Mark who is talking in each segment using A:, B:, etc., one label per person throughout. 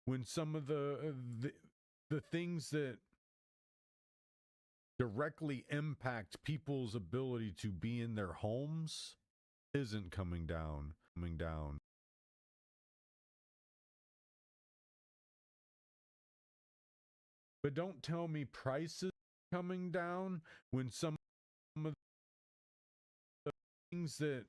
A: when some of the things that directly impact people's ability to be in their homes isn't coming down. But don't tell me prices coming down when some of the things that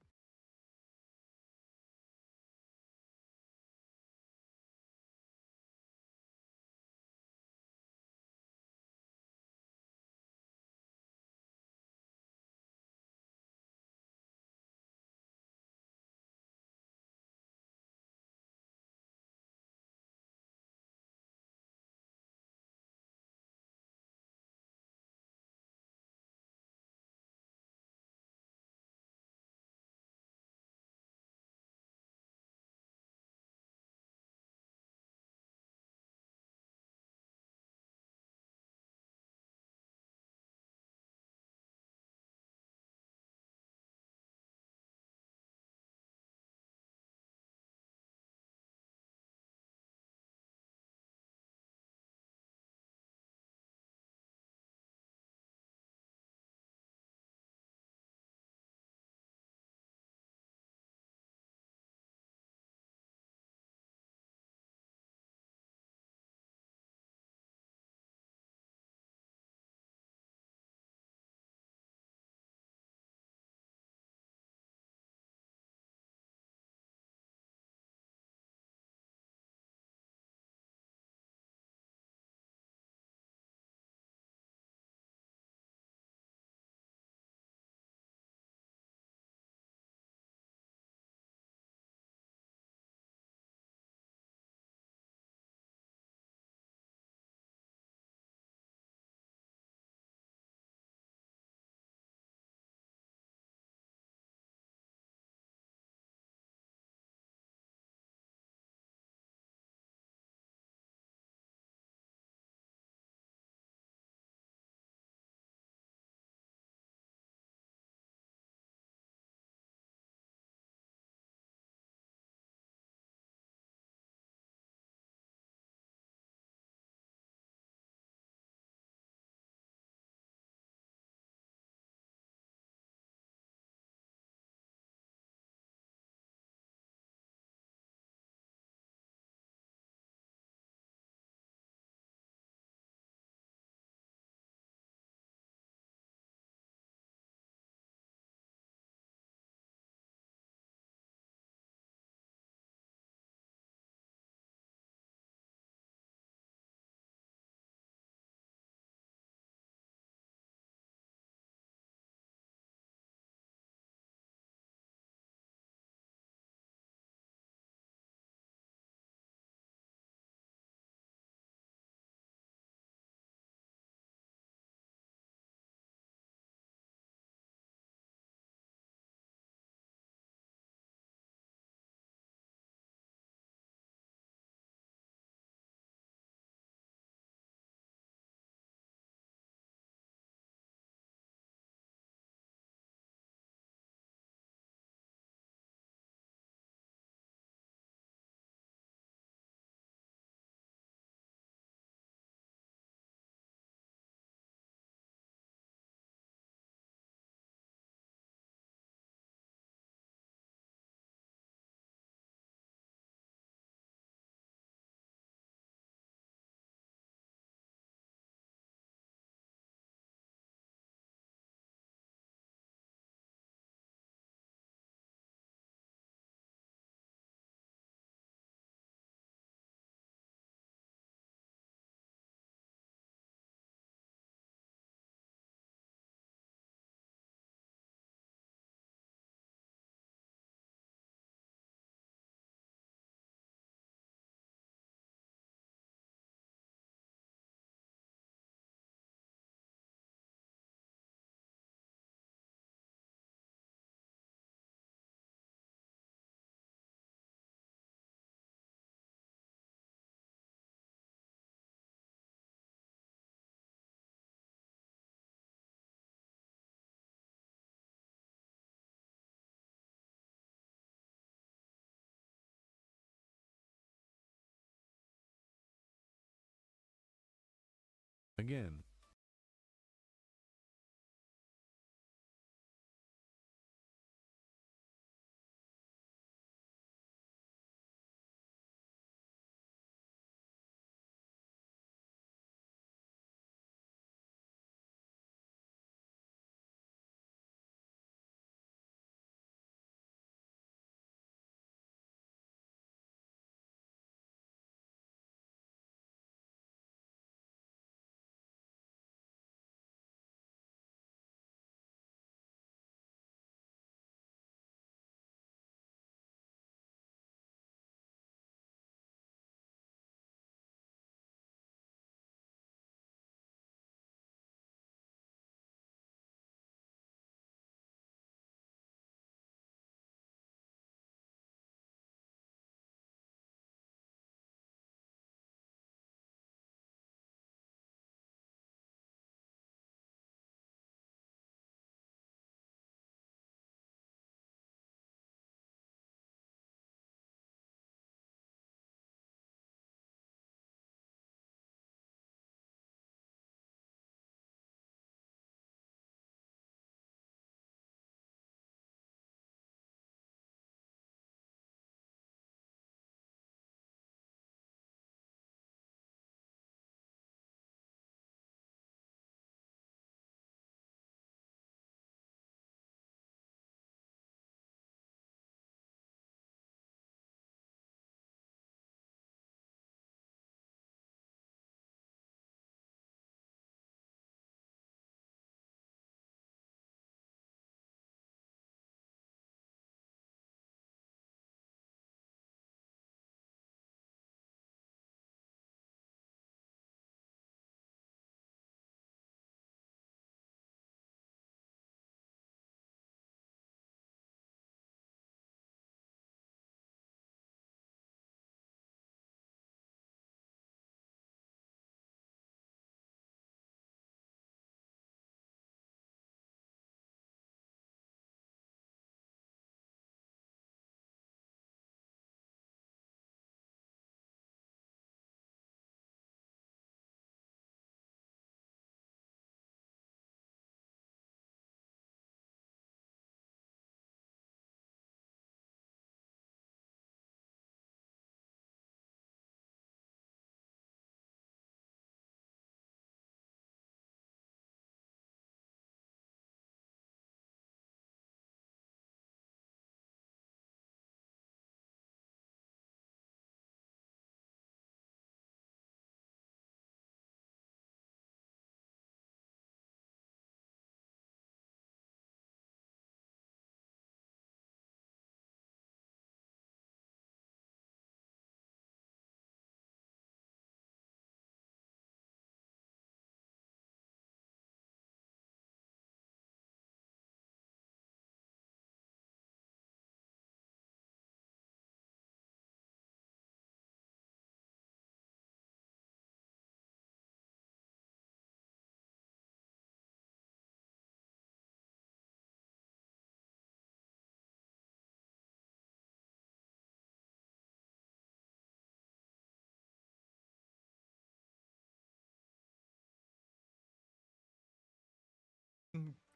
A: Again.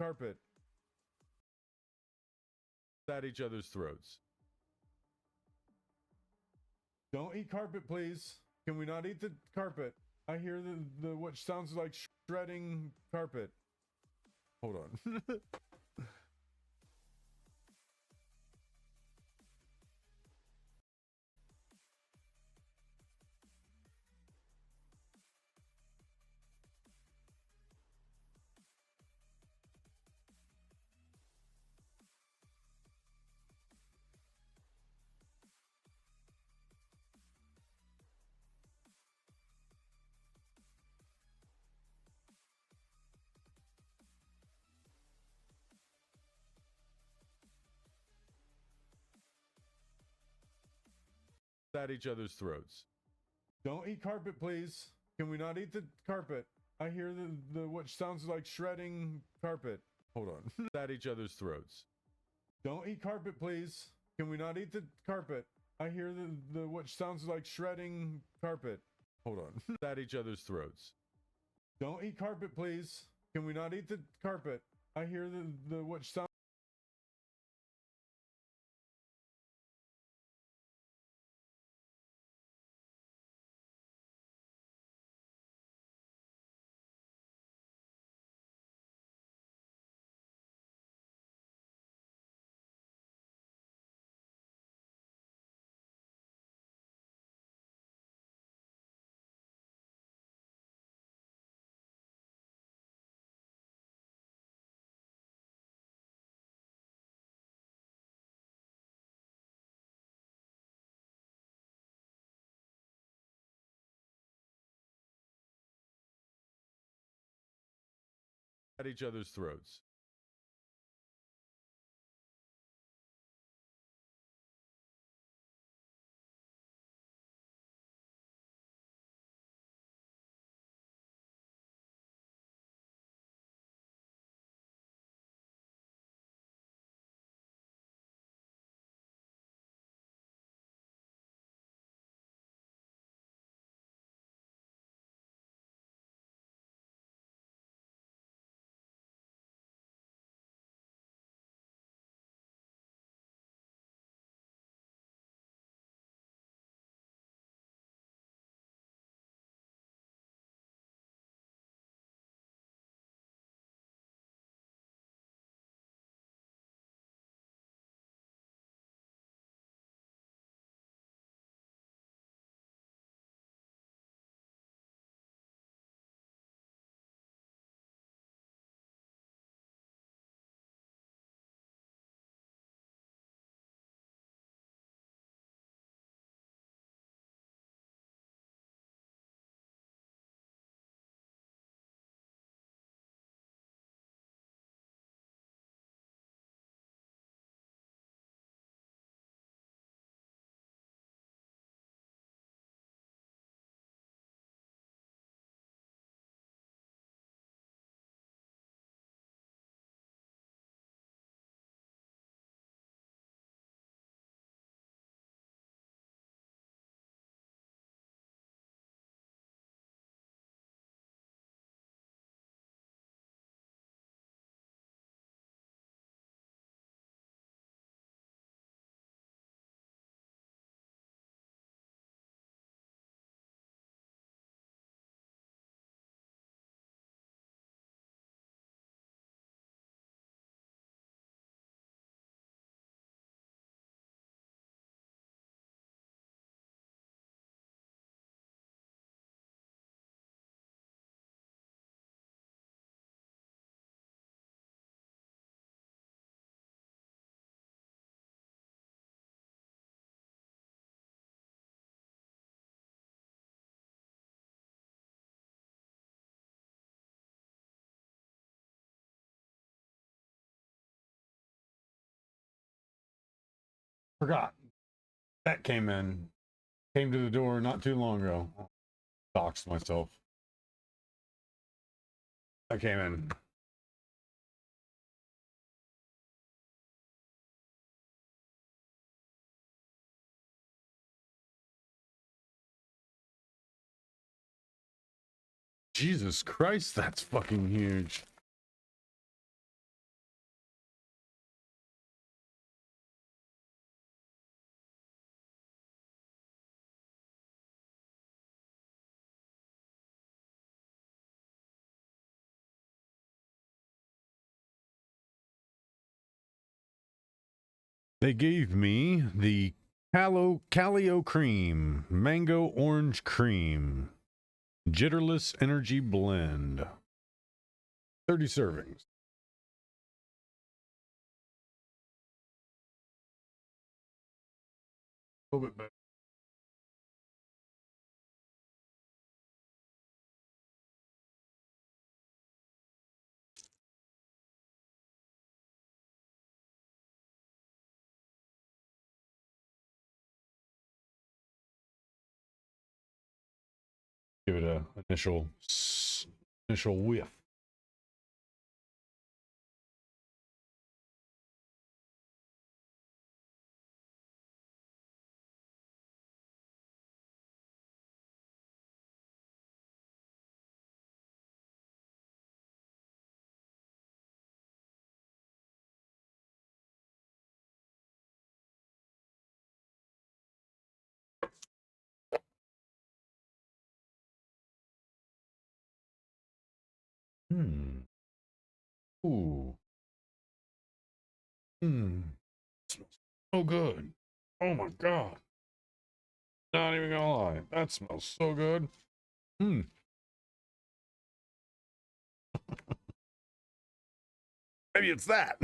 A: Carpet. At each other's throats. Don't eat carpet, please. Can we not eat the carpet? I hear the what sounds like shredding carpet. Hold on. At each other's throats. Don't eat carpet, please. Can we not eat the carpet? I hear the what sounds like shredding carpet. Hold on. At each other's throats. Don't eat carpet, please. Can we not eat the carpet? I hear the what sounds like shredding carpet. Hold on. At each other's throats. Don't eat carpet, please. Can we not eat the carpet? I hear the what sound. At each other's throats. Forgot. That came in. Came to the door not too long ago. Doxed myself. I came in. Jesus Christ, that's fucking huge. They gave me the Calio cream, mango orange cream, jitterless energy blend. 30 servings. A little bit better. Give it a initial whiff. Ooh. Smells so good. Oh my god. Not even gonna lie. That smells so good. Maybe it's that.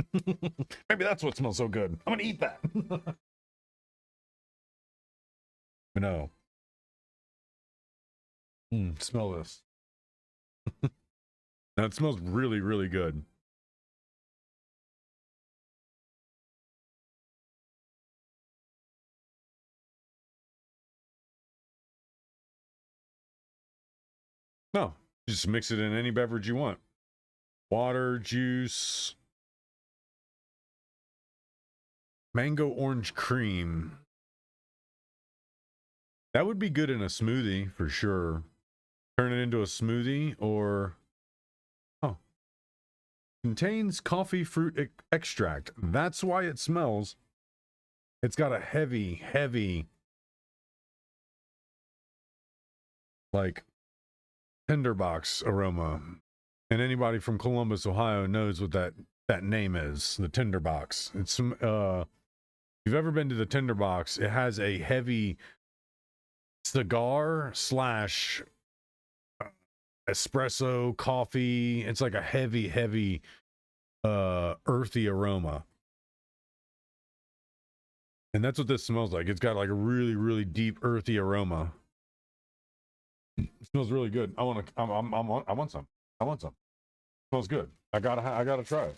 A: Maybe that's what smells so good. I'm gonna eat that. No. Smell this. That smells really, really good. No, just mix it in any beverage you want. Water, juice, mango orange cream. That would be good in a smoothie for sure. Turn it into a smoothie or... Oh. Contains coffee fruit extract. That's why it smells. It's got a heavy, heavy, like, tinderbox aroma. And anybody from Columbus, Ohio knows what that name is, the tinderbox. It's some, if you've ever been to the tinderbox, it has a heavy cigar slash espresso coffee. It's like a heavy, heavy, earthy aroma. And that's what this smells like. It's got like a really, really deep, earthy aroma. It smells really good. I want some. I want some. It smells good. I gotta try it.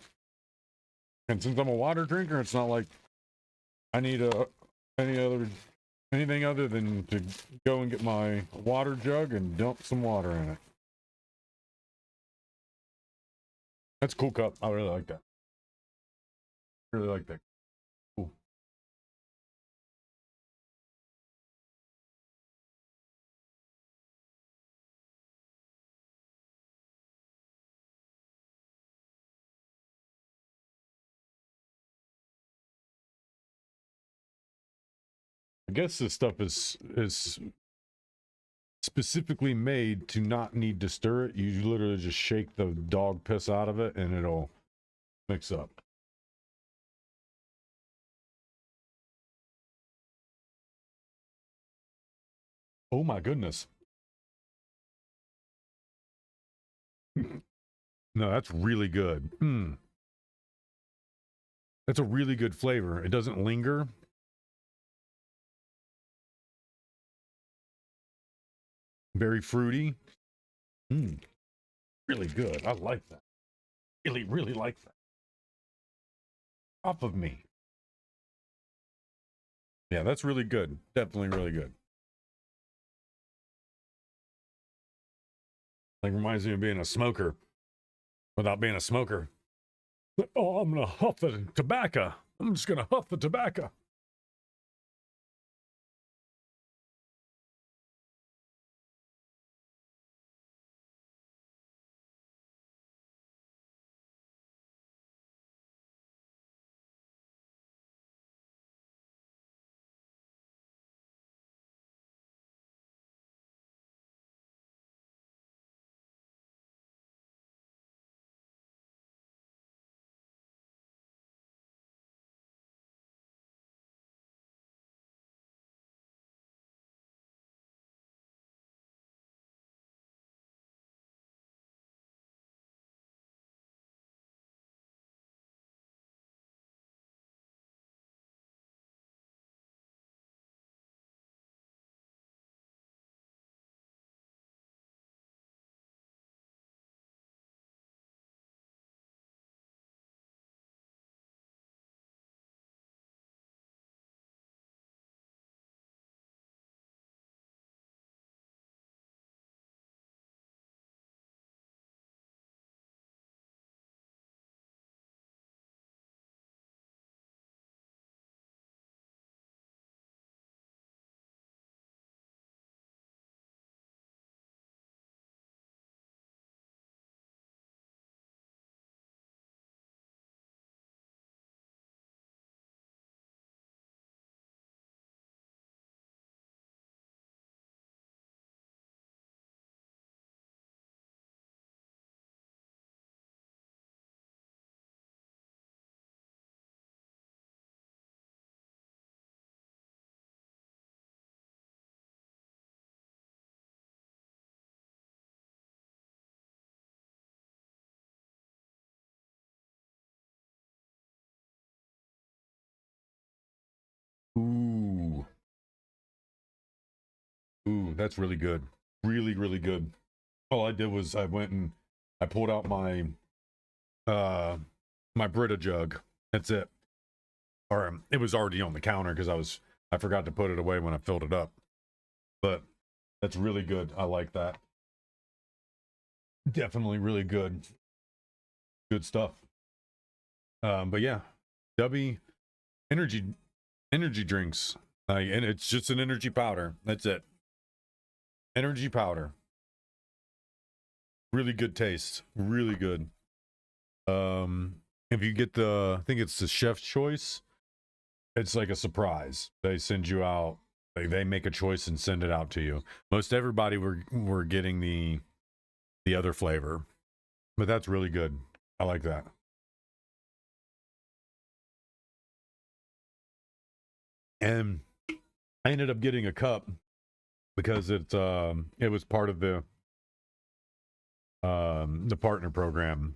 A: And since I'm a water drinker, it's not like I need anything other than to go and get my water jug and dump some water in it. That's a cool cup. I really like that. Really like that. Cool. I guess this stuff is specifically made to not need to stir it. You literally just shake the dog piss out of it and it'll mix up. Oh my goodness. No, that's really good. That's a really good flavor. It doesn't linger. Very fruity. Really good. I like that. Really, really like that. Off of me. Yeah, that's really good. Definitely really good. Like, reminds me of being a smoker without being a smoker. Oh, I'm gonna huff the tobacco. I'm just gonna huff the tobacco. Ooh, that's really good. Really, really good. All I did was I went and I pulled out my my Brita jug. That's it. Or it was already on the counter because I forgot to put it away when I filled it up. But that's really good. I like that. Definitely really good. Good stuff. But yeah, W energy drinks. And it's just an energy powder. That's it. Energy powder. Really good taste. Really good. If you get I think it's the chef's choice, it's like a surprise. They send you out, they make a choice and send it out to you. Most everybody were getting the other flavor, but that's really good. I like that. And I ended up getting a cup because it was part of the partner program.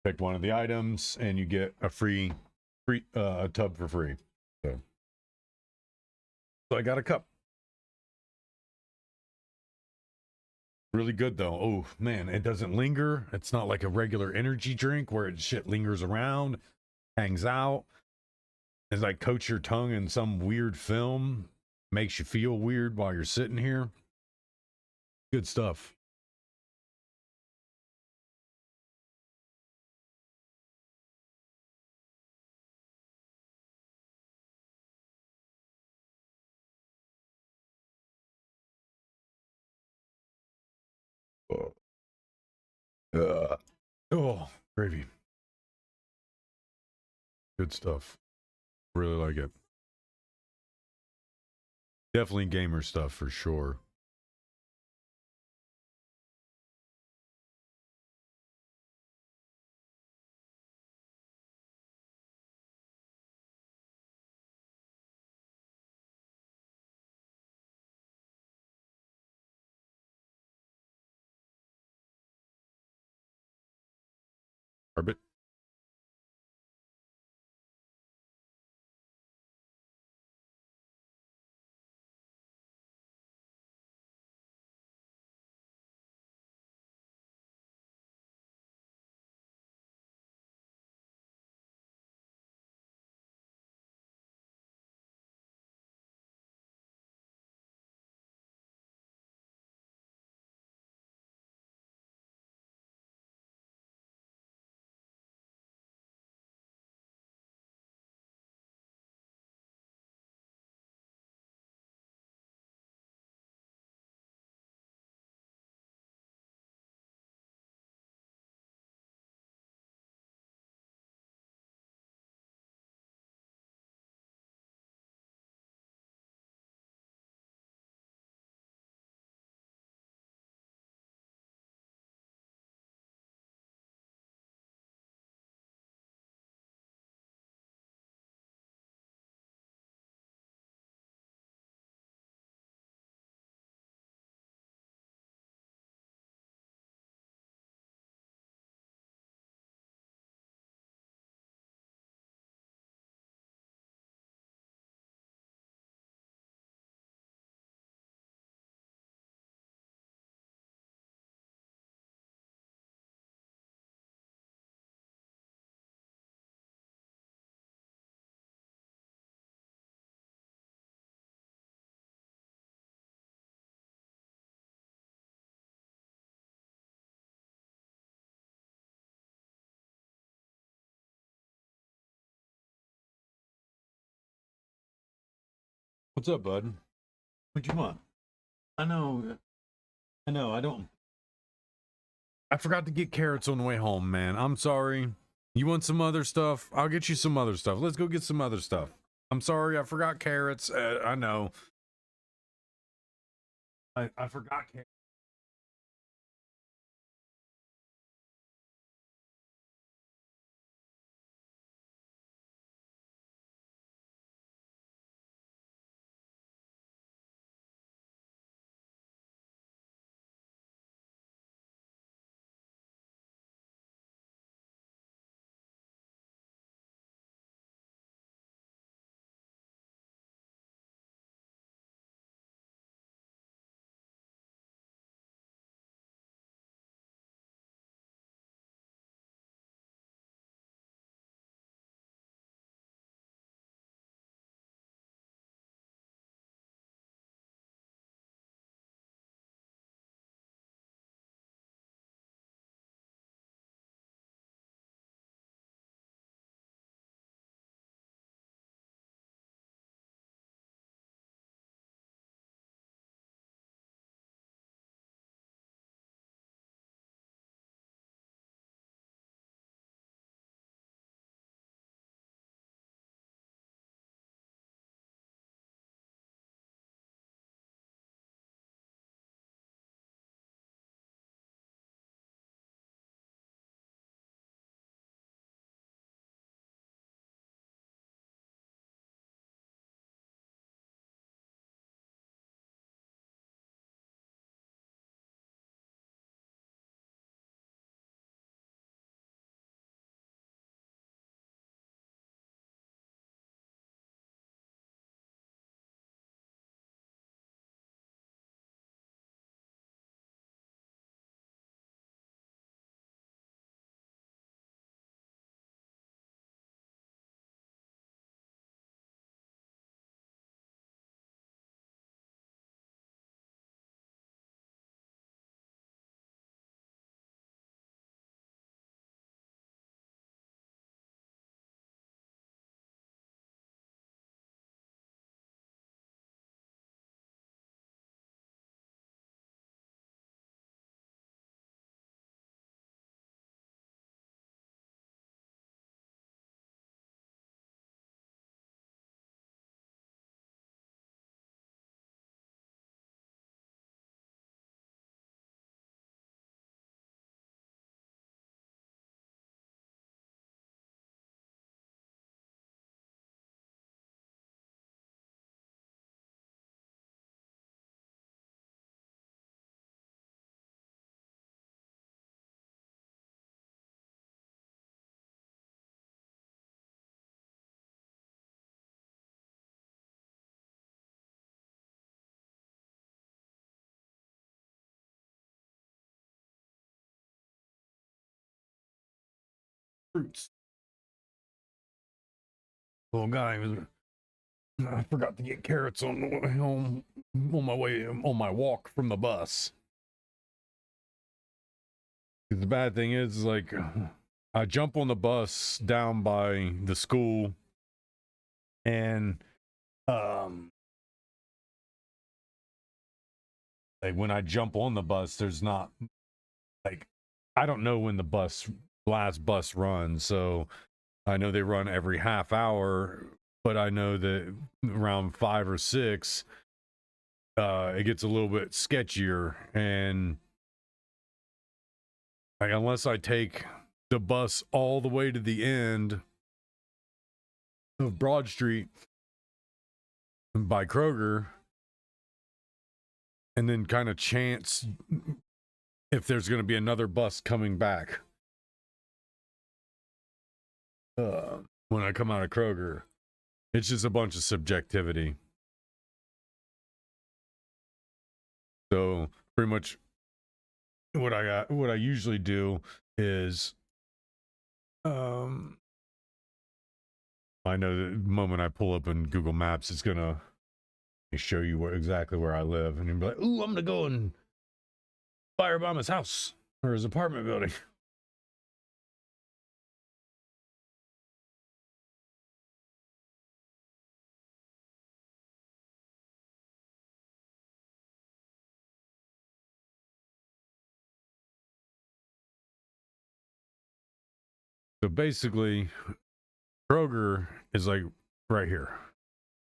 A: Pick one of the items and you get a free tub for free. So I got a cup. Really good though. Oh man, it doesn't linger. It's not like a regular energy drink where it shit lingers around, hangs out. It's like coats your tongue in some weird film, makes you feel weird while you're sitting here. Good stuff. Oh, gravy. Good stuff. Really like it. Definitely gamer stuff for sure. Arbit. What's up, bud? What you want? I know. I know. I don't. I forgot to get carrots on the way home, man. I'm sorry. You want some other stuff? I'll get you some other stuff. Let's go get some other stuff. I'm sorry. I forgot carrots. I know. I forgot carrots. fruits. Little guy was. I forgot to get carrots on the way home, on my way, on my walk from the bus. The bad thing is, like, I jump on the bus down by the school, and like when I jump on the bus, there's not, like, I don't know when the last bus runs, so I know they run every half hour, but I know that around 5 or 6, it gets a little bit sketchier, and like, unless I take the bus all the way to the end of Broad Street by Kroeger, and then kind of chance if there's going to be another bus coming back when I come out of Kroeger. It's just a bunch of subjectivity. So pretty much what I usually do is I know the moment I pull up in Google Maps, it's gonna show you exactly where I live, and you'll be like, "Ooh, I'm gonna go and firebomb his house or his apartment building." So basically, Kroeger is like right here.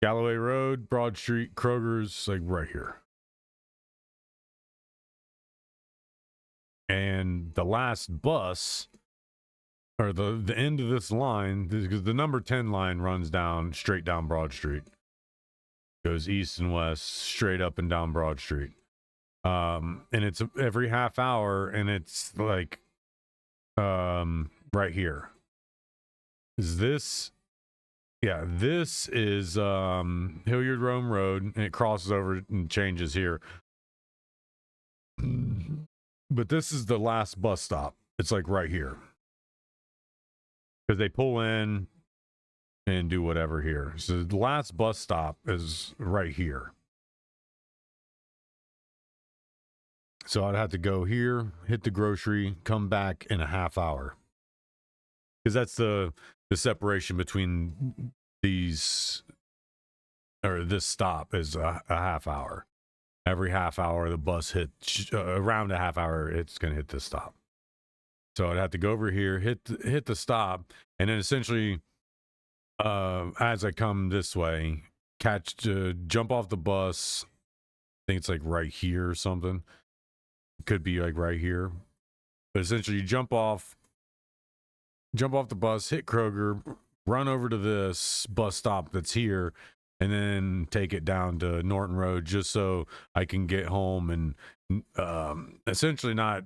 A: Galloway Road, Broad Street, Kroger's like right here. And the last bus, or the end of this line, because the number 10 line runs down, straight down Broad Street. Goes east and west, straight up and down Broad Street. And it's every half hour, and it's like right here. This is Hilliard Rome Road, and it crosses over and changes here. But this is the last bus stop. It's like right here, because they pull in and do whatever here. So the last bus stop is right here. So I'd have to go here, hit the grocery, come back in a half hour, because that's the separation between these, or this stop is a half hour. Every half hour, the bus hits around a half hour, it's going to hit this stop. So I'd have to go over here, hit the stop, and then essentially, as I come this way, jump off the bus. I think it's like right here or something. It could be like right here, but essentially, you jump off the bus, hit Kroeger, run over to this bus stop that's here, and then take it down to Norton Road, just so I can get home and essentially not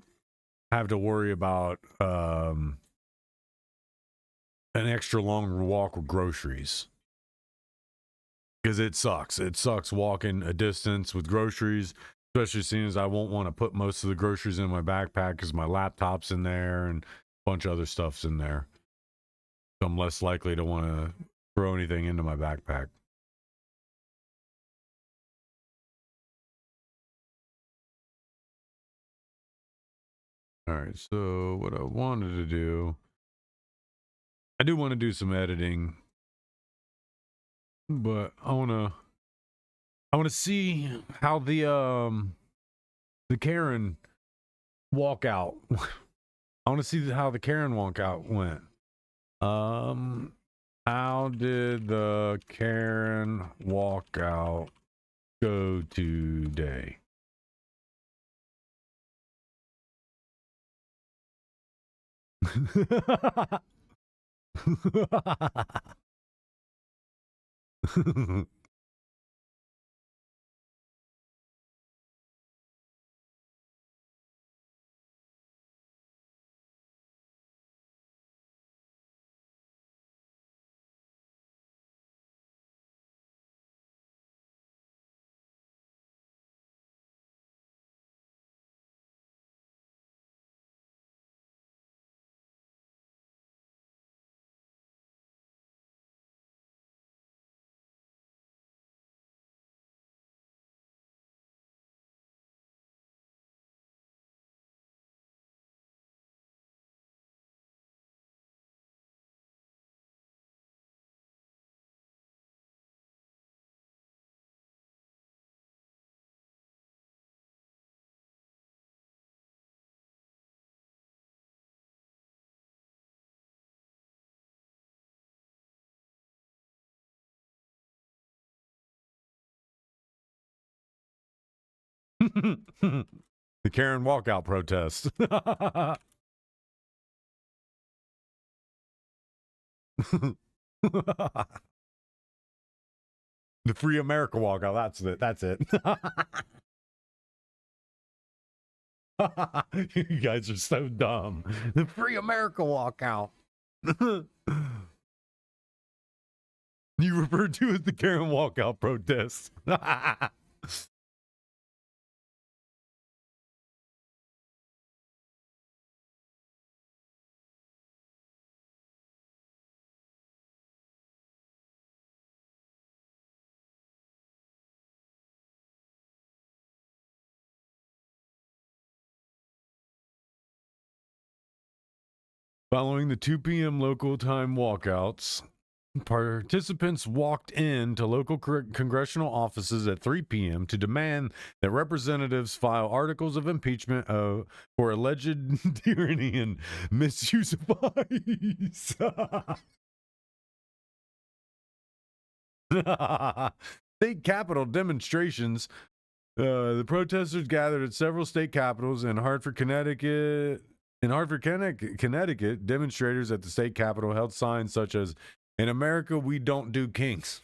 A: have to worry about an extra long walk with groceries. Because it sucks. It sucks walking a distance with groceries, especially seeing as I won't want to put most of the groceries in my backpack because my laptop's in there and a bunch of other stuff's in there. So I'm less likely to want to throw anything into my backpack. All right, so what I wanted to do, I do want to do some editing, but I want to see how the Karen walkout. I want to see how the Karen walkout went. How did the Karen walkout go today? The Karen walkout protest. The Free America walkout. That's it. You guys are so dumb. The Free America walkout. You referred to as the Karen walkout protest. Following the 2 p.m. local time walkouts, participants walked into local congressional offices at 3 p.m. to demand that representatives file articles of impeachment for alleged tyranny and misuse of ice. State capitol demonstrations. The protesters gathered at several state capitals in Hartford, Connecticut. In Hartford, Connecticut, demonstrators at the state capitol held signs such as, "In America, we don't do kings."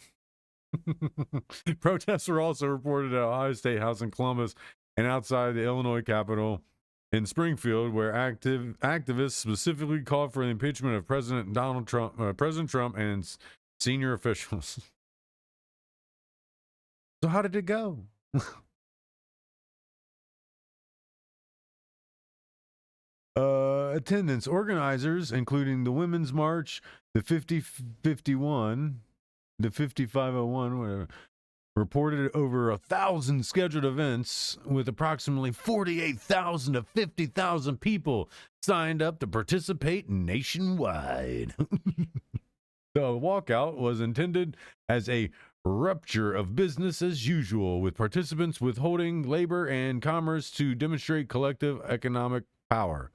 A: Protests were also reported at Ohio State House in Columbus and outside the Illinois Capitol in Springfield, where activists specifically called for the impeachment of President Trump and senior officials. So how did it go? Attendance. Organizers, including the Women's March, the 5051, the 5501, whatever, reported over 1,000 scheduled events with approximately 48,000 to 50,000 people signed up to participate nationwide. The walkout was intended as a rupture of business as usual, with participants withholding labor and commerce to demonstrate collective economic power.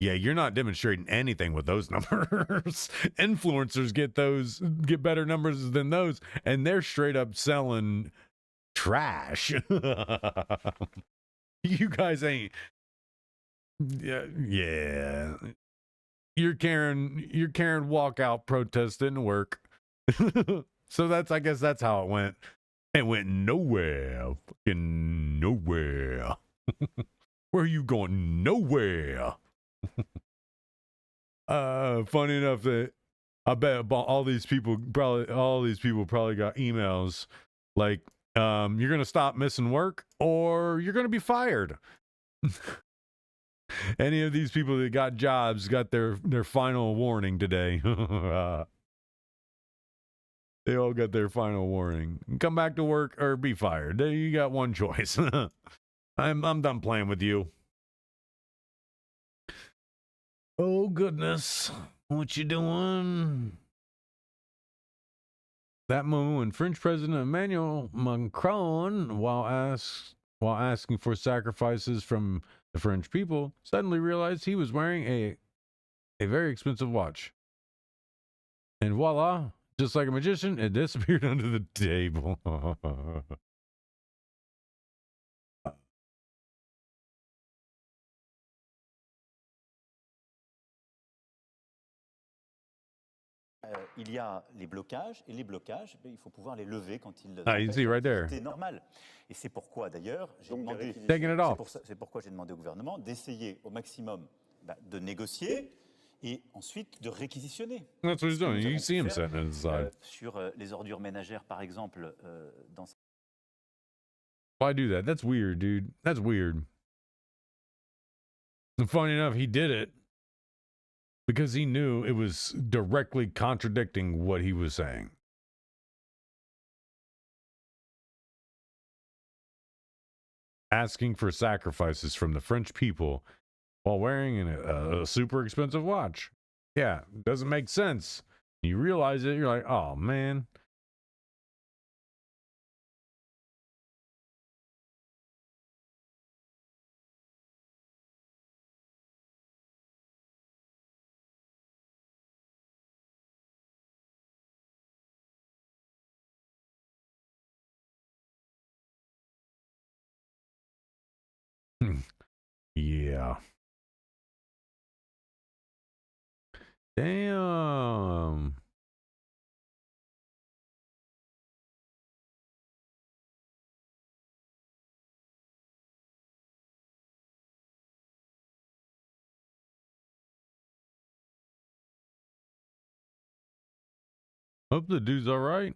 A: Yeah, you're not demonstrating anything with those numbers. Influencers get better numbers than those, and they're straight up selling trash. You guys ain't. Yeah. Your Karen walkout protest didn't work. So I guess that's how it went. It went nowhere. Fucking nowhere. Where are you going? Nowhere. Funny enough that I bet all these people probably got emails like, you're gonna stop missing work or you're gonna be fired. Any of these people that got jobs got their final warning today. They all got their final warning. Come back to work or be fired. You got one choice. I'm done playing with you. Oh goodness, what you doing? That moment when French President Emmanuel Macron, while asking for sacrifices from the French people, suddenly realized he was wearing a very expensive watch. And voila, just like a magician, it disappeared under the table.
B: Il y a les blocages, et les blocages, il faut pouvoir les lever quand ils
A: you see right there.
B: C'est normal. Et c'est pourquoi, d'ailleurs, c'est pourquoi j'ai demandé au gouvernement d'essayer au maximum de négocier et ensuite de réquisitionner.
A: That's what he's doing. You see him sitting inside.
B: Sur les ordures ménagères, par exemple, dans...
A: Why do that? That's weird, dude. That's weird. And funny enough, he did it because he knew it was directly contradicting what he was saying. Asking for sacrifices from the French people while wearing a super expensive watch. Yeah, doesn't make sense. You realize it, you're like, oh man. Yeah. Damn. Hope the dude's all right.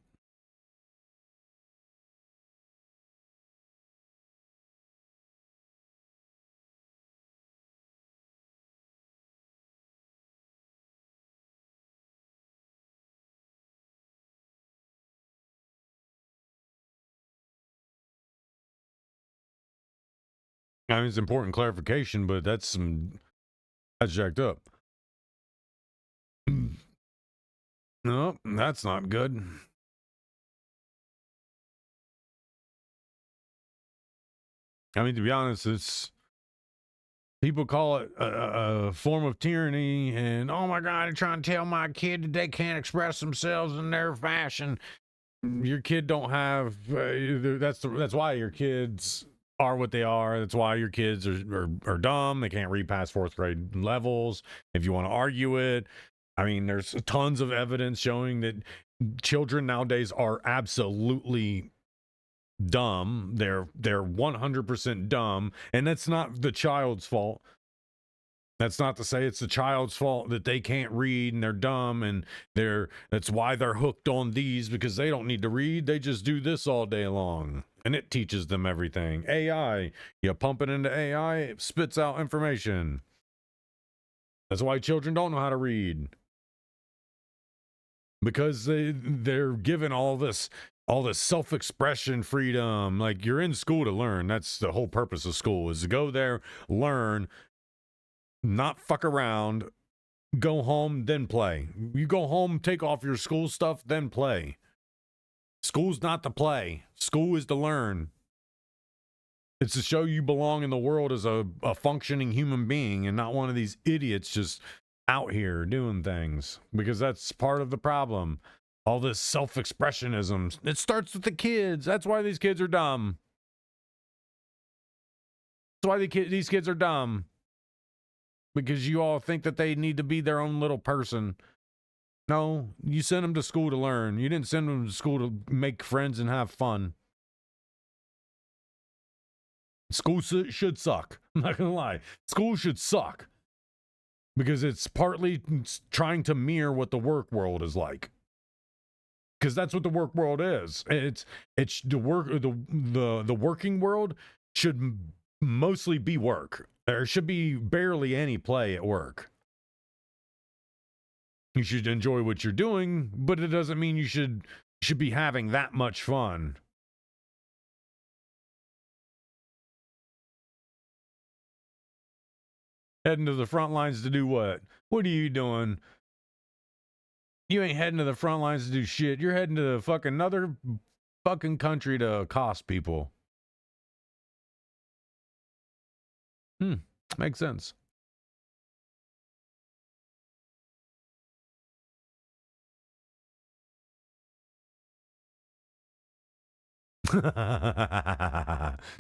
A: I mean, it's important clarification, but that's jacked up. No, that's not good. I mean, to be honest, it's people call it a form of tyranny, and oh my God, they're trying to tell my kid that they can't express themselves in their fashion. Your kid don't have. That's why your kids are what they are. That's why your kids are dumb. They can't read past 4th grade levels. If you want to argue it, I mean, there's tons of evidence showing that children nowadays are absolutely dumb. They're 100% dumb, and that's not the child's fault. That's not to say it's the child's fault that they can't read and they're dumb, and that's why they're hooked on these, because they don't need to read. They just do this all day long, and it teaches them everything. AI, you pump it into AI, it spits out information. That's why children don't know how to read, because they're given all this self-expression freedom. Like, you're in school to learn. That's the whole purpose of school, is to go there, learn, not fuck around, go home, then play. You go home, take off your school stuff, then play. School's not to play. School is to learn. It's to show you belong in the world as a functioning human being, and not one of these idiots just out here doing things, because that's part of the problem. All this self-expressionism, it starts with the kids. That's why these kids are dumb. That's why these kids are dumb. Because you all think that they need to be their own little person. No, you send them to school to learn. You didn't send them to school to make friends and have fun. School should suck. I'm not gonna lie. School should suck. Because it's partly trying to mirror what the work world is like. Because that's what the work world is. It's the working world should mostly be work. There should be barely any play at work. You should enjoy what you're doing, but it doesn't mean you should be having that much fun. Heading to the front lines to do what? What are you doing? You ain't heading to the front lines to do shit. You're heading to fucking another fucking country to accost people. Makes sense.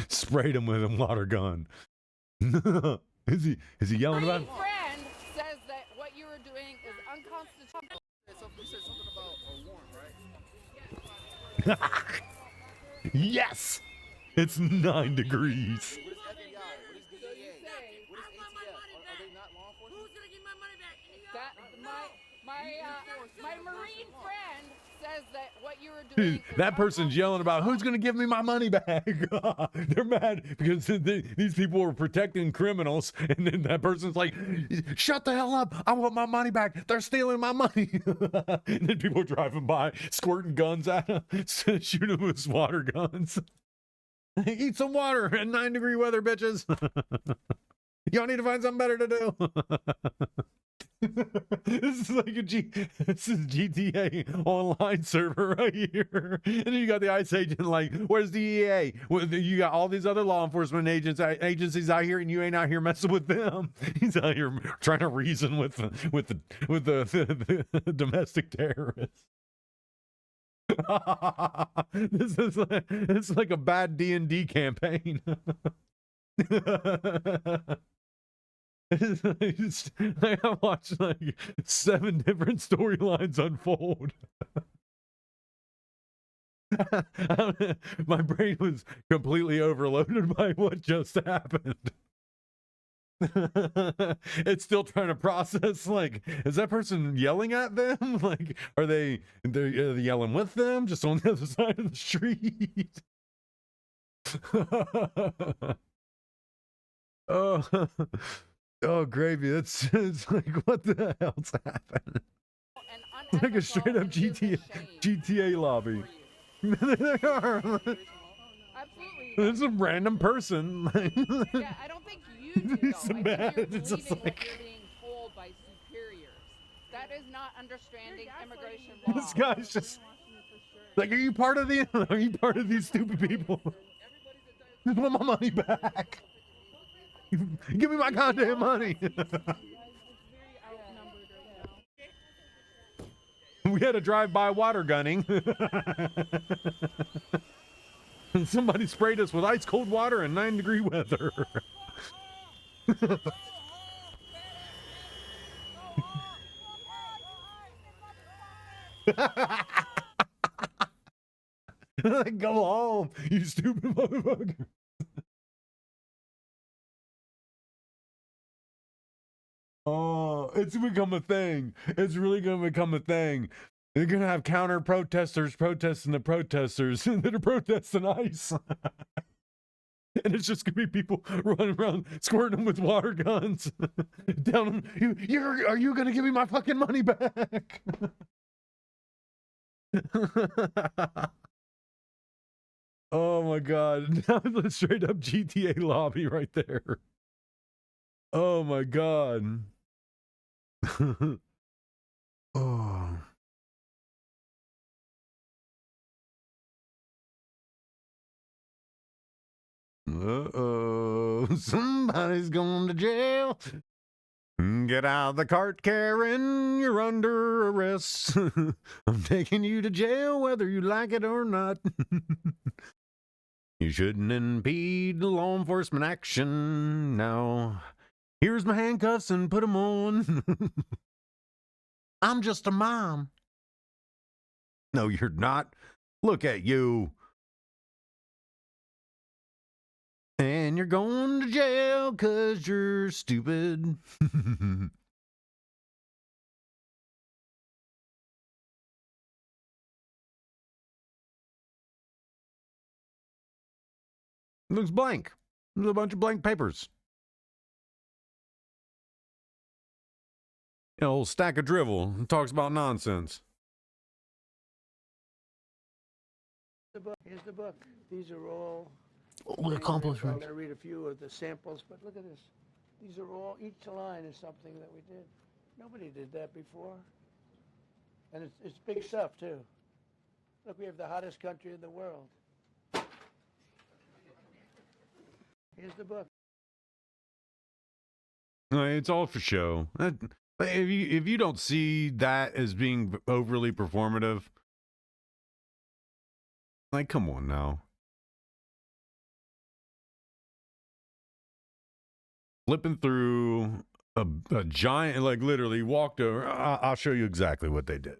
A: Sprayed him with a water gun. Is he yelling about it?
C: My friend says that what you were doing is unconstitutional.
D: You said something about a warm, right?
A: Yes! It's 9 degrees.
D: What is FBI? What is DEA? What is ATF? Are they not law enforcement?
C: Who's gonna give my money back? My Marine friend says that what you were doing.
A: That person's yelling about who's going to give me my money back. They're mad because these people are protecting criminals, and then that person's like, shut the hell up, I want my money back, they're stealing my money. And then people are driving by squirting guns at them, shooting them with water guns. Eat some water in 9-degree weather, bitches. Y'all need to find something better to do. This is like this is GTA online server right here. And then you got the ICE agent like, where's the EA? You got all these other law enforcement agencies out here, and you ain't out here messing with them. He's out here trying to reason with the domestic terrorists. It's like a bad D&D campaign. I watched like 7 different storylines unfold. My brain was completely overloaded by what just happened. It's still trying to process, like, is that person yelling at them? Like, are they yelling with them just on the other side of the street? Oh, gravy. It's like, what the hell's happened? Like a straight up GTA lobby. They are.
C: Absolutely.
A: There's a random person.
C: Yeah, I don't think you do.
A: He's
C: Though.
A: mad.
C: I think you're
A: It's just
C: believing
A: like-
C: what you're being told by superiors. That is not understanding immigration law.
A: This guy's just like, are you part of these stupid people? Just want my money back. Give me my goddamn money. We had a drive-by water gunning. And somebody sprayed us with ice cold water and 9-degree weather. Go home, you stupid motherfucker. Oh, it's become a thing. It's really gonna become a thing. They're gonna have counter protesters protesting the protesters that are protesting ICE. And it's just gonna be people running around squirting them with water guns. Down them. Are you gonna give me my fucking money back? Oh my god. That was a straight up GTA lobby right there. Oh my god. Oh. Uh-oh. Somebody's going to jail. Get out of the cart, Karen. You're under arrest. I'm taking you to jail whether you like it or not. You shouldn't impede law enforcement action. Now, here's my handcuffs and put them on. I'm just a mom. No, you're not. Look at you. And you're going to jail because you're stupid. Looks blank. There's a bunch of blank papers. An old stack of drivel. Talks about nonsense.
E: Here's the book. These are all
A: The accomplishments.
E: I'm going to read a few of the samples, but look at this. These are all, each line is something that we did. Nobody did that before. And it's big stuff, too. Look, we have the hottest country in the world. Here's the book.
A: It's all for show. If you don't see that as being overly performative, like, come on now. Flipping through a giant, like, literally walked over. I'll show you exactly what they did.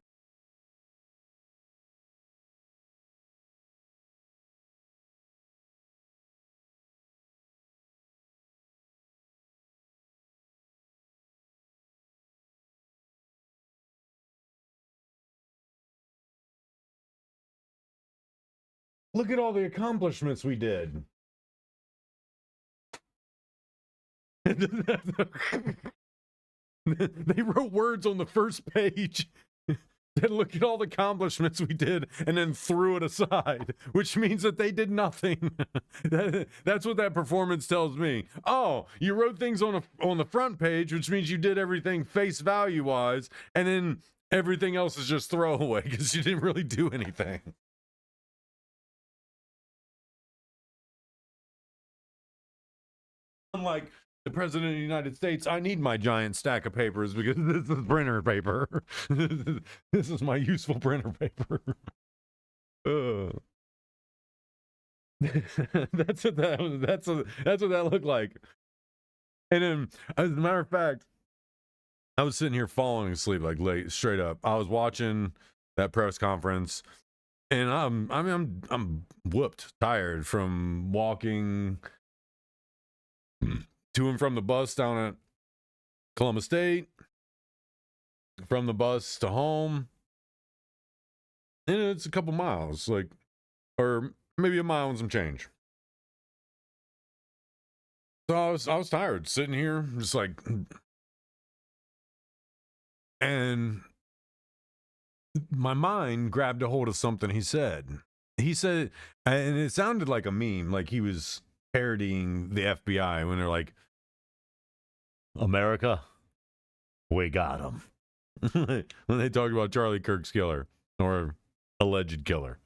A: Look at all the accomplishments we did. They wrote words on the first page that look at all the accomplishments we did and then threw it aside, which means that they did nothing. That's what that performance tells me. Oh, you wrote things on the front page, which means you did everything face value wise, and then everything else is just throwaway because you didn't really do anything. Unlike the President of the United States, I need my giant stack of papers because this is printer paper. This is my useful printer paper. That's what that looked like. And then, as a matter of fact, I was sitting here falling asleep, like late, straight up. I was watching that press conference, and I'm whooped, tired from walking to and from the bus down at Columbus State, from the bus to home, and it's a couple miles, like, or maybe a mile and some change. So I was tired, sitting here, just like, and my mind grabbed a hold of something he said. He said, and it sounded like a meme, like he was parodying the FBI when they're like, America, we got him. When they talked about Charlie Kirk's killer or alleged killer.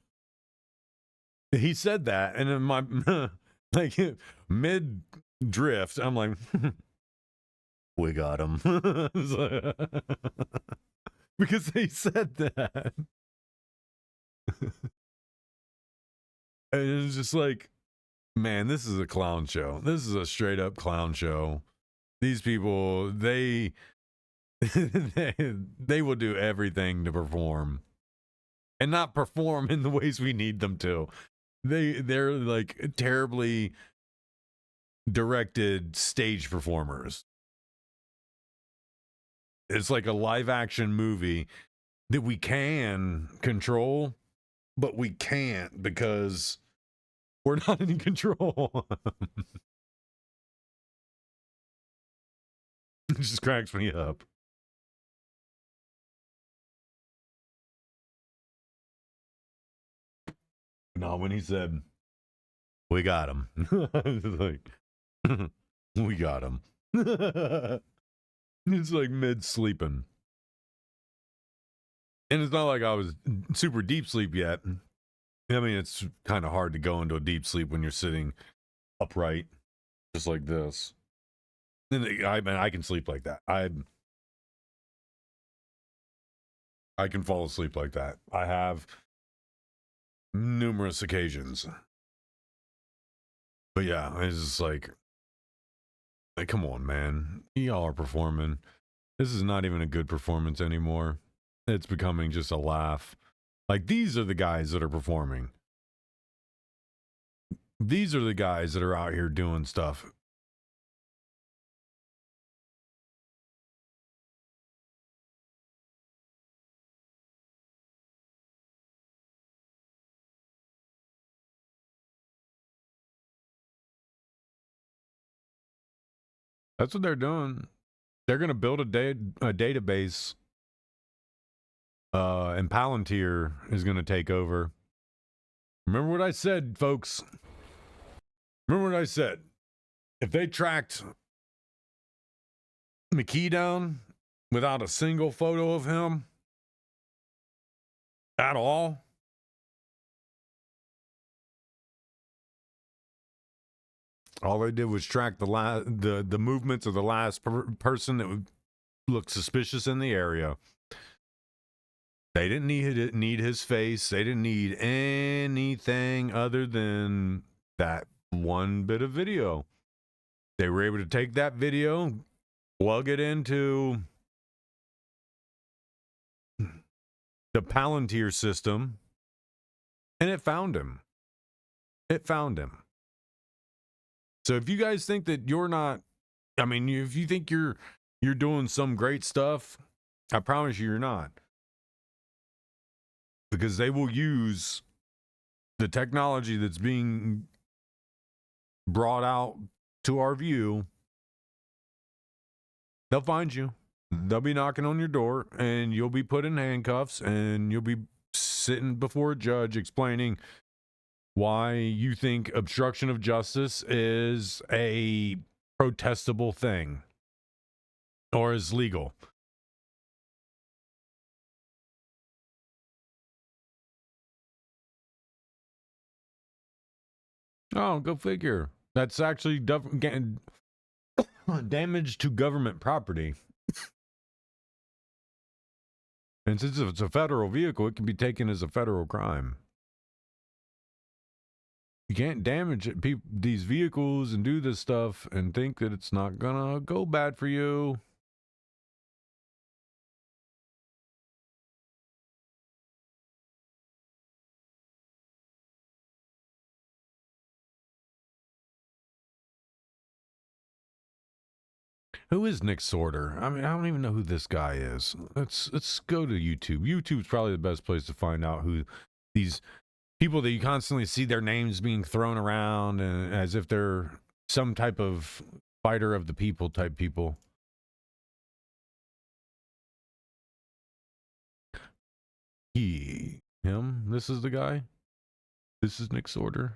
A: He said that, and in my like mid drift, I'm like, we got him. Because they said that. And it was just like, man, this is a clown show. This is a straight up clown show. These people, they will do everything to perform. And not perform in the ways we need them to. They're like terribly directed stage performers. It's like a live action movie that we can control, but we can't because we're not in control. It just cracks me up. No, when he said, we got him. I was like, we got him. It's like mid-sleeping. And it's not like I was super deep sleep yet. I mean, it's kind of hard to go into a deep sleep when you're sitting upright, just like this. And I can sleep like that. I can fall asleep like that. I have numerous occasions. But yeah, it's just like, come on, man. Y'all are performing. This is not even a good performance anymore. It's becoming just a laugh. Like, these are the guys that are performing. These are the guys that are out here doing stuff. That's what they're doing. They're going to build a database, and Palantir is going to take over. Remember what I said, folks. Remember what I said. If they tracked McKee down without a single photo of him at all, all they did was track the movements of the last person that would look suspicious in the area. They didn't need his face. They didn't need anything other than that one bit of video. They were able to take that video, plug it into the Palantir system, and it found him. It found him. So if you guys think that you're not, I mean, if you think you're doing some great stuff, I promise you're not. Because they will use the technology that's being brought out to our view. They'll find you. They'll be knocking on your door, and you'll be put in handcuffs, and you'll be sitting before a judge explaining why you think obstruction of justice is a protestable thing or is legal. Oh, go figure. That's actually damage to government property. And since it's a federal vehicle, it can be taken as a federal crime. You can't damage these vehicles and do this stuff and think that it's not gonna go bad for you. Who is Nick Sorter? I mean, I don't even know who this guy is. Let's go to YouTube. YouTube's probably the best place to find out who these people that you constantly see their names being thrown around and as if they're some type of fighter of the people type people. Him? This is the guy? This is Nick Sorter?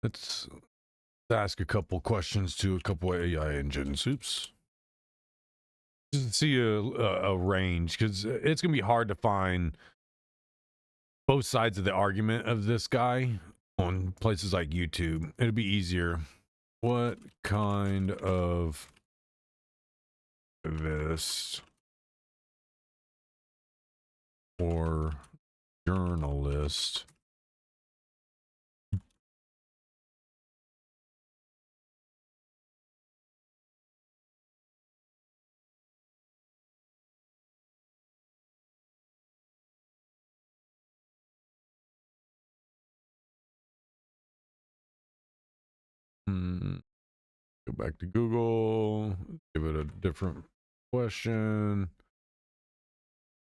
A: Let's ask a couple questions to a couple AI engines. Oops. Just see a range, because it's going to be hard to find both sides of the argument of this guy on places like YouTube. It'd be easier. What kind of this or journalist go back to Google, give it a different question.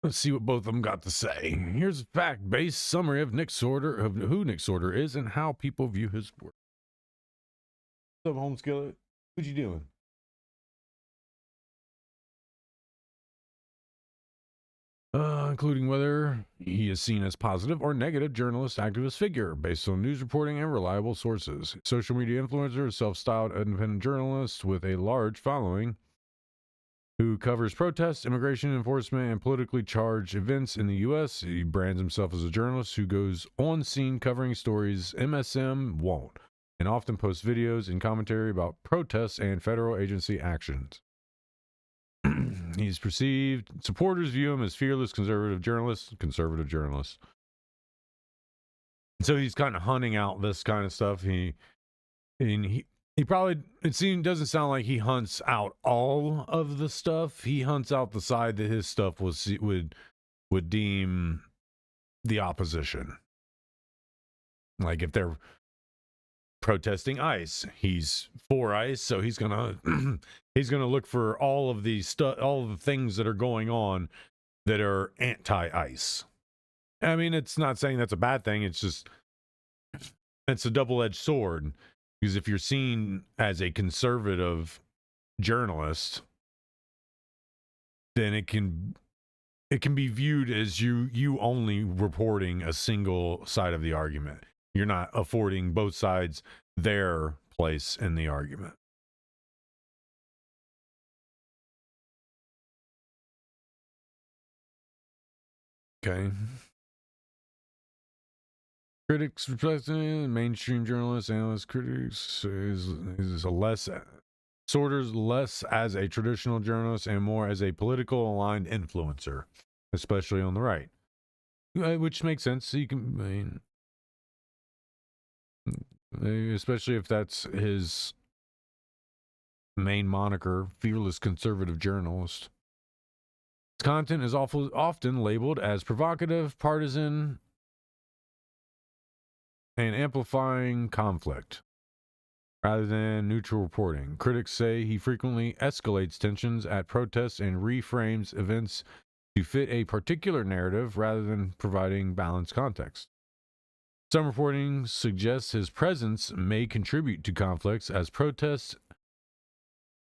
A: Let's see what both of them got to say. Here's a fact-based summary of Nick Sorter, of who Nick Sorter is and how people view his work. What's up, Home Skillet? What you doing? Including whether he is seen as positive or negative journalist activist figure based on news reporting and reliable sources. Social media influencer, self-styled independent journalist with a large following who covers protests, immigration enforcement, and politically charged events in the U.S. He brands himself as a journalist who goes on scene covering stories MSM won't, and often posts videos and commentary about protests and federal agency actions. He's perceived, supporters view him as fearless conservative journalist. So he's kind of hunting out this kind of stuff. He probably, doesn't sound like he hunts out all of the stuff. He hunts out the side that his stuff would deem the opposition. Like if they're protesting ICE, he's for ICE, so he's gonna look for all of the things that are going on that are anti-ICE. I mean, it's not saying that's a bad thing. It's just it's a double-edged sword, because if you're seen as a conservative journalist, then it can be viewed as you only reporting a single side of the argument. You're not affording both sides their place in the argument. Okay. Critics, mainstream journalists, analysts, critics is Sorter's less as a traditional journalist and more as a political aligned influencer, especially on the right, which makes sense. You can, especially if that's his main moniker, fearless conservative journalist. His content is often labeled as provocative, partisan, and amplifying conflict, rather than neutral reporting. Critics say he frequently escalates tensions at protests and reframes events to fit a particular narrative rather than providing balanced context. Some reporting suggests his presence may contribute to conflicts at protests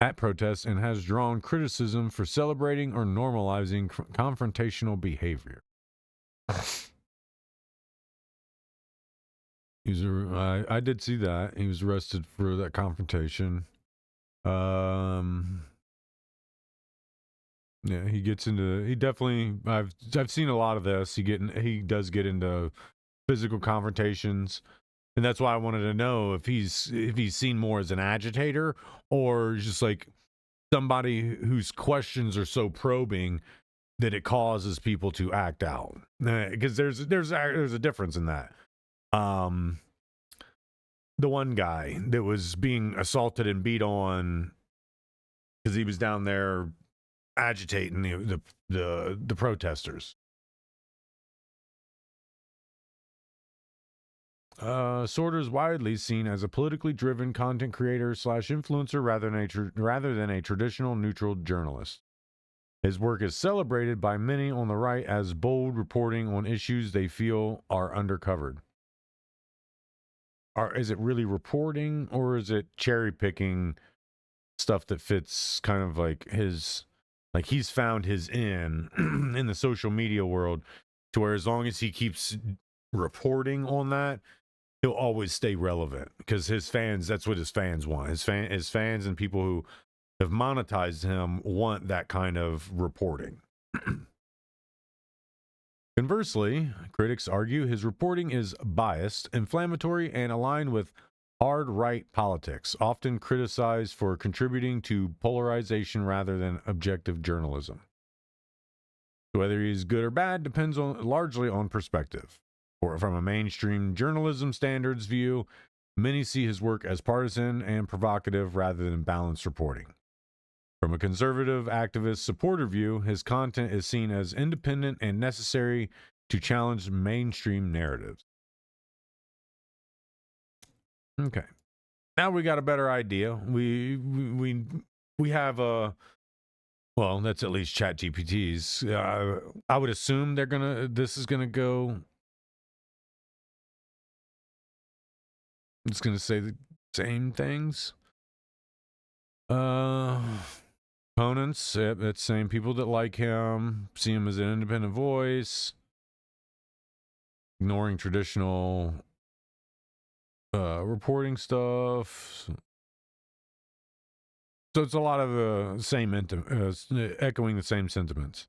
A: and has drawn criticism for celebrating or normalizing confrontational behavior. I did see that. He was arrested for that confrontation. Yeah, he gets into, he definitely, I've seen a lot of this. He does get into physical confrontations, and that's why I wanted to know if he's seen more as an agitator or just like somebody whose questions are so probing that it causes people to act out, because there's a difference in that. The one guy that was being assaulted and beat on because he was down there agitating the protesters. Sorter is widely seen as a politically driven content creator / influencer rather than a traditional neutral journalist. His work is celebrated by many on the right as bold reporting on issues they feel are undercovered. Is it really reporting, or is it cherry picking stuff that fits kind of like his, like he's found his in the social media world, to where as long as he keeps reporting on that, he'll always stay relevant, because his fans, that's what his fans want. His fans and people who have monetized him want that kind of reporting. Conversely, critics argue his reporting is biased, inflammatory, and aligned with hard right politics, often criticized for contributing to polarization rather than objective journalism. Whether he's good or bad depends largely on perspective. Or from a mainstream journalism standards view, many see his work as partisan and provocative rather than balanced reporting. From a conservative activist supporter view, his content is seen as independent and necessary to challenge mainstream narratives. Okay. Now we got a better idea. We have a, well, that's at least ChatGPT's. I would assume this is gonna go. It's gonna say the same things. Opponents, it's same people that like him, see him as an independent voice, ignoring traditional reporting stuff. So it's a lot of the same, echoing the same sentiments.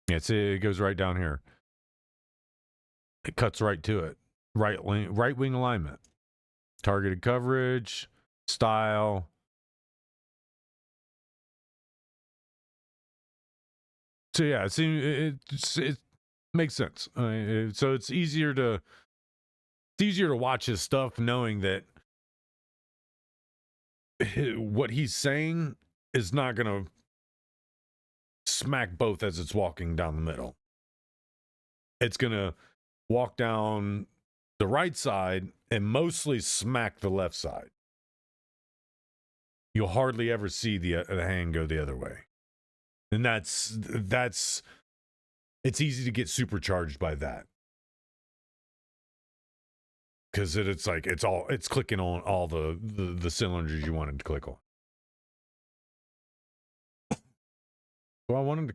A: Yeah, see, it goes right down here. It cuts right to it. Right wing alignment, targeted coverage, style. So yeah, it makes sense. So it's easier to watch his stuff knowing that what he's saying is not going to smack both as it's walking down the middle. It's going to walk down the right side and mostly smack the left side. You'll hardly ever see the hand go the other way. And that's it's easy to get supercharged by that. Because it's like it's clicking on all the cylinders you wanted to click on. So I wanted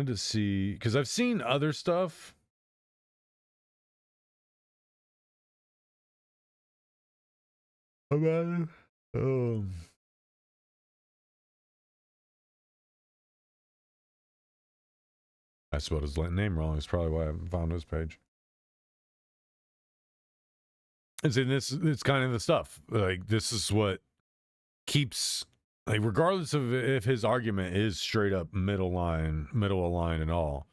A: to see, because I've seen other stuff. About I spelled his name wrong. That's probably why I haven't found his page. And so it's kind of the stuff. Like, this is what keeps, like, regardless of if his argument is straight up middle aligned and all,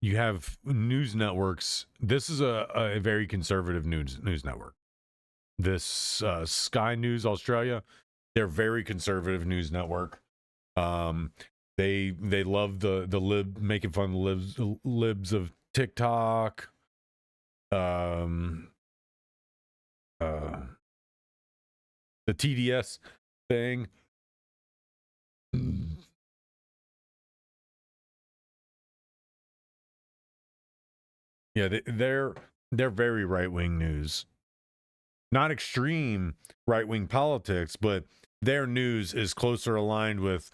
A: you have news networks. This is a very conservative news network. This Sky News Australia, they're very conservative news network. They love the making fun of the libs of TikTok. The TDS thing. Yeah, they're very right-wing news. Not extreme right-wing politics, but their news is closer aligned with,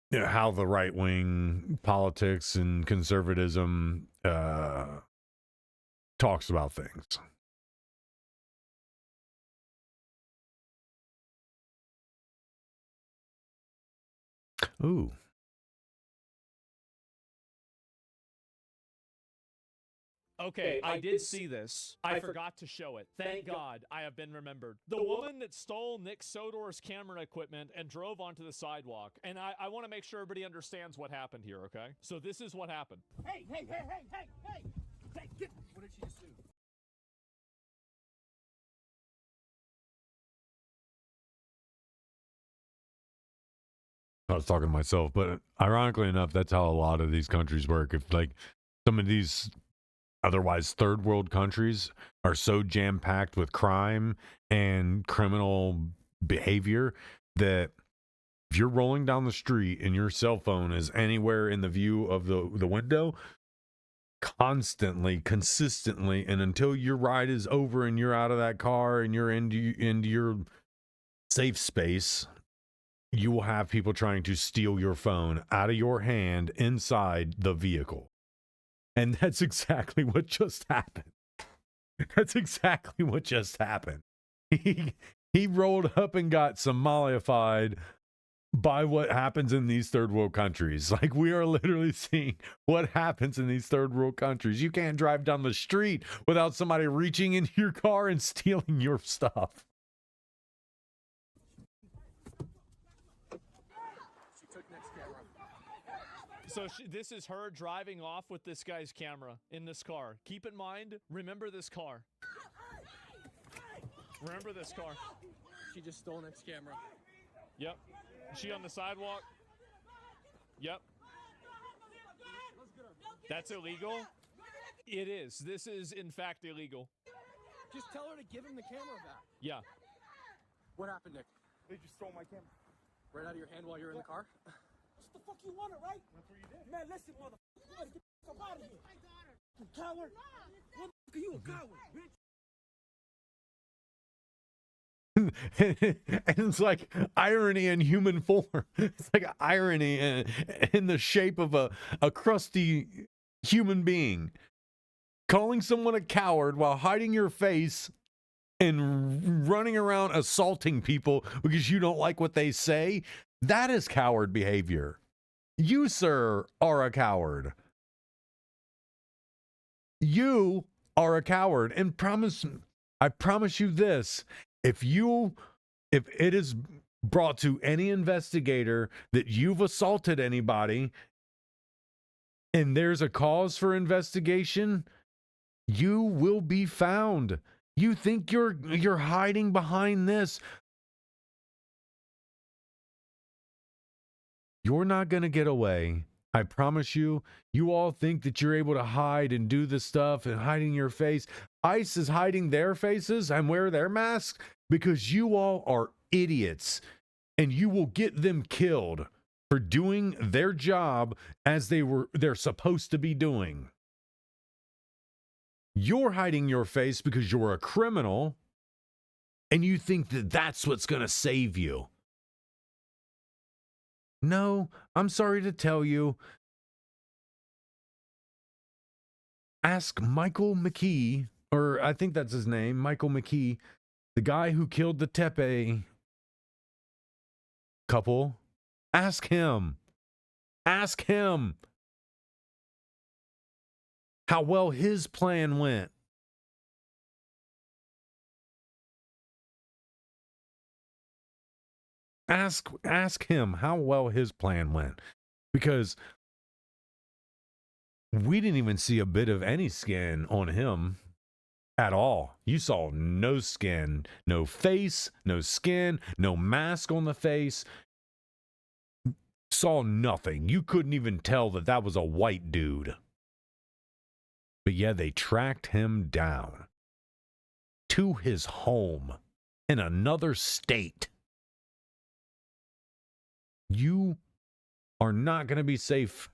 A: you know, how the right-wing politics and conservatism talks about things. Ooh.
F: Okay, I did see this. I forgot to show it. Thank God I have been remembered. The woman that stole Nick Sodor's camera equipment and drove onto the sidewalk. And I want to make sure everybody understands what happened here, okay? So this is what happened.
G: Hey, get. What did she just do?
A: I was talking to myself, but ironically enough, that's how a lot of these countries work. If like some of these otherwise third world countries are so jam-packed with crime and criminal behavior that if you're rolling down the street and your cell phone is anywhere in the view of the window, constantly, consistently, and until your ride is over and you're out of that car and you're into your safe space, you will have people trying to steal your phone out of your hand inside the vehicle. And that's exactly what just happened. That's exactly what just happened. He rolled up and got Somalified by what happens in these third world countries. Like, we are literally seeing what happens in these third world countries. You can't drive down the street without somebody reaching into your car and stealing your stuff.
F: So this is her driving off with this guy's camera in this car. Keep in mind, remember this car. Remember this car.
G: She just stole Nick's camera.
F: Yep. Is she on the sidewalk? Yep. That's illegal? It is. This is, in fact, illegal.
G: Just tell her to give him the camera back.
F: Yeah.
G: What happened, Nick?
D: They just stole my camera.
G: Right out of your hand while you're in the car?
D: What the fuck you wanted, right? That's what you did. Man, listen, motherfucker. You gotta get the fuck out of here. My daughter. You coward. Motherfucker, you a coward, bitch.
A: And it's like irony in human form. It's like irony in the shape of a crusty human being. Calling someone a coward while hiding your face and running around assaulting people because you don't like what they say. That is coward behavior. You, sir, are a coward. You are a coward. And I promise you this. If it is brought to any investigator that you've assaulted anybody and there's a cause for investigation, you will be found. You think you're hiding behind this. You're not going to get away. I promise you. You all think that you're able to hide and do this stuff and hiding your face. ICE is hiding their faces and wear their masks because you all are idiots and you will get them killed for doing their job as they're supposed to be doing. You're hiding your face because you're a criminal and you think that that's what's going to save you. No, I'm sorry to tell you. Ask Michael McKee, or I think that's his name, Michael McKee, the guy who killed the Tepe couple. Ask him. Ask him how well his plan went. Ask him how well his plan went, because we didn't even see a bit of any skin on him at all. You saw no skin, no face, no skin, no mask on the face. Saw nothing. You couldn't even tell that was a white dude. But yeah, they tracked him down to his home in another state. You are not going to be safe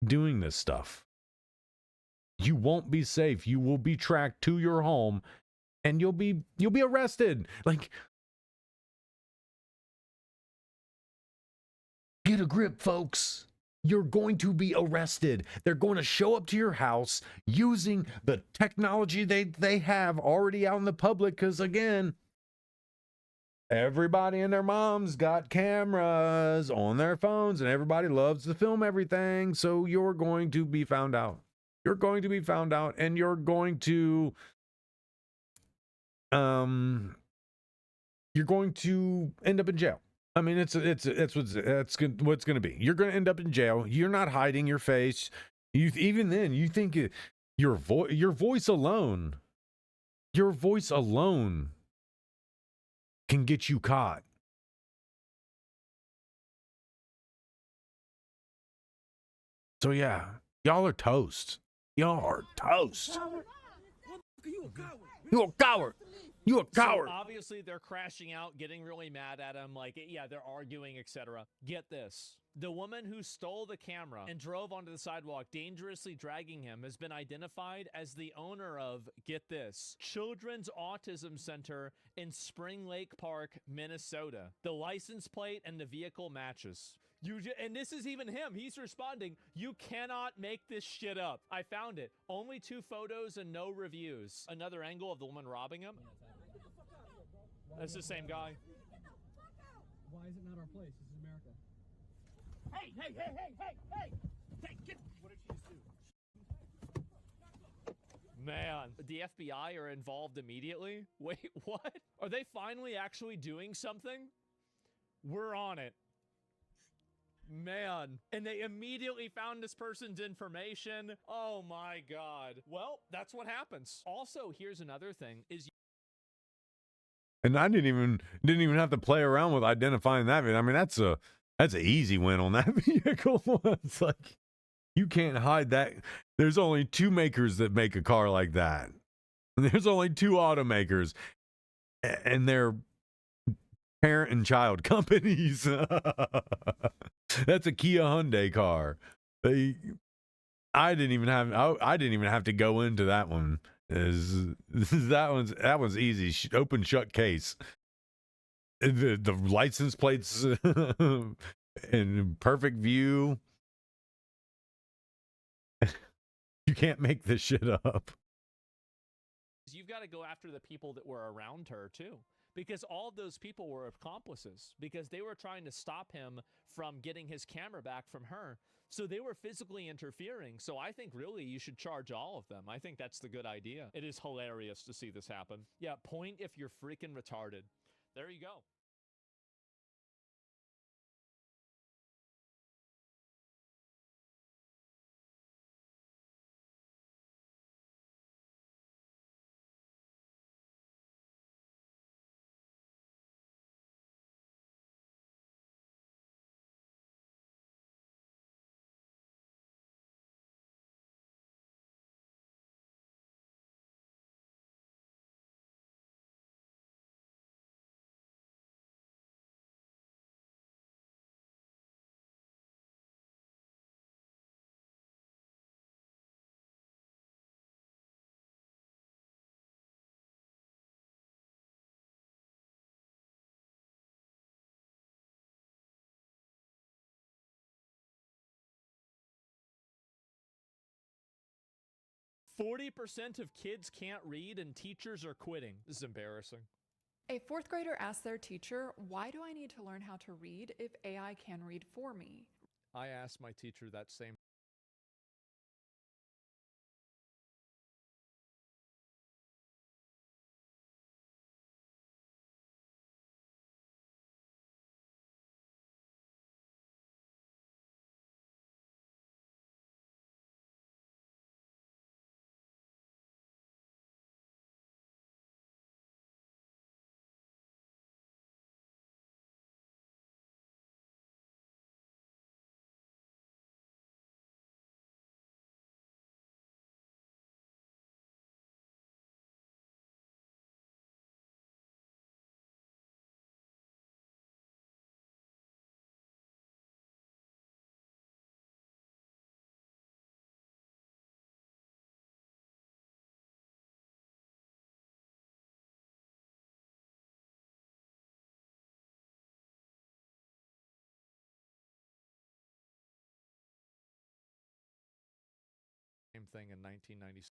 A: doing this stuff. You won't be safe. You will be tracked to your home and you'll be arrested. Like, get a grip, folks. You're going to be arrested. They're going to show up to your house using the technology they have already out in the public, because again, everybody and their moms got cameras on their phones and everybody loves to film everything. So you're going to be found out. You're going to be found out, and you're going to end up in jail. I mean, it's what's going to be. You're going to end up in jail. You're not hiding your face. Even then, you think your voice alone can get you caught. So yeah, y'all are toast. Y'all are toast.
D: You a coward.
A: You a coward. You a coward.
F: So obviously, they're crashing out, getting really mad at him. Like, yeah, they're arguing, etc. Get this. The woman who stole the camera and drove onto the sidewalk, dangerously dragging him, has been identified as the owner of, get this, Children's Autism Center in Spring Lake Park, Minnesota. The license plate and the vehicle matches. And this is even him. He's responding, you cannot make this shit up. I found it. Only 2 photos and no reviews. Another angle of the woman robbing him. That's the same guy.
G: Why is it not our place? This is America.
D: Hey! Get.
G: What did she just do?
F: Man, the FBI are involved immediately? Wait, what? Are they finally actually doing something? We're on it. Man. And they immediately found this person's information. Oh my God. Well, that's what happens. Also, here's another thing is
A: And I didn't even have to play around with identifying that. I mean, that's an easy win on that vehicle. It's like, you can't hide that. There's only 2 makers that make a car like that. There's only 2 automakers, and they're parent and child companies. That's a Kia Hyundai car. I didn't even have to go into that one. That one's easy. Open shut case. The license plates in perfect view. You can't make this shit up.
F: you've got to go after the people that were around her too, because all of those people were accomplices, because they were trying to stop him from getting his camera back from her. So they were physically interfering. So I think really you should charge all of them. I think that's the good idea. It is hilarious to see this happen. Yeah, point if you're freaking retarded. There you go. %40 of kids can't read and teachers are quitting. This is embarrassing.
H: A fourth grader asked their teacher, "Why do I need to learn how to read if AI can read for me?"
F: I asked my teacher that same thing in 1996.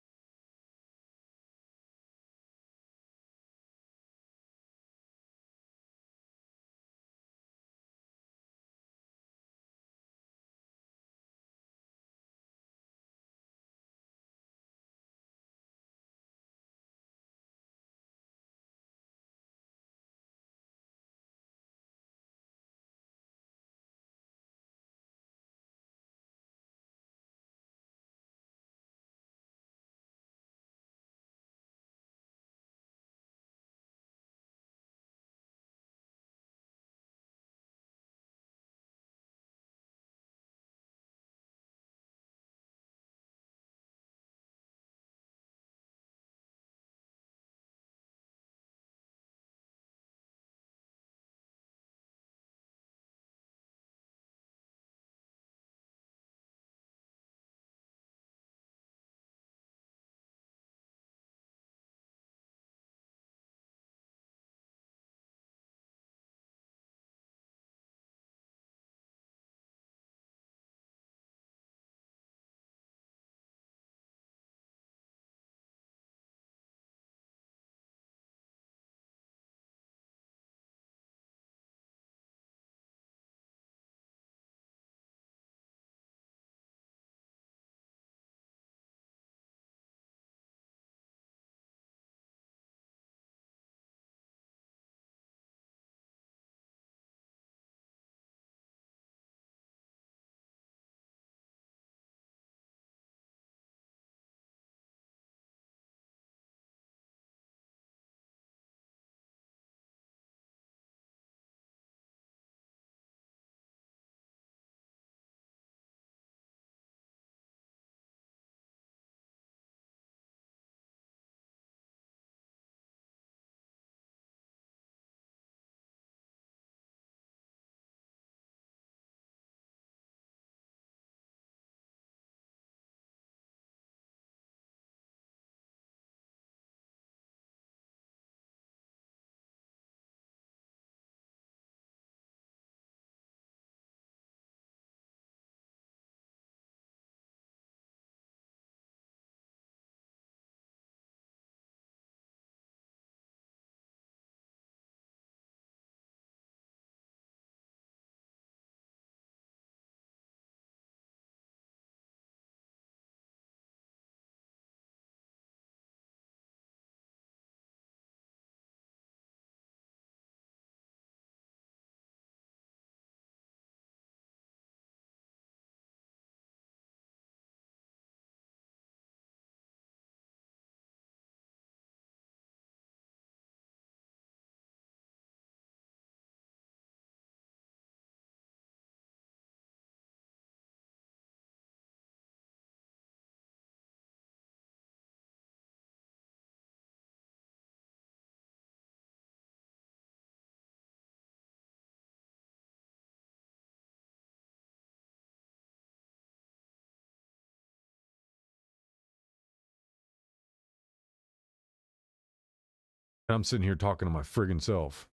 A: And I'm sitting here talking to my friggin' self.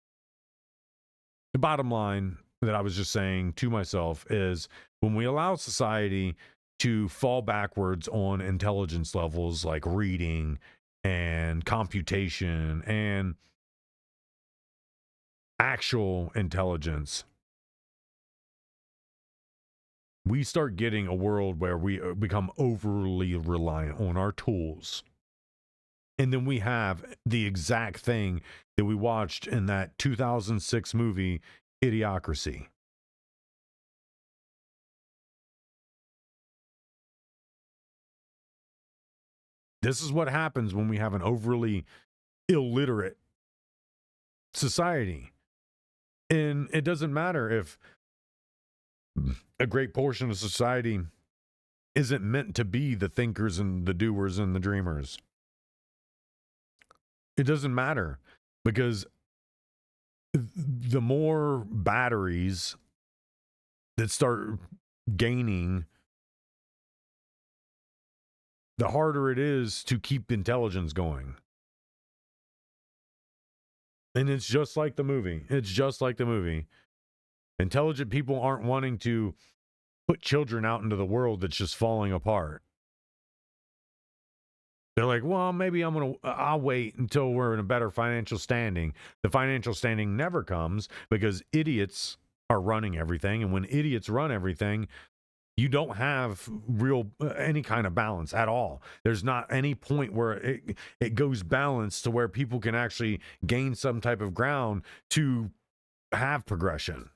A: The bottom line that I was just saying to myself is when we allow society to fall backwards on intelligence levels like reading and computation and actual intelligence, we start getting a world where we become overly reliant on our tools. And then we have the exact thing that we watched in that 2006 movie, Idiocracy. This is what happens when we have an overly illiterate society. And it doesn't matter if a great portion of society isn't meant to be the thinkers and the doers and the dreamers. It doesn't matter, because the more batteries that start gaining, the harder it is to keep intelligence going. And it's just like the movie. It's just like the movie. Intelligent people aren't wanting to put children out into the world that's just falling apart. They're like, well, maybe I'll wait until we're in a better financial standing. The financial standing never comes because idiots are running everything. And when idiots run everything, you don't have any kind of balance at all. There's not any point where it goes balanced to where people can actually gain some type of ground to have progression.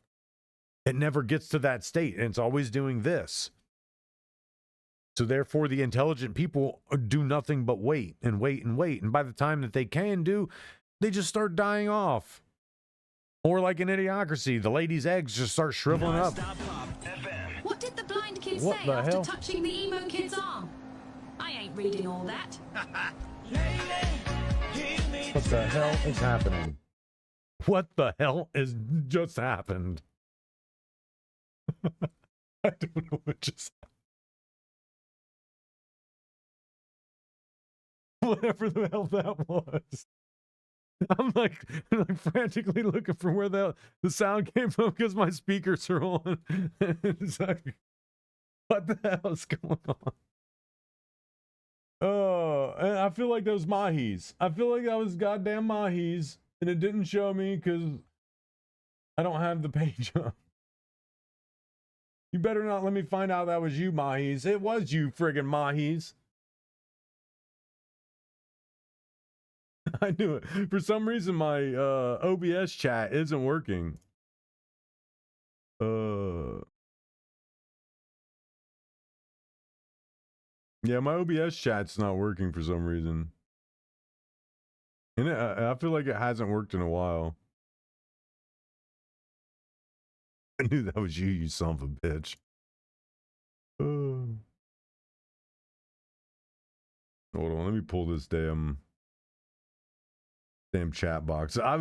A: It never gets to that state, and it's always doing this. So therefore, the intelligent people do nothing but wait and wait and wait. And by the time that they can do, they just start dying off. Or like in Idiocracy, the lady's eggs just start shriveling up.
I: What did the blind kid
A: What
I: say
A: the
I: after
A: hell?
I: touching the emo kid's arm? I ain't reading all that.
A: What the hell is happening? What the hell is just happened? I don't know what just happened. Whatever the hell that was. I'm like frantically looking for where the sound came from because my speakers are on. It's like, what the hell is going on? Oh, and I feel like those mahis. I feel like that was goddamn mahis, and it didn't show me because I don't have the page up. You better not let me find out that was you, mahis. It was you, friggin' mahis. I knew it. For some reason, my OBS chat isn't working. Yeah, my OBS chat's not working for some reason. And I feel like it hasn't worked in a while. I knew that was you, you son of a bitch. Hold on, let me pull this damn chat box. Like I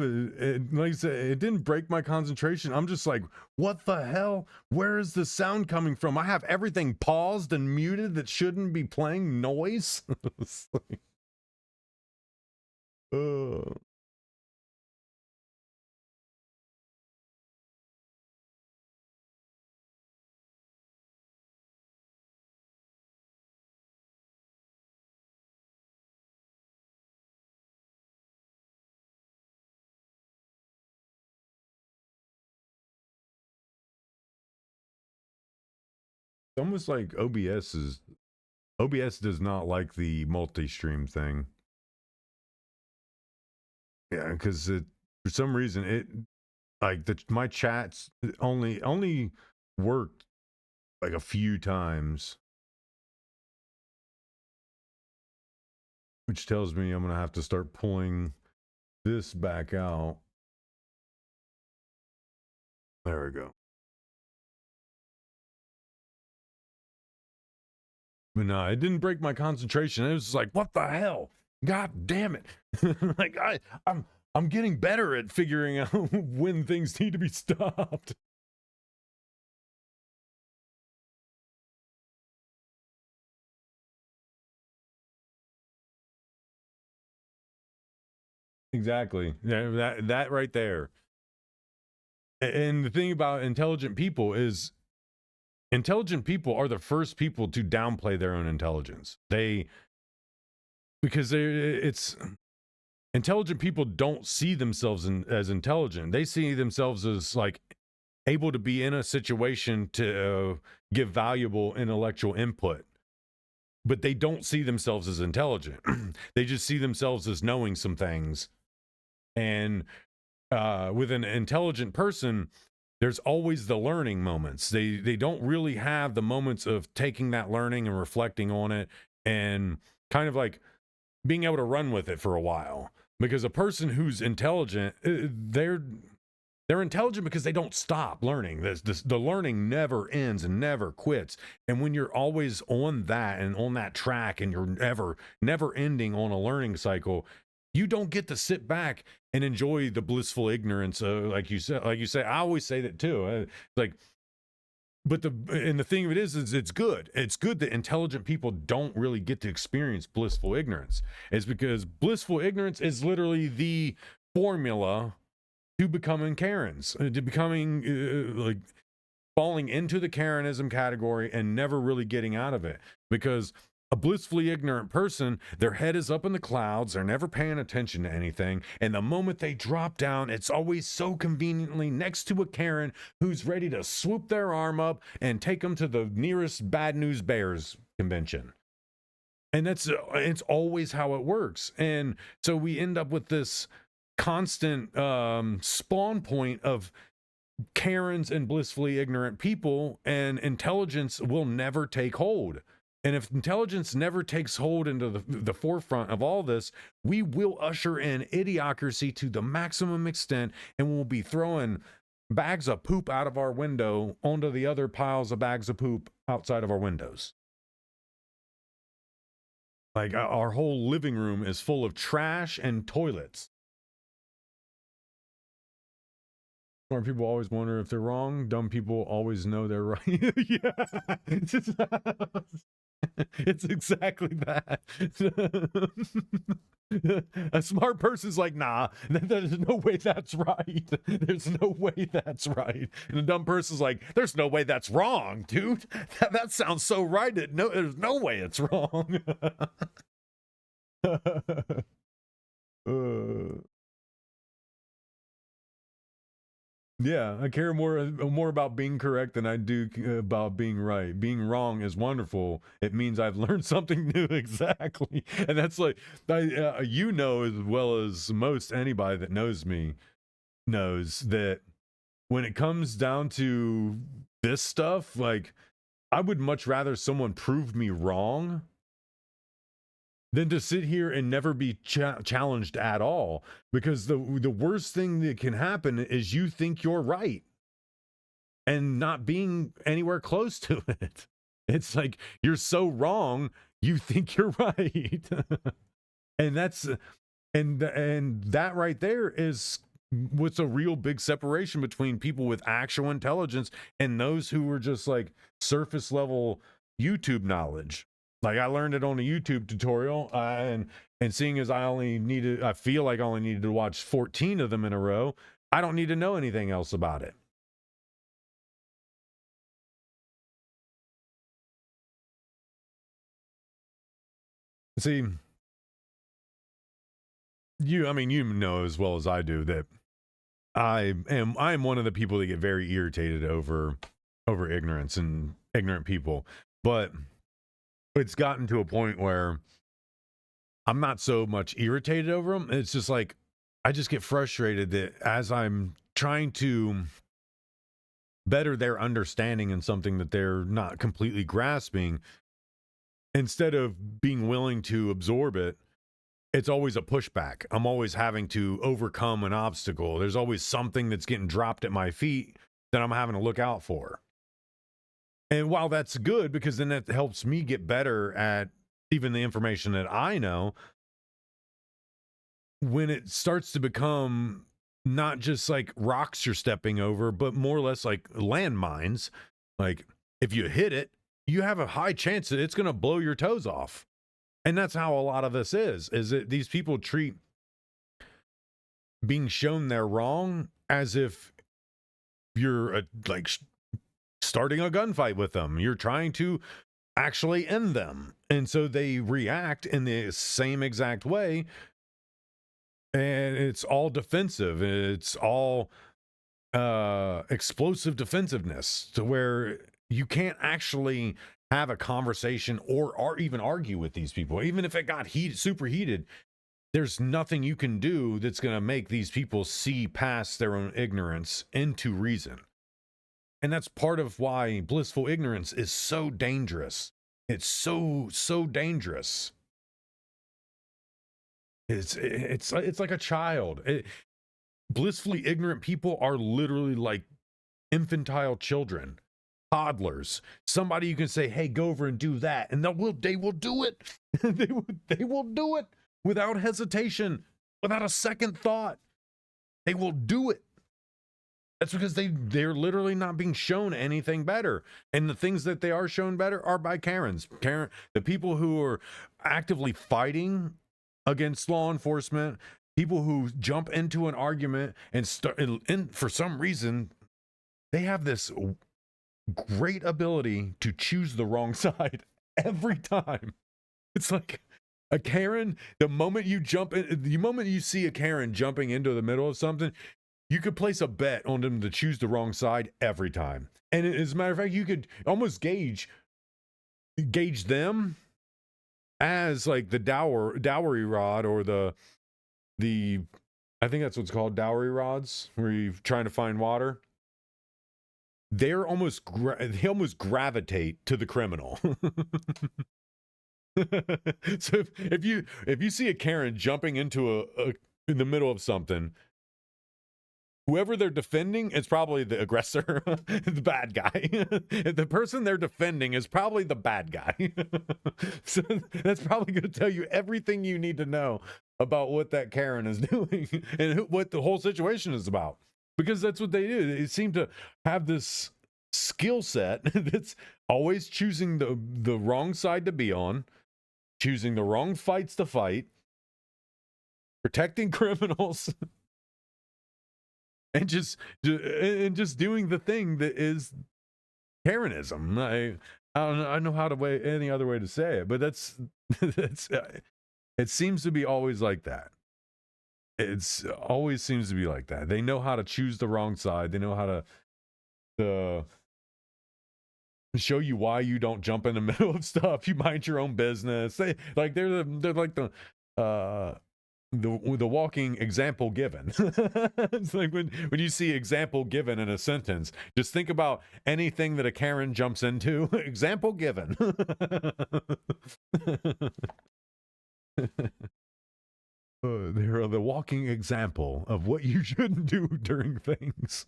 A: said, it didn't break my concentration. I'm just like, what the hell? Where is the sound coming from? I have everything paused and muted that shouldn't be playing noise. It's like, almost like OBS does not like the multi-stream thing. Yeah, because for some reason it like my chats only worked like a few times, which tells me I'm gonna have to start pulling this back out. There we go. But no, it didn't break my concentration. It was just like, what the hell? God damn it. Like I'm getting better at figuring out when things need to be stopped. Exactly. That right there. And the thing about intelligent people is intelligent people are the first people to downplay their own intelligence. Because it's intelligent people don't see themselves as intelligent. They see themselves as like able to be in a situation to give valuable intellectual input, but they don't see themselves as intelligent. They just see themselves as knowing some things. And with an intelligent person, there's always the learning moments. They don't really have the moments of taking that learning and reflecting on it and kind of like being able to run with it for a while. Because a person who's intelligent, they're intelligent because they don't stop learning. The learning never ends and never quits. And when you're always on that and on that track and you're never ending on a learning cycle, you don't get to sit back and enjoy the blissful ignorance. Like you say, I always say that too. But the thing of it is it's good. It's good that intelligent people don't really get to experience blissful ignorance. It's because blissful ignorance is literally the formula to becoming Karens, to becoming like falling into the Karenism category and never really getting out of it. Because a blissfully ignorant person, their head is up in the clouds, they're never paying attention to anything, and the moment they drop down, it's always so conveniently next to a Karen who's ready to swoop their arm up and take them to the nearest Bad News Bears convention. And it's always how it works. And so we end up with this constant spawn point of Karens and blissfully ignorant people, and intelligence will never take hold. And if intelligence never takes hold into the forefront of all this, we will usher in idiocracy to the maximum extent, and we'll be throwing bags of poop out of our window onto the other piles of bags of poop outside of our windows. Like our whole living room is full of trash and toilets. Smart people always wonder if they're wrong. Dumb people always know they're right. Yeah. It's exactly that. A smart person's like, nah, there's no way that's right. There's no way that's right. And a dumb person's like, there's no way that's wrong, dude. That sounds so right. There's no way it's wrong. Yeah, I care more about being correct than I do about being right. Being wrong is wonderful. It means I've learned something new. Exactly. And that's like, you know, as well as most anybody that knows me knows that when it comes down to this stuff, like, I would much rather someone prove me wrong than to sit here and never be challenged at all. Because the worst thing that can happen is you think you're right and not being anywhere close to it. It's like you're so wrong, you think you're right. And that right there is what's a real big separation between people with actual intelligence and those who were just like surface level YouTube knowledge. Like, I learned it on a YouTube tutorial, and seeing as I feel like I only needed to watch 14 of them in a row, I don't need to know anything else about it. See, you know as well as I do that I am one of the people that get very irritated over ignorance and ignorant people, but it's gotten to a point where I'm not so much irritated over them. It's just like, I just get frustrated that as I'm trying to better their understanding in something that they're not completely grasping, instead of being willing to absorb it, it's always a pushback. I'm always having to overcome an obstacle. There's always something that's getting dropped at my feet that I'm having to look out for. And while that's good, because then that helps me get better at even the information that I know, when it starts to become not just like rocks you're stepping over, but more or less like landmines, like if you hit it, you have a high chance that it's going to blow your toes off. And that's how a lot of this is that these people treat being shown they're wrong as if you're starting a gunfight with them. You're trying to actually end them. And so they react in the same exact way. And it's all defensive. It's all explosive defensiveness to where you can't actually have a conversation or even argue with these people. Even if it got super heated, there's nothing you can do that's going to make these people see past their own ignorance into reason. And that's part of why blissful ignorance is so dangerous. It's so dangerous. It's like a child. Blissfully ignorant people are literally like infantile children, toddlers. Somebody you can say, "Hey, go over and do that," and they will do it. they will do it without hesitation, without a second thought. They will do it. That's because they're literally not being shown anything better. And the things that they are shown better are by Karens. The people who are actively fighting against law enforcement, people who jump into an argument and for some reason, they have this great ability to choose the wrong side every time. It's like a Karen, the moment you see a Karen jumping into the middle of something, you could place a bet on them to choose the wrong side every time. And as a matter of fact, you could almost gauge them as like the dowry rod, or the I think that's what's called, dowry rods, where you're trying to find water. They almost gravitate to the criminal. So if you see a Karen jumping into in the middle of something, whoever they're defending is probably the aggressor, the bad guy. The person they're defending is probably the bad guy. So that's probably going to tell you everything you need to know about what that Karen is doing and what the whole situation is about. Because that's what they do. They seem to have this skill set that's always choosing the wrong side to be on, choosing the wrong fights to fight, protecting criminals. And just doing the thing that is Karenism. I don't know how to any other way to say it, but that's it seems to be always like that. It's always seems to be like that. They know how to choose the wrong side. They know how to show you why you don't jump in the middle of stuff. You mind your own business. They're like the walking example given. It's like when you see example given in a sentence, just think about anything that a Karen jumps into. Example given. They're the walking example of what you shouldn't do during things.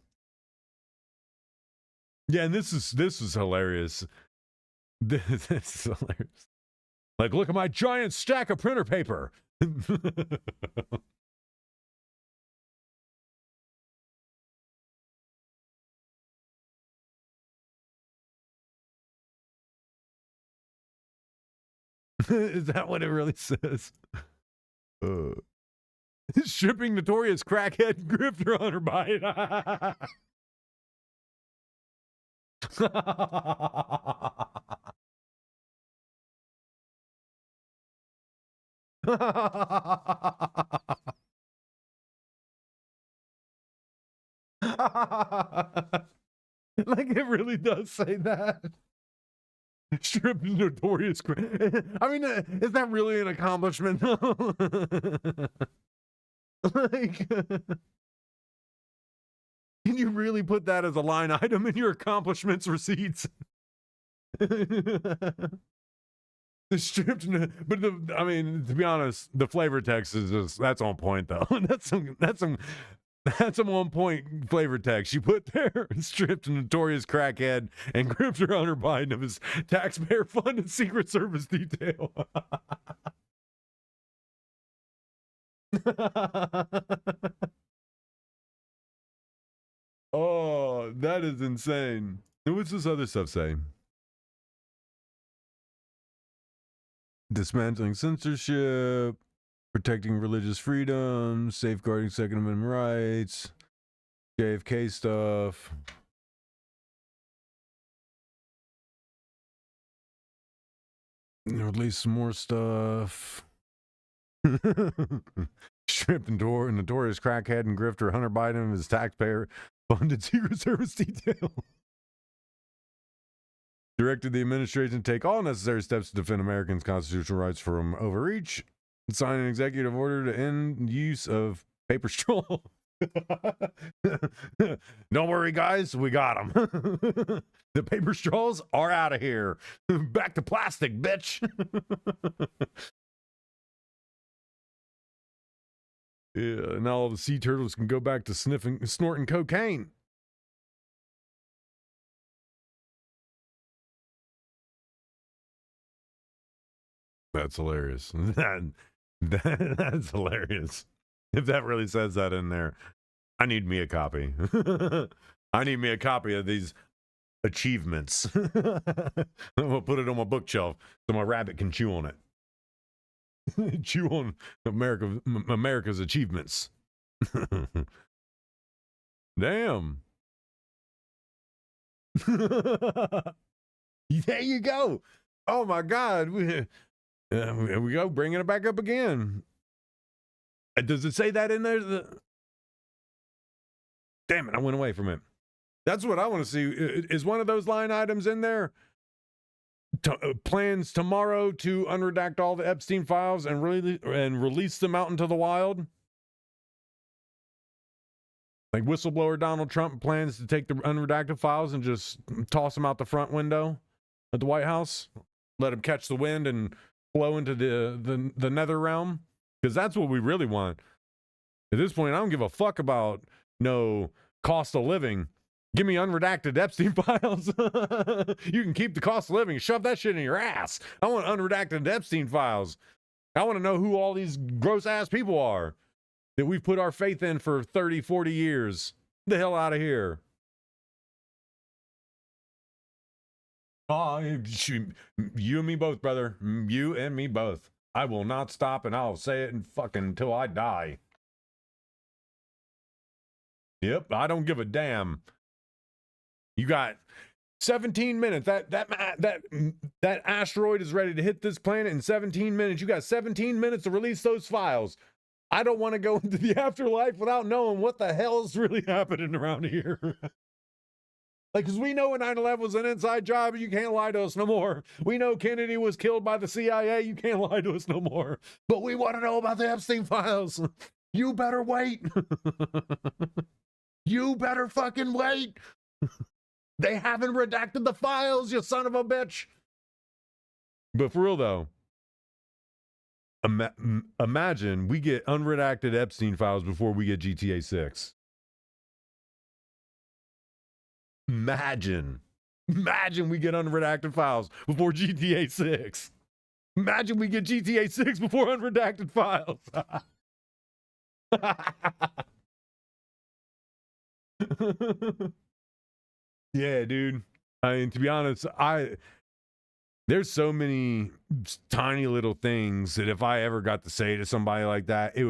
A: Yeah, and this is hilarious. This is hilarious. Like, look at my giant stack of printer paper. Is that what it really says? Stripping notorious crackhead grifter on her bite. Like, it really does say that. Strip notorious. I mean, is that really an accomplishment though? Like, can you really put that as a line item in your accomplishments receipts? The stripped, but I mean, to be honest, the flavor text is that's on point though. That's some on point flavor text. You put there stripped notorious crackhead and grifter Hunter Biden of his taxpayer funded Secret Service detail. Oh, that is insane. And what's this other stuff say? Dismantling censorship. protecting religious freedom, safeguarding Second Amendment rights, JFK stuff. Release some more stuff. Stripped and notorious crackhead and grifter Hunter Biden of his taxpayer-funded Secret Service detail. Directed the administration to take all necessary steps to defend Americans' constitutional rights from overreach. Sign an executive order to end use of paper straw. Don't worry, guys. We got them. The paper straws are out of here. Back to plastic, bitch. Yeah, now all the sea turtles can go back to snorting cocaine. That's hilarious. That's hilarious. If that really says that in there, I need me a copy. I need me a copy of these achievements. I'm gonna put it on my bookshelf so my rabbit can chew on it. Chew on America's achievements. Damn. There you go. Oh my God. We go, bringing it back up again. Does it say that in there? Damn it, I went away from it. That's what I want to see. Is one of those line items in there? Plans tomorrow to unredact all the Epstein files and release them out into the wild? Like whistleblower Donald Trump plans to take the unredacted files and just toss them out the front window at the White House? Let them catch the wind and flow into the nether realm? Because that's what we really want. At this point, I don't give a fuck about no cost of living. Give me unredacted Epstein files. You can keep the cost of living. Shove that shit in your ass. I want unredacted Epstein files. I want to know who all these gross-ass people are that we've put our faith in for 30, 40 years. Get the hell out of here. Oh, you and me both, brother. You and me both. I will not stop, and I'll say it until I die. Yep, I don't give a damn. You got 17 minutes. That asteroid is ready to hit this planet in 17 minutes. You got 17 minutes to release those files. I don't want to go into the afterlife without knowing what the hell is really happening around here. Like, because we know 9/11 was an inside job. You can't lie to us no more. We know Kennedy was killed by the CIA. You can't lie to us no more. But we want to know about the Epstein files. You better wait. You better fucking wait. They haven't redacted the files, you son of a bitch. But for real, though, imagine we get unredacted Epstein files before we get GTA 6. Imagine we get unredacted files before GTA 6. Imagine we get GTA 6 before unredacted files. Yeah, dude. I mean, to be honest, there's so many tiny little things that if I ever got to say to somebody like that, it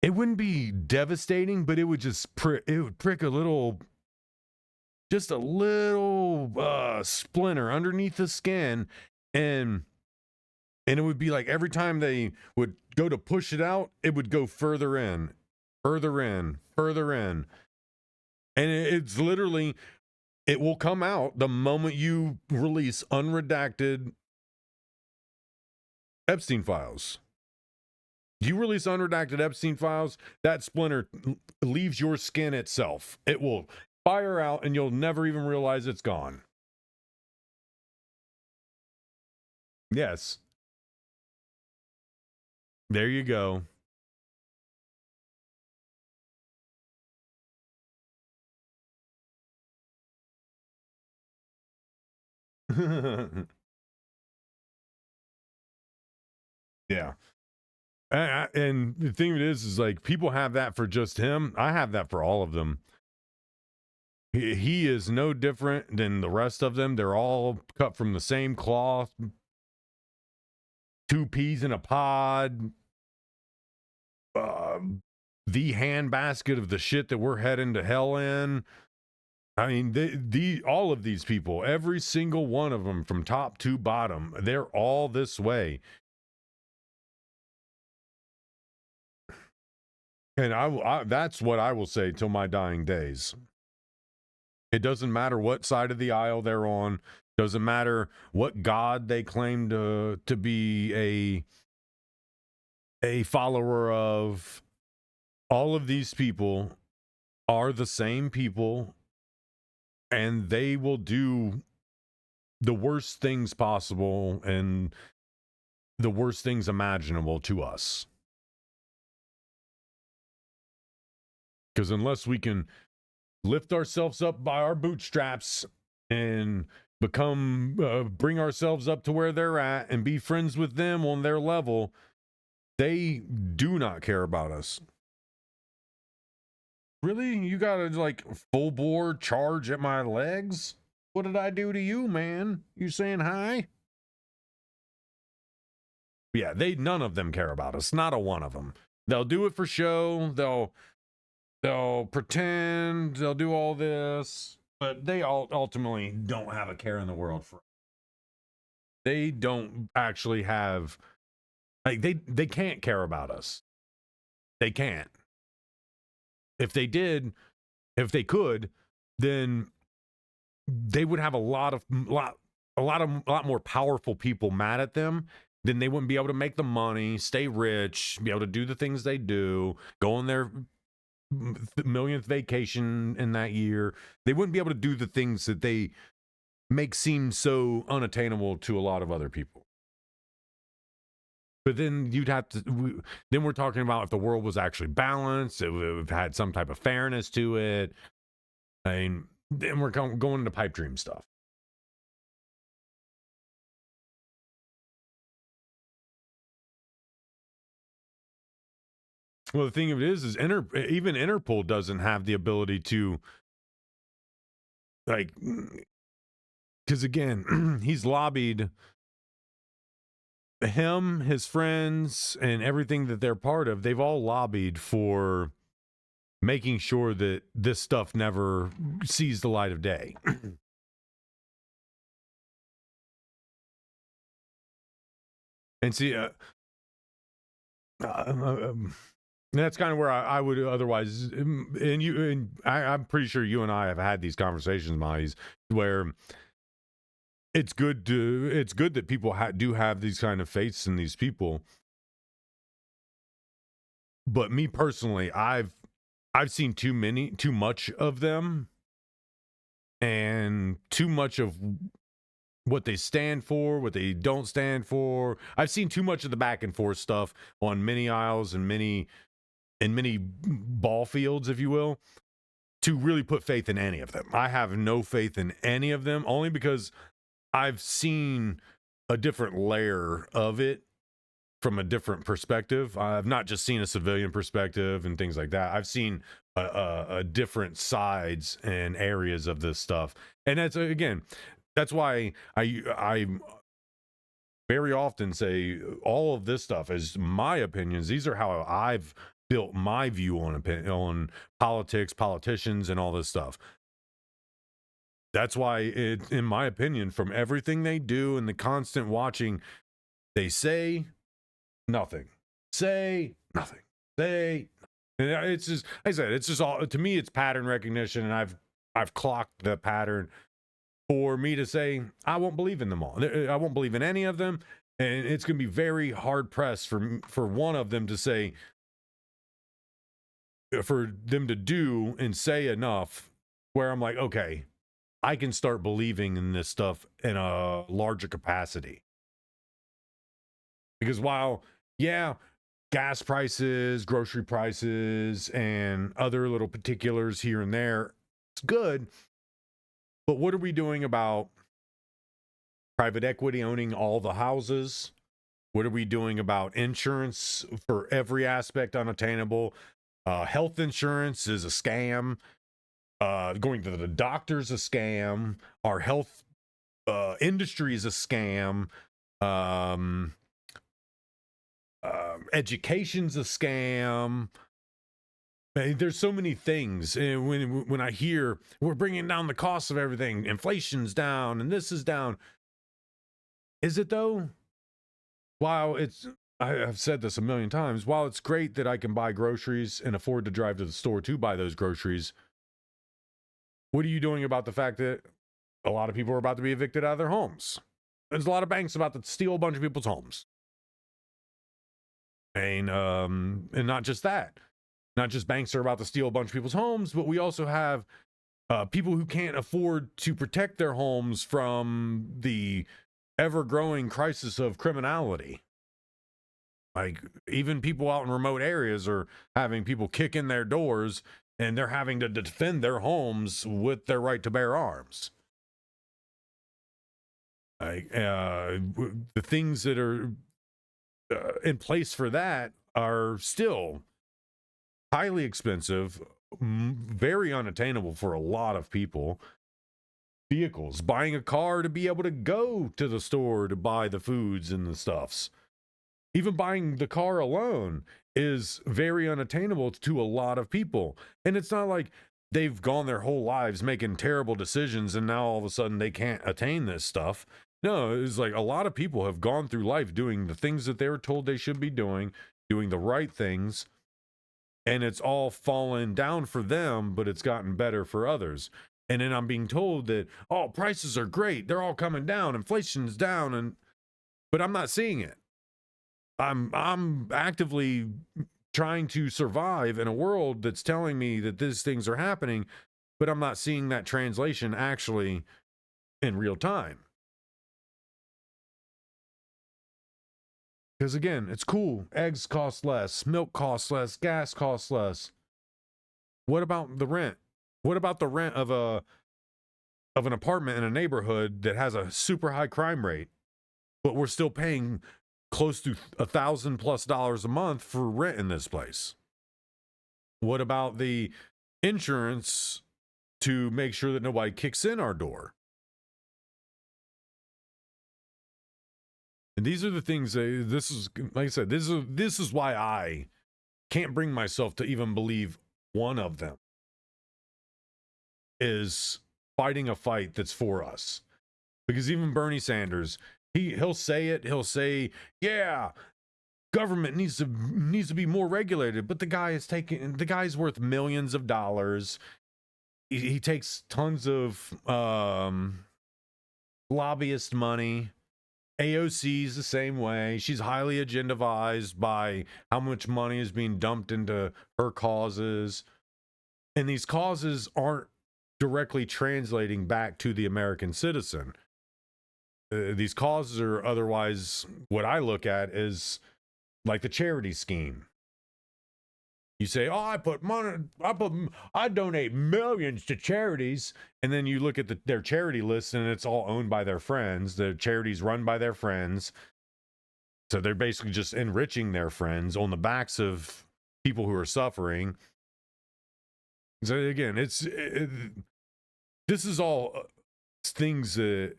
A: wouldn't be devastating, but it would prick a little splinter underneath the skin, and it would be like every time they would go to push it out, it would go further in. And it's literally, it will come out the moment you release unredacted Epstein files. You release unredacted Epstein files, that splinter leaves your skin itself. It will fire out and you'll never even realize it's gone. Yes. There you go. Yeah. And the thing is like people have that for just him. I have that for all of them. He is no different than the rest of them. They're all cut from the same cloth. 2 peas in a pod, the handbasket of the shit that we're heading to hell in. I mean, all of these people, every single one of them from top to bottom, they're all this way. And that's what I will say till my dying days. It doesn't matter what side of the aisle they're on. Doesn't matter what God they claim to be a follower of. All of these people are the same people, and they will do the worst things possible and the worst things imaginable to us. Because unless we can lift ourselves up by our bootstraps and bring ourselves up to where they're at and be friends with them on their level, they do not care about us. Really? You gotta like full bore charge at my legs? What did I do to you, man? You saying hi? Yeah, none of them care about us. Not a one of them. They'll do it for show. They'll pretend. They'll do all this, but they ultimately don't have a care in the world for. They don't actually have. Like they can't care about us. They can't. If they did, if they could, then they would have a lot more powerful people mad at them. Then they wouldn't be able to make the money, stay rich, be able to do the things they do, go on their millionth vacation in that year. They wouldn't be able to do the things that they make seem so unattainable to a lot of other people. But then you'd have to, then we're talking about if the world was actually balanced, it would have had some type of fairness to it. I mean, then we're going into pipe dream stuff. Well, the thing of it is even Interpol doesn't have the ability to, like, because again, he's lobbied him, his friends, and everything that they're part of. They've all lobbied for making sure that this stuff never sees the light of day. And see, that's kind of where I would otherwise, and I'm pretty sure you and I have had these conversations, Miles, where it's good that people do have these kind of faiths in these people. But me personally, I've seen too much of them, and too much of what they stand for, what they don't stand for. I've seen too much of the back and forth stuff on many aisles and many ball fields, if you will, to really put faith in any of them. I have no faith in any of them, only because I've seen a different layer of it from a different perspective. I've not just seen a civilian perspective and things like that. I've seen a different sides and areas of this stuff. And that's why I very often say all of this stuff is my opinions. These are how I've built my view on politics, politicians, and all this stuff. That's why in my opinion, from everything they do and the constant watching, they say nothing. Say nothing. Say nothing. And it's just, like I said, it's just all, to me, it's pattern recognition, and I've clocked the pattern for me to say I won't believe in them all. I won't believe in any of them, and it's going to be very hard pressed for one of them to say, for them to do and say enough where I'm like, okay, I can start believing in this stuff in a larger capacity. Because while, yeah, gas prices, grocery prices, and other little particulars here and there, it's good. But what are we doing about private equity owning all the houses? What are we doing about insurance for every aspect unattainable? Health insurance is a scam. Going to the doctor's a scam. Our health industry is a scam. education's a scam. There's so many things. And when I hear we're bringing down the cost of everything, inflation's down and this is down. Is it though? While I've said this a million times, while it's great that I can buy groceries and afford to drive to the store to buy those groceries, what are you doing about the fact that a lot of people are about to be evicted out of their homes? There's a lot of banks about to steal a bunch of people's homes. And not just that. Not just banks are about to steal a bunch of people's homes, but we also have people who can't afford to protect their homes from the ever-growing crisis of criminality. Like, even people out in remote areas are having people kick in their doors, and they're having to defend their homes with their right to bear arms. Like, the things that are in place for that are still highly expensive, very unattainable for a lot of people. Vehicles, buying a car to be able to go to the store to buy the foods and the stuffs. Even buying the car alone is very unattainable to a lot of people. And it's not like they've gone their whole lives making terrible decisions and now all of a sudden they can't attain this stuff. No, it's like a lot of people have gone through life doing the things that they were told they should be doing the right things. And it's all fallen down for them, but it's gotten better for others. And then I'm being told that, oh, prices are great. They're all coming down. Inflation's down. But I'm not seeing it. I'm actively trying to survive in a world that's telling me that these things are happening, but I'm not seeing that translation actually in real time. Because again, it's cool. Eggs cost less, milk costs less, gas costs less. What about the rent? What about the rent of an apartment in a neighborhood that has a super high crime rate, but we're still paying close to $1,000+ a month for rent in this place? What about the insurance to make sure that nobody kicks in our door? And these are the things that, this is, like I said, this is why I can't bring myself to even believe one of them is fighting a fight that's for us. Because even Bernie Sanders, he'll say, yeah, government needs to be more regulated, but the guy's worth millions of dollars. He takes tons of lobbyist money. AOC's the same way. She's highly agendized by how much money is being dumped into her causes. And these causes aren't directly translating back to the American citizen. These causes are otherwise, what I look at is like the charity scheme. You say, oh, I donate millions to charities. And then you look at their charity list and it's all owned by their friends. The charity's run by their friends. So they're basically just enriching their friends on the backs of people who are suffering. So again, this is all things that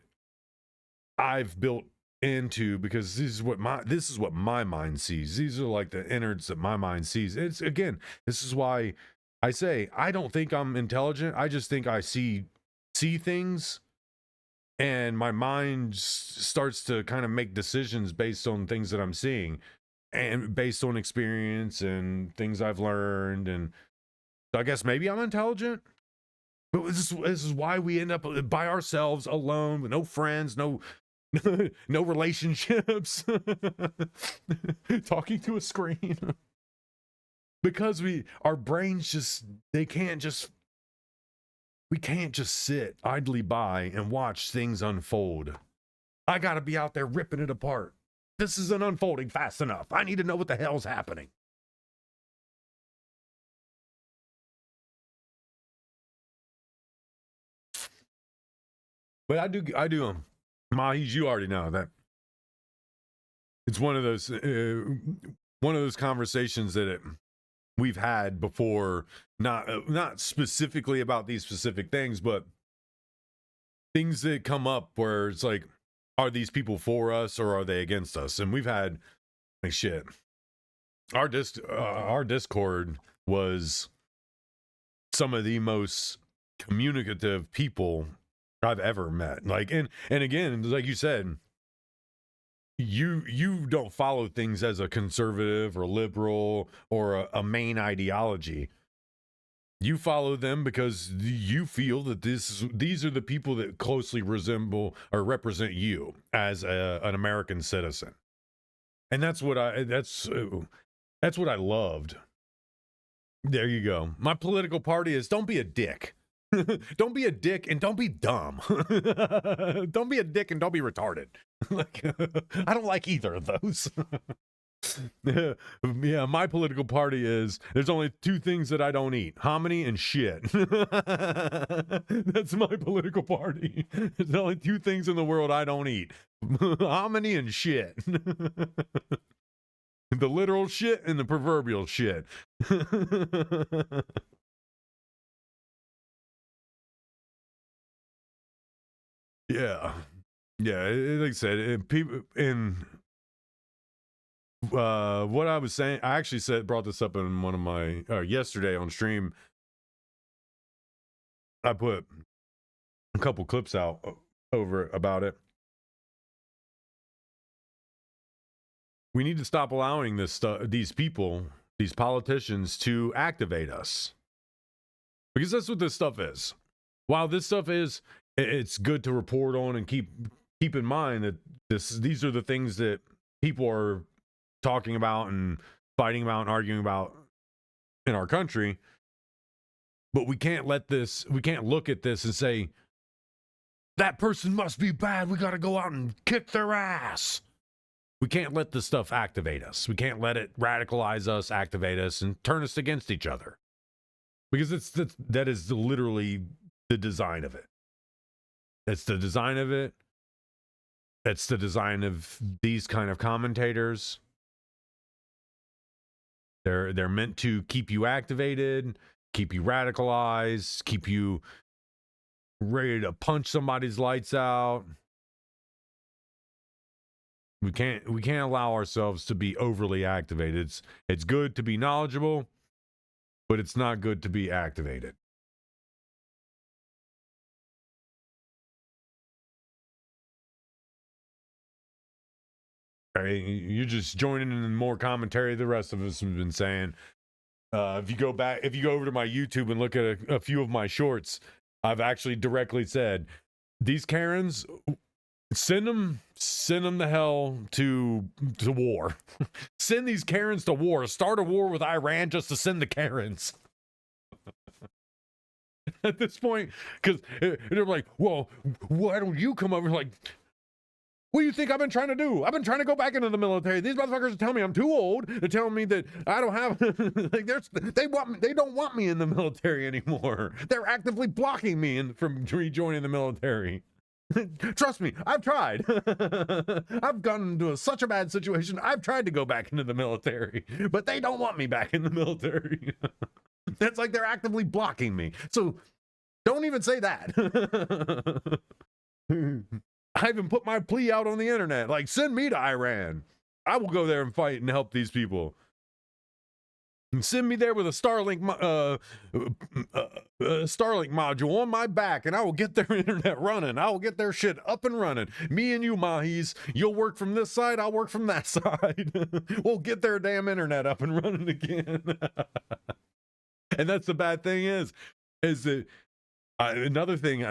A: I've built into because this is what my mind sees. These are like the innards that my mind sees. It's again, this is why I say I don't think I'm intelligent. I just think I see things, and my mind starts to kind of make decisions based on things that I'm seeing and based on experience and things I've learned. And so I guess maybe I'm intelligent. But this is why we end up by ourselves, alone, with no friends, no relationships, talking to a screen. Because our brains we can't just sit idly by and watch things unfold. I gotta be out there ripping it apart. This isn't unfolding fast enough. I need to know what the hell's happening. But I do Mahis, you already know that it's one of those conversations that we've had before, not specifically about these specific things, but things that come up where it's like, are these people for us or are they against us? And we've had like shit. our Discord was some of the most communicative people I've ever met. Like, and again, like you said, you don't follow things as a conservative or liberal or a main ideology. You follow them because you feel that these are the people that closely resemble or represent you as an American citizen. And that's what I loved. There you go. My political party is don't be a dick. Don't be a dick and don't be dumb. Don't be a dick and don't be retarded. Like, I don't like either of those. Yeah, my political party is there's only two things that I don't eat: hominy and shit. That's my political party. There's only two things in the world I don't eat: hominy and shit. The literal shit and the proverbial shit. Yeah, like I said, people in what I was saying, I actually brought this up in one of my yesterday on stream. I put a couple clips out over about it. We need to stop allowing these people, these politicians, to activate us, because that's what this stuff is. While this stuff is, it's good to report on and keep in mind that these are the things that people are talking about and fighting about and arguing about in our country. But we can't look at this and say, that person must be bad, we got to go out and kick their ass. We can't let this stuff activate us. We can't let it radicalize us, activate us, and turn us against each other. Because that is literally the design of it. That's the design of it. That's the design of these kind of commentators. They're meant to keep you activated, keep you radicalized, keep you ready to punch somebody's lights out. We can't allow ourselves to be overly activated. It's good to be knowledgeable, but it's not good to be activated. You're just joining in more commentary the rest of us have been saying. If you go over to my YouTube and look at a few of my shorts, I've actually directly said, these Karens, send them the hell to war. Send these Karens to war. Start a war with Iran just to send the Karens. At this point, because they're like, well, why don't you come over? Like, what do you think I've been trying to do? I've been trying to go back into the military. These motherfuckers are telling me I'm too old. They're telling me that I don't have like they don't want me in the military anymore. They're actively blocking me from rejoining the military. Trust me, I've tried. I've gotten into such a bad situation. I've tried to go back into the military, but they don't want me back in the military. It's like they're actively blocking me. So don't even say that. I even put my plea out on the internet. Like, send me to Iran. I will go there and fight and help these people. And send me there with a Starlink module on my back, and I will get their internet running. I will get their shit up and running. Me and you, Mahis, you'll work from this side, I'll work from that side. We'll get their damn internet up and running again. And that's the bad thing is that another thing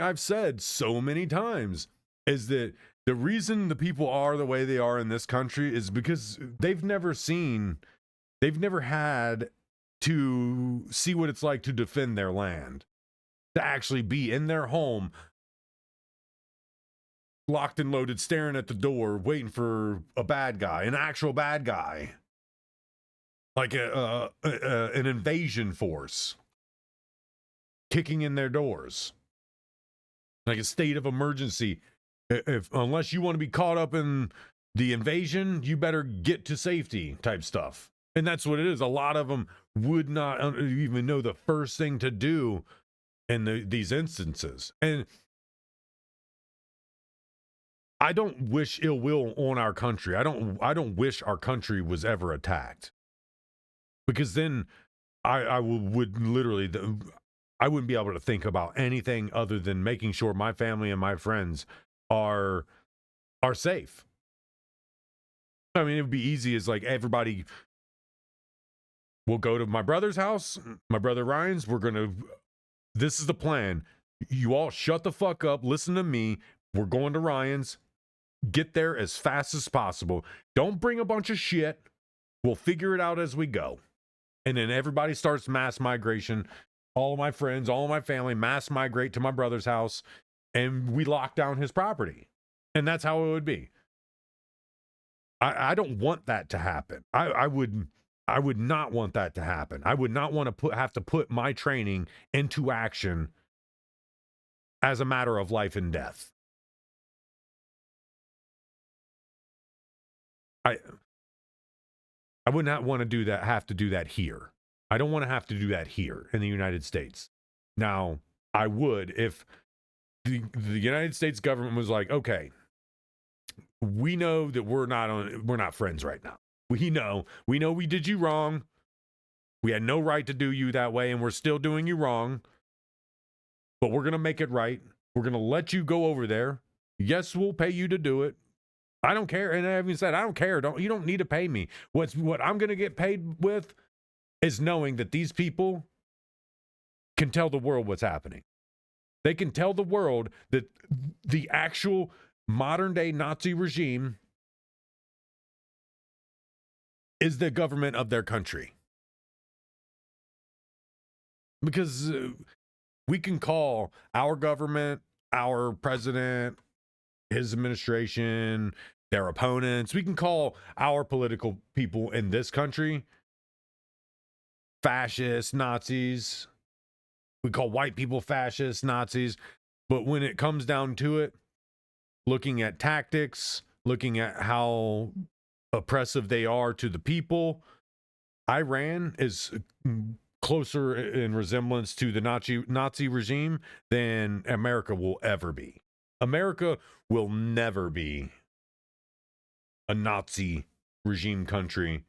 A: I've said so many times is that the reason the people are the way they are in this country is because they've never had to see what it's like to defend their land, to actually be in their home, locked and loaded, staring at the door, waiting for a bad guy, an actual bad guy, like an invasion force kicking in their doors, like a state of emergency. Unless you want to be caught up in the invasion, you better get to safety type stuff. And that's what it is. A lot of them would not even know the first thing to do in these instances. And I don't wish ill will on our country. I don't wish our country was ever attacked, because then I would literally, I wouldn't be able to think about anything other than making sure my family and my friends are safe. I mean, it would be easy as like everybody will go to my brother's house, my brother Ryan's. This is the plan. You all shut the fuck up. Listen to me. We're going to Ryan's. Get there as fast as possible. Don't bring a bunch of shit. We'll figure it out as we go. And then everybody starts mass migration. All of my friends, all of my family mass migrate to my brother's house, and we lock down his property. And that's how it would be. I don't want that to happen. I would not want that to happen. I would not want to have to put my training into action as a matter of life and death. I would not want to do that, have to do that here. I don't want to have to do that here in the United States. Now, I would if the United States government was like, okay, we know that we're not friends right now. We know we did you wrong. We had no right to do you that way, and we're still doing you wrong. But we're going to make it right. We're going to let you go over there. Yes, we'll pay you to do it. I don't care. And I even said, I don't care. You don't need to pay me. What I'm going to get paid with is knowing that these people can tell the world what's happening. They can tell the world that the actual modern day Nazi regime is the government of their country. Because we can call our government, our president, his administration, their opponents. We can call our political people in this country fascists, Nazis. We call white people fascists, Nazis. But when it comes down to it, looking at tactics, looking at how oppressive they are to the people, Iran is closer in resemblance to the Nazi regime than America will ever be. America will never be a Nazi regime country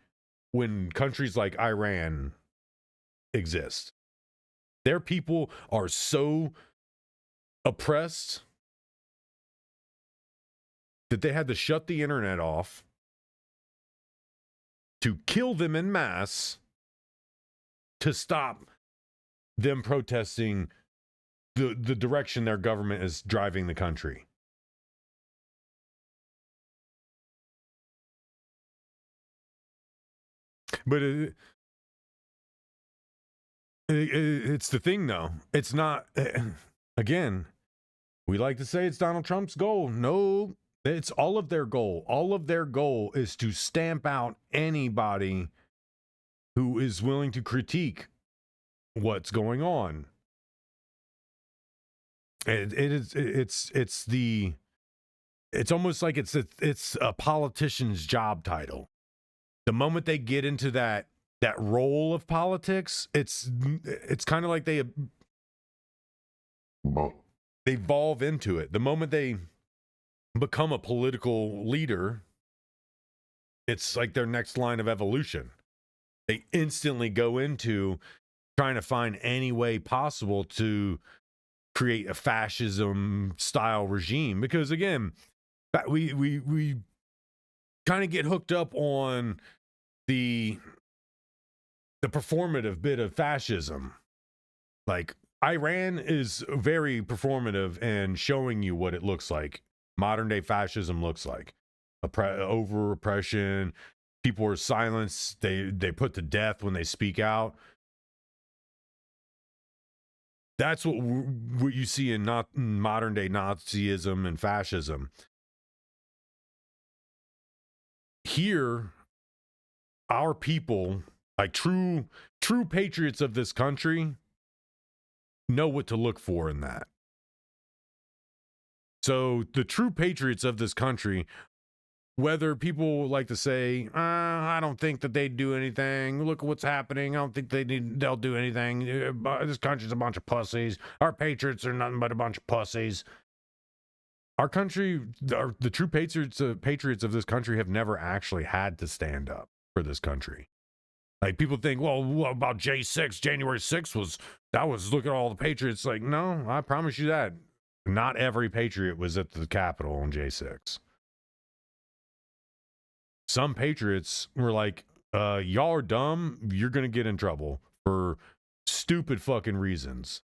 A: when countries like Iran exist. Their people are so oppressed that they had to shut the internet off to kill them en masse to stop them protesting the direction their government is driving the country. But it's the thing, though. It's not, again, we like to say it's Donald Trump's goal. No, it's all of their goal. All of their goal is to stamp out anybody who is willing to critique what's going on. It's almost like it's a politician's job title. The moment they get into that role of politics, it's kind of like they evolve into it. The moment they become a political leader, it's like their next line of evolution. They instantly go into trying to find any way possible to create a fascism style regime, because again, we kind of get hooked up on the performative bit of fascism. Like, Iran is very performative and showing you what it looks like. Modern day fascism looks like over oppression. People are silenced. They put to death when they speak out. That's what you see in modern day Nazism and fascism. Here, our people, like true patriots of this country, know what to look for in that. So the true patriots of this country, whether people like to say, I don't think that they'd do anything. Look at what's happening. I don't think they'll do anything. This country's a bunch of pussies. Our patriots are nothing but a bunch of pussies. Our country, the true patriots of this country have never actually had to stand up for this country. Like, people think, well, what about J6? January 6th was look at all the patriots. Like, no, I promise you that. Not every patriot was at the Capitol on J6. Some patriots were like, y'all are dumb. You're going to get in trouble for stupid fucking reasons.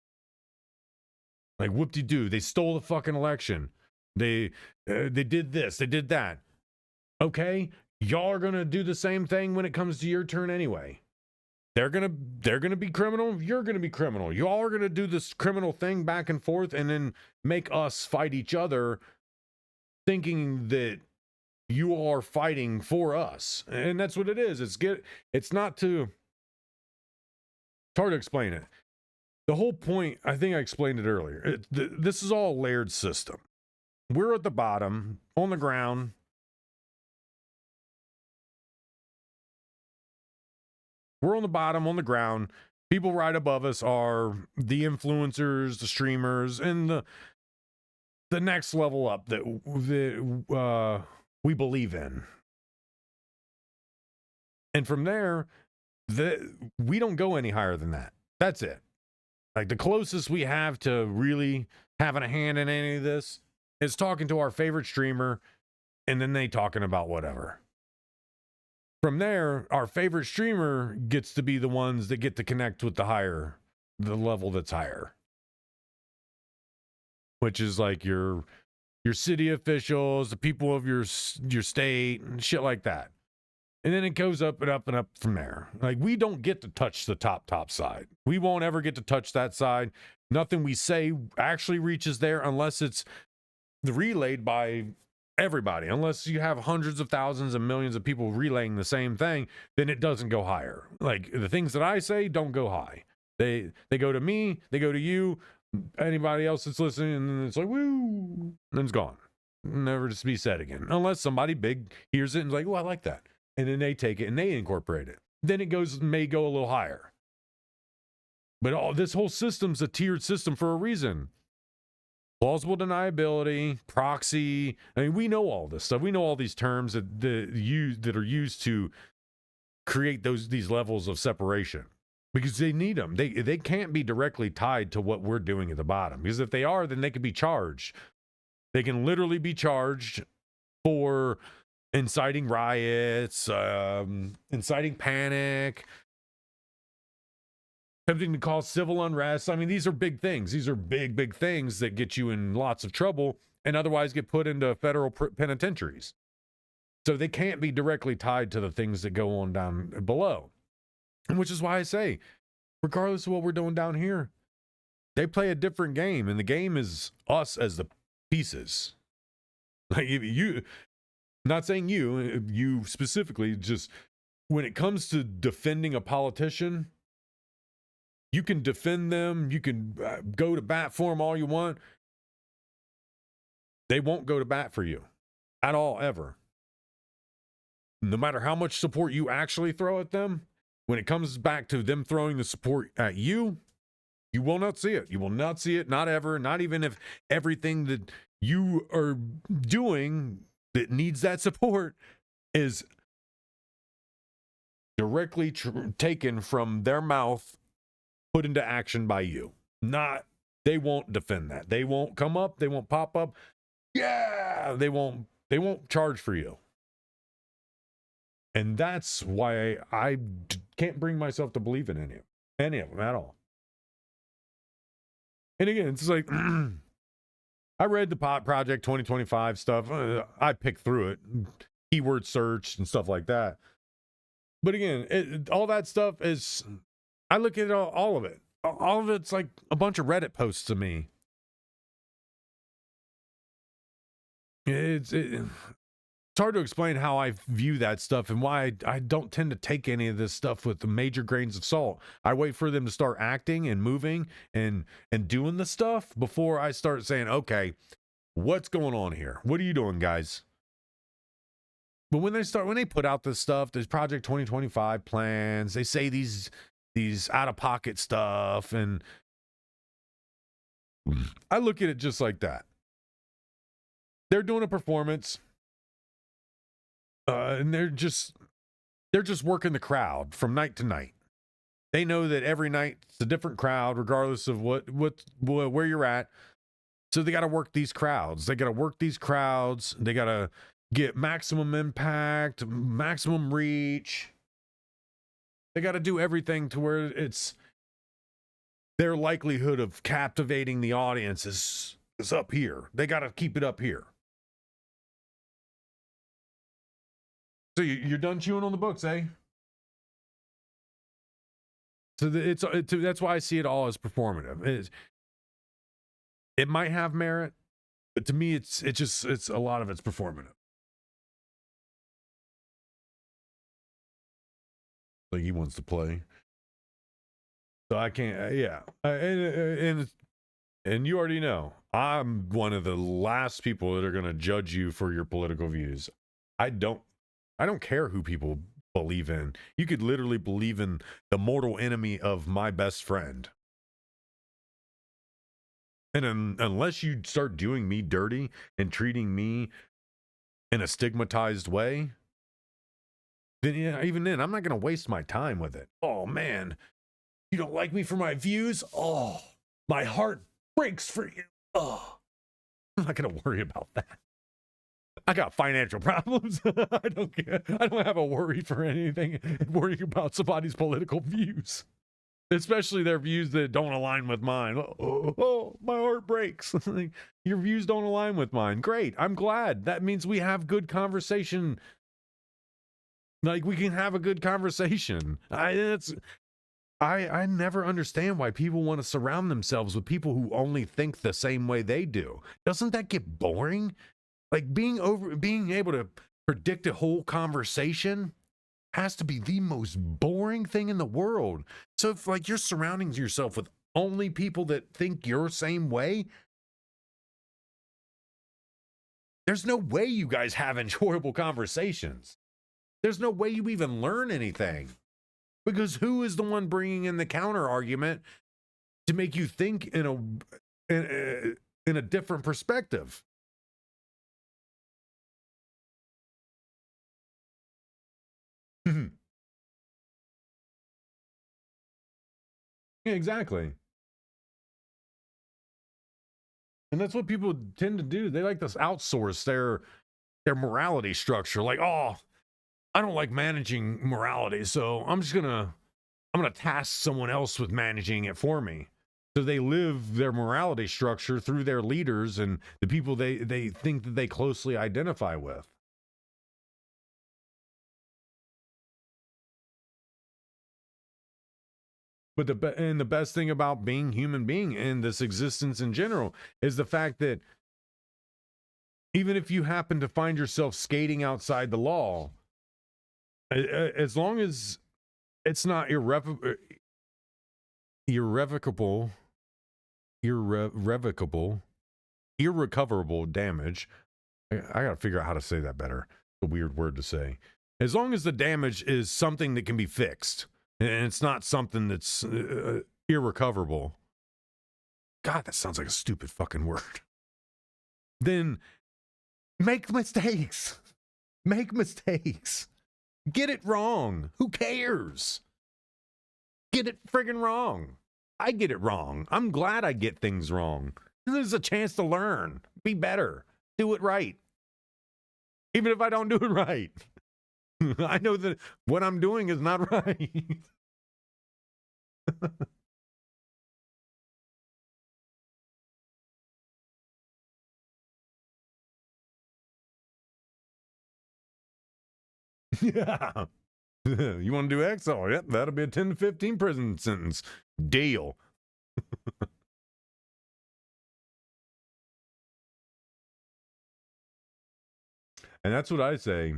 A: Like, whoop-de-doo. They stole the fucking election. They did this. They did that. Okay, y'all are going to do the same thing when it comes to your turn anyway. They're gonna be criminal. You're gonna be criminal. You all are gonna do this criminal thing back and forth, and then make us fight each other, thinking that you are fighting for us. And that's what it is. It's not to. It's hard to explain it. The whole point, I think I explained it earlier. This is all a layered system. We're at the bottom, on the ground. We're on the bottom, on the ground. People right above us are the influencers, the streamers, and the next level up that we believe in. And from there, we don't go any higher than that. That's it. Like, the closest we have to really having a hand in any of this is talking to our favorite streamer, and then they talking about whatever. From there, our favorite streamer gets to be the ones that get to connect with the level that's higher. Which is like your city officials, the people of your state, and shit like that. And then it goes up and up and up from there. Like, we don't get to touch the top side. We won't ever get to touch that side. Nothing we say actually reaches there unless it's relayed by everybody. Unless you have hundreds of thousands and millions of people relaying the same thing, then it doesn't go higher. Like, the things that I say don't go high. They go to me, they go to you, anybody else that's listening, and then it's like, woo, and it's gone. Never to be said again. Unless somebody big hears it and is like, oh, I like that. And then they take it and they incorporate it. Then it may go a little higher. But this whole system's a tiered system for a reason. Plausible deniability, proxy. I mean, we know all this stuff. We know all these terms that are used to create these levels of separation, because they need them. They can't be directly tied to what we're doing at the bottom, because if they are, then they can be charged. They can literally be charged for inciting riots, inciting panic, attempting to cause civil unrest. I mean, these are big things. These are big things that get you in lots of trouble and otherwise get put into federal penitentiaries. So they can't be directly tied to the things that go on down below. And which is why I say, regardless of what we're doing down here, they play a different game, and the game is us as the pieces. Like, you, not saying you specifically, just when it comes to defending a politician, you can defend them, you can go to bat for them all you want. They won't go to bat for you at all, ever. No matter how much support you actually throw at them, when it comes back to them throwing the support at you, you will not see it. You will not see it, not ever, not even if everything that you are doing that needs that support is directly taken from their mouth, put into action by you. They won't defend that. They won't come up. They won't pop up. Yeah, they won't charge for you. And that's why I can't bring myself to believe in any of them at all. And again, it's like, I read the Project 2025 stuff. I picked through it, keyword search and stuff like that. But again, all that stuff is, I look at all of it. All of it's like a bunch of Reddit posts to me. It's hard to explain how I view that stuff and why I don't tend to take any of this stuff with the major grains of salt. I wait for them to start acting and moving and doing the stuff before I start saying, okay, what's going on here? What are you doing, guys? But when they put out this stuff, this Project 2025 plans, they say these out-of-pocket stuff, and I look at it just like that. they're doing a performance, and they're just working the crowd from night to night. They know that every night it's a different crowd, regardless of where you're at. So they got to work these crowds. They got to get maximum impact, maximum reach. They got to do everything to where it's their likelihood of captivating the audience is up here. They got to keep it up here. So you're done chewing on the books, eh? So that's why I see it all as performative. It might have merit, but to me, it's a lot of it's performative. Like he wants to play, so I can't. Yeah, and you already know I'm one of the last people that are going to judge you for your political views. I don't care who people believe in. You could literally believe in the mortal enemy of my best friend. And unless you start doing me dirty and treating me in a stigmatized way, then yeah, even then, I'm not going to waste my time with it. Oh, man, you don't like me for my views? Oh, my heart breaks for you. Oh, I'm not going to worry about that. I got financial problems. I don't care. I don't have a worry for anything. Worry about somebody's political views, especially their views that don't align with mine. Oh, my heart breaks. Your views don't align with mine. Great. I'm glad. That means we have good conversation. Like we can have a good conversation. I never understand why people want to surround themselves with people who only think the same way they do. Doesn't that get boring? Like being able to predict a whole conversation has to be the most boring thing in the world. So if like you're surrounding yourself with only people that think your same way, there's no way you guys have enjoyable conversations. There's no way you even learn anything, because who is the one bringing in the counter argument to make you think in a different perspective? Yeah, exactly. And that's what people tend to do. They like to outsource their morality structure. Like, oh, I don't like managing morality, so I'm gonna task someone else with managing it for me. So they live their morality structure through their leaders and the people they think that they closely identify with. But the best thing about being human being and this existence in general is the fact that even if you happen to find yourself skating outside the law, as long as it's not irrevocable irrecoverable damage. I gotta figure out how to say that better. It's a weird word to say. As long as the damage is something that can be fixed and it's not something that's irrecoverable. God, that sounds like a stupid fucking word. Then make mistakes. Make mistakes. Get it wrong. Who cares? Get it friggin' wrong. I get it wrong. I'm glad I get things wrong. This is a chance to learn. Be better. Do it right. Even if I don't do it right. I know that what I'm doing is not right. Yeah. You want to do X? Oh, yep, that'll be a 10 to 15 prison sentence. Deal. And that's what I say.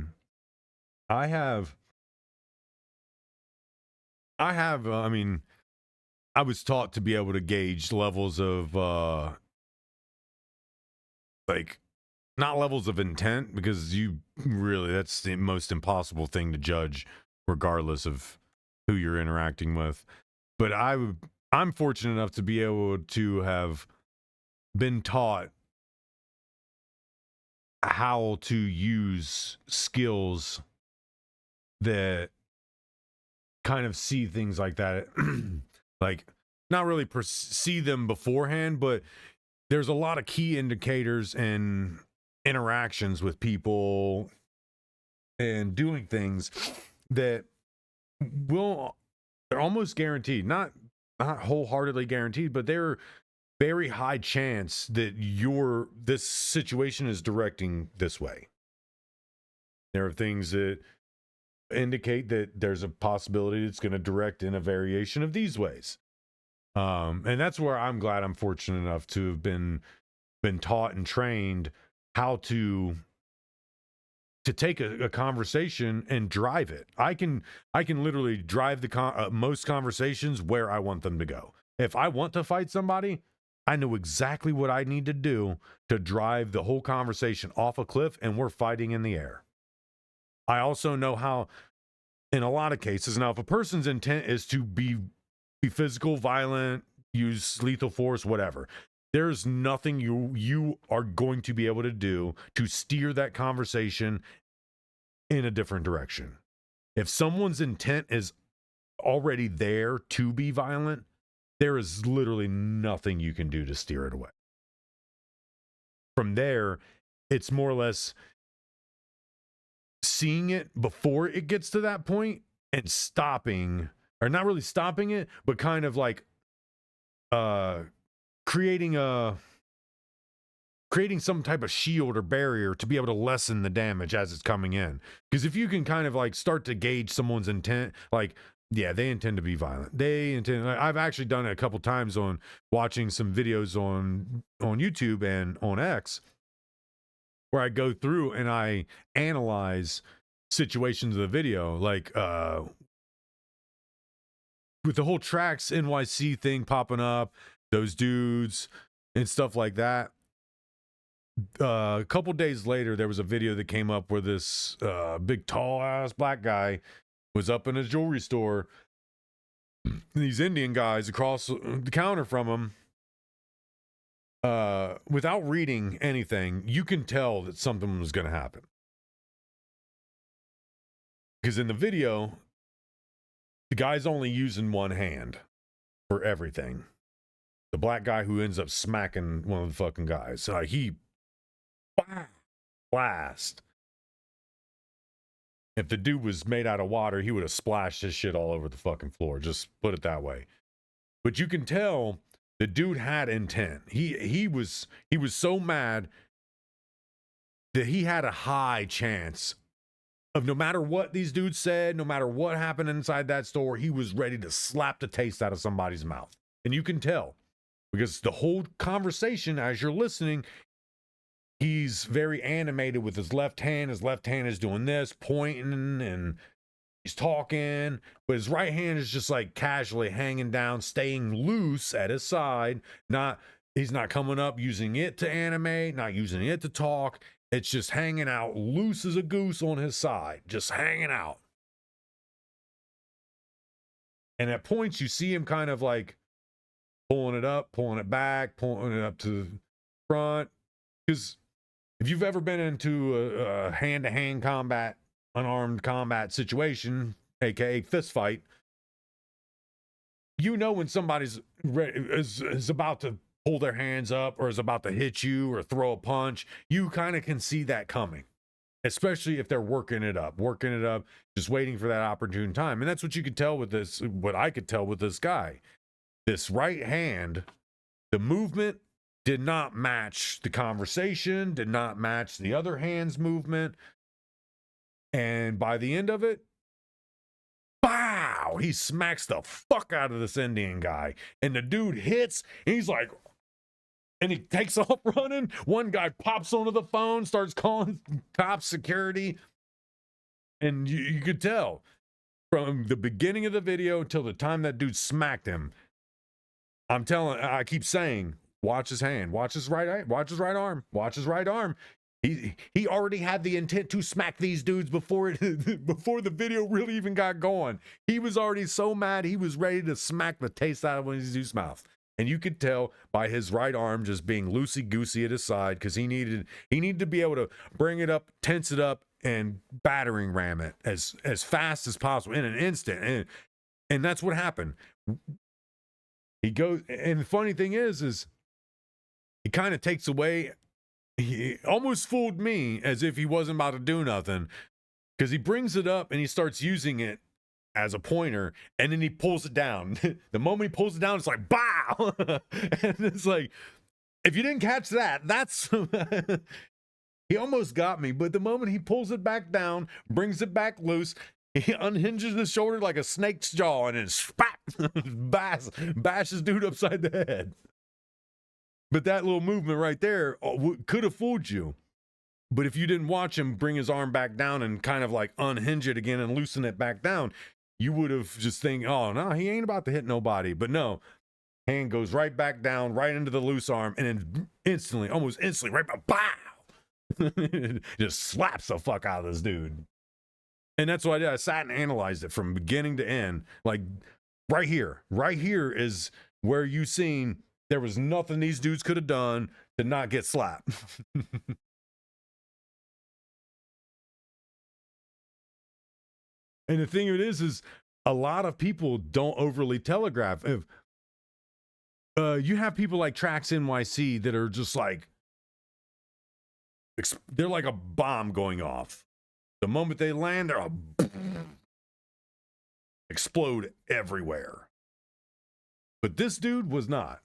A: I mean, I was taught to be able to gauge levels of, like, not levels of intent, because that's the most impossible thing to judge, regardless of who you're interacting with. But I'm fortunate enough to be able to have been taught how to use skills that kind of see things like that. Like, not really see them beforehand, but there's a lot of key indicators and interactions with people and doing things that they're almost guaranteed, not wholeheartedly guaranteed, but they're very high chance that this situation is directing this way. There are things that indicate that there's a possibility it's going to direct in a variation of these ways. And that's where I'm glad I'm fortunate enough to have been taught and trained how to take a conversation and drive it. I can literally drive most conversations where I want them to go. If I want to fight somebody, I know exactly what I need to do to drive the whole conversation off a cliff, and we're fighting in the air. I also know how, in a lot of cases, now if a person's intent is to be physical, violent, use lethal force, whatever, there's nothing you are going to be able to do to steer that conversation in a different direction. If someone's intent is already there to be violent, there is literally nothing you can do to steer it away. From there, it's more or less seeing it before it gets to that point and stopping, or not really stopping it, but kind of like creating some type of shield or barrier to be able to lessen the damage as it's coming in. Because if you can kind of like start to gauge someone's intent, like, yeah, they intend to be violent. I've actually done it a couple times on watching some videos on YouTube and on X, where I go through and I analyze situations of the video, like with the whole Tracks NYC thing popping up, those dudes and stuff like that. A couple days later, there was a video that came up where this big tall ass black guy was up in a jewelry store. These Indian guys across the counter from him, without reading anything, you can tell that something was going to happen. Because in the video, the guy's only using one hand for everything. The black guy who ends up smacking one of the fucking guys. He blast. If the dude was made out of water, he would have splashed his shit all over the fucking floor. Just put it that way. But you can tell the dude had intent. He was so mad that he had a high chance of, no matter what these dudes said, no matter what happened inside that store, he was ready to slap the taste out of somebody's mouth. And you can tell, because the whole conversation, as you're listening, he's very animated with his left hand. His left hand is doing this, pointing, and he's talking. But his right hand is just like casually hanging down, staying loose at his side. He's not coming up using it to animate, not using it to talk. It's just hanging out loose as a goose on his side, just hanging out. And at points, you see him kind of like pulling it up, pulling it back, pulling it up to the front. Because if you've ever been into a hand-to-hand combat, unarmed combat situation, aka fist fight, you know when somebody's is about to pull their hands up or is about to hit you or throw a punch. You kind of can see that coming, especially if they're working it up, just waiting for that opportune time. And that's what you could tell with this, what I could tell with this guy. This right hand, the movement did not match the conversation, did not match the other hand's movement. And by the end of it, pow, he smacks the fuck out of this Indian guy. And the dude hits, and he's like, and he takes off running. One guy pops onto the phone, starts calling cops, security. And you could tell from the beginning of the video until the time that dude smacked him. I keep saying, watch his hand, watch his right arm, watch his right arm. He already had the intent to smack these dudes before the video really even got going. He was already so mad, he was ready to smack the taste out of one of these dudes' mouth. and you could tell by his right arm just being loosey-goosey at his side because he needed to be able to bring it up, tense it up, and battering ram it as fast as possible in an instant. And that's what happened. He goes, and the funny thing is he kind of takes away. He almost fooled me as if he wasn't about to do nothing, because he brings it up and he starts using it as a pointer, and then he pulls it down. The moment he pulls it down, it's like, bow! And it's like, if you didn't catch that, that's... He almost got me, but the moment he pulls it back down, brings it back loose, he unhinges his shoulder like a snake's jaw, and then spat! Bashes dude upside the head. But that little movement right there could have fooled you. But if you didn't watch him bring his arm back down and kind of like unhinge it again and loosen it back down, you would have just think, oh, no, he ain't about to hit nobody. But no, hand goes right back down, right into the loose arm, and then instantly, almost instantly, right back, bow! Just slaps the fuck out of this dude. And that's what I did. I sat and analyzed it from beginning to end. Like, right here is where you seen there was nothing these dudes could have done to not get slapped. And the thing of it is a lot of people don't overly telegraph. If you have people like Trax NYC that are just like, they're like a bomb going off. The moment they land, they're explode everywhere. But this dude was not.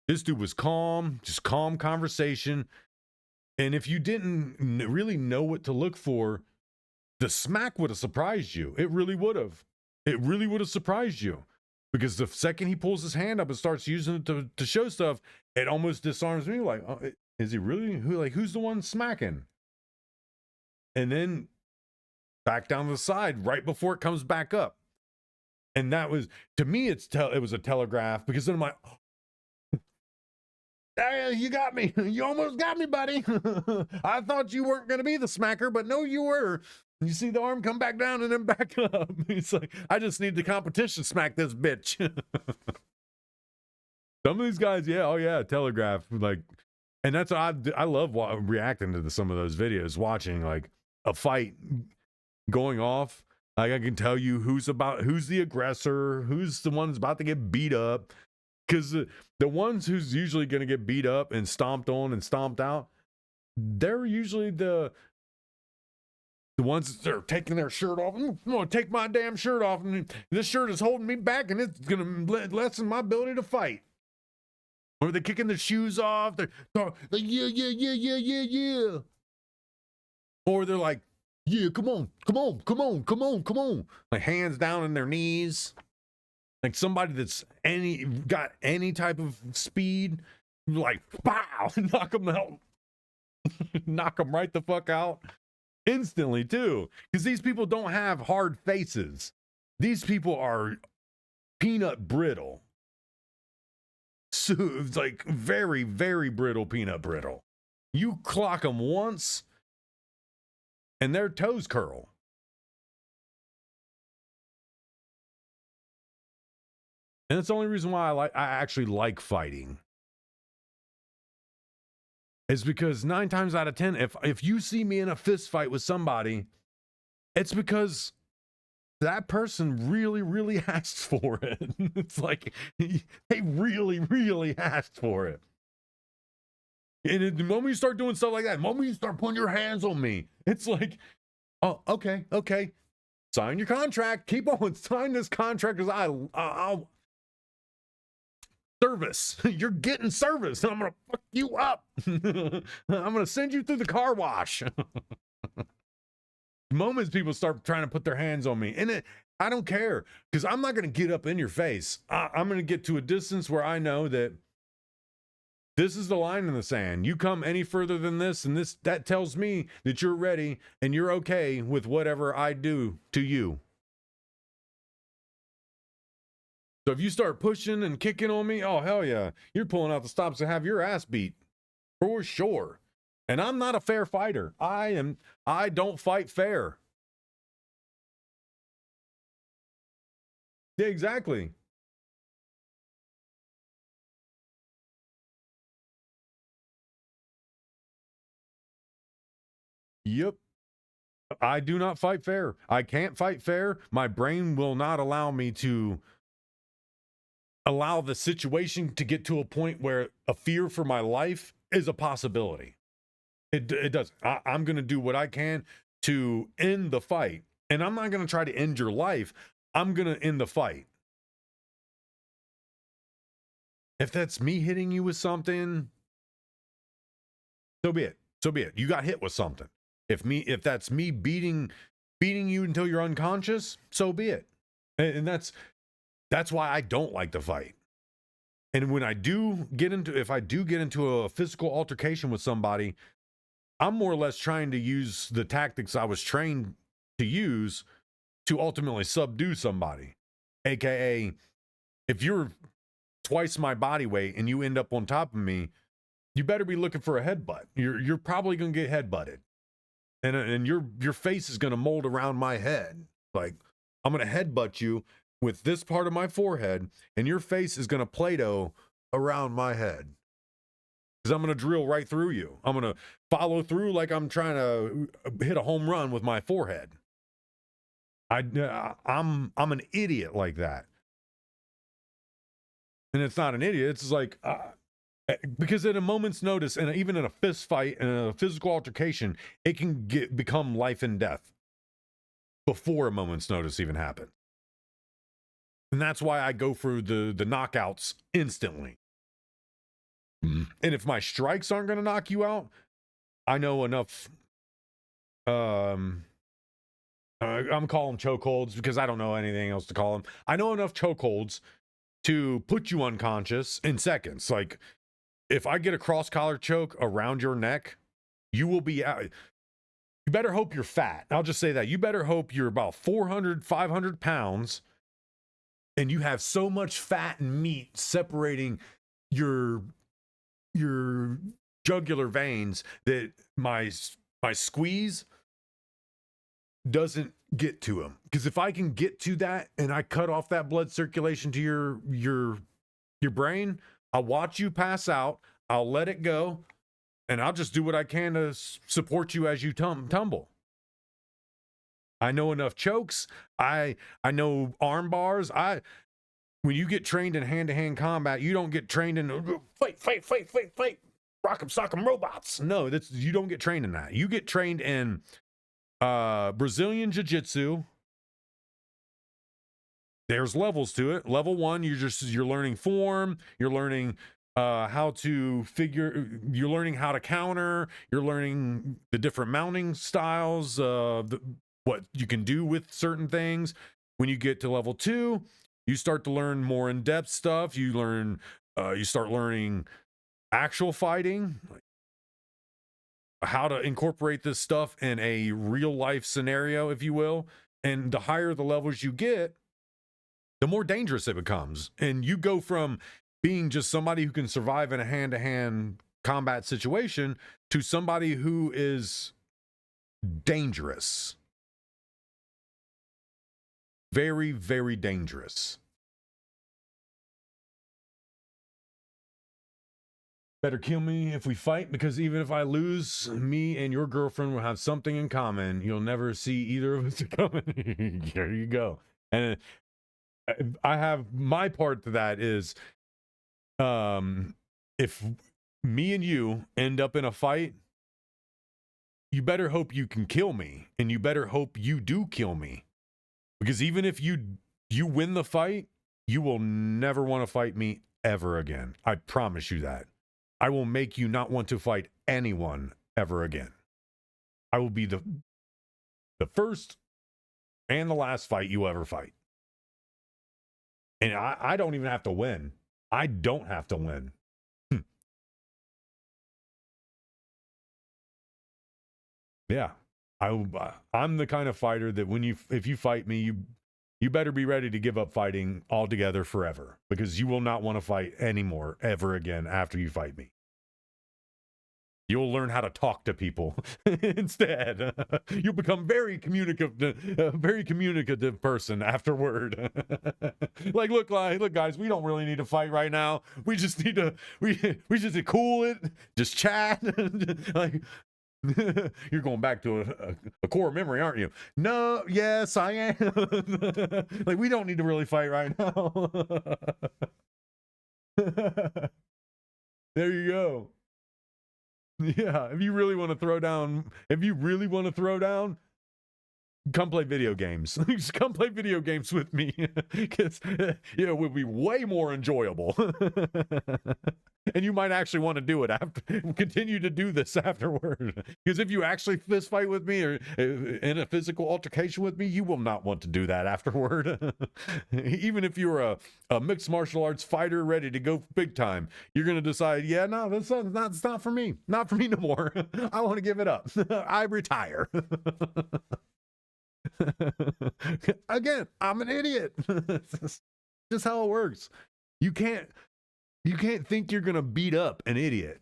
A: This dude was calm, just calm conversation. And if you didn't really know what to look for, the smack would have surprised you. It really would have. It really would have surprised you. Because the second he pulls his hand up and starts using it to show stuff, it almost disarms me. Like, oh, is he really? Who's the one smacking? And then back down to the side right before it comes back up. And that was, to me, it was a telegraph, because then I'm like, hey, you got me. You almost got me, buddy. I thought you weren't going to be the smacker, but no, you were. You see the arm come back down and then back up. It's like, I just need the competition to smack this bitch. Some of these guys, yeah, oh yeah, telegraph. Like, and that's what I love reacting to some of those videos, watching like a fight going off. Like, I can tell you who's the aggressor, who's the one that's about to get beat up. Because the ones who's usually going to get beat up and stomped on and stomped out, they're usually the ones that are taking their shirt off. I'm going to take my damn shirt off, and this shirt is holding me back, and it's going to lessen my ability to fight. Or they're kicking their shoes off. They're yeah. Or they're like, yeah, come on. Like, hands down in their knees. Like somebody that's got any type of speed, like, pow, knock them out. Knock them right the fuck out instantly, too. Because these people don't have hard faces. These people are peanut brittle. So it's like very, very brittle peanut brittle. You clock them once, and their toes curl. And that's the only reason why I actually like fighting. Is because 9 times out of 10, if you see me in a fist fight with somebody, it's because that person really, really asked for it. It's like, they really, really asked for it. And the moment you start doing stuff like that, the moment you start putting your hands on me, it's like, oh, okay. Sign your contract. Keep on. Sign this contract, because I'll service. You're getting service. I'm going to fuck you up. I'm going to send you through the car wash. The moment people start trying to put their hands on me, and I don't care, because I'm not going to get up in your face. I'm going to get to a distance where I know that this is the line in the sand. You come any further than this, and that tells me that you're ready and you're okay with whatever I do to you. So if you start pushing and kicking on me, oh, hell yeah. You're pulling out the stops to have your ass beat. For sure. And I'm not a fair fighter. I don't fight fair. Yeah, exactly. Yep. I do not fight fair. I can't fight fair. My brain will not allow me to allow the situation to get to a point where a fear for my life is a possibility. It does. I'm going to do what I can to end the fight. And I'm not going to try to end your life. I'm going to end the fight. If that's me hitting you with something, so be it. So be it. You got hit with something. If that's me beating you until you're unconscious, so be it. And that's why I don't like to fight. And when if I do get into a physical altercation with somebody, I'm more or less trying to use the tactics I was trained to use to ultimately subdue somebody. AKA, if you're twice my body weight and you end up on top of me, you better be looking for a headbutt. You're probably going to get headbutted. And your face is going to mold around my head. Like, I'm going to headbutt you with this part of my forehead, and your face is going to Play-Doh around my head. Because I'm going to drill right through you. I'm going to follow through like I'm trying to hit a home run with my forehead. I'm an idiot like that. And it's not an idiot. It's like, because at a moment's notice, and even in a fist fight and a physical altercation, it can become life and death before a moment's notice even happens. And that's why I go for the knockouts instantly. And if my strikes aren't going to knock you out, I know enough. I'm calling chokeholds because I don't know anything else to call them. I know enough chokeholds to put you unconscious in seconds. Like, if I get a cross collar choke around your neck, you will be out. You better hope you're fat. I'll just say that. You better hope you're about 400, 500 pounds and you have so much fat and meat separating your jugular veins that my squeeze doesn't get to them. Because if I can get to that and I cut off that blood circulation to your brain, I'll watch you pass out, I'll let it go, and I'll just do what I can to support you as you tumble. I know enough chokes. I know arm bars. When you get trained in hand-to-hand combat, you don't get trained in fight, rock'em sock'em robots. No, you don't get trained in that. You get trained in Brazilian Jiu-Jitsu. There's levels to it. Level 1, you're learning form, you're learning how to you're learning how to counter, you're learning the different mounting styles, what you can do with certain things. When you get to level 2, you start to learn more in-depth stuff. You start learning actual fighting, like how to incorporate this stuff in a real life scenario, if you will. And the higher the levels you get, the more dangerous it becomes. And you go from being just somebody who can survive in a hand-to-hand combat situation to somebody who is dangerous. Very, very dangerous. Better kill me if we fight, because even if I lose, me and your girlfriend will have something in common. You'll never see either of us coming. There you go. And I have my part to that is, if me and you end up in a fight, you better hope you can kill me, and you better hope you do kill me. Because even if you win the fight, you will never want to fight me ever again. I promise you that. I will make you not want to fight anyone ever again. I will be the first and the last fight you ever fight. And I don't even have to win. I don't have to win. Yeah. I'm the kind of fighter that if you fight me, you better be ready to give up fighting altogether forever, because you will not want to fight anymore ever again after you fight me. You'll learn how to talk to people instead. You'll become very communicative person afterward. Like, look, guys, we don't really need to fight right now. We just need to cool it, just chat. Like, You're going back to a core memory, aren't you? No, yes, I am. Like, we don't need to really fight right now. There you go. Yeah, if you really want to throw down, come play video games. Just come play video games with me. Because it will be way more enjoyable. And you might actually want to do it after, continue to do this afterward. Because if you actually fist fight with me or in a physical altercation with me, you will not want to do that afterward. Even if you're a mixed martial arts fighter ready to go big time, you're going to decide, yeah, no, it's not for me. Not for me no more. I want to give it up. I retire. Again, I'm an idiot. Just how it works. You can't think you're gonna beat up an idiot.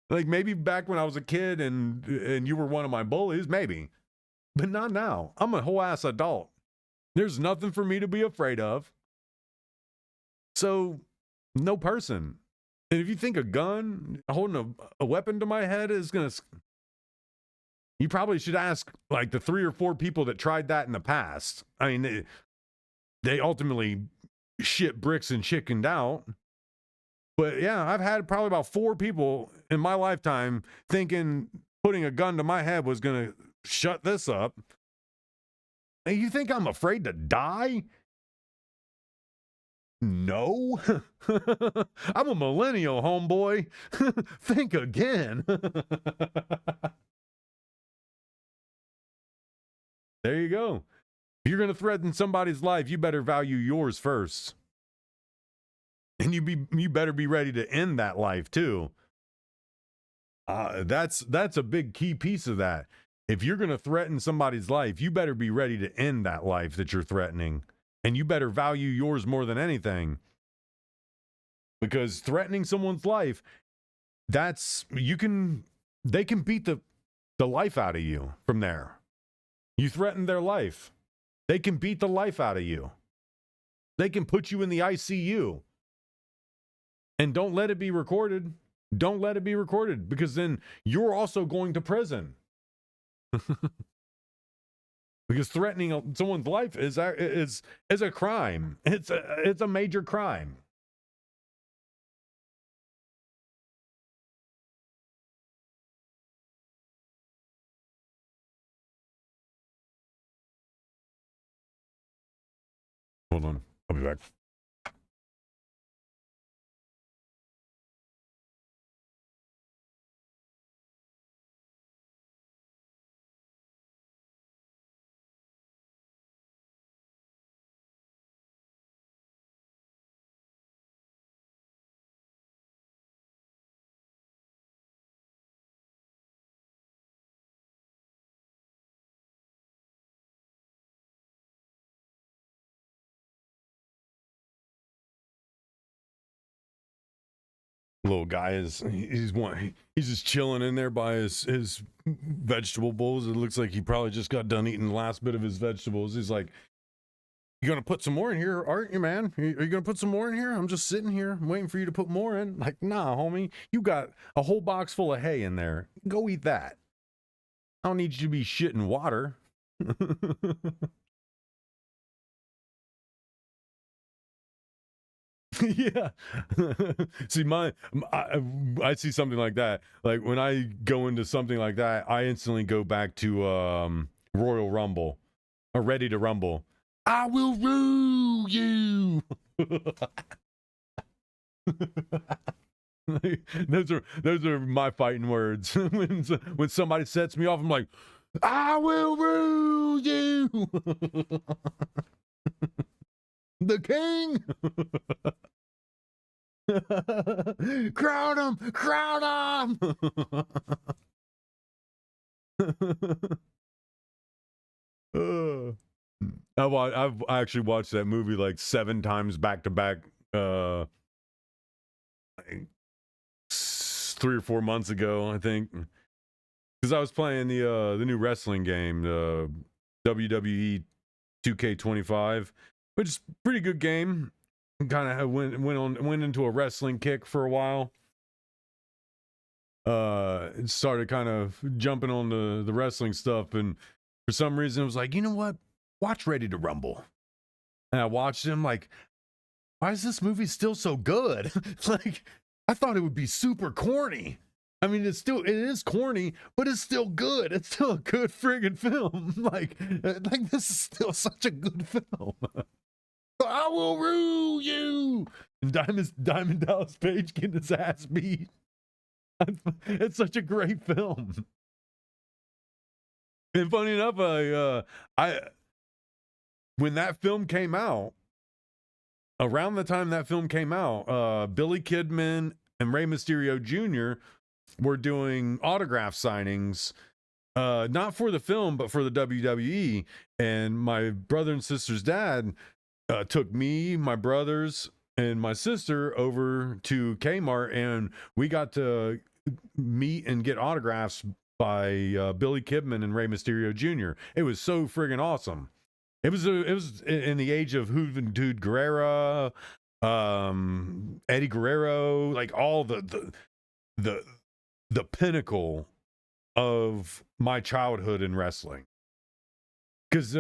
A: Like, maybe back when I was a kid and you were one of my bullies, maybe, but not now. I'm a whole ass adult. There's nothing for me to be afraid of. So, no person. And if you think a gun holding a weapon to my head is gonna, you probably should ask like the 3 or 4 people that tried that in the past. I mean, they ultimately shit bricks and chickened out. But yeah, I've had probably about 4 people in my lifetime thinking putting a gun to my head was going to shut this up. And you think I'm afraid to die? No. I'm a millennial, homeboy. Think again. There you go. If you're going to threaten somebody's life, you better value yours first. And you better be ready to end that life too. That's a big key piece of that. If you're going to threaten somebody's life, you better be ready to end that life that you're threatening. And you better value yours more than anything. Because threatening someone's life, they can beat the life out of you from there. You threaten their life. They can beat the life out of you. They can put you in the ICU. And don't let it be recorded. Don't let it be recorded, because then you're also going to prison. Because threatening someone's life is a crime. It's a major crime. Hold on. I'll be back. Little guy he's just chilling in there by his vegetable bowls. It looks like he probably just got done eating the last bit of his vegetables. He's like, "You gonna put some more in here, aren't you, man? Are you gonna put some more in here? I'm just sitting here I'm waiting for you to put more in." Like, nah, homie, you got a whole box full of hay in there. Go eat that. I don't need you to be shitting water. Yeah. See, I see something like that. Like, when I go into something like that, I instantly go back to Royal Rumble or Ready to Rumble. I will rule you. Those are my fighting words. When somebody sets me off, I'm like, I will rule you. The king. Crown him. I've actually watched that movie like 7 times back to back. 3 or 4 months ago, I think, because I was playing the new wrestling game, the WWE 2K25, which is a pretty good game. Kind of went into a wrestling kick for a while. started kind of jumping on the wrestling stuff, and for some reason it was like, you know what, watch Ready to Rumble. And I watched him like, why is this movie still so good? Like, I thought it would be super corny. I mean, it is corny, but it's still good. It's still a good friggin' film. like this is still such a good film. I will rule you. And Diamond Dallas Page getting his ass beat. It's such a great film. And funny enough, when that film came out, around the time that film came out, Billy Kidman and Rey Mysterio Jr. were doing autograph signings, not for the film, but for the WWE. And my brother and sister's dad took me, my brothers, and my sister over to Kmart, and we got to meet and get autographs by Billy Kidman and Rey Mysterio Jr. It was so friggin' awesome. It was in the age of Juventud Guerrera, Eddie Guerrero, like all the pinnacle of my childhood in wrestling. Because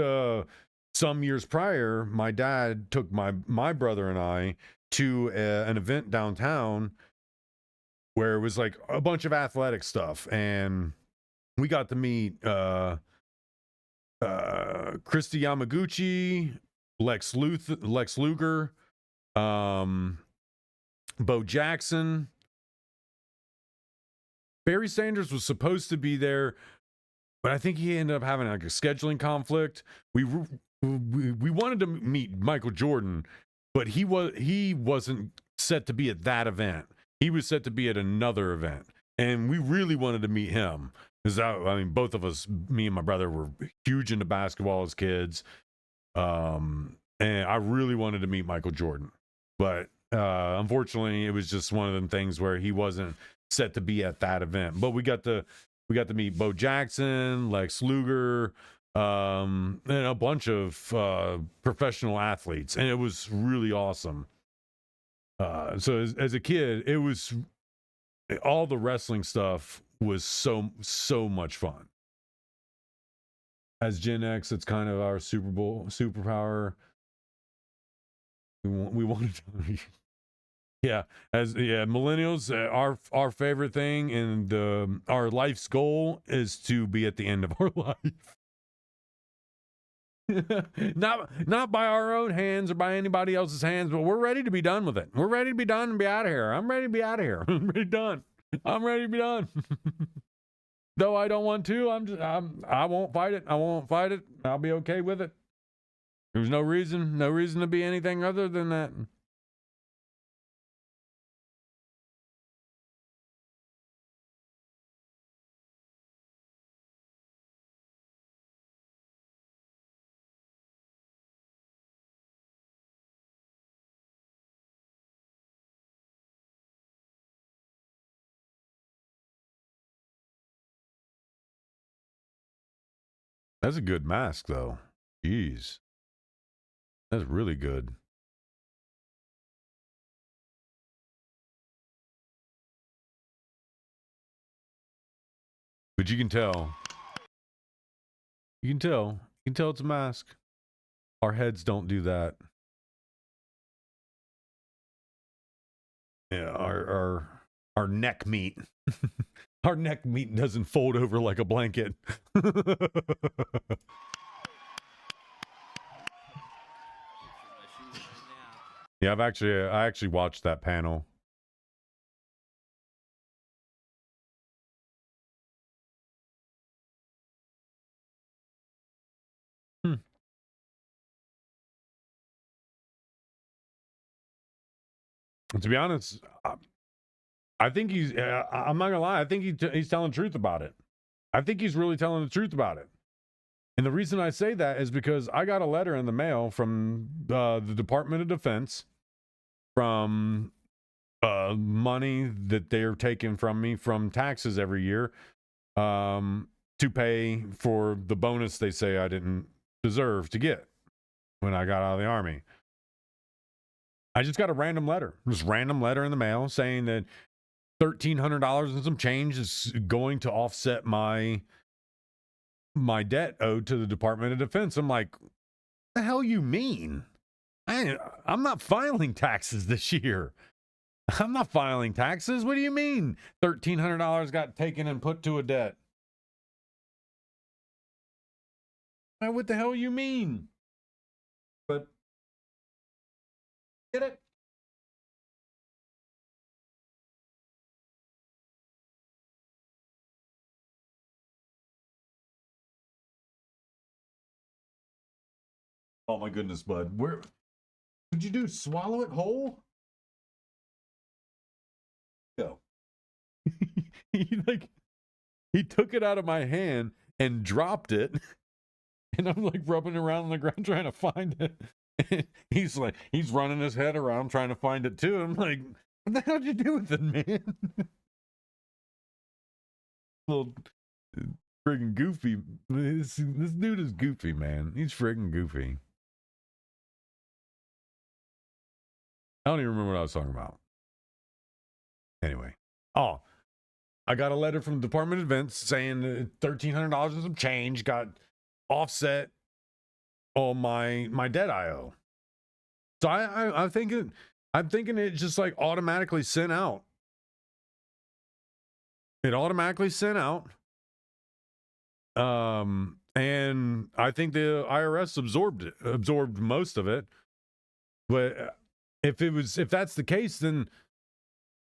A: some years prior, my dad took my brother and I to an event downtown where it was like a bunch of athletic stuff, and we got to meet Christy Yamaguchi, Lex Luger, Bo Jackson. Barry Sanders was supposed to be there, but I think he ended up having like a scheduling conflict. We wanted to meet Michael Jordan, but he wasn't set to be at that event. He was set to be at another event, and we really wanted to meet him. Because I mean, both of us, me and my brother, were huge into basketball as kids, and I really wanted to meet Michael Jordan, but unfortunately, it was just one of them things where he wasn't set to be at that event. But we got to meet Bo Jackson, Lex Luger, and a bunch of professional athletes, and it was really awesome. So as a kid, it was all the wrestling stuff was so much fun. As Gen X, it's kind of our superpower. We wanted to, millennials, our favorite thing and our life's goal is to be at the end of our life. not by our own hands or by anybody else's hands, but we're ready to be done with it. We're ready to be done and be out of here. I'm ready to be out of here. I'm ready to be done. Though I don't want to, I won't fight it. I'll be okay with it. There's no reason to be anything other than that. That's a good mask, though. Jeez. That's really good. But you can tell. You can tell it's a mask. Our heads don't do that. Yeah, our neck meat. Our neck meat doesn't fold over like a blanket. Yeah, I actually watched that panel. To be honest, I think he's, I'm not gonna lie, I think he's telling the truth about it. I think he's really telling the truth about it. And the reason I say that is because I got a letter in the mail from the Department of Defense from money that they're taking from me from taxes every year to pay for the bonus they say I didn't deserve to get when I got out of the Army. I just got a random letter in the mail saying that $1,300 and some change is going to offset my debt owed to the Department of Defense. I'm like, what the hell you mean? I'm not filing taxes this year. I'm not filing taxes. What do you mean? $1,300 got taken and put to a debt. What the hell you mean? But get it? Oh my goodness, bud. Where did you do? Swallow it whole? Go. He took it out of my hand and dropped it. And I'm like rubbing around on the ground trying to find it. And he's running his head around trying to find it too. I'm like, what the hell did you do with it, man? Little friggin' goofy. This dude is goofy, man. He's friggin' goofy. I don't even remember what I was talking about. Anyway. Oh, I got a letter from the Department of Defense saying $1,300 and some change got offset on my debt I owe. So I'm thinking it just like automatically sent out. It automatically sent out. And I think the IRS absorbed most of it. But if that's the case, then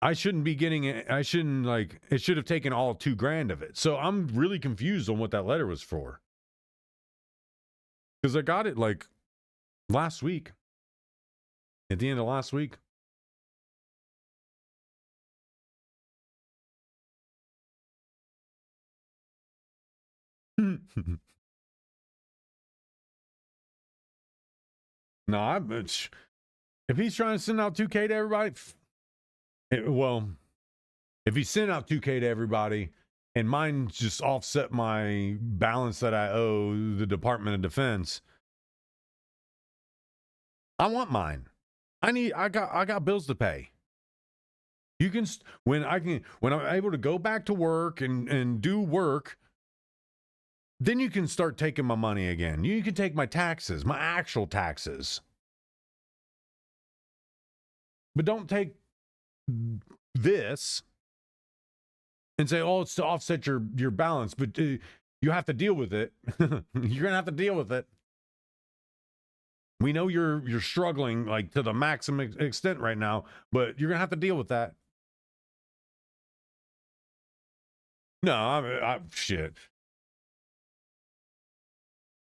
A: I shouldn't be getting it. It should have taken all $2,000 of it. So I'm really confused on what that letter was for. Because I got it like last week. At the end of last week. No, if he's trying to send out $2,000 to everybody, if he sent out $2,000 to everybody and mine just offset my balance that I owe the Department of Defense, I want mine. I got bills to pay. You can when I'm able to go back to work and do work, then you can start taking my money again. You can take my taxes, my actual taxes. But don't take this and say, oh, it's to offset your balance, but you have to deal with it. You're going to have to deal with it. We know you're struggling like to the maximum extent right now, but you're going to have to deal with that. No, shit.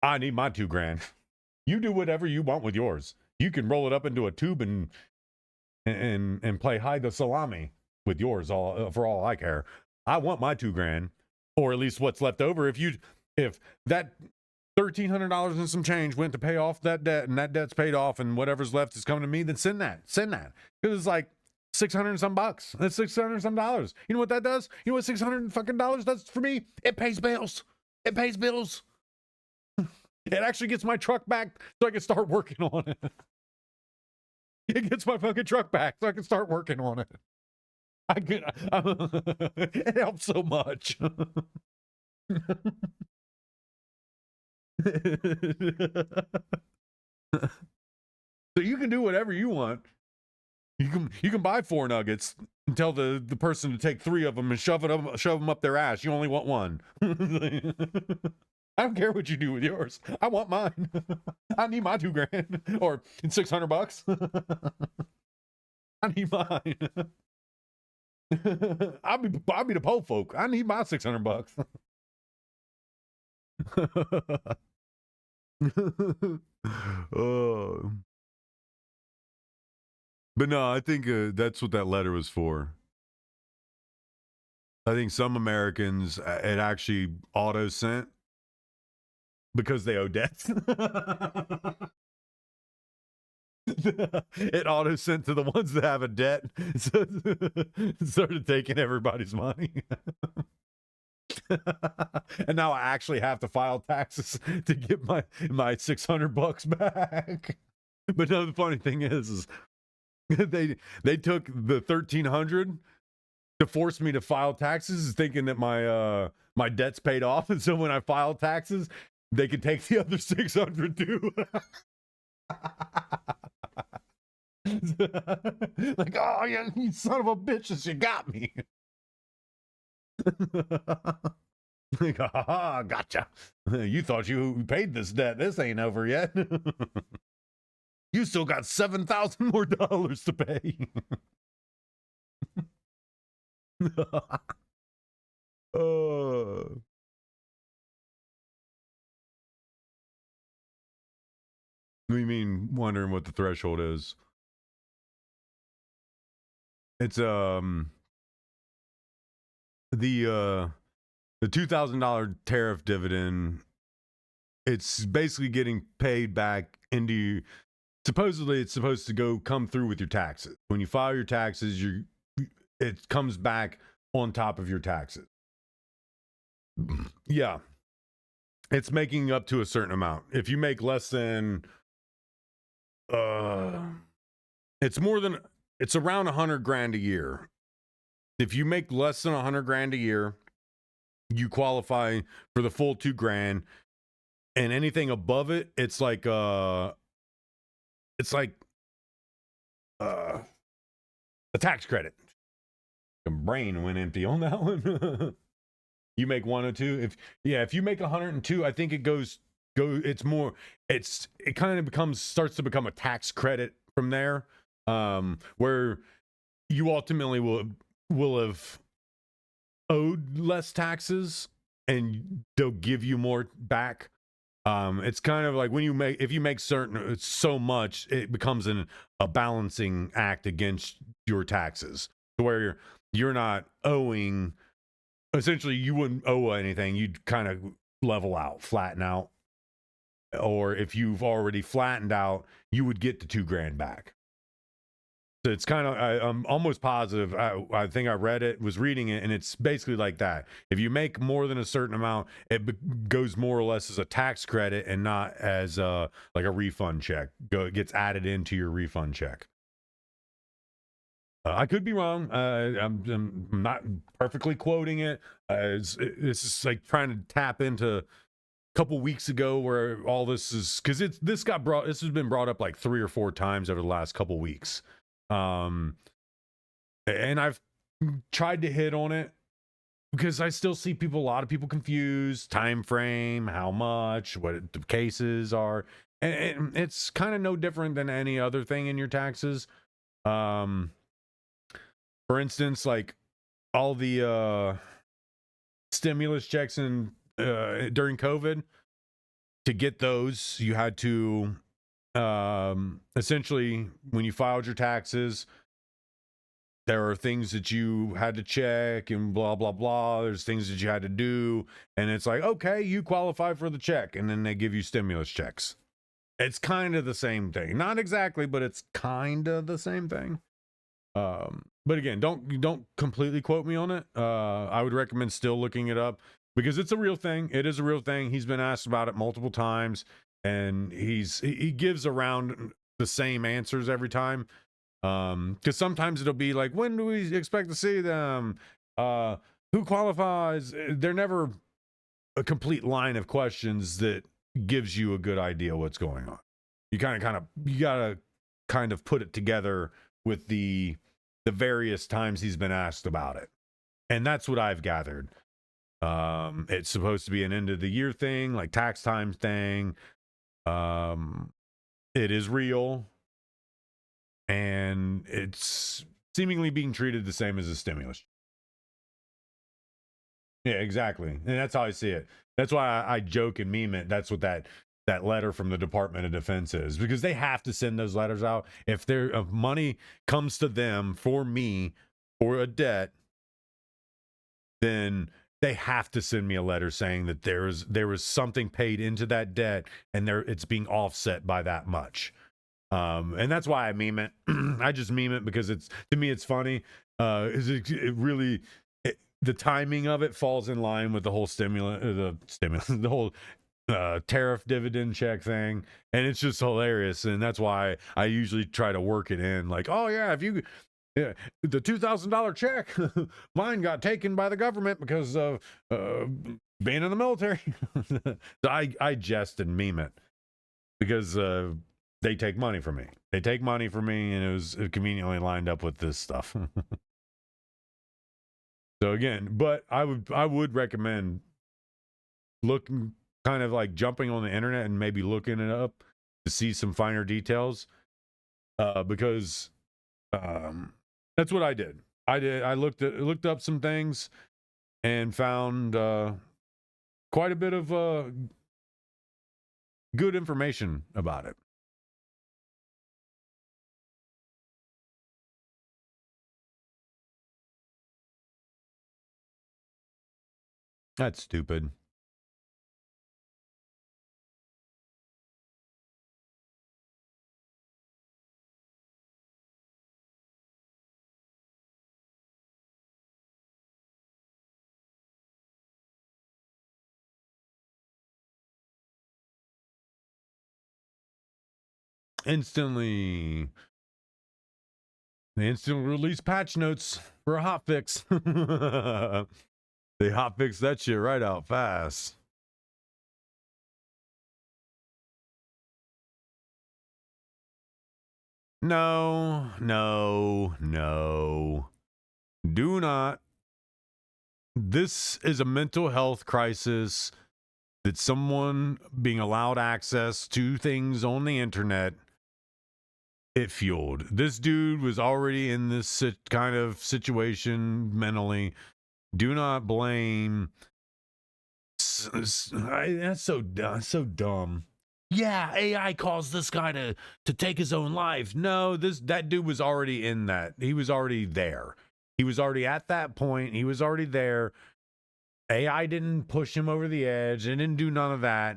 A: I need my $2,000. You do whatever you want with yours. You can roll it up into a tube and play hide the salami with yours for all I care. I want my $2,000, or at least what's left over. If that $1,300 and some change went to pay off that debt, and that debt's paid off, and whatever's left is coming to me, then send that. Because it's like $600 and some bucks. That's $600 and some dollars. You know what that does? You know what $600 fucking dollars does for me? It pays bills. It pays bills. It actually gets my truck back so I can start working on it. It gets my fucking truck back so I can start working on it. It helps so much. So you can do whatever you want. You can buy 4 nuggets and tell the person to take 3 of them and shove them up their ass. You only want 1. I don't care what you do with yours. I want mine. I need my $2,000 or $600. I need mine. I'll be the po folk. I need my $600. But no, I think that's what that letter was for. I think some Americans it actually auto sent because they owe debts. It auto sent to the ones that have a debt. So it started taking everybody's money. And now I actually have to file taxes to get my $600 back. But no, the funny thing is they took the $1,300 to force me to file taxes, is thinking that my debt's paid off, and so when I file taxes, they could take the other 600 too. Like, oh yeah, you son of a bitches, you got me. Like, ah, gotcha. You thought you paid this debt. This ain't over yet. You still got $7,000 more to pay. What do you mean wondering what the threshold is? It's the $2,000 tariff dividend. It's basically getting paid back into, supposedly it's supposed to come through with your taxes. When you file your taxes, it comes back on top of your taxes. Yeah. It's making up to a certain amount. If you make less than it's around 100 grand a year. If you make less than 100 grand a year, you qualify for the full 2 grand, and anything above it, it's like a tax credit. My brain went empty on that one. You make 102. If you make 102, I think it starts to become a tax credit from there, where you ultimately will have owed less taxes and they'll give you more back. It's kind of like if you make so much, it becomes a balancing act against your taxes, where you're not owing. Essentially, you wouldn't owe anything. You'd kind of level out, flatten out. Or if you've already flattened out, you would get the 2 grand back. So it's kind of, I'm almost positive. I think I was reading it, and it's basically like that. If you make more than a certain amount, it goes more or less as a tax credit and not as like a refund check. It gets added into your refund check. I could be wrong. I'm not perfectly quoting it. This is like trying to tap into a couple weeks ago where all this is, because this has been brought up like 3 or 4 times over the last couple weeks. And I've tried to hit on it because I still see a lot of people confused, time frame, how much, what the cases are, and it's kind of no different than any other thing in your taxes. For instance, like all the stimulus checks during COVID, to get those, you had to essentially, when you filed your taxes, there are things that you had to check and blah, blah, blah. There's things that you had to do. And it's like, okay, you qualify for the check. And then they give you stimulus checks. It's kind of the same thing. Not exactly, but it's kind of the same thing. But again, don't completely quote me on it. I would recommend still looking it up because it's a real thing. It is a real thing. He's been asked about it multiple times, and he gives around the same answers every time. Because sometimes it'll be like, when do we expect to see them? Who qualifies? They're never a complete line of questions that gives you a good idea what's going on. You gotta kind of put it together with the various times he's been asked about it. And that's what I've gathered. It's supposed to be an end of the year thing, like tax time thing. It is real. And it's seemingly being treated the same as a stimulus. Yeah, exactly. And that's how I see it. That's why I joke and meme it. That's what that letter from the Department of Defense is, because they have to send those letters out. If money comes to them for me or a debt, then they have to send me a letter saying that there was something paid into that debt and it's being offset by that much. And that's why I meme it. I just meme it because to me it's funny. The timing of it falls in line with the whole the whole tariff dividend check thing, and it's just hilarious. And that's why I usually try to work it in, like, oh yeah, Yeah, the $2,000 check, mine got taken by the government because of being in the military. I jest and meme it because they take money from me. They take money from me, and it was conveniently lined up with this stuff. So again, but I would recommend looking, kind of like jumping on the internet and maybe looking it up to see some finer details, because that's what I did. I looked up some things and found quite a bit of good information about it. That's stupid. The instant release patch notes for a hot fix. They hot fix that shit right out fast. No. Do not. This is a mental health crisis that someone being allowed access to things on the internet, it fueled. This dude was already in this kind of situation mentally. Do not blame. That's so dumb. Yeah, AI caused this guy to take his own life. No, that dude was already in that. He was already there. He was already at that point. He was already there. AI didn't push him over the edge. It didn't do none of that.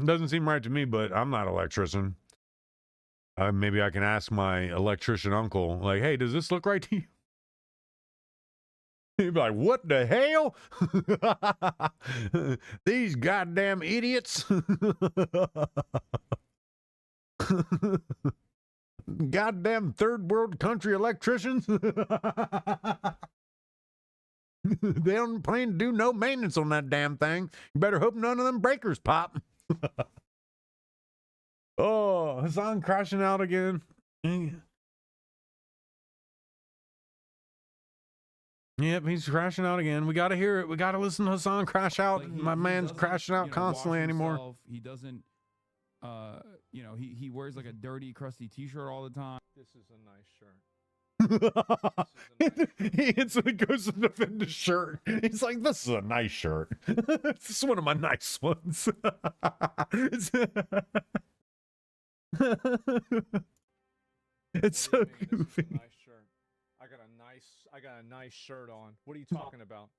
A: Doesn't seem right to me, but I'm not an electrician. Maybe I can ask my electrician uncle, like, hey, does this look right to you? He'd be like, what the hell? These goddamn idiots. Goddamn third world country electricians. They don't plan to do no maintenance on that damn thing. You better hope none of them breakers pop. Oh, Hassan crashing out again. Yep, he's crashing out again. We got to hear it. We got to listen to Hassan crash out. Like my man's crashing out constantly anymore.
J: He doesn't, he wears like a dirty, crusty t-shirt all the time.
F: This is a nice shirt.
A: He instantly goes to defend his shirt. He's like, this is a nice shirt. This is one of my nice ones. It's so goofy.
F: Nice shirt. I got a nice shirt on. What are you talking about?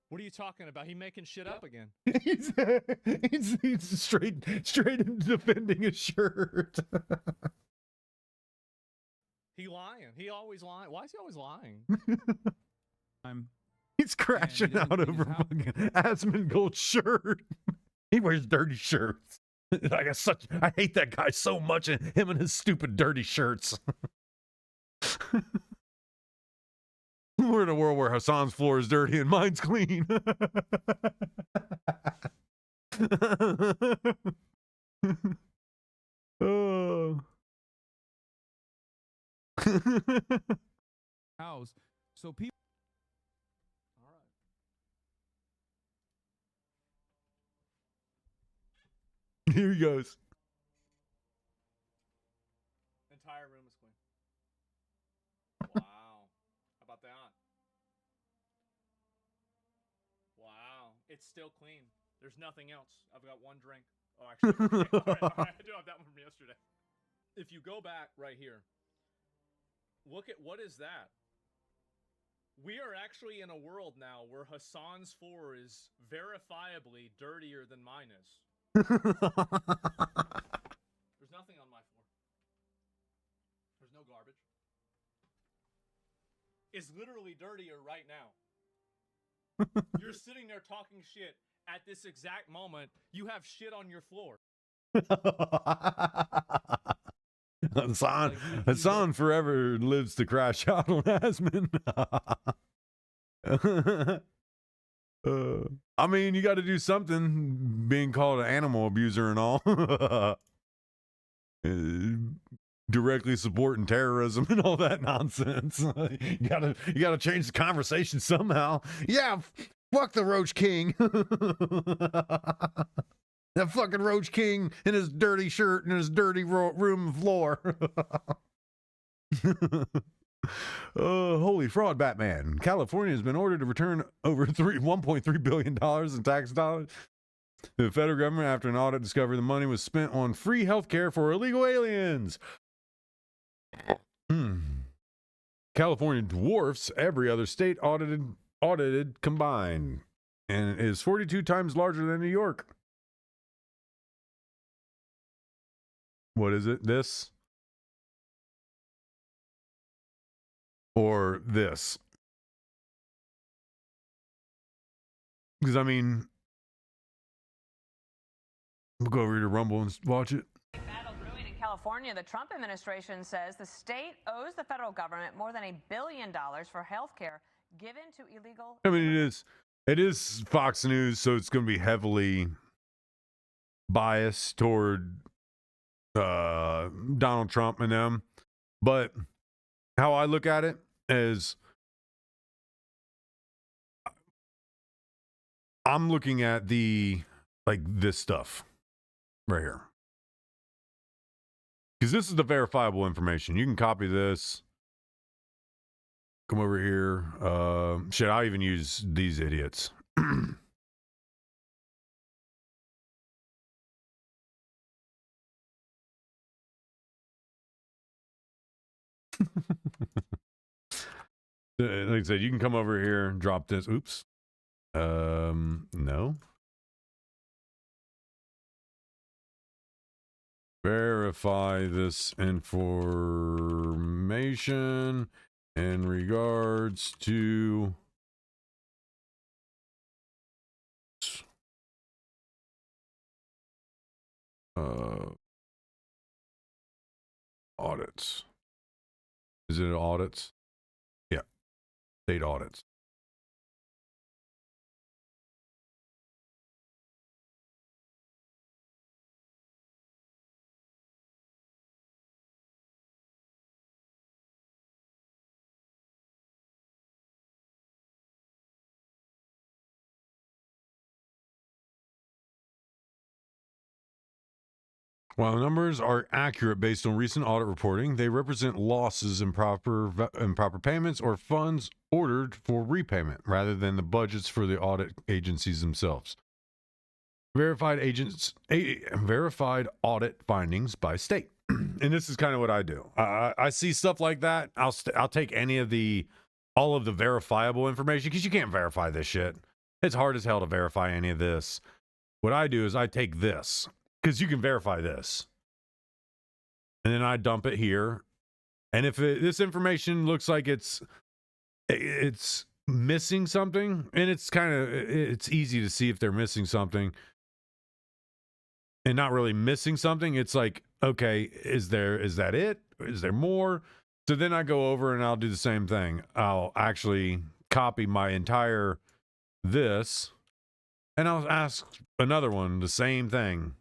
F: What are you talking about? He making shit up again.
A: he's straight into defending his shirt.
F: He lying. He always lying. Why is he always lying?
A: He's crashing out over fucking Asmongold shirt. He wears dirty shirts. I hate that guy so much, and him and his stupid dirty shirts. We're in a world where Hassan's floor is dirty and mine's clean. Oh.
J: House. So people.
F: All right.
A: Here he goes.
F: Entire room is clean. Wow. How about that? Wow. It's still clean. There's nothing else. I've got one drink. Oh, actually, okay. All right. I do have that one from yesterday. If you go back right here, look at what is that? We are actually in a world now where Hassan's floor is verifiably dirtier than mine is. There's nothing on my floor. There's no garbage. It's literally dirtier right now. You're sitting there talking shit. At this exact moment, you have shit on your floor.
A: Hassan forever lives to crash out on Asmon. I mean, you got to do something, being called an animal abuser and all. Directly supporting terrorism and all that nonsense. You gotta change the conversation somehow. Yeah, fuck the Roach King. That fucking Roach King in his dirty shirt and his dirty room floor. Holy fraud, Batman. California has been ordered to return over $1.3 billion in tax dollars. The federal government, after an audit, discovered the money was spent on free health care for illegal aliens. California dwarfs every other state audited combined, and is 42 times larger than New York. What is it? This? Or this? Because, I mean, we'll go over here to Rumble and watch it.
K: Battle brewing in California. The Trump administration says the state owes the federal government more than $1 billion for health care given to illegal...
A: I mean, it is Fox News, so it's going to be heavily biased toward Donald Trump and them. But how I look at it is, I'm looking at this stuff right here. Because this is the verifiable information. You can copy this. Come over here. Shit, I'll even use these idiots. Like I said, you can come over here and drop this. Oops. No. Verify this information in regards to audits. Is it audits? Yeah. State audits. While numbers are accurate based on recent audit reporting, they represent losses in improper payments or funds ordered for repayment rather than the budgets for the audit agencies themselves. Verified audit findings by state. And this is kind of what I do. I see stuff like that. I'll take all of the verifiable information, because you can't verify this shit. It's hard as hell to verify any of this. What I do is I take this, because you can verify this, and then I dump it here. And if this information looks like it's missing something, and it's easy to see if they're missing something and not really missing something. It's like, okay, is that it? Is there more? So then I go over and I'll do the same thing. I'll actually copy my entire this, and I'll ask another one the same thing.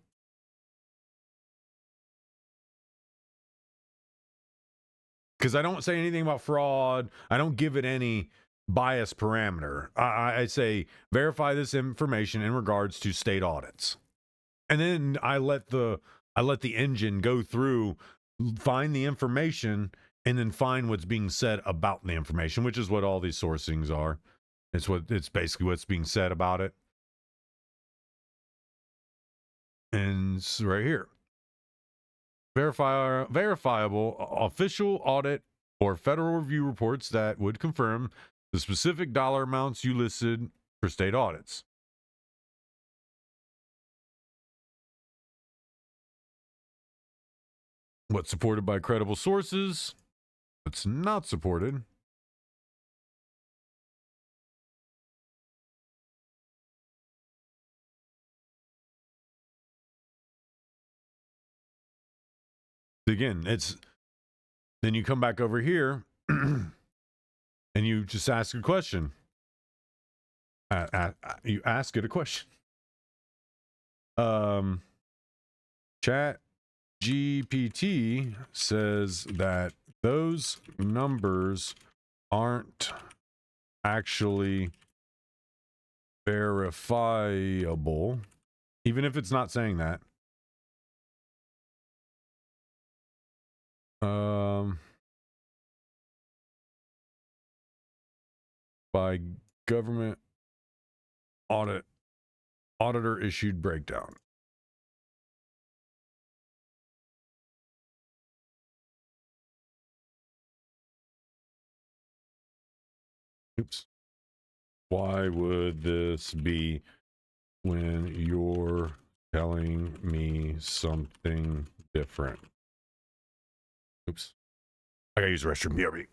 A: Because I don't say anything about fraud. I don't give it any bias parameter. I say verify this information in regards to state audits. And then I let the engine go through, find the information, and then find what's being said about the information, which is what all these sourcings are. It's basically what's being said about it. And it's right here. Verifiable official audit or federal review reports that would confirm the specific dollar amounts you listed for state audits. What's supported by credible sources? What's not supported? Again, then you come back over here and you just ask a question. You ask it a question. Chat GPT says that those numbers aren't actually verifiable, even if it's not saying that. By government auditor issued breakdown. Oops. Why would this be when you're telling me something different? Oops. I gotta use the restroom. BRB.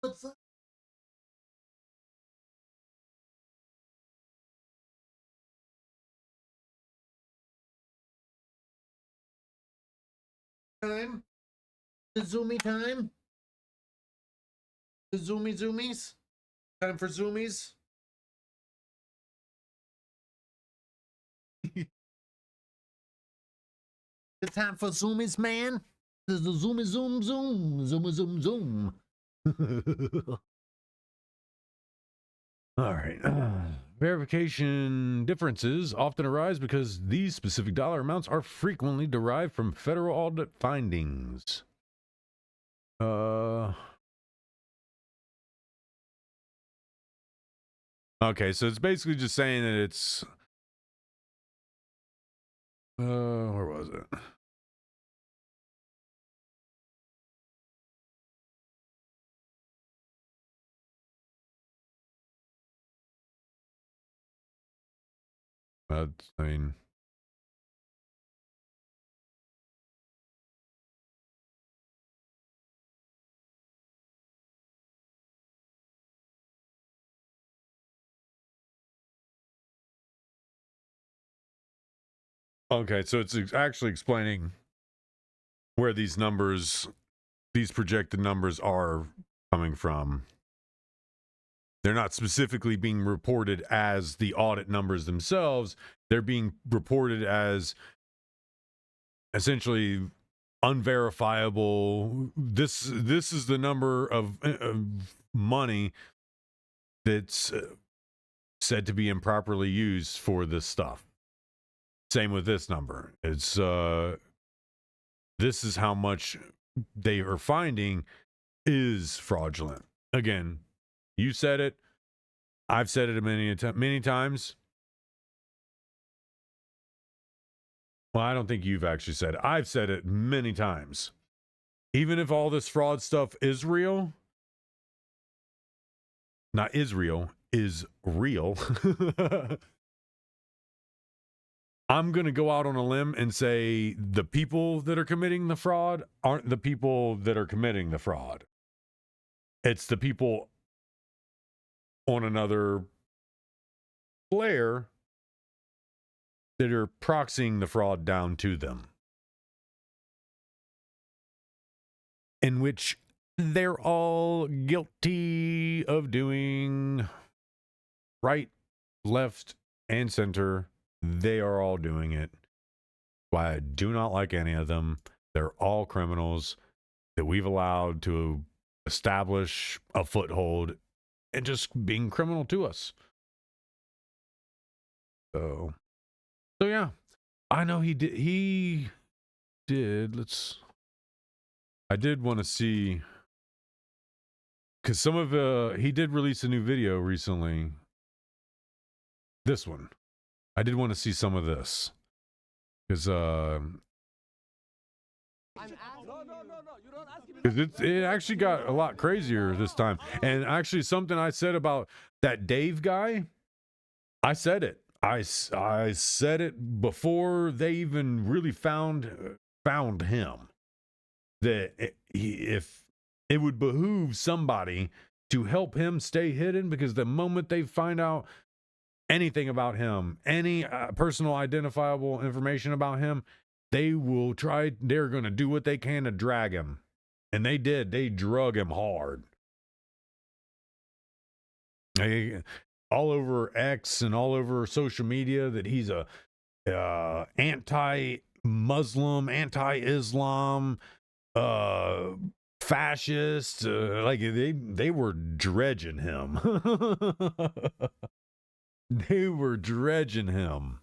L: What's up? Time? The zoomy time? The zoomies? Time for zoomies? It's time for zoomies, man. This is the zoomy zoom zoom. Zoom zoom zoom.
A: All right. Verification differences often arise because these specific dollar amounts are frequently derived from federal audit findings. Okay, so it's basically just saying that it's where was it? I mean, okay, so it's actually explaining where these numbers, these projected numbers are coming from. They're not specifically being reported as the audit numbers themselves. They're being reported as essentially unverifiable. This is the number of money that's said to be improperly used for this stuff. Same with this number. It's this is how much they are finding is fraudulent. Again, you said it. I've said it many times. Well, I don't think you've actually said it. I've said it many times. Even if all this fraud stuff is real, not Israel, is real. I'm going to go out on a limb and say the people that are committing the fraud aren't the people that are committing the fraud. It's the people on another layer that are proxying the fraud down to them, in which they're all guilty of doing right, left, and center. They are all doing it. Why I do not like any of them. They're all criminals that we've allowed to establish a foothold and just being criminal to us. So yeah, I know he did. I did want to see, because some of he did release a new video recently. This one, I did want to see some of this, because it actually got a lot crazier this time. And actually, something I said about that Dave guy, I said it. I said it before they even really found him. That if it would behoove somebody to help him stay hidden, because the moment they find out anything about him, any personal identifiable information about him, they're going to do what they can to drag him. And they did. They drug him hard. All over X and all over social media that he's a anti-Muslim, anti-Islam, fascist. Like they were dredging him. They were dredging him.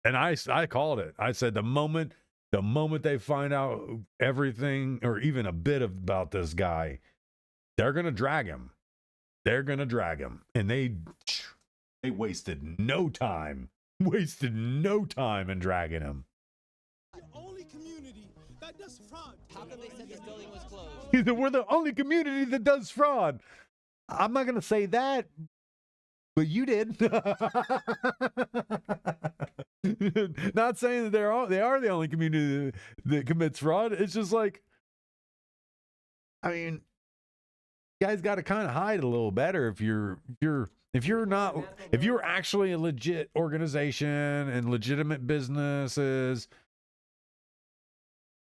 A: And I called it. I said the moment they find out everything or even a bit about this guy, they're going to drag him. They're going to drag him. And they wasted no time. Wasted no time in dragging him.
D: The only community that does fraud. How come they said this building was closed?
A: We're the only community that does fraud. I'm not going to say that, but you did. Not saying that they are the only community that commits fraud. It's just like, I mean, you guys got to kind of hide a little better if you're actually a legit organization and legitimate businesses.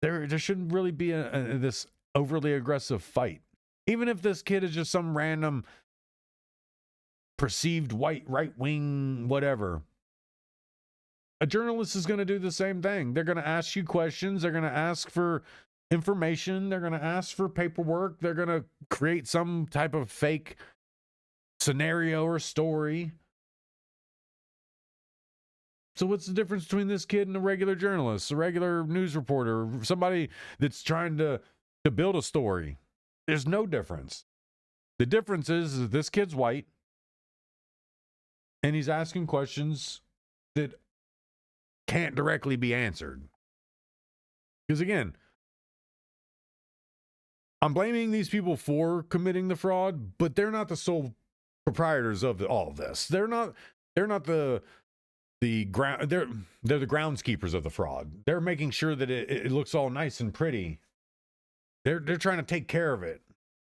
A: There shouldn't really be this overly aggressive fight. Even if this kid is just some random perceived white right-wing whatever, a journalist is going to do the same thing. They're going to ask you questions. They're going to ask for information. They're going to ask for paperwork. They're going to create some type of fake scenario or story. So what's the difference between this kid and a regular journalist, a regular news reporter, somebody that's trying to build a story? There's no difference. The difference is this kid's white, and he's asking questions that can't directly be answered. Because again, I'm blaming these people for committing the fraud, but they're not the sole proprietors of all of this. They're not the ground. They're the groundskeepers of the fraud. They're making sure that it looks all nice and pretty. They're trying to take care of it.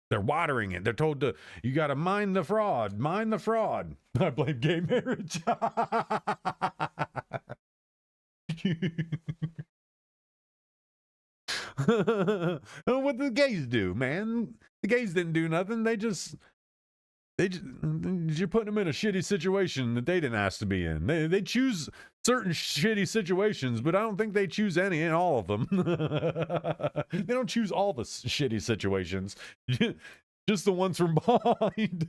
A: They're watering it. They're told to, you got to mind the fraud. Mind the fraud. I blame gay marriage. What the gays do, man? The gays didn't do nothing. You're putting them in a shitty situation that they didn't ask to be in. They choose certain shitty situations, but I don't think they choose any and all of them. They don't choose all the shitty situations, just the ones from behind.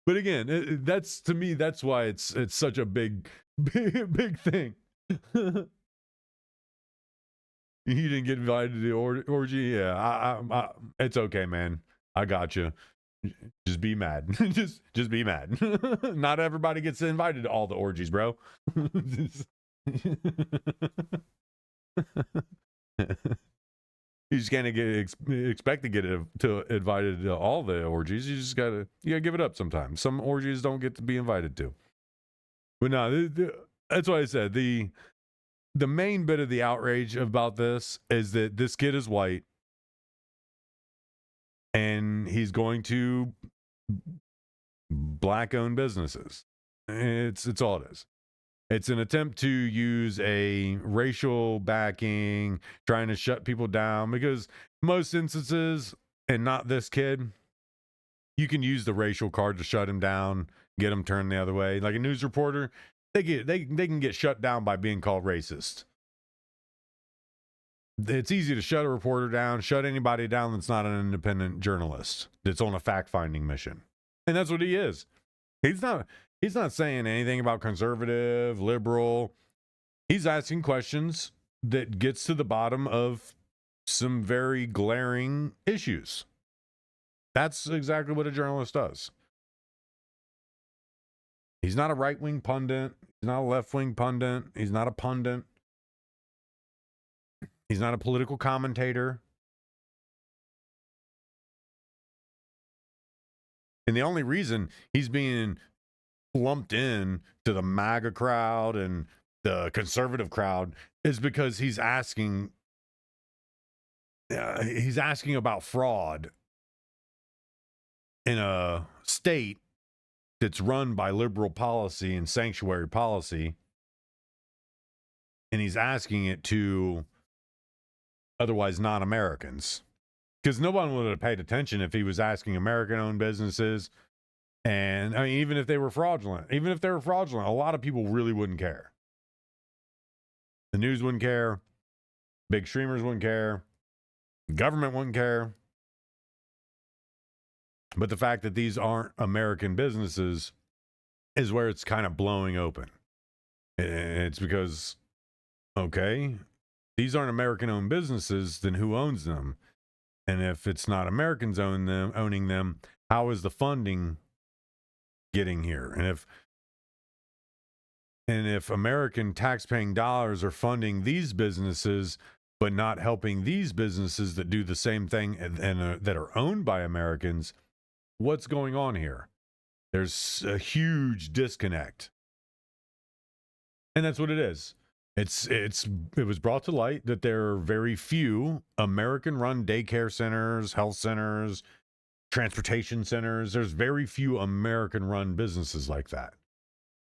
A: But again, that's, to me, that's why it's such a big thing. You didn't get invited to the orgy? Yeah, it's okay, man. I got you. Just be mad. just be mad. Not everybody gets invited to all the orgies, bro. You just can't expect to get invited to all the orgies. You just gotta give it up sometimes. Some orgies don't get to be invited to. But no, that's why I said the main bit of the outrage about this is that this kid is white and he's going to black-owned businesses. It's all it is. It's an attempt to use a racial backing, trying to shut people down, because most instances, and not this kid, you can use the racial card to shut him down, get him turned the other way. Like a news reporter, they can get shut down by being called racist. It's easy to shut a reporter down, shut anybody down that's not an independent journalist that's on a fact-finding mission. And that's what he is. He's not saying anything about conservative, liberal. He's asking questions that gets to the bottom of some very glaring issues. That's exactly what a journalist does. He's not a right-wing pundit. He's not a left-wing pundit. He's not a pundit. He's not a political commentator. And the only reason he's being lumped in to the MAGA crowd and the conservative crowd is because he's asking about fraud in a state that's run by liberal policy and sanctuary policy, and he's asking it to otherwise non-Americans, because no one would have paid attention if he was asking American-owned businesses. And I mean, even if they were fraudulent, a lot of people really wouldn't care. The news wouldn't care. Big streamers wouldn't care. Government wouldn't care. But the fact that these aren't American businesses is where it's kind of blowing open. It's because, okay, these aren't American-owned businesses, then who owns them? And if it's not Americans owning them, how is the funding getting here? And if American tax-paying dollars are funding these businesses, but not helping these businesses that do the same thing and that are owned by Americans, what's going on here? There's a huge disconnect. And that's what it is. It was brought to light that there are very few American-run daycare centers, health centers, transportation centers. There's very few American-run businesses like that.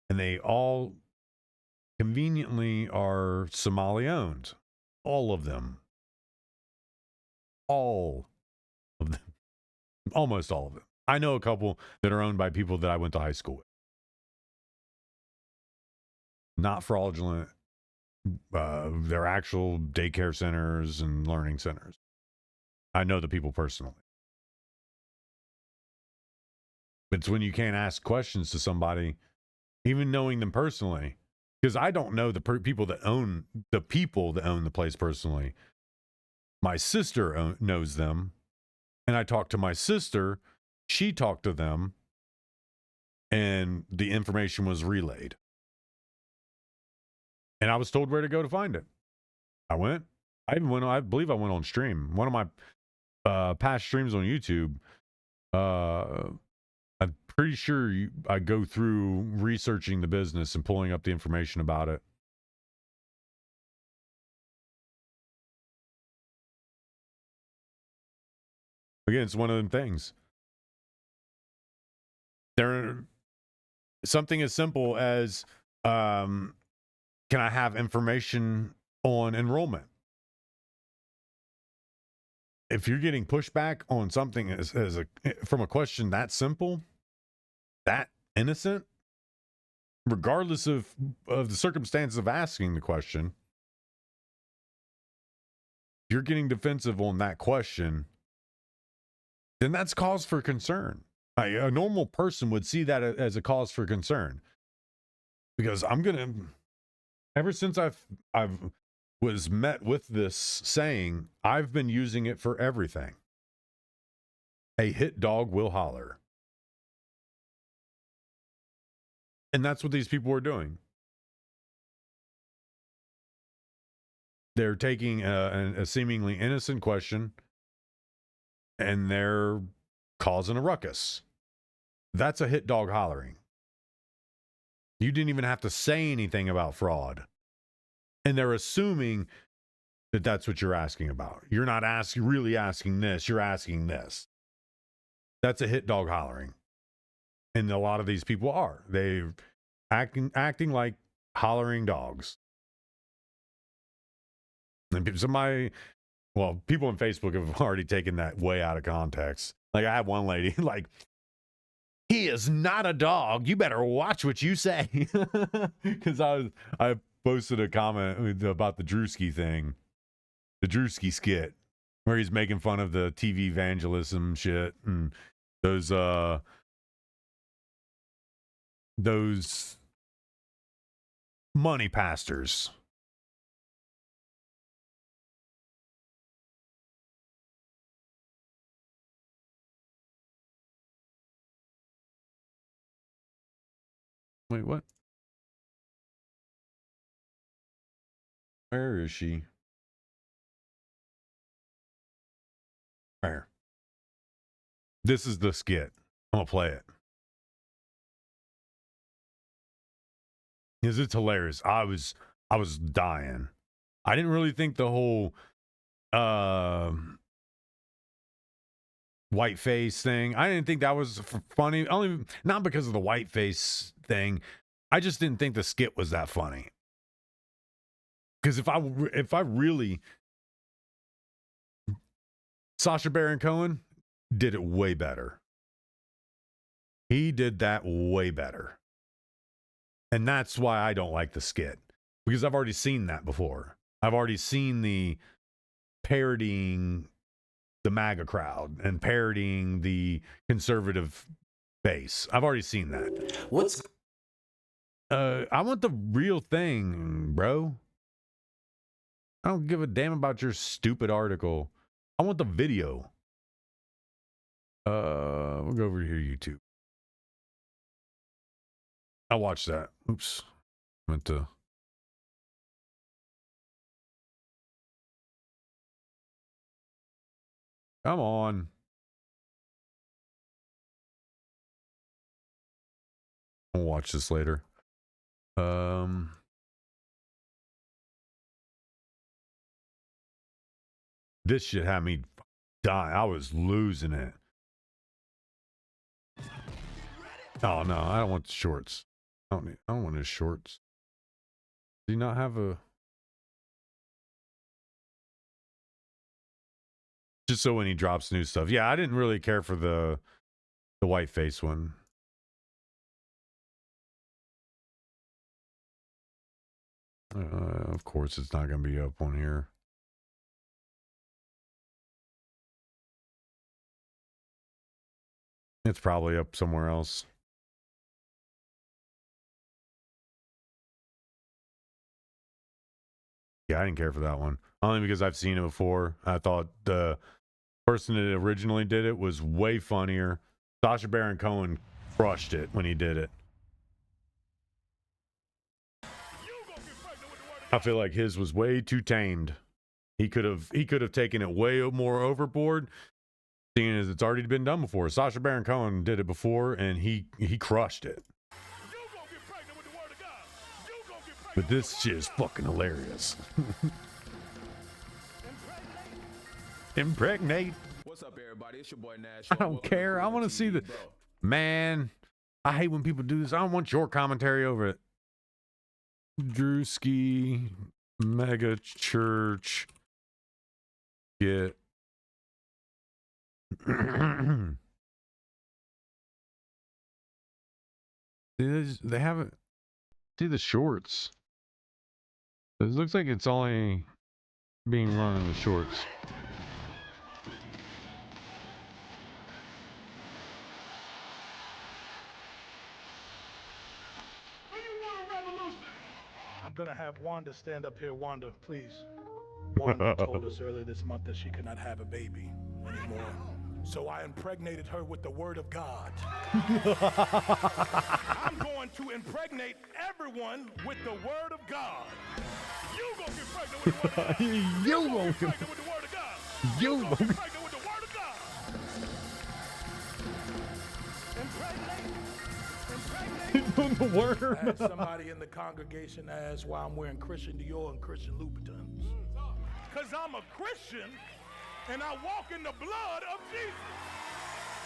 A: And they all conveniently are Somali-owned. All of them. All of them. Almost all of them. I know a couple that are owned by people that I went to high school with. Not fraudulent. They're actual daycare centers and learning centers. I know the people personally. It's when you can't ask questions to somebody, even knowing them personally, because I don't know the people that own the place personally. My sister knows them, and I talked to my sister. She talked to them, and the information was relayed. And I was told where to go to find it. I went. I believe I went on stream. One of my past streams on YouTube. I'm pretty sure I go through researching the business and pulling up the information about it. Again, it's one of them things. Something as simple as, can I have information on enrollment? If you're getting pushback on something from a question that simple, that innocent, regardless of the circumstances of asking the question, if you're getting defensive on that question, then that's cause for concern. A normal person would see that as a cause for concern, because ever since I've was met with this saying, I've been using it for everything. A hit dog will holler. And that's what these people were doing. They're taking a seemingly innocent question and they're causing a ruckus. That's a hit dog hollering. You didn't even have to say anything about fraud. And they're assuming that that's what you're asking about. You're not really asking this. You're asking this. That's a hit dog hollering. And a lot of these people are. They're acting like hollering dogs. And people on Facebook have already taken that way out of context. Like I had one lady like, he is not a dog. You better watch what you say. Because I posted a comment about the Drewski thing, the Drewski skit, where he's making fun of the TV evangelism shit and those money pastors. Wait, what? Where is she? Where? This is the skit. I'm gonna play it. Because it's hilarious. I was dying. I didn't really think the whole white face thing. I didn't think that was funny. Only not because of the white face thing. I just didn't think the skit was that funny. Because if I really, Sacha Baron Cohen did it way better. He did that way better. And that's why I don't like the skit. Because I've already seen that before. I've already seen the parodying the MAGA crowd and parodying the conservative base. I've already seen that. I want the real thing, bro. I don't give a damn about your stupid article. I want the video. We'll go over here, YouTube. I'll watch that. Oops. Meant to. Come on. I'll watch this later. This shit had me die. I was losing it. Oh no, I don't want the shorts. I don't want his shorts. Do you not have a? Just so when he drops new stuff. Yeah, I didn't really care for the white face one. Of course, it's not going to be up on here. It's probably up somewhere else. Yeah, I didn't care for that one. Only because I've seen it before. I thought the person that originally did it was way funnier. Sacha Baron Cohen crushed it when he did it. I feel like his was way too tamed. He could have taken it way more overboard, seeing as it's already been done before. Sacha Baron Cohen did it before, and he crushed it. But this shit is fucking hilarious. Impregnate.
M: What's up, everybody? It's your boy Nash.
A: I don't care. I want to see the man. I hate when people do this. I don't want your commentary over it. Drewski Mega Church. Get. They haven't. See the shorts. It looks like it's only being run in the shorts.
N: I'm gonna have Wanda stand up here. Wanda, please. Wanda told us earlier this month that she could not have a baby anymore. So I impregnated her with the word of God. I'm going to impregnate everyone with the word of God. You
A: You won't get You won't get the word.
N: I had somebody in the congregation ask why I'm wearing Christian Dior and Christian Louboutins. Because I'm a Christian and I walk in the blood of Jesus.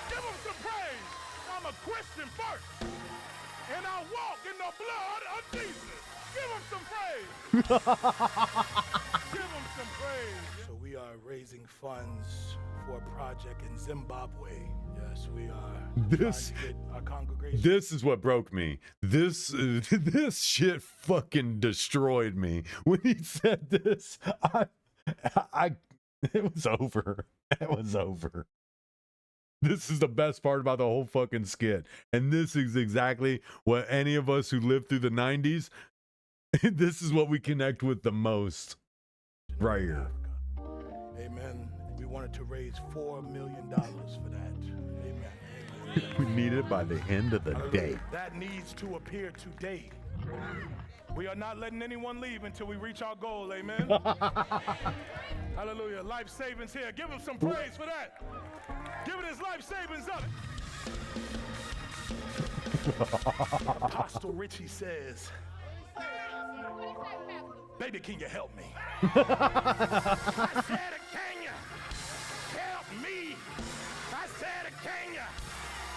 N: Give him some praise. I'm a Christian first and I walk in the blood of Jesus. Give him some praise. Give him some praise. So we are raising funds for a project in Zimbabwe. Yes, we are.
A: This
N: trying to get our congregation.
A: This is what broke me. This shit fucking destroyed me. When he said this, it was over. It was over. This is the best part about the whole fucking skit. And this is exactly what any of us who lived through the 90s, this is what we connect with the most. Right here.
N: Amen. We wanted to raise $4 million for that. Amen.
A: We need it by the end of the day.
N: That needs to appear today. We are not letting anyone leave until we reach our goal. Amen. Hallelujah. Life savings here. Give him some praise for that. Give it his life savings of it. Apostle Richie says, baby, can you help me? I said, can you help me? I said, can you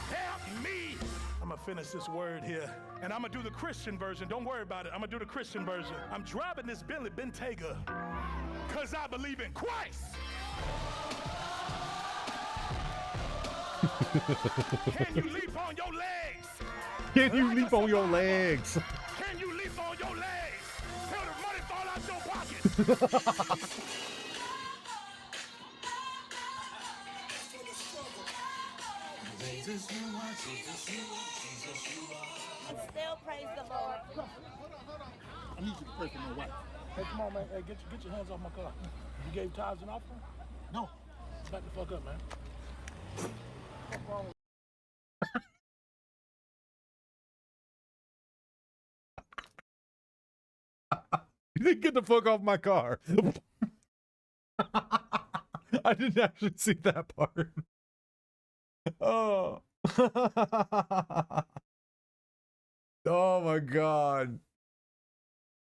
N: help me? I'm going to finish this word here, and I'm going to do the Christian version. Don't worry about it. I'm going to do the Christian version. I'm driving this Bentley Bentayga because I believe in Christ. Can you leap on your legs?
A: Can you leap on your legs?
N: Can you leap on your legs? Till the money fall out your pocket.
D: Still praise the Lord. I need you to pray for my wife.
N: Hey, come on, man. Hey, get your hands off my car. You gave tithes and offering?
D: No.
N: Back the fuck up, man. What's wrong with
A: You didn't get the fuck off my car. I didn't actually see that part. Oh. Oh my God.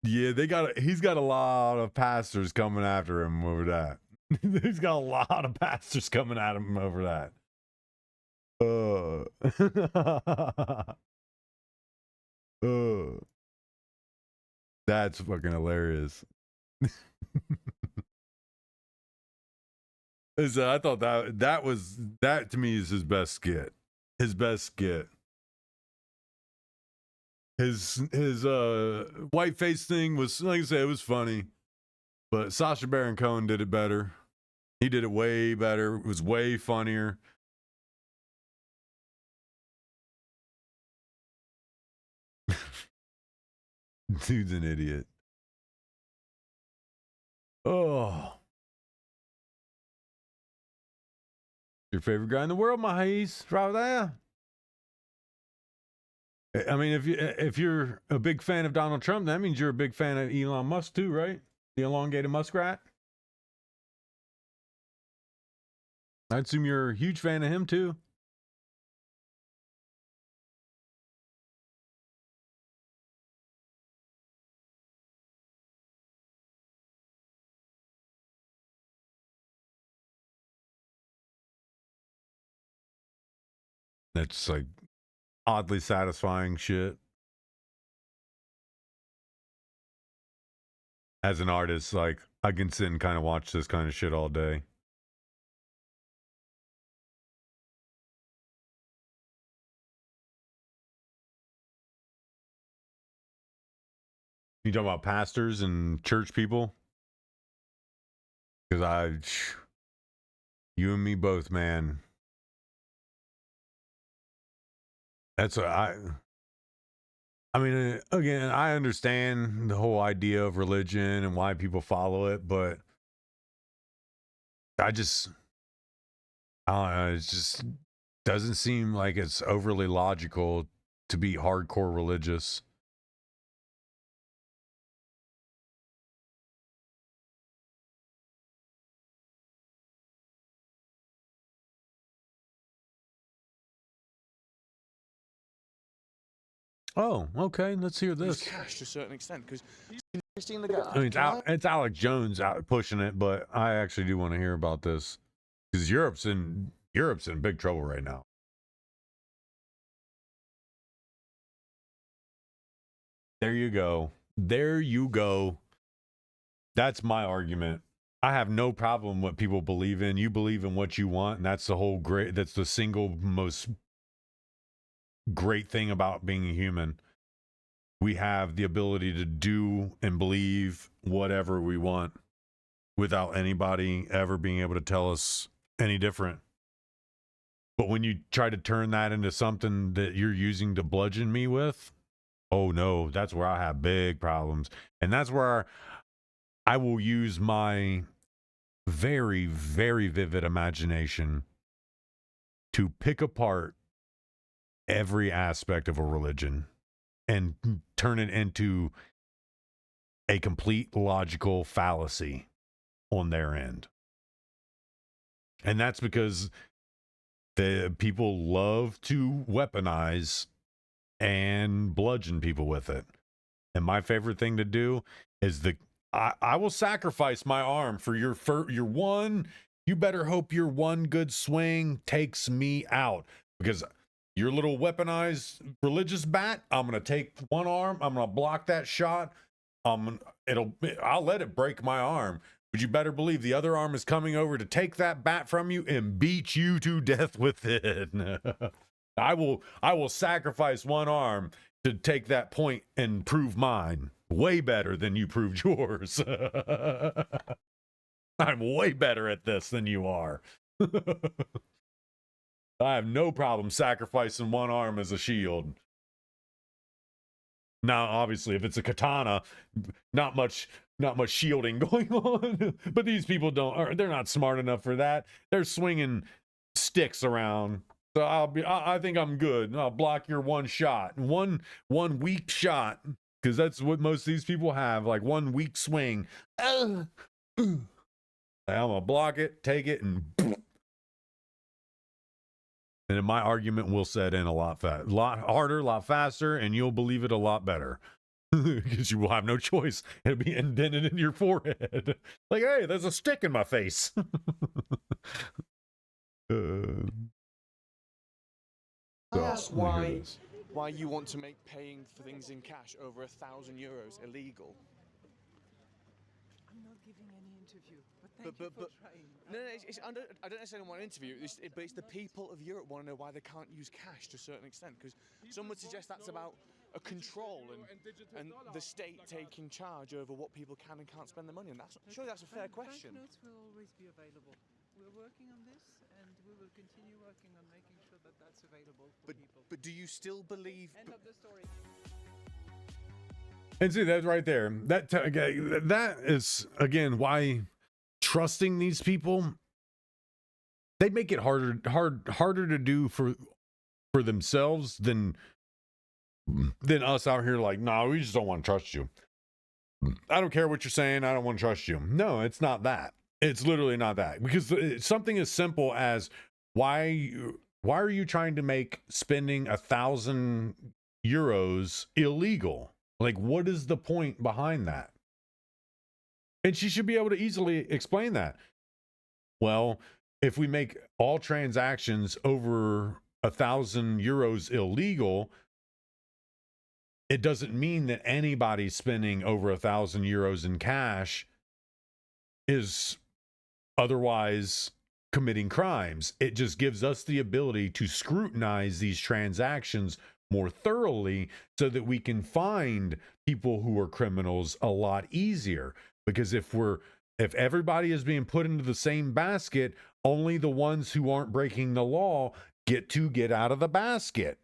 A: Yeah, he's got a lot of pastors coming after him over that. He's got a lot of pastors coming at him over that. That's fucking hilarious. I thought that to me is his best skit. His best skit. His white face thing was, like I said, it was funny. But Sacha Baron Cohen did it better. He did it way better. It was way funnier. Dude's an idiot. Oh. Your favorite guy in the world, Mahis, right there. I mean, if you're a big fan of Donald Trump, that means you're a big fan of Elon Musk too, right? The elongated muskrat. I assume you're a huge fan of him too. That's like oddly satisfying shit. As an artist, like, I can sit and kind of watch this kind of shit all day. You talking about pastors and church people? Because you and me both, man. That's what I mean, again, I understand the whole idea of religion and why people follow it, but I don't know, it just doesn't seem like it's overly logical to be hardcore religious. Oh, okay. Let's hear
O: use
A: this.
O: cash to a certain extent because Christine Lagarde.
A: I mean, it's Alex Jones out pushing it, but I actually do want to hear about this because Europe's in big trouble right now. There you go. There you go. That's my argument. I have no problem what people believe in. You believe in what you want, and that's the single most great thing about being a human. We have the ability to do and believe whatever we want without anybody ever being able to tell us any different. But when you try to turn that into something that you're using to bludgeon me with, oh no, that's where I have big problems. And that's where I will use my very, very vivid imagination to pick apart every aspect of a religion and turn it into a complete logical fallacy on their end. And that's because the people love to weaponize and bludgeon people with it. And my favorite thing to do is I will sacrifice my arm for your one. You better hope your one good swing takes me out, because your little weaponized religious bat, I'm gonna take one arm, I'm gonna block that shot. I'll let it break my arm, but you better believe the other arm is coming over to take that bat from you and beat you to death with it. I will sacrifice one arm to take that point and prove mine way better than you proved yours. I'm way better at this than you are. I have no problem sacrificing one arm as a shield. Now, obviously, if it's a katana, not much shielding going on. But these people they're not smart enough for that. They're swinging sticks around. So I think I'm good. I'll block your one shot. One weak shot, because that's what most of these people have, like one weak swing. I'm gonna block it, take it, and then my argument will set in a lot harder, a lot faster, and you'll believe it a lot better. Because you will have no choice. It'll be indented in your forehead. Like, hey, there's a stick in my face.
O: I ask why you want to make paying for things in cash over €1,000 illegal.
P: I'm not giving any interview, but thank you for trying.
O: No, I don't necessarily want an interview, but it's the people of Europe want to know why they can't use cash to a certain extent, because some would suggest that's about a control and the state taking charge over what people can and can't spend their money on. Surely that's a fair question.
P: Banknotes will always be available. We're working on this, and we will continue working on making sure that that's available for people.
O: But do you still believe...
P: End of the story.
A: And see, that's right there. That is, again, why trusting these people, they make it harder to do for themselves than us out here. Like, no, we just don't want to trust you. I don't care what you're saying. I don't want to trust you. No, it's not that. It's literally not that. Because something as simple as why are you trying to make spending €1,000 illegal? Like, what is the point behind that? And she should be able to easily explain that. Well, if we make all transactions over €1,000 illegal, it doesn't mean that anybody spending over €1,000 in cash is otherwise committing crimes. It just gives us the ability to scrutinize these transactions more thoroughly so that we can find people who are criminals a lot easier. Because if everybody is being put into the same basket, only the ones who aren't breaking the law get out of the basket.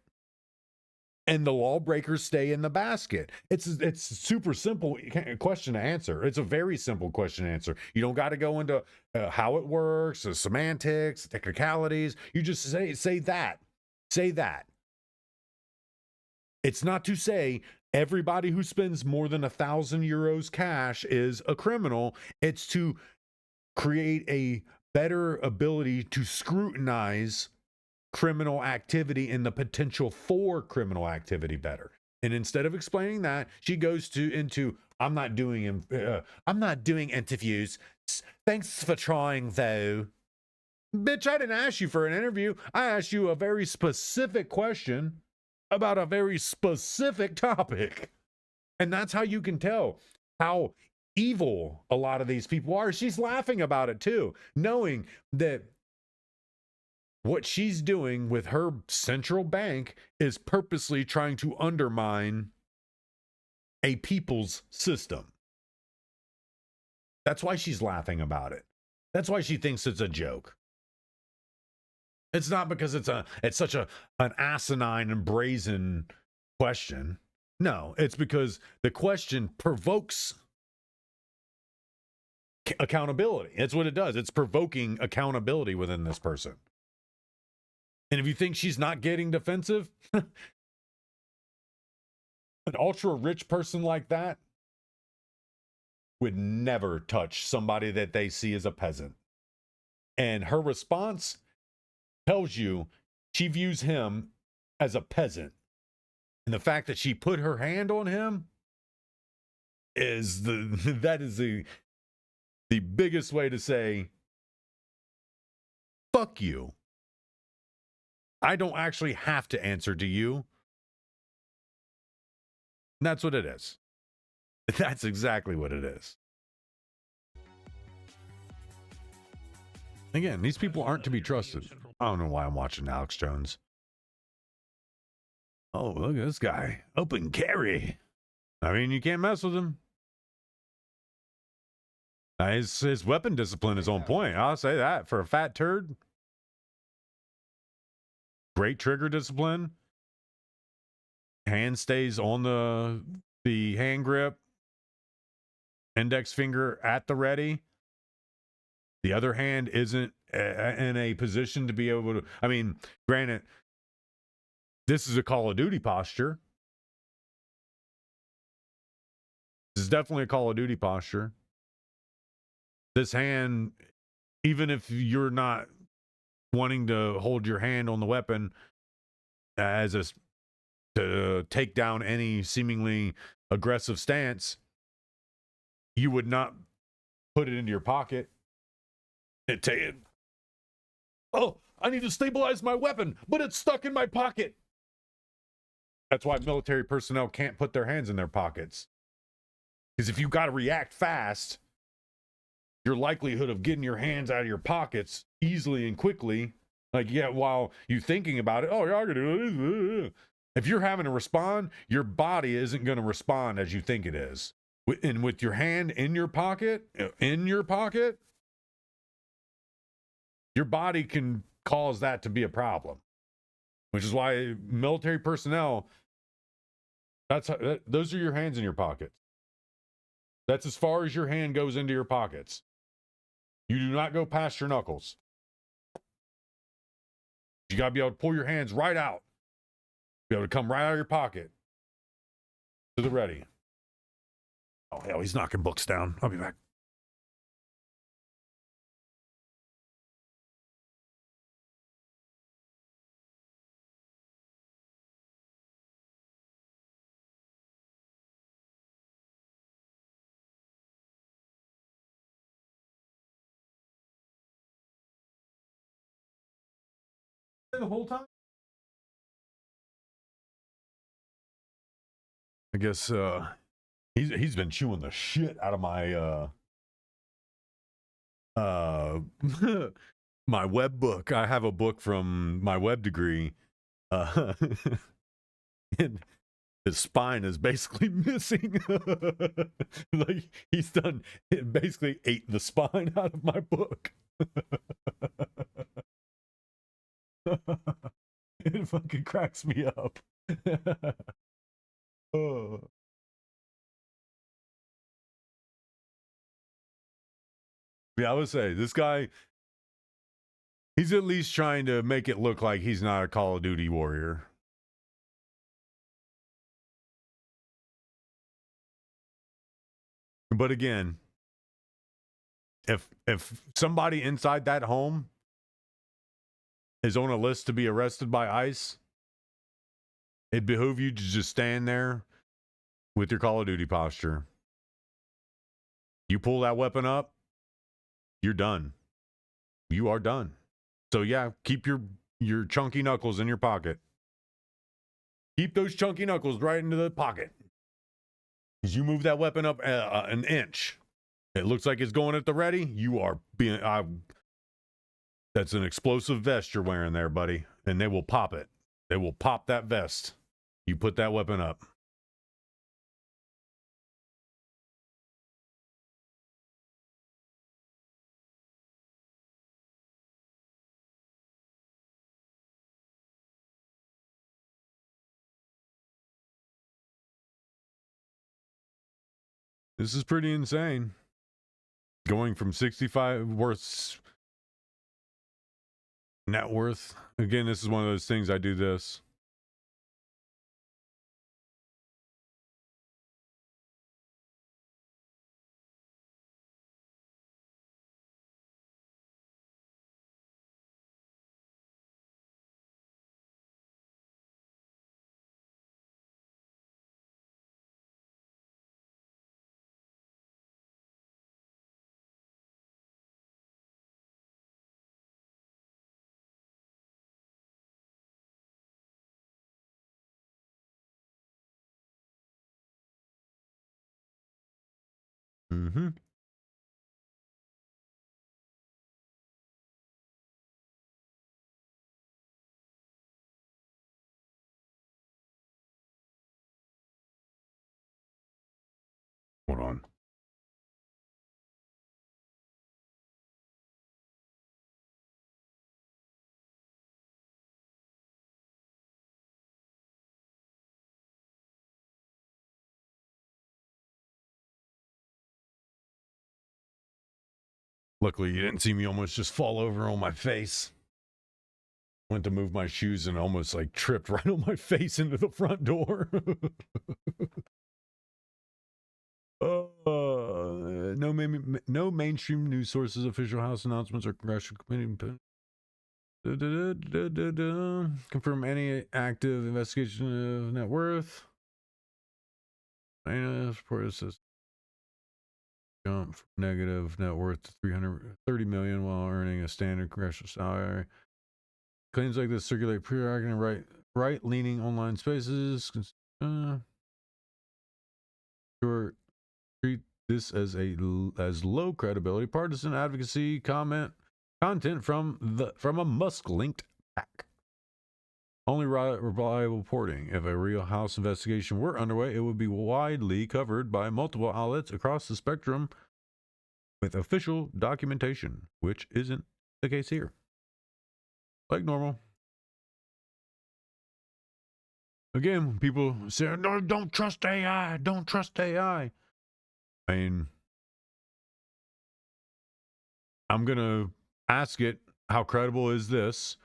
A: And the lawbreakers stay in the basket. It's super simple question to answer. It's a very simple question to answer. You don't got to go into how it works, the semantics, technicalities. You just say that. Say that. It's not to say everybody who spends more than €1,000 cash is a criminal. It's to create a better ability to scrutinize criminal activity and the potential for criminal activity better. And instead of explaining that, she goes into I'm not doing interviews. Thanks for trying, though. Bitch, I didn't ask you for an interview. I asked you a very specific question about a very specific topic. And that's how you can tell how evil a lot of these people are. She's laughing about it too, knowing that what she's doing with her central bank is purposely trying to undermine a people's system. That's why she's laughing about it. That's why she thinks it's a joke. It's not because it's such an asinine and brazen question. No, it's because the question provokes accountability. That's what it does. It's provoking accountability within this person. And if you think she's not getting defensive, an ultra rich person like that would never touch somebody that they see as a peasant. And her response tells you she views him as a peasant. And the fact that she put her hand on him is the biggest way to say, fuck you. I don't actually have to answer to you. And that's what it is. That's exactly what it is. Again, these people aren't to be trusted. I don't know why I'm watching Alex Jones. Oh, look at this guy. Open carry. I mean, you can't mess with him. His weapon discipline is on point. I'll say that. For a fat turd. Great trigger discipline. Hand stays on the hand grip. Index finger at the ready. The other hand isn't in a position to be able to... I mean, granted, this is a Call of Duty posture. This is definitely a Call of Duty posture. This hand, even if you're not wanting to hold your hand on the weapon to take down any seemingly aggressive stance, you would not put it into your pocket and take it. Oh, I need to stabilize my weapon, but it's stuck in my pocket. That's why military personnel can't put their hands in their pockets. Because if you got to react fast, your likelihood of getting your hands out of your pockets easily and quickly, like, yeah, while you're thinking about it, oh, yeah, I can do it. If you're having to respond, your body isn't going to respond as you think it is. And with your hand in your pocket, your body can cause that to be a problem. Which is why military personnel, those are your hands in your pockets. That's as far as your hand goes into your pockets. You do not go past your knuckles. You got to be able to pull your hands right out. Be able to come right out of your pocket to the ready. Oh, hell, he's knocking books down. I'll be back. The whole time? I guess he's been chewing the shit out of my my web book. I have a book from my web degree. And his spine is basically missing. Like he's done, it basically ate the spine out of my book. It fucking cracks me up. Oh. Yeah, I would say this guy, he's at least trying to make it look like he's not a Call of Duty warrior. But again, if somebody inside that home is on a list to be arrested by ICE, It'd behoove you to just stand there with your Call of Duty posture. You pull that weapon up, you're done. You are done. So yeah, keep your chunky knuckles in your pocket. Keep those chunky knuckles right into the pocket. As you move that weapon up an inch, it looks like it's going at the ready. You are being... that's an explosive vest you're wearing there, buddy. And they will pop it. They will pop that vest. You put that weapon up. This is pretty insane. Going from 65 worth net worth. Again, this is one of those things I do this. Mm-hmm. Hold on. Luckily, you didn't see me almost just fall over on my face. Went to move my shoes and almost like tripped right on my face into the front door. No mainstream news sources, official House announcements, or congressional committee. Confirm any active investigation of net worth. Report says jump from negative net worth to $330 million while earning a standard congressional salary. Claims like this circulate periodically in right-leaning online spaces. Sure, treat this as low credibility, partisan advocacy content from a Musk-linked pack. Only reliable reporting. If a real House investigation were underway, it would be widely covered by multiple outlets across the spectrum with official documentation, which isn't the case here. Like normal. Again, people say, no, don't trust AI. Don't trust AI. I mean, I'm going to ask it, how credible is this?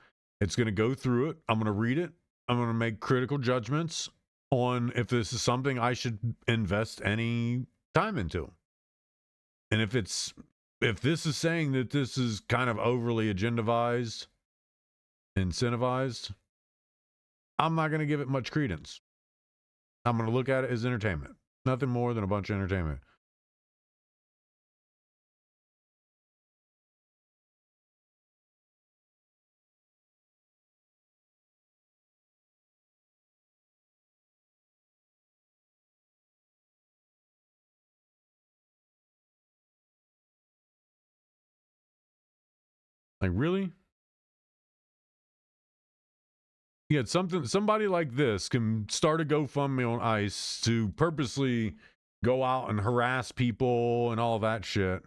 A: It's going to go through it. I'm going to read it. I'm going to make critical judgments on if this is something I should invest any time into. And if this is saying that this is kind of overly agendavized, incentivized, I'm not going to give it much credence. I'm going to look at it as entertainment. Nothing more than a bunch of entertainment. Like, really? Yeah, somebody like this can start a GoFundMe on ICE to purposely go out and harass people and all that shit.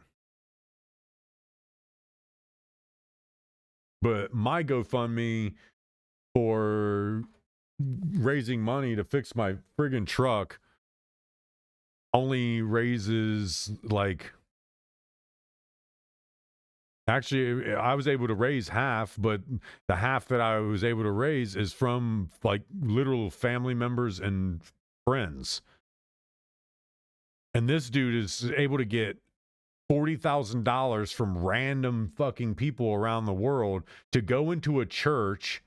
A: But my GoFundMe for raising money to fix my friggin' truck only raises like... Actually, I was able to raise half, but the half that I was able to raise is from like literal family members and friends. And this dude is able to get $40,000 from random fucking people around the world to go into a church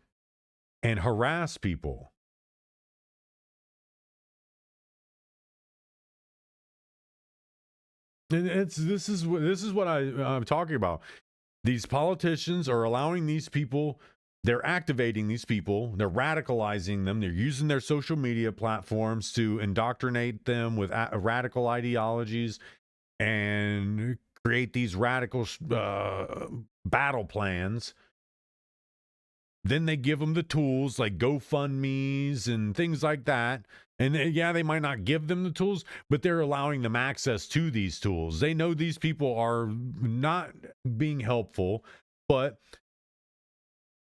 A: and harass people. And this is what I'm talking about. These politicians are allowing these people, they're activating these people, they're radicalizing them, they're using their social media platforms to indoctrinate them with radical ideologies and create these radical battle plans. Then they give them the tools like GoFundMe's and things like that. And yeah, they might not give them the tools, but they're allowing them access to these tools. They know these people are not being helpful, but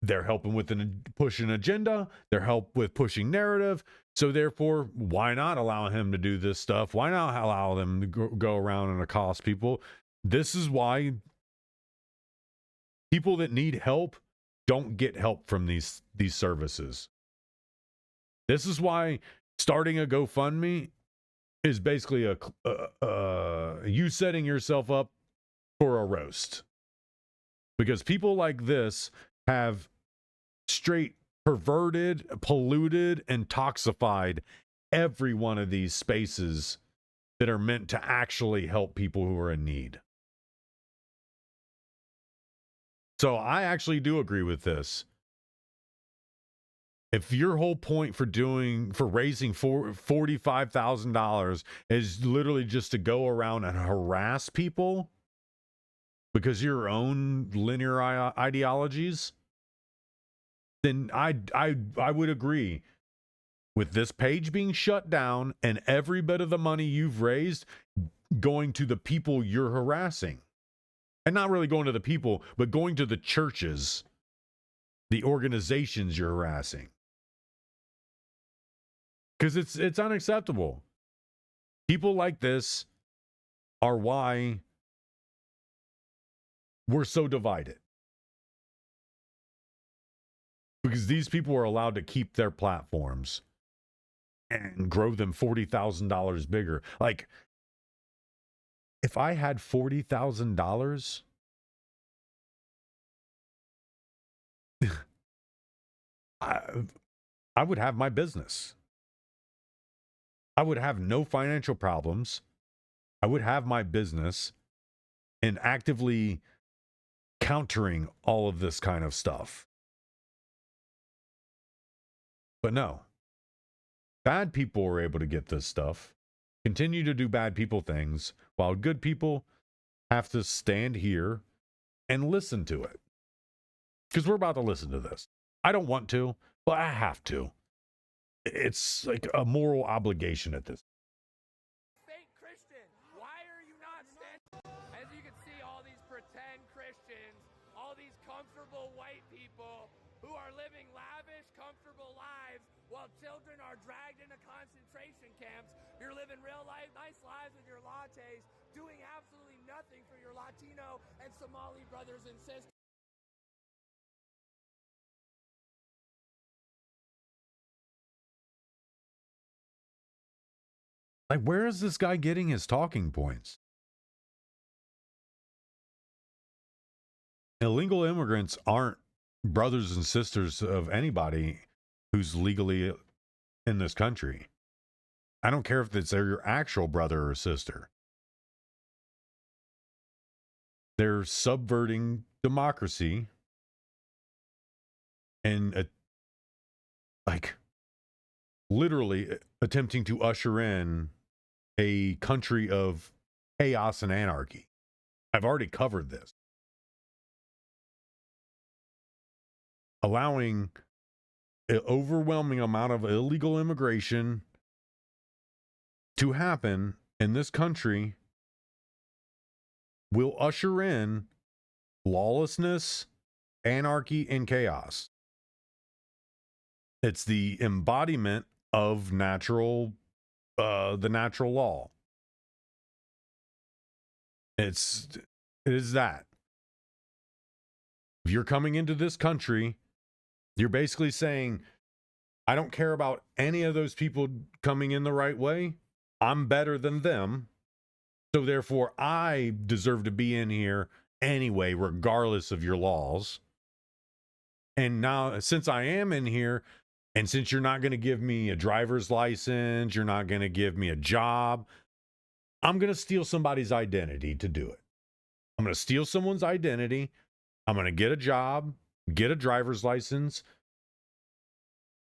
A: they're helping with push an agenda. They're help with pushing narrative. So therefore, why not allow him to do this stuff? Why not allow them to go around and accost people? This is why people that need help don't get help from these services. This is why starting a GoFundMe is basically you setting yourself up for a roast. Because people like this have straight perverted, polluted, and toxified every one of these spaces that are meant to actually help people who are in need. So I actually do agree with this. If your whole point for raising $45,000 is literally just to go around and harass people because of your own linear ideologies, then I would agree with this page being shut down and every bit of the money you've raised going to the people you're harassing. And not really going to the people, but going to the churches, the organizations you're harassing. Because it's unacceptable. People like this are why we're so divided. Because these people are allowed to keep their platforms and grow them $40,000 bigger. Like, if I had $40,000, I would have my business. I would have no financial problems. I would have my business and actively countering all of this kind of stuff. But no, bad people are able to get this stuff, continue to do bad people things, while good people have to stand here and listen to it. Because we're about to listen to this. I don't want to, but I have to. It's like a moral obligation at this.
Q: Fake Christian, why are you not standing? As you can see, all these pretend Christians, all these comfortable white people who are living lavish, comfortable lives while children are dragged into concentration camps. You're living real life, nice lives with your lattes, doing absolutely nothing for your Latino and Somali brothers and sisters.
A: Like, where is this guy getting his talking points? Illegal immigrants aren't brothers and sisters of anybody who's legally in this country. I don't care if it's your actual brother or sister. They're subverting democracy and literally attempting to usher in a country of chaos and anarchy. I've already covered this. Allowing an overwhelming amount of illegal immigration to happen in this country will usher in lawlessness, anarchy, and chaos. It's the embodiment of the natural law. It is that. If you're coming into this country, you're basically saying, I don't care about any of those people coming in the right way. I'm better than them. So therefore, I deserve to be in here anyway, regardless of your laws. And now, since I am in here, and since you're not going to give me a driver's license, you're not going to give me a job, I'm going to steal somebody's identity to do it. I'm going to steal someone's identity. I'm going to get a job, get a driver's license.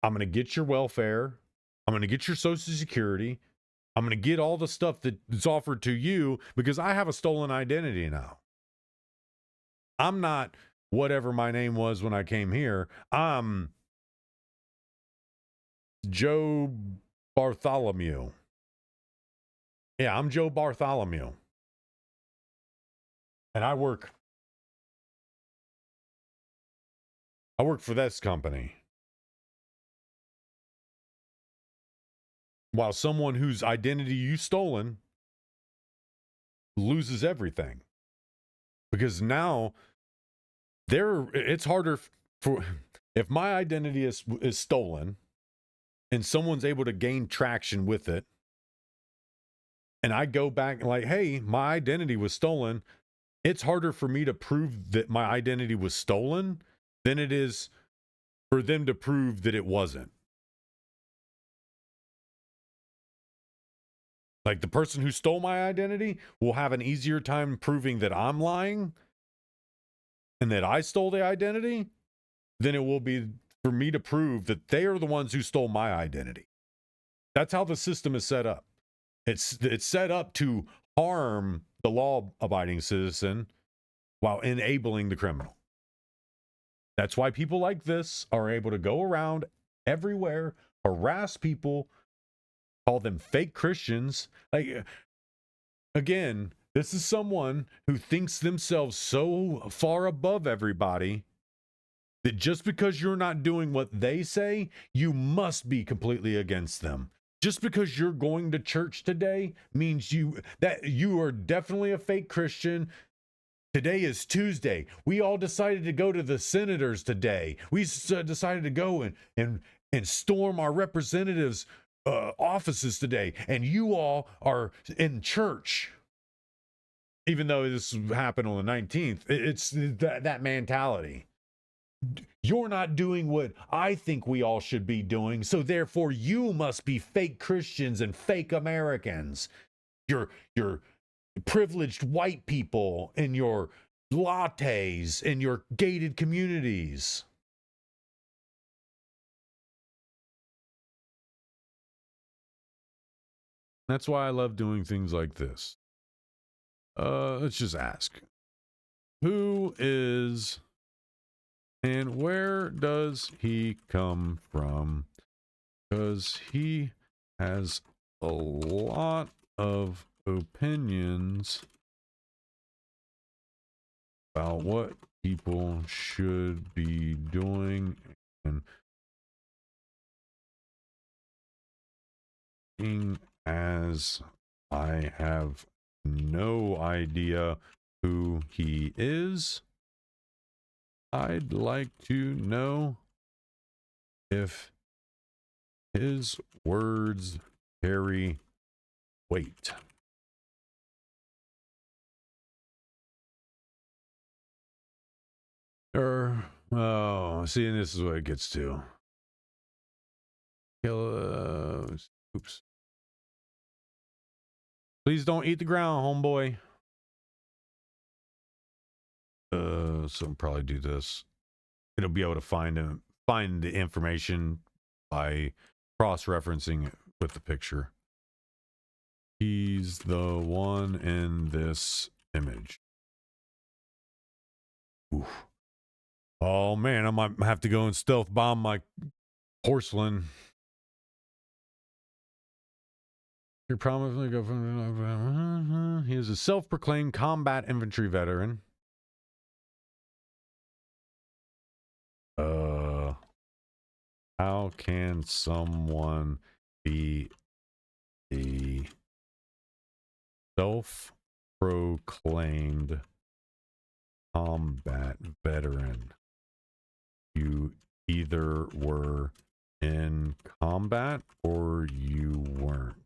A: I'm going to get your welfare. I'm going to get your Social Security. I'm going to get all the stuff that's offered to you because I have a stolen identity now. I'm not whatever my name was when I came here. I'm Joe Bartholomew. Yeah, I'm Joe Bartholomew. And I work for this company. While someone whose identity you've stolen loses everything. Because now it's harder for, if my identity is stolen and someone's able to gain traction with it, and I go back like, hey, my identity was stolen, it's harder for me to prove that my identity was stolen than it is for them to prove that it wasn't. Like the person who stole my identity will have an easier time proving that I'm lying and that I stole the identity than it will be for me to prove that they are the ones who stole my identity. That's how the system is set up. It's set up to harm the law-abiding citizen while enabling the criminal. That's why people like this are able to go around everywhere, harass people, call them fake Christians. Like, again, this is someone who thinks themselves so far above everybody that just because you're not doing what they say, you must be completely against them. Just because you're going to church today means you are definitely a fake Christian. Today is Tuesday. We all decided to go to the senators today. We decided to go and storm our representatives' offices today. And you all are in church. Even though this happened on the 19th, it's that mentality. You're not doing what I think we all should be doing, so therefore you must be fake Christians and fake Americans. You're privileged white people in your lattes in your gated communities. That's why I love doing things like this. Let's just ask. Who is and where does he come from? Because he has a lot of opinions about what people should be doing and as I have no idea who he is. I'd like to know if his words carry weight. Oh, see, and this is what it gets to. Oops. Please don't eat the ground, homeboy. So I'll probably do this. It'll be able to find the information by cross-referencing it with the picture. He's the one in this image. Oof. Oh man, I might have to go and stealth bomb my porcelain. He probably go from. He is a self-proclaimed combat infantry veteran. How can someone be a self-proclaimed combat veteran? You either were in combat or you weren't.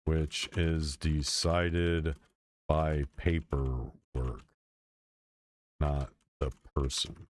A: Which is decided by paperwork, not the person.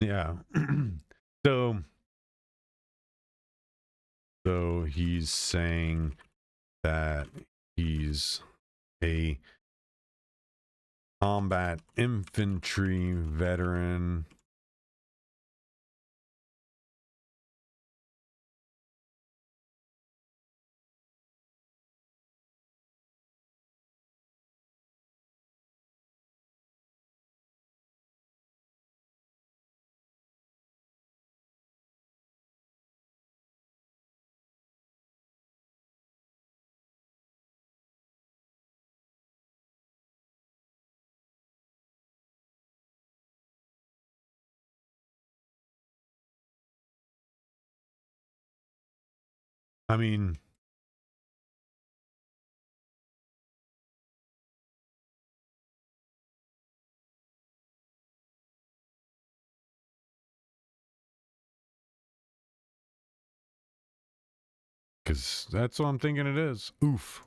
A: Yeah. So he's saying that he's a combat infantry veteran. I mean, because that's what I'm thinking it is. Oof.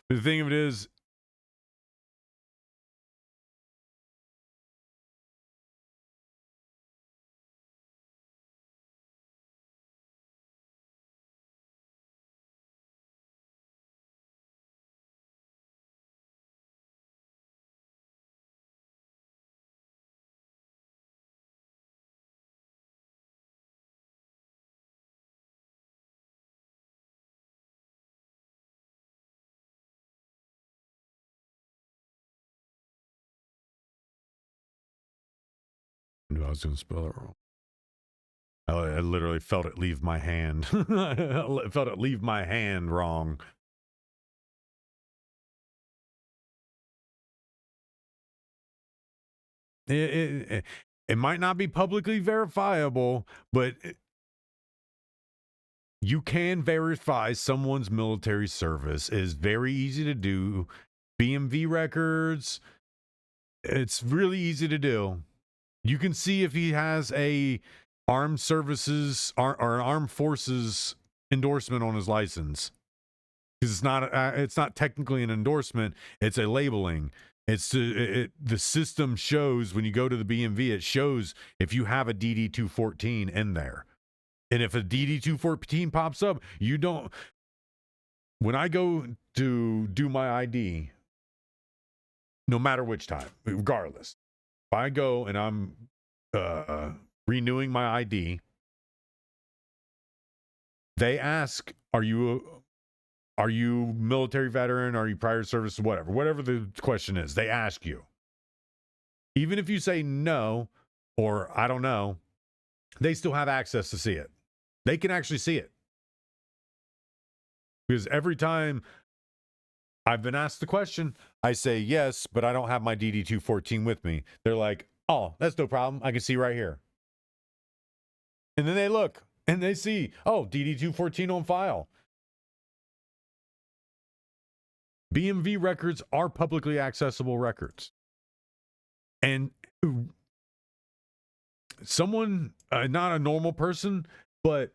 A: The thing of it is, I was going to spell it wrong. I literally felt it leave my hand. I felt it leave my hand wrong. It might not be publicly verifiable, but you can verify someone's military service. It is very easy to do. BMV records, it's really easy to do. You can see if he has a armed services or an armed forces endorsement on his license, because it's not technically an endorsement, it's a labeling. The system shows when you go to the BMV, it shows if you have a DD214 in there. And if a DD214 pops up, you don't. When I go to do my ID, no matter which time, regardless, if I go and I'm renewing my ID, they ask, are you military veteran? Are you prior service? Whatever the question is, they ask you. Even if you say no, or I don't know, they still have access to see it. They can actually see it. Because every time I've been asked the question, I say yes, but I don't have my DD214 with me. They're like, oh, that's no problem. I can see right here. And then they look and they see, oh, DD214 on file. BMV records are publicly accessible records. And someone, not a normal person, but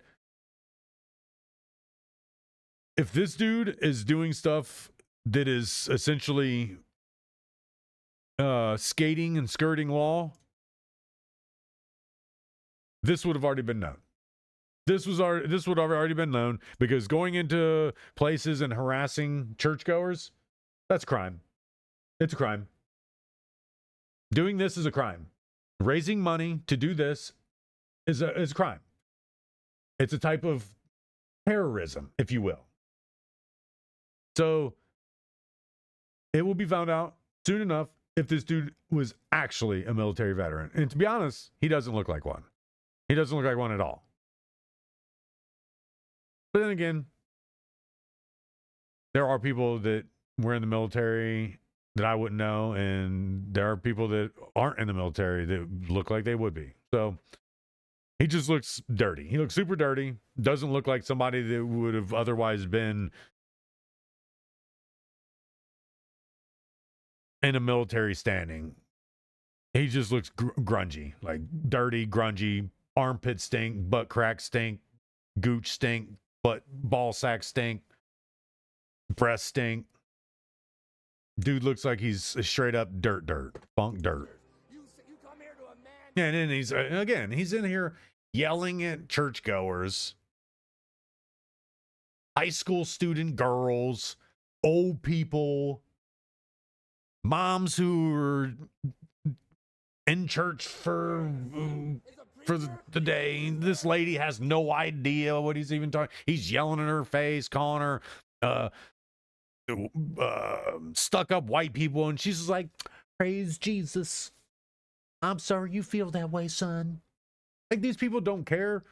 A: if this dude is doing stuff that is essentially skating and skirting law, this would have already been known. This would have already been known, because going into places and harassing churchgoers, that's crime. It's a crime. Doing this is a crime. Raising money to do this is a crime. It's a type of terrorism, if you will. So it will be found out soon enough if this dude was actually a military veteran. And to be honest, he doesn't look like one. He doesn't look like one at all. But then again, there are people that were in the military that I wouldn't know, and there are people that aren't in the military that look like they would be. So he just looks dirty. He looks super dirty. Doesn't look like somebody that would have otherwise been in a military standing. He just looks grungy, like dirty, grungy, armpit stink, butt crack stink, gooch stink, ball sack stink. Breast stink. Dude looks like he's straight up funk dirt. And then he's in here yelling at churchgoers, high school student girls, old people, moms who are in church for the day. This lady has no idea what he's even talking. He's yelling in her face, calling her stuck up white people, and she's just like, praise Jesus. I'm sorry you feel that way, son. Like, these people don't care.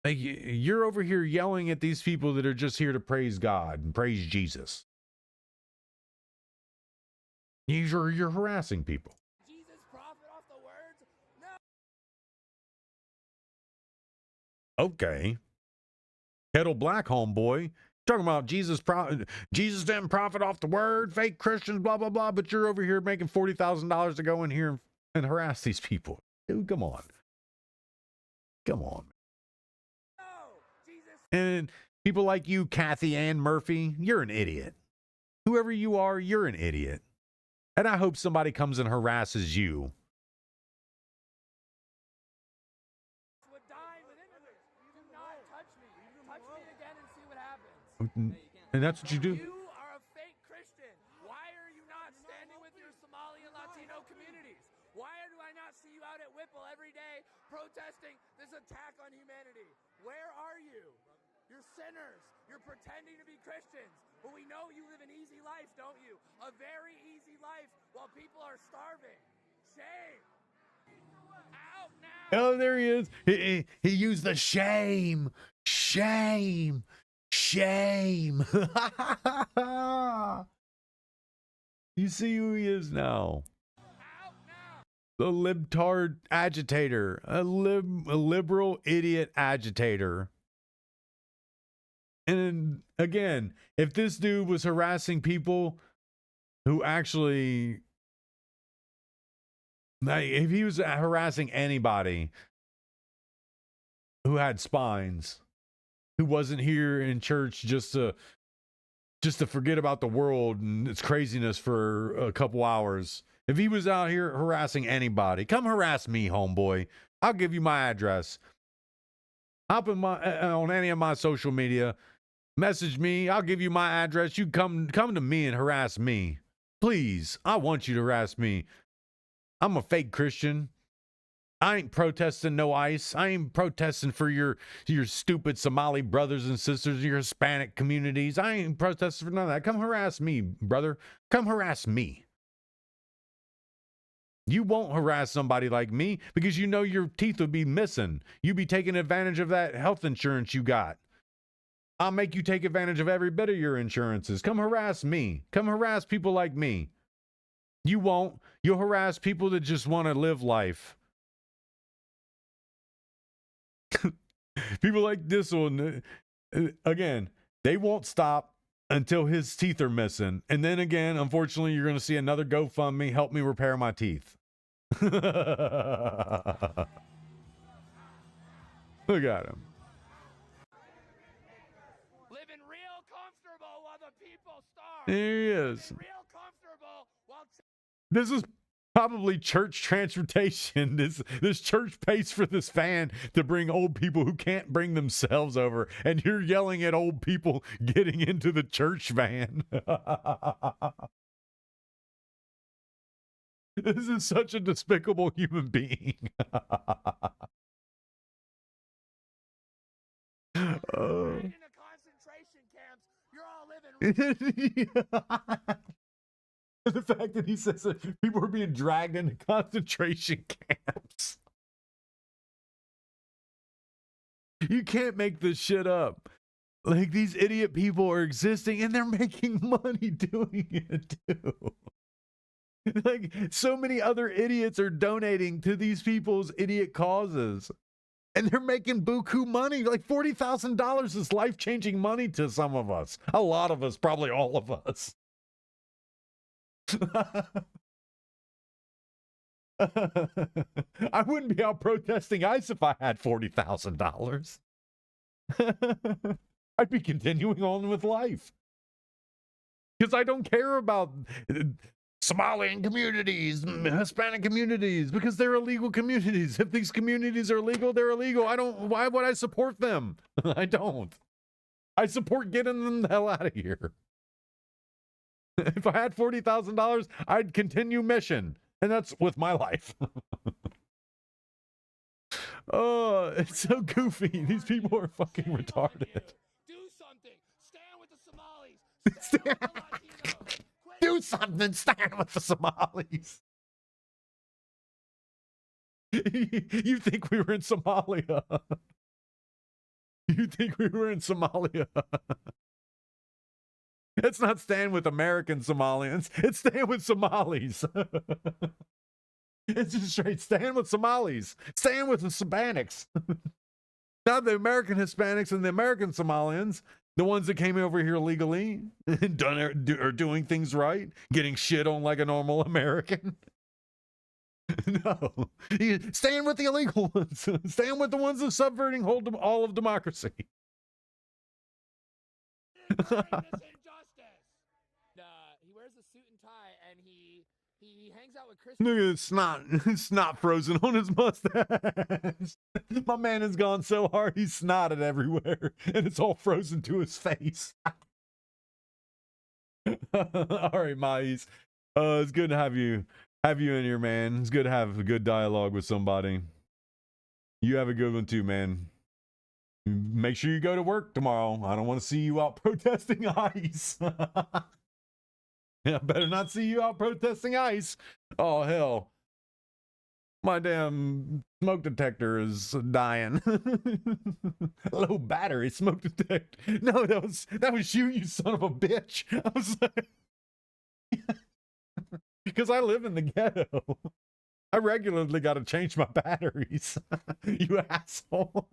A: Like, you're over here yelling at these people that are just here to praise God and praise Jesus. You're harassing people.
Q: Jesus profit off the words? No.
A: Okay. Kettle Black, homeboy. Talking about Jesus didn't profit off the word, fake Christians, blah, blah, blah. But you're over here making $40,000 to go in here and harass these people. Dude, come on. Come on. And people like you, Kathy Ann Murphy, you're an idiot. Whoever you are, you're an idiot. And I hope somebody comes and harasses you. And that's what you do.
Q: You are a fake Christian. Why are you not standing with your Somali and Latino communities? Why do I not see you out at Whipple every day protesting this attack on humanity? Where are you? You're sinners. You're pretending to be Christians. But we know you live an easy life, don't you? A very easy life while people are starving. Shame. Out now.
A: Oh, there he is. He used the shame. Shame. Shame. You see who he is now. The libtard agitator. A liberal idiot agitator. And again, if this dude was harassing people who actually, like, if he was harassing anybody who had spines, who wasn't here in church just to forget about the world and its craziness for a couple hours, if he was out here harassing anybody, come harass me, homeboy. I'll give you my address. Hop on any of my social media. Message me. I'll give you my address. You come to me and harass me. Please. I want you to harass me. I'm a fake Christian. I ain't protesting no ICE. I ain't protesting for your stupid Somali brothers and sisters, your Hispanic communities. I ain't protesting for none of that. Come harass me, brother. Come harass me. You won't harass somebody like me because you know your teeth would be missing. You'd be taking advantage of that health insurance you got. I'll make you take advantage of every bit of your insurances. Come harass me. Come harass people like me. You won't. You'll harass people that just want to live life. People like this one, again, they won't stop until his teeth are missing. And then again, unfortunately, you're going to see another GoFundMe, help me repair my teeth. Look at him.
Q: Living real comfortable while the people starve.
A: There he is.
Q: Real comfortable while
A: This is probably church transportation. This church pays for this van to bring old people who can't bring themselves over, and you're yelling at old people getting into the church van. This is such a despicable human being. The fact that he says that people are being dragged into concentration camps. You can't make this shit up. Like, these idiot people are existing and they're making money doing it too. Like, so many other idiots are donating to these people's idiot causes. And they're making buku money. Like $40,000 is life-changing money to some of us. A lot of us, probably all of us. I wouldn't be out protesting ICE if I had $40,000. I'd be continuing on with life. Because I don't care about Somalian communities, Hispanic communities, because they're illegal communities. If these communities are illegal, they're illegal. Why would I support them? I don't. I support getting them the hell out of here. If I had $40,000, I'd continue mission. And that's with my life. Oh, it's so goofy. These people are fucking retarded.
Q: Do something. Stand with the Somalis. Stand with the Latinos.
A: Do something. Stand with the Somalis. You think we were in Somalia? You think we were in Somalia? It's not stand with American Somalians. It's stand with Somalis. It's just straight stand with Somalis. Stand with the Hispanics. Not the American Hispanics and the American Somalians. The ones that came over here legally and are doing things right. Getting shit on like a normal American. No. Stand with the illegal ones. Stand with the ones that are subverting all of democracy.
Q: He wears a suit and tie, and he hangs out with Chris.
A: Look at the snot frozen on his mustache. My man has gone so hard he's snotted everywhere, and it's all frozen to his face. All right, Mais. It's good to have you in here, man. It's good to have a good dialogue with somebody. You have a good one too, man. Make sure you go to work tomorrow. I don't want to see you out protesting ICE. Yeah, better not see you out protesting ICE. Oh, hell. My damn smoke detector is dying. Low battery smoke detector. No, that was you son of a bitch. I was like, because I live in the ghetto. I regularly got to change my batteries. You asshole.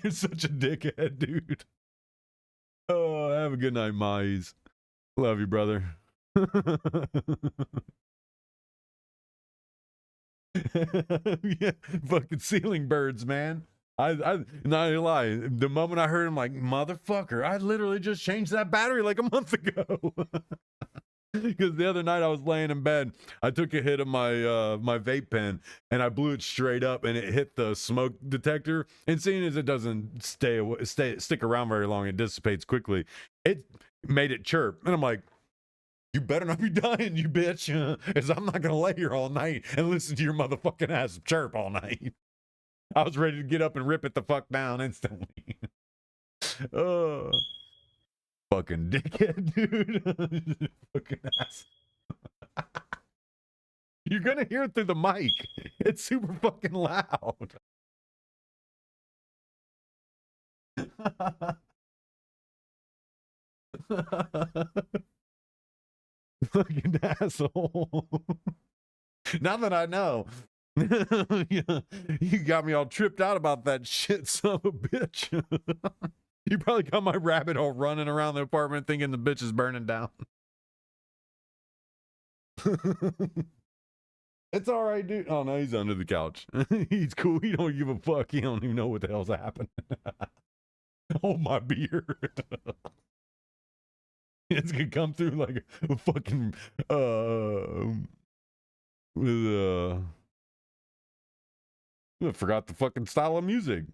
A: You're such a dickhead, dude. Oh, have a good night, Mais. Love you, brother. Yeah, fucking ceiling birds, man. I not gonna lie. The moment I heard him, like, motherfucker, I literally just changed that battery like a month ago. Because the other night I was laying in bed, I took a hit of my my vape pen and I blew it straight up and it hit the smoke detector. And seeing as it doesn't stick around very long, it dissipates quickly. It made it chirp, and I'm like, "You better not be dying, you bitch, because I'm not gonna lay here all night and listen to your motherfucking ass chirp all night." I was ready to get up and rip it the fuck down instantly. Oh. Fucking dickhead, dude. Fucking ass. You're gonna hear it through the mic. It's super fucking loud. Fucking asshole. Now that I know. You got me all tripped out about that shit, son of a bitch. You probably got my rabbit hole running around the apartment thinking the bitch is burning down. It's all right, dude. Oh, no, he's under the couch. He's cool. He don't give a fuck. He don't even know what the hell's happening. Oh, my beard. It's gonna come through like a fucking, I forgot the fucking style of music.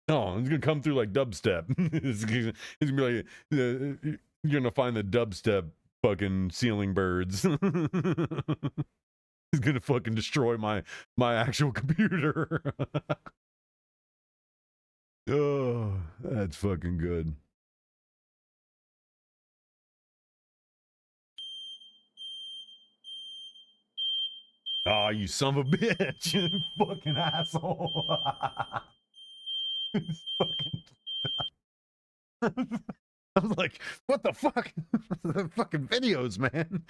A: Oh, it's gonna come through like dubstep. It's gonna be like, you're gonna find the dubstep fucking ceiling birds. He's gonna fucking destroy my actual computer. Oh, that's fucking good. Oh, you son of a bitch. You fucking asshole. Fucking... I was like, what the fuck? The fucking videos, man.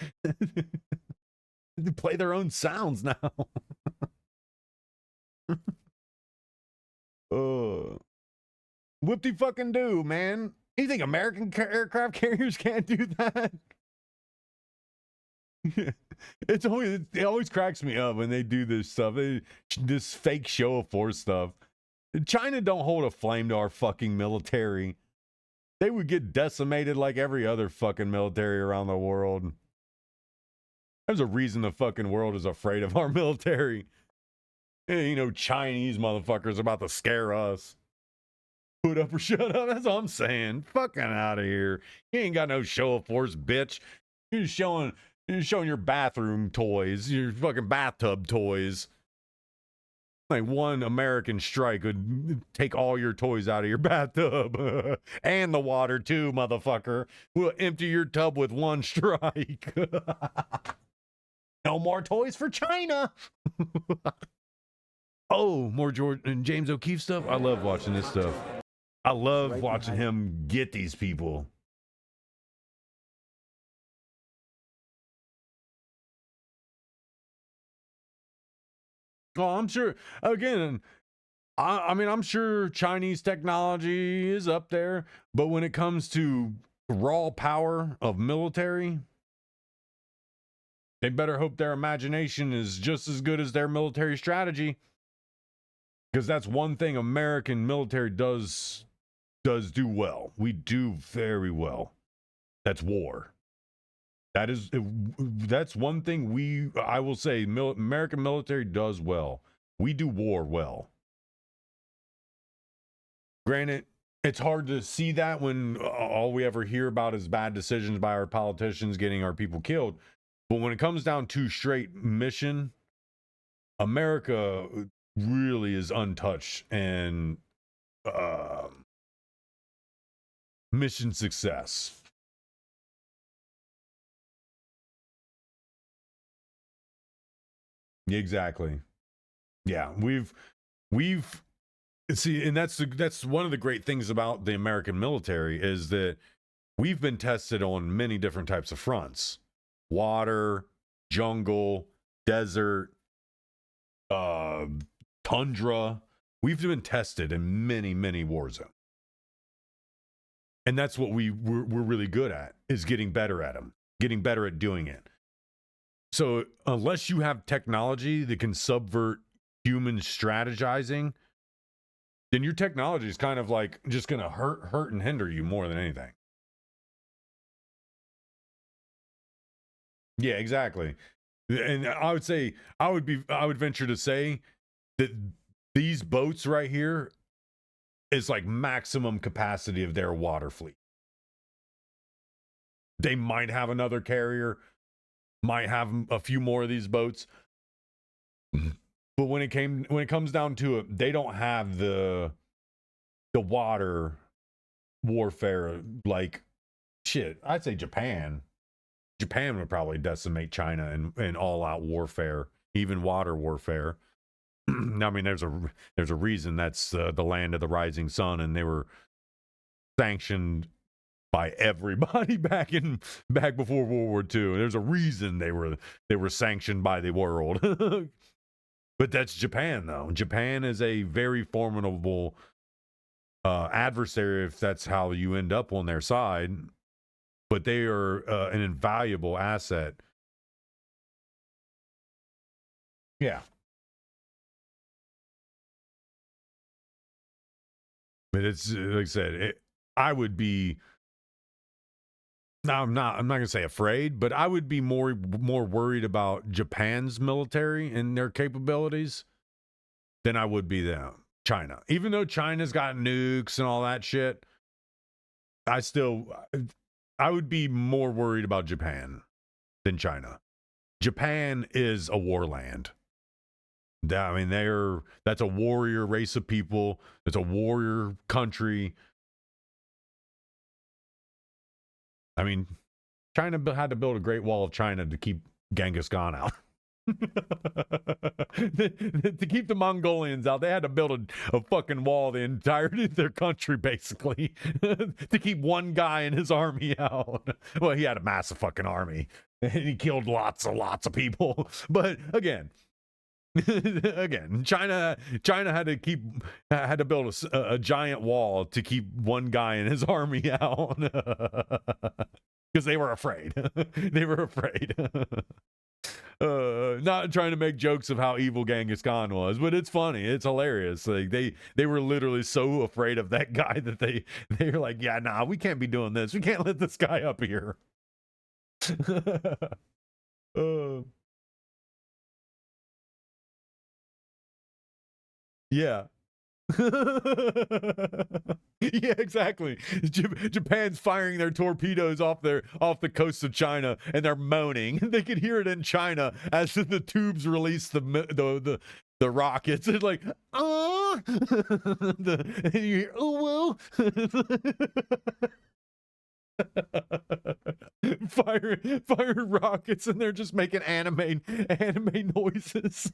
A: They play their own sounds now. Whoop-de fucking do, man. You think American aircraft carriers can't do that? It always cracks me up when they do this stuff. This fake show of force stuff. China don't hold a flame to our fucking military. They would get decimated like every other fucking military around the world. There's a reason the fucking world is afraid of our military. You know, Chinese motherfuckers about to scare us. Put up or shut up. That's all I'm saying. Fucking out of here. You ain't got no show of force, bitch. You're showing your bathroom toys, your fucking bathtub toys. Like one American strike would take all your toys out of your bathtub. And the water too, motherfucker. We'll empty your tub with one strike. No more toys for China. Oh, more George and James O'Keefe stuff. I love watching this stuff. I love watching him get these people. Oh, I'm sure. Again, I mean, I'm sure Chinese technology is up there, but when it comes to raw power of military, they better hope their imagination is just as good as their military strategy. Because that's one thing American military does do well. We do very well. That's war. That's one thing I will say American military does well. We do war well. Granted, it's hard to see that when all we ever hear about is bad decisions by our politicians getting our people killed. But when it comes down to straight mission, America really is untouched and mission success. Exactly. Yeah, we've see, and that's one of the great things about the American military is that we've been tested on many different types of fronts: water, jungle, desert, tundra. We've been tested in many war zones, and that's what we're really good at, is getting better at them, getting better at doing it. So unless you have technology that can subvert human strategizing, then your technology is kind of like just going to hurt and hinder you more than anything. Yeah, exactly. And I would say, I would venture to say that these boats right here is like maximum capacity of their water fleet. They might have another carrier, might have a few more of these boats, but when it comes down to it, they don't have the water warfare like shit. I'd say Japan would probably decimate China in all out warfare, even water warfare. I mean, there's a reason that's the land of the rising sun, and they were sanctioned by everybody back before World War II. There's a reason they were sanctioned by the world. But that's Japan, though. Japan is a very formidable adversary if that's how you end up on their side. But they are an invaluable asset. Yeah. But it's like I said, I would be. Now I'm not gonna say afraid, but I would be more worried about Japan's military and their capabilities than I would be China. Even though China's got nukes and all that shit, I would be more worried about Japan than China. Japan is a war land. I mean, that's a warrior race of people. It's a warrior country. I mean, China had to build a Great Wall of China to keep Genghis Khan out. To keep the Mongolians out, they had to build a fucking wall the entirety of their country, basically, to keep one guy and his army out. Well, he had a massive fucking army, and he killed lots of people. But again, China had to build a giant wall to keep one guy and his army out. because they were afraid. They were afraid. Not trying to make jokes of how evil Genghis Khan was, but it's funny. It's hilarious. Like they were literally so afraid of that guy that they were like, yeah, nah, we can't be doing this. We can't let this guy up here. Yeah. Yeah, exactly. Japan's firing their torpedoes off the coast of China, and they're moaning. They could hear it in China as the tubes release the rockets. It's like, and you hear, oh well. Fire rockets, and they're just making anime noises.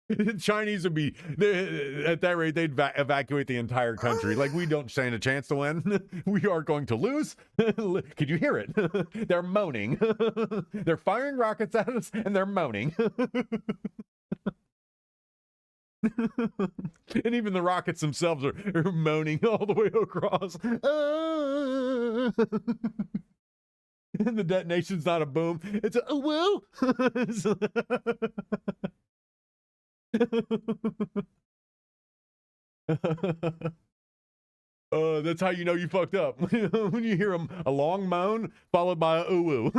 A: The Chinese would be at that rate, they'd evacuate the entire country. Like, we don't stand a chance to win. We are going to lose. Could you hear it? They're moaning. They're firing rockets at us, and they're moaning. And even the rockets themselves are moaning all the way across. And the detonation's not a boom, it's a woo. That's how you know you fucked up. When you hear a long moan followed by a ooh woo.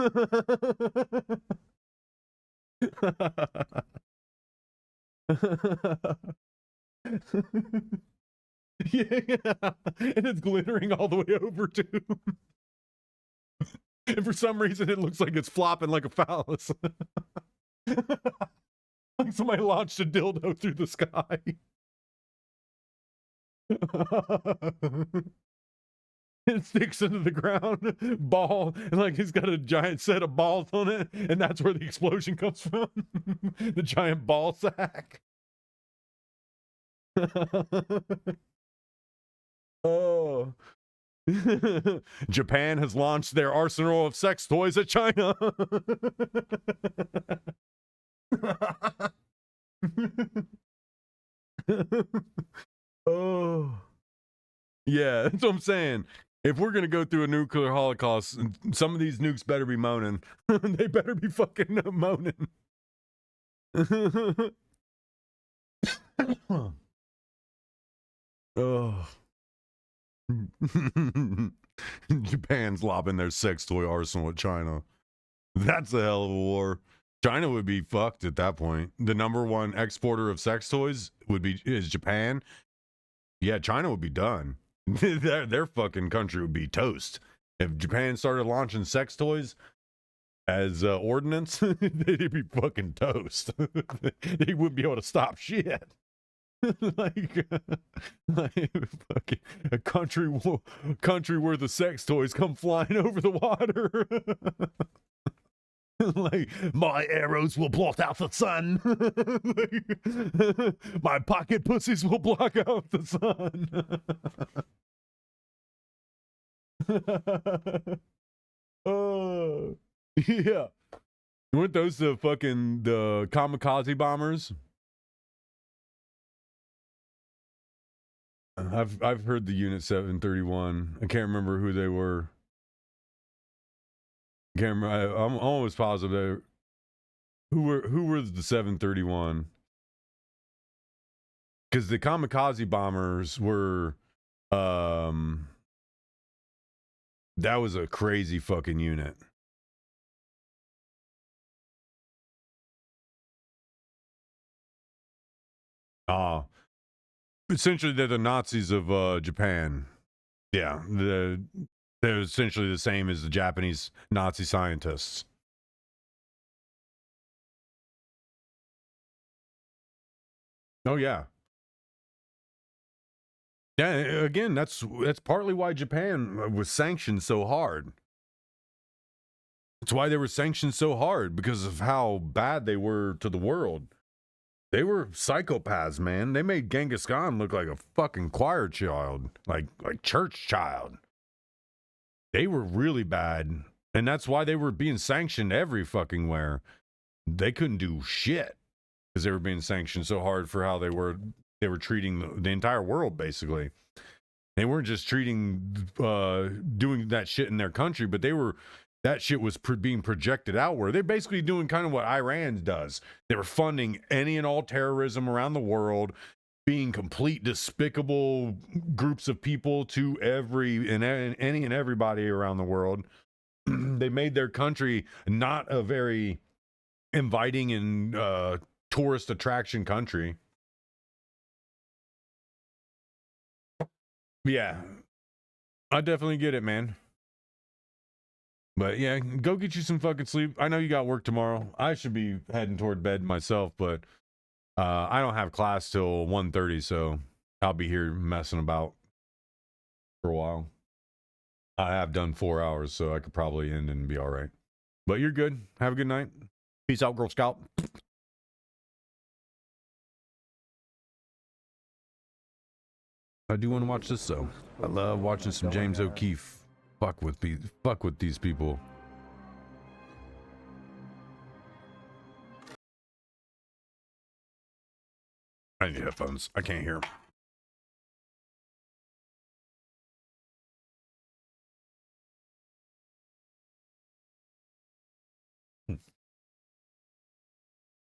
A: Yeah, and it's glittering all the way over too. And for some reason, it looks like it's flopping like a phallus. Like somebody launched a dildo through the sky. It sticks into the ground, ball, and like it's got a giant set of balls on it, and that's where the explosion comes from. The giant ball sack. Oh. Japan has launched their arsenal of sex toys at China. Oh. Yeah, that's what I'm saying. If we're gonna go through a nuclear holocaust, some of these nukes better be moaning. They better be fucking moaning. Oh. Japan's lobbing their sex toy arsenal at China. That's a hell of a war. China would be fucked at that point. The number one exporter of sex toys is Japan. Yeah, China would be done. Their fucking country would be toast. If Japan started launching sex toys as ordnance, they'd be fucking toast. They wouldn't be able to stop shit. like fucking a country where the sex toys come flying over the water. Like, my arrows will blot out the sun. Like, my pocket pussies will block out the sun. Oh, yeah. Weren't those the kamikaze bombers? I've heard the Unit 731. I can't remember who they were. I'm almost positive who were the 731, because the kamikaze bombers were that was a crazy fucking unit. Essentially they're the Nazis of Japan. Yeah, they're essentially the same as the Japanese Nazi scientists. Oh yeah. Yeah, again, that's partly why Japan was sanctioned so hard. That's why they were sanctioned so hard, because of how bad they were to the world. They were psychopaths, man. They made Genghis Khan look like a fucking choir child, like church child. They were really bad, and that's why they were being sanctioned every fucking where. They couldn't do shit because they were being sanctioned so hard for how they were treating the entire world, basically. They weren't just treating, doing that shit in their country, but that shit was being projected outward. They're basically doing kind of what Iran does. They were funding any and all terrorism around the world, being complete despicable groups of people to any and everybody around the world. They made their country not a very inviting and tourist attraction country. Yeah, I definitely get it, man. But yeah, go get you some fucking sleep. I know you got work tomorrow. I should be heading toward bed myself, but I don't have class till 1:30, so I'll be here messing about for a while. I have done 4 hours, so I could probably end and be all right. But you're good. Have a good night. Peace out, Girl Scout. I do want to watch this though. I love watching some James O'Keefe fuck with these people. I need headphones. I can't hear.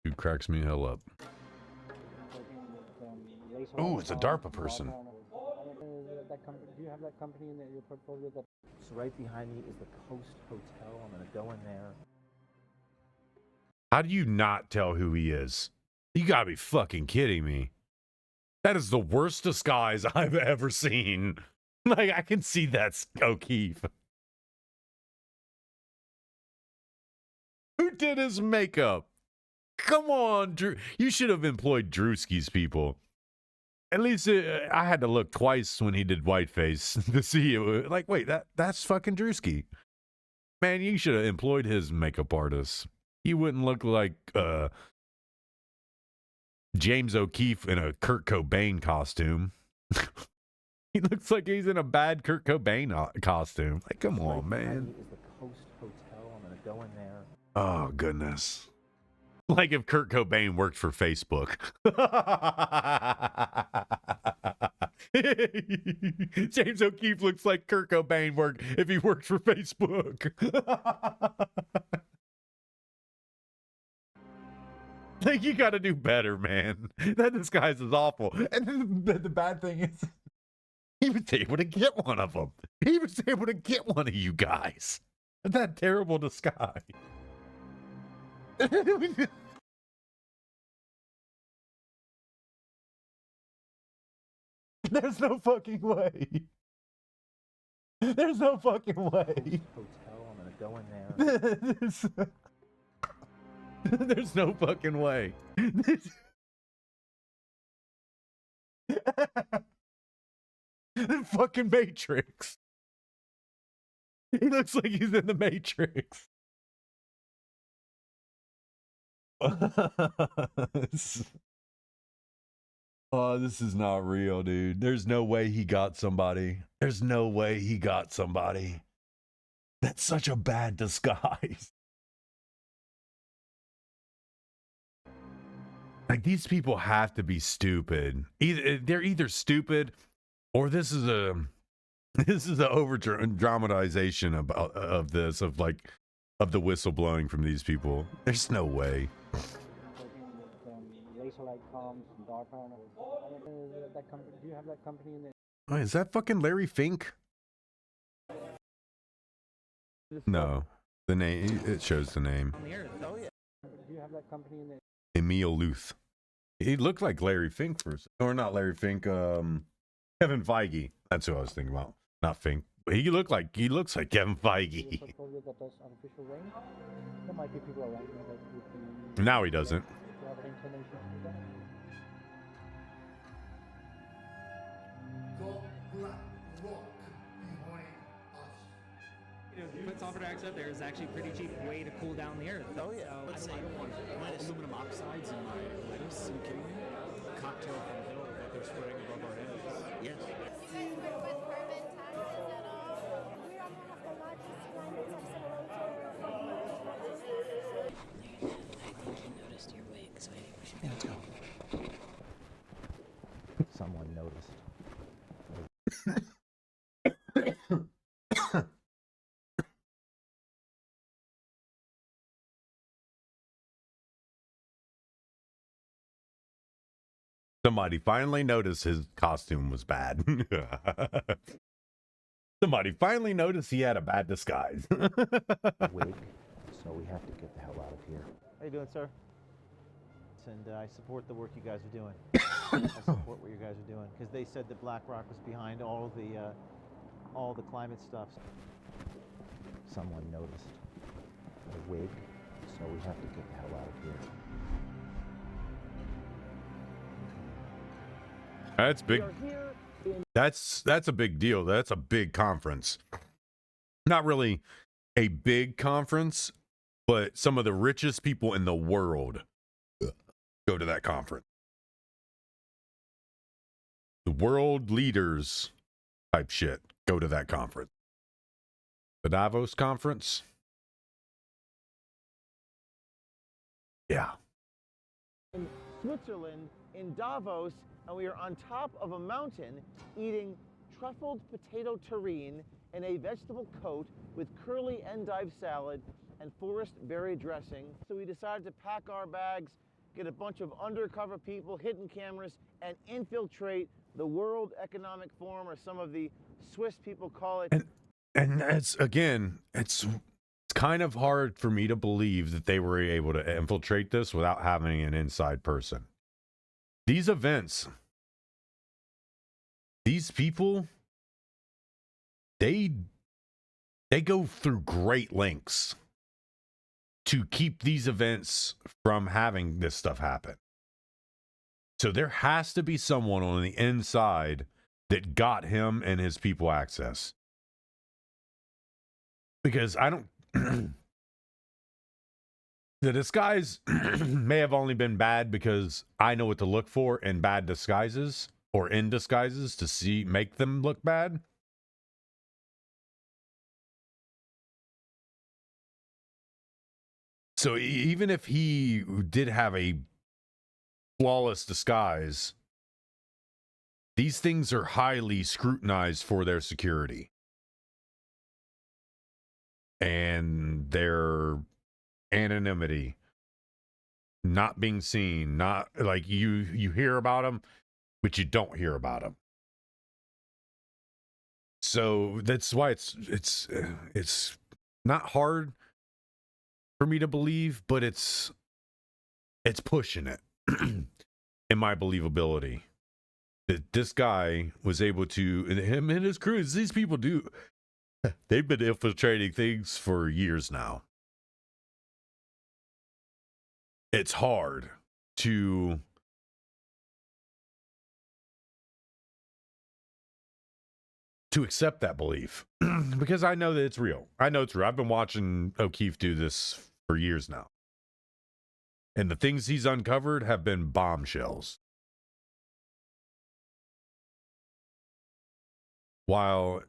A: Dude cracks me hell up. Oh, it's a DARPA person.
R: Do you have that company in your portfolio? So right behind me is the Coast Hotel. I'm going to go in there.
A: How do you not tell who he is? You gotta be fucking kidding me. That is the worst disguise I've ever seen. Like, I can see that's O'Keefe. Who did his makeup? Come on, Drew. You should have employed Drewski's people. At least I had to look twice when he did whiteface to see it. Like, wait, that's fucking Drewski. Man, you should have employed his makeup artist. He wouldn't look like James O'Keefe in a Kurt Cobain costume. He looks like he's in a bad Kurt Cobain costume. Like, come on, man.
R: Is the Coast Hotel. I'm going to go in there.
A: Oh, goodness. Like if Kurt Cobain worked for Facebook. James O'Keefe looks like Kurt Cobain worked if he worked for Facebook. Like, you got to do better, man. That disguise is awful. And then the bad thing is, he was able to get one of them. He was able to get one of you guys. That terrible disguise. There's no fucking way. There's no fucking way.
R: Hotel. I'm gonna go in there.
A: There's no fucking way. The fucking Matrix. He looks like he's in the Matrix. Oh, this is not real, dude. There's no way he got somebody. There's no way he got somebody. That's such a bad disguise. Like, these people have to be stupid. They're either stupid, or this is a over dramatization of the whistleblowing from these people. There's no way.
R: Do you have that company in there?
A: Oh, is that fucking Larry Fink? No, the name, it shows the name.
R: Oh, yeah. Do you have that company in there?
A: Emil Luth. He looked like Larry Fink or not Larry Fink. Kevin Feige. That's who I was thinking about. Not Fink. But he looks like Kevin Feige. Now he doesn't.
S: Put sulfur dioxide there is actually a pretty cheap way to cool down the earth. Oh yeah. I don't want aluminum oxides in my lettuce. Are you kidding me? A cocktail from the hill that they're spraying above our heads. Yes.
R: Let's go. Someone noticed.
A: Somebody finally noticed his costume was bad. Somebody finally noticed he had a bad disguise.
R: Wig, so we have to get the hell out of here. How you doing, sir? And I support the work you guys are doing. I support what you guys are doing because they said that BlackRock was behind all the climate stuff. Someone noticed a wig, so we have to get the hell out of here.
A: That's big. That's a big deal. That's a big conference. Not really a big conference, but some of the richest people in the world go to that conference. The world leaders type shit go to that conference. The Davos conference. Yeah.
R: In Switzerland, in Davos, and we are on top of a mountain eating truffled potato terrine in a vegetable coat with curly endive salad and forest berry dressing. So we decided to pack our bags, get a bunch of undercover people, hidden cameras, and infiltrate the World Economic Forum, or some of the Swiss people call it.
A: And that's, again, it's kind of hard for me to believe that they were able to infiltrate this without having an inside person. These events, these people, they go through great lengths to keep these events from having this stuff happen. So there has to be someone on the inside that got him and his people access. Because I don't... The disguise may have only been bad because I know what to look for in bad disguises or in disguises to make them look bad. So even if he did have a flawless disguise, these things are highly scrutinized for their security and their anonymity, not being seen, not like you hear about them, but you don't hear about them. So that's why it's not hard for me to believe, but it's pushing it in my believability that this guy was able to, and him and his crew, these people they've been infiltrating things for years now. It's hard to accept that belief because I know that it's real. I know it's real. I've been watching O'Keefe do this for years now. And the things he's uncovered have been bombshells. While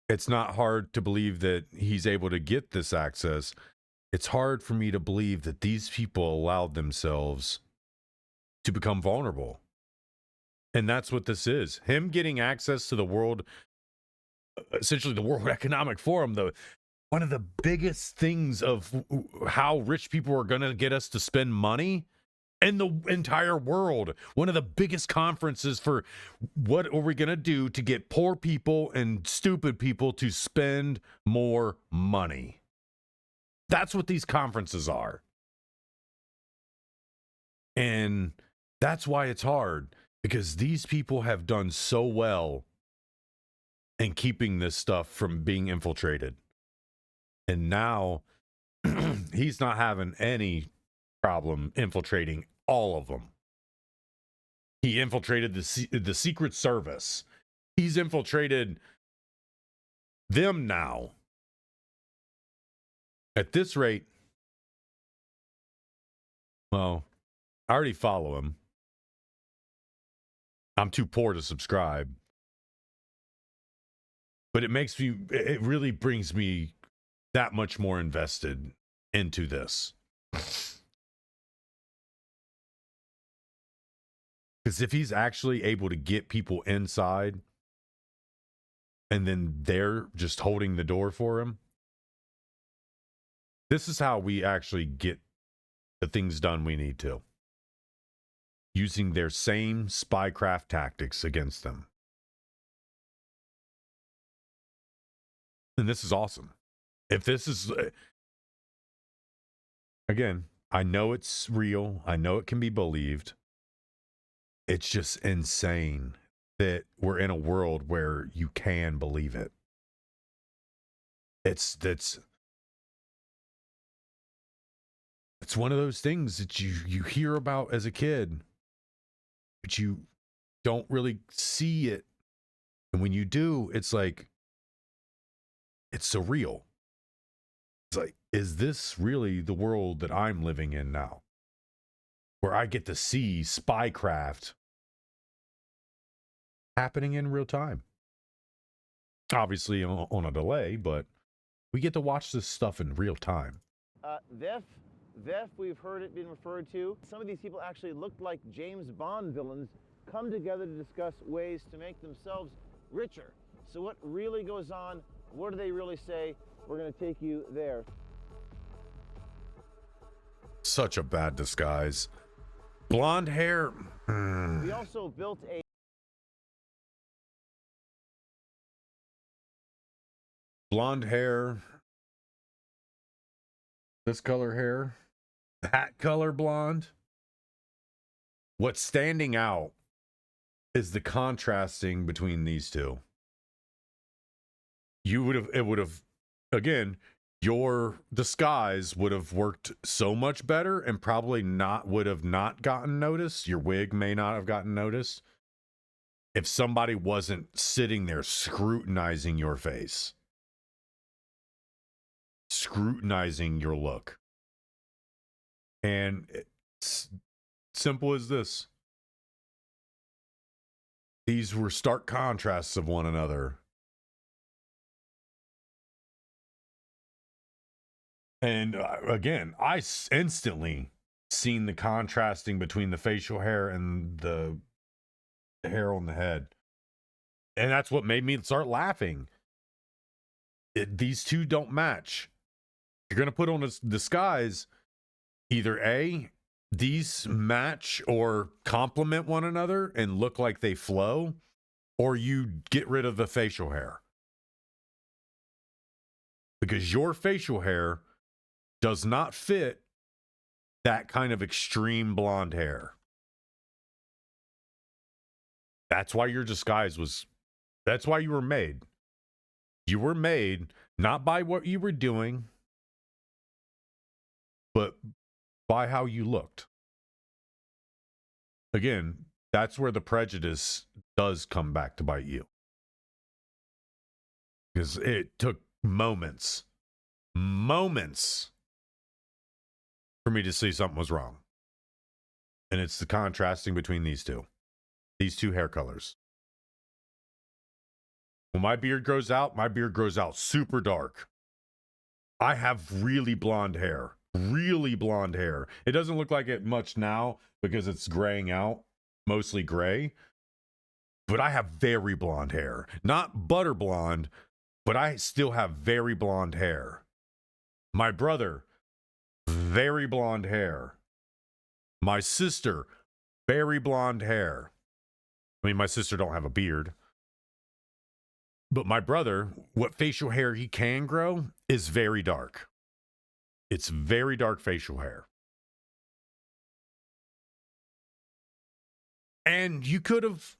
A: it's not hard to believe that he's able to get this access, it's hard for me to believe that these people allowed themselves to become vulnerable. And that's what this is. Him getting access to the world, essentially the World Economic Forum, one of the biggest things of how rich people are going to get us to spend money in the entire world. One of the biggest conferences for what are we going to do to get poor people and stupid people to spend more money. That's what these conferences are. And that's why it's hard, because these people have done so well in keeping this stuff from being infiltrated. And now he's not having any problem infiltrating all of them. He infiltrated the Secret Service. He's infiltrated them now. At this rate, well, I already follow him. I'm too poor to subscribe. But it really brings me that much more invested into this. Because if he's actually able to get people inside and then they're just holding the door for him, this is how we actually get the things done we need to. using their same spycraft tactics against them. And this is awesome. If this is, again, I know it's real. I know it can be believed. It's just insane that we're in a world where you can believe it. It's one of those things that you hear about as a kid, but you don't really see it. And when you do, it's like, it's surreal. It's like, is this really the world that I'm living in now? Where I get to see spycraft happening in real time. Obviously on a delay, but we get to watch this stuff in real time.
R: VEF, we've heard it being referred to. Some of these people actually looked like James Bond villains come together to discuss ways to make themselves richer. So what really goes on? What do they really say? We're going to take you there.
A: Such a bad disguise. Blonde hair.
R: We also built a
A: blonde hair. This color hair. That color blonde. What's standing out is the contrasting between these two. It would have, again, your disguise would have worked so much better and probably would have not gotten noticed. Your wig may not have gotten noticed if somebody wasn't sitting there scrutinizing your face, scrutinizing your look. And it's simple as this. These were stark contrasts of one another. And again, I instantly seen the contrasting between the facial hair and the hair on the head. And that's what made me start laughing. These two don't match. You're going to put on a disguise, either A, these match or complement one another and look like they flow, or you get rid of the facial hair. Because your facial hair does not fit that kind of extreme blonde hair. That's why your disguise was, that's why you were made. You were made not by what you were doing, but by how you looked. Again, that's where the prejudice does come back to bite you. Because it took moments for me to see something was wrong. And it's the contrasting between these two hair colors. When my beard grows out super dark. I have really blonde hair. It doesn't look like it much now because it's graying out, mostly gray. But I have very blonde hair. Not butter blonde, but I still have very blonde hair. My brother, very blonde hair. My sister, very blonde hair. I mean, my sister don't have a beard. But my brother, what facial hair he can grow is very dark. It's very dark facial hair. And he could have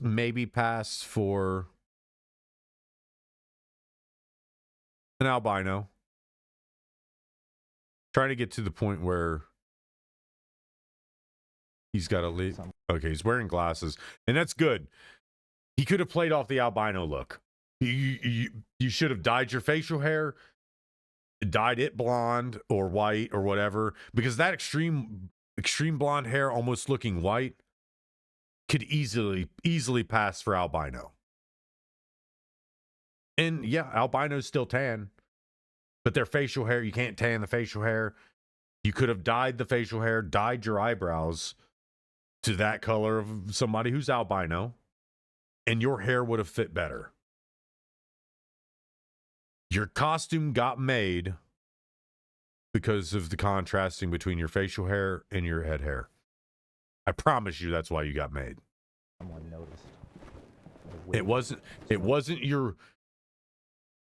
A: maybe passed for an albino. Trying to get to the point where he's got a lead. Okay, he's wearing glasses, and that's good. He could have played off the albino look. You should have dyed your facial hair, dyed it blonde or white or whatever, because that extreme blonde hair almost looking white could easily pass for albino. And yeah, albino's still tan, but their facial hair, you can't tan the facial hair. You could have dyed the facial hair, dyed your eyebrows to that color of somebody who's albino, and your hair would have fit better. Your costume got made because of the contrasting between your facial hair and your head hair. I promise you that's why you got made.
R: Someone noticed.
A: It wasn't your,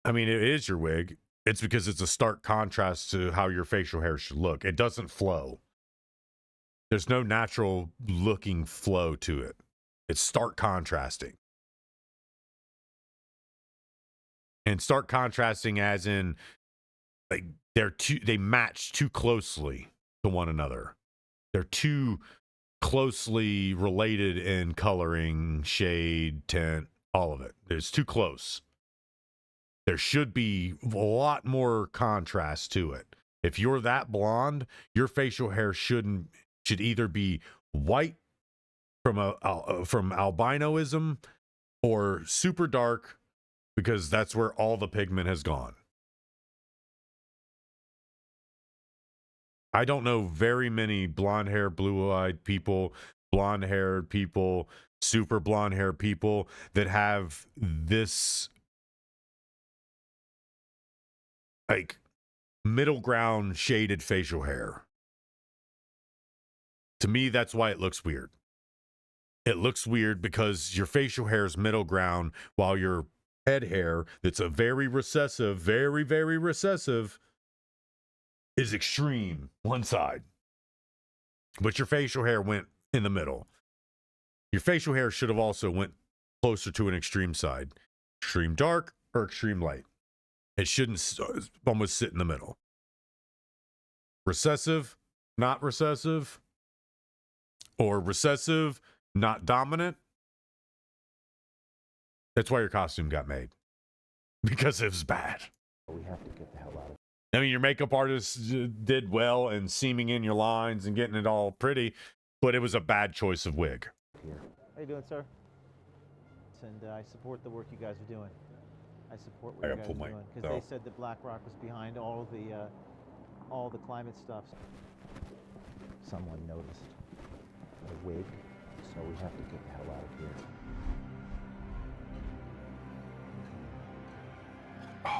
A: I mean, it is your wig. It's because it's a stark contrast to how your facial hair should look. It doesn't flow. There's no natural looking flow to it. It's stark contrasting. And stark contrasting as in, like, they match too closely to one another. They're too closely related in coloring, shade, tint, all of it. It's too close. There should be a lot more contrast to it. If you're that blonde, your facial hair should either be white from albinoism or super dark, because that's where all the pigment has gone. I don't know very many blonde-haired, blue-eyed people, blonde-haired people, super blonde-haired people that have this, like, middle ground shaded facial hair. To me, that's why it looks weird. It looks weird because your facial hair is middle ground, while your head hair, that's a very recessive, very, very recessive, is extreme one side. But your facial hair went in the middle. Your facial hair should have also went closer to an extreme side. Extreme dark or extreme light. It shouldn't almost sit in the middle. Recessive, not recessive. Or recessive, not dominant. That's why your costume got made. Because it was bad.
R: We have to get the hell out of
A: I mean, your makeup artist did well in seaming in your lines and getting it all pretty, but it was a bad choice of wig.
R: here. How you doing, sir? And I support the work you guys are doing. I support what you guys are doing, because they said that BlackRock was behind all the climate stuff. Someone noticed a wig, so we have to get the hell out of here.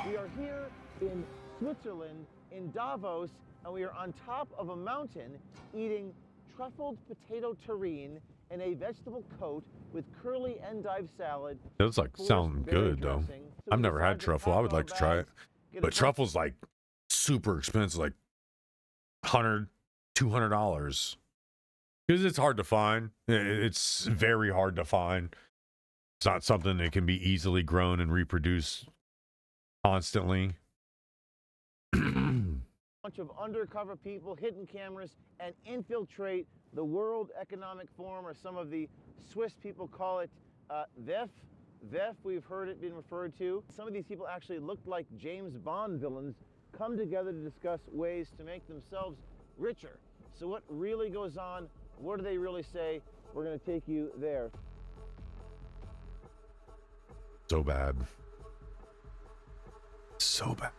R: We are here in Switzerland, in Davos, and we are on top of a mountain eating truffled potato terrine in a vegetable coat with curly endive salad.
A: It looks like sounding good, though. I've never had truffle. I would like to try it. But truffle's like super expensive, like $100, $200. Because it's hard to find. It's very hard to find. It's not something that can be easily grown and reproduced constantly.
R: Bunch of undercover people, hidden cameras, and infiltrate the World Economic Forum, or some of the Swiss people call it VEF. VEF, we've heard it being referred to. Some of these people actually looked like James Bond villains, come together to discuss ways to make themselves richer. So what really goes on? What do they really say? We're going to take you there.
A: So bad. So bad.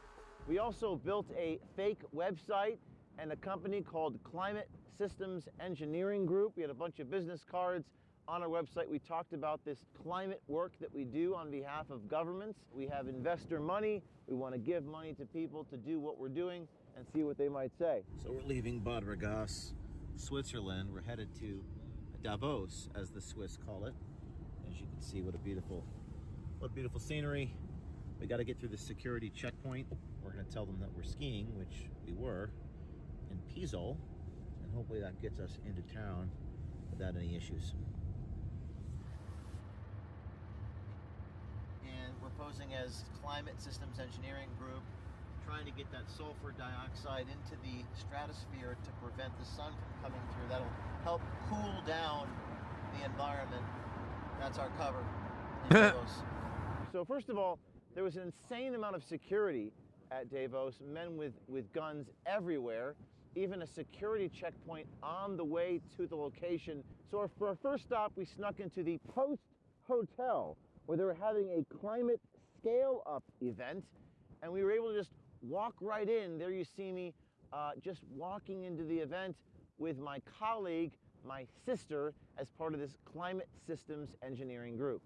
R: We also built a fake website and a company called Climate Systems Engineering Group. We had a bunch of business cards on our website. We talked about this climate work that we do on behalf of governments. We have investor money. We want to give money to people to do what we're doing and see what they might say.
T: So we're leaving Bad Ragaz, Switzerland. We're headed to Davos, as the Swiss call it. As you can see, what beautiful scenery. We got to get through the security checkpoint. We're going to tell them that we're skiing, which we were, in Pizol, and hopefully that gets us into town without any issues. And we're posing as Climate Systems Engineering Group, trying to get that sulfur dioxide into the stratosphere to prevent the sun from coming through. That'll help cool down the environment. That's our cover.
R: So first of all, there was an insane amount of security at Davos, men with guns everywhere, even a security checkpoint on the way to the location. So for our first stop, we snuck into the Post Hotel, where they were having a climate scale-up event, and we were able to just walk right in. There you see me just walking into the event with my colleague, my sister, as part of this Climate Systems Engineering Group.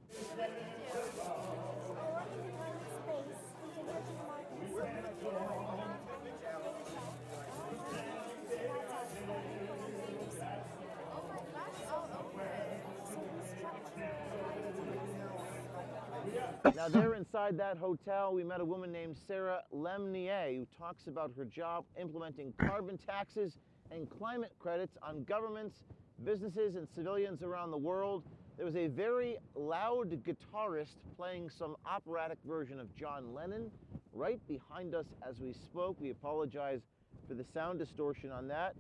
R: Now there inside that hotel, we met a woman named Sarah Lemnier who talks about her job implementing carbon taxes and climate credits on governments, businesses, and civilians around the world. There was a very loud guitarist playing some operatic version of John Lennon right behind us as we spoke. We apologize for the sound distortion on that.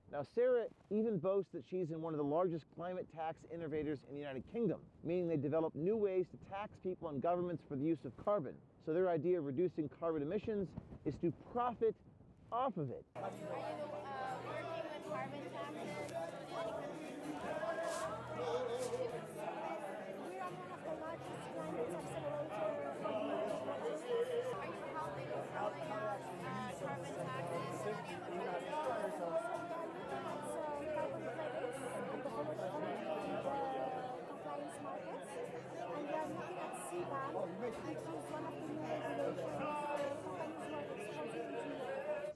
R: Now, Sarah even boasts that she's in one of the largest climate tax innovators in the United Kingdom, meaning they develop new ways to tax people and governments for the use of carbon. So their idea of reducing carbon emissions is to profit off of it.
U: Are you working with carbon taxes? We're on one of the largest climate accelerators for the United States. Are you helping with rolling out carbon taxes?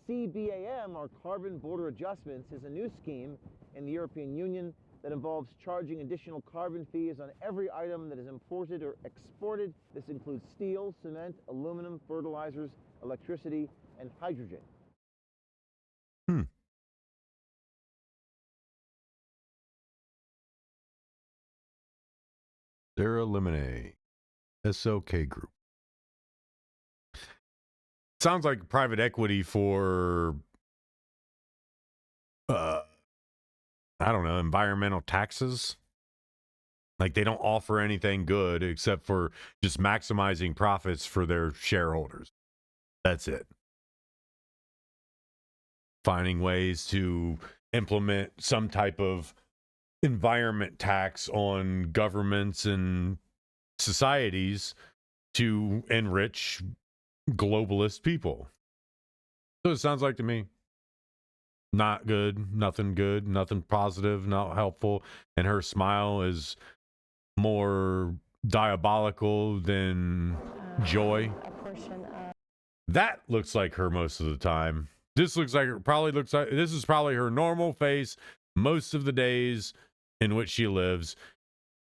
R: CBAM, or Carbon Border Adjustments, is a new scheme in the European Union that involves charging additional carbon fees on every item that is imported or exported. This includes steel, cement, aluminum, fertilizers, electricity, and hydrogen.
A: Sarah Lemonade, SLK Group. Sounds like private equity for, I don't know, environmental taxes. Like they don't offer anything good except for just maximizing profits for their shareholders. That's it. Finding ways to implement some type of environment tax on governments and societies to enrich globalist people. So it sounds like to me not good, nothing positive, not helpful, and her smile is more diabolical than joy. That looks like her most of the time. This looks like this is probably her normal face most of the days in which she lives,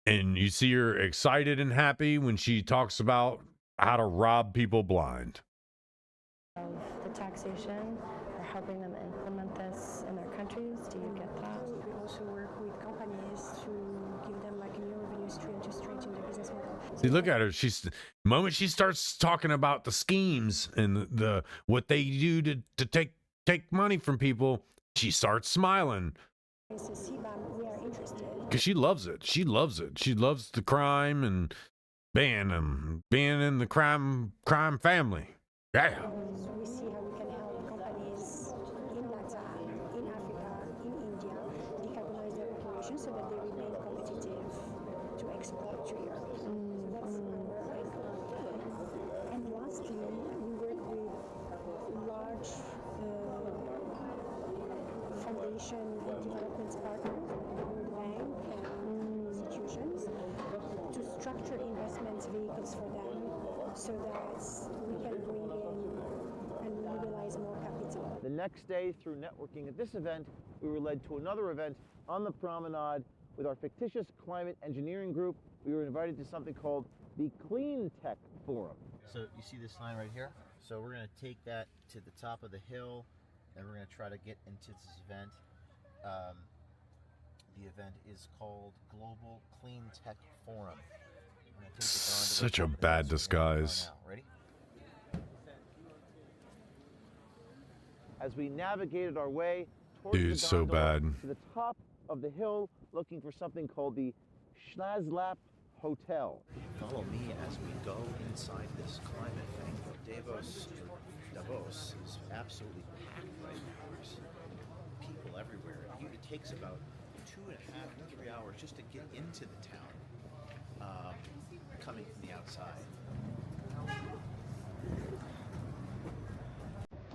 A: and you see her excited and happy when she talks about how to rob people blind.
U: The taxation, or helping them implement this in their countries. Do you get that? We also work with companies to give them like a new revenue stream to strengthen their business model.
A: See, look at her. The moment she starts talking about the schemes and the what they do to take money from people, she starts smiling.
U: We are interested.
A: Because she loves it. She loves it. She loves the crime and being in the crime family. Yeah.
U: We see how we can help companies in Latin, in Africa, in India decarbonize their operations so that they remain competitive to export to Europe. So that's where I go. And lastly, we work with large foundation and development partners, World Bank and institutions, to structure investment vehicles for them so that we can bring in and mobilize more capital.
R: The next day, through networking at this event, we were led to another event on the promenade with our fictitious climate engineering group. We were invited to something called the Clean Tech Forum.
T: So you see this sign right here? So we're going to take that to the top of the hill, and we're going to try to get into this event. The event is called Global Clean Tech Forum.
A: Such a bad disguise.
T: Ready?
R: As we navigated our way towards
A: Dude,
R: the
A: so
R: gondola
A: bad.
R: to the top of the hill, looking for something called the Schlazlap Hotel.
T: Follow me as we go inside this climate thing. Davos is absolutely packed right now. There's people everywhere. It takes about 2.5 to 3 hours just to get into the town, coming from the outside.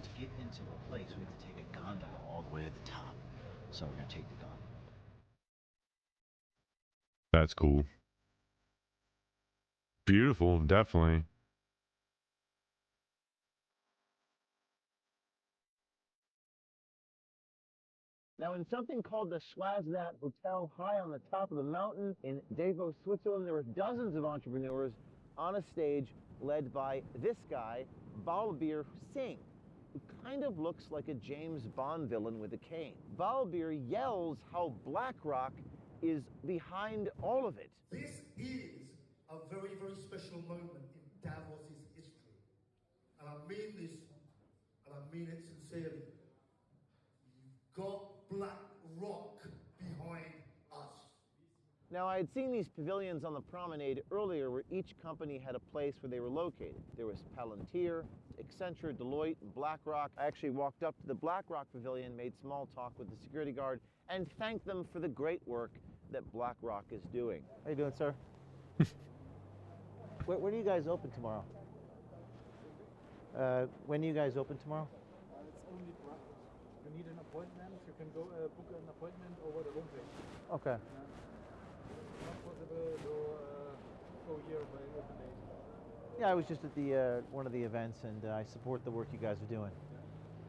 T: To get into single place. We have to take a gondola all the way to the top. So we're going to take the gondola.
A: That's cool. Beautiful, definitely.
R: Now, in something called the Schwarzat Hotel high on the top of the mountain in Davos, Switzerland, there were dozens of entrepreneurs on a stage led by this guy, Balbir Singh, who kind of looks like a James Bond villain with a cane. Balbir yells how BlackRock is behind all of it.
B: This is a very, very special moment in Davos's history. And I mean this, and I mean it sincerely. You've got BlackRock behind us.
R: Now, I had seen these pavilions on the promenade earlier where each company had a place where they were located. There was Palantir, Accenture, Deloitte, and BlackRock. I actually walked up to the BlackRock pavilion, made small talk with the security guard, and thanked them for the great work that BlackRock is doing. How you doing, sir? Where do you guys open tomorrow? When do you guys open tomorrow?
G: It's only you need an appointment. You can go book an appointment over the homepage.
R: Okay.
G: Not possible to go here by open date.
R: Yeah, I was just at the one of the events, and I support the work you guys are doing.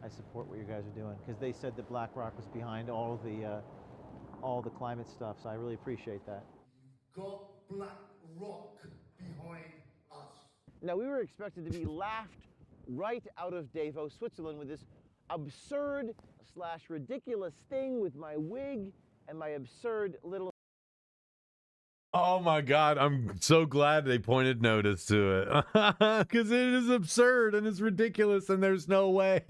R: I support what you guys are doing because they said that BlackRock was behind all the climate stuff. So I really appreciate that.
B: You've got BlackRock behind us.
R: Now, we were expected to be laughed right out of Davos, Switzerland, with this absurd / ridiculous thing with my wig and my absurd little.
A: Oh my God, I'm so glad they pointed notice to it. Because it is absurd and it's ridiculous and there's no way.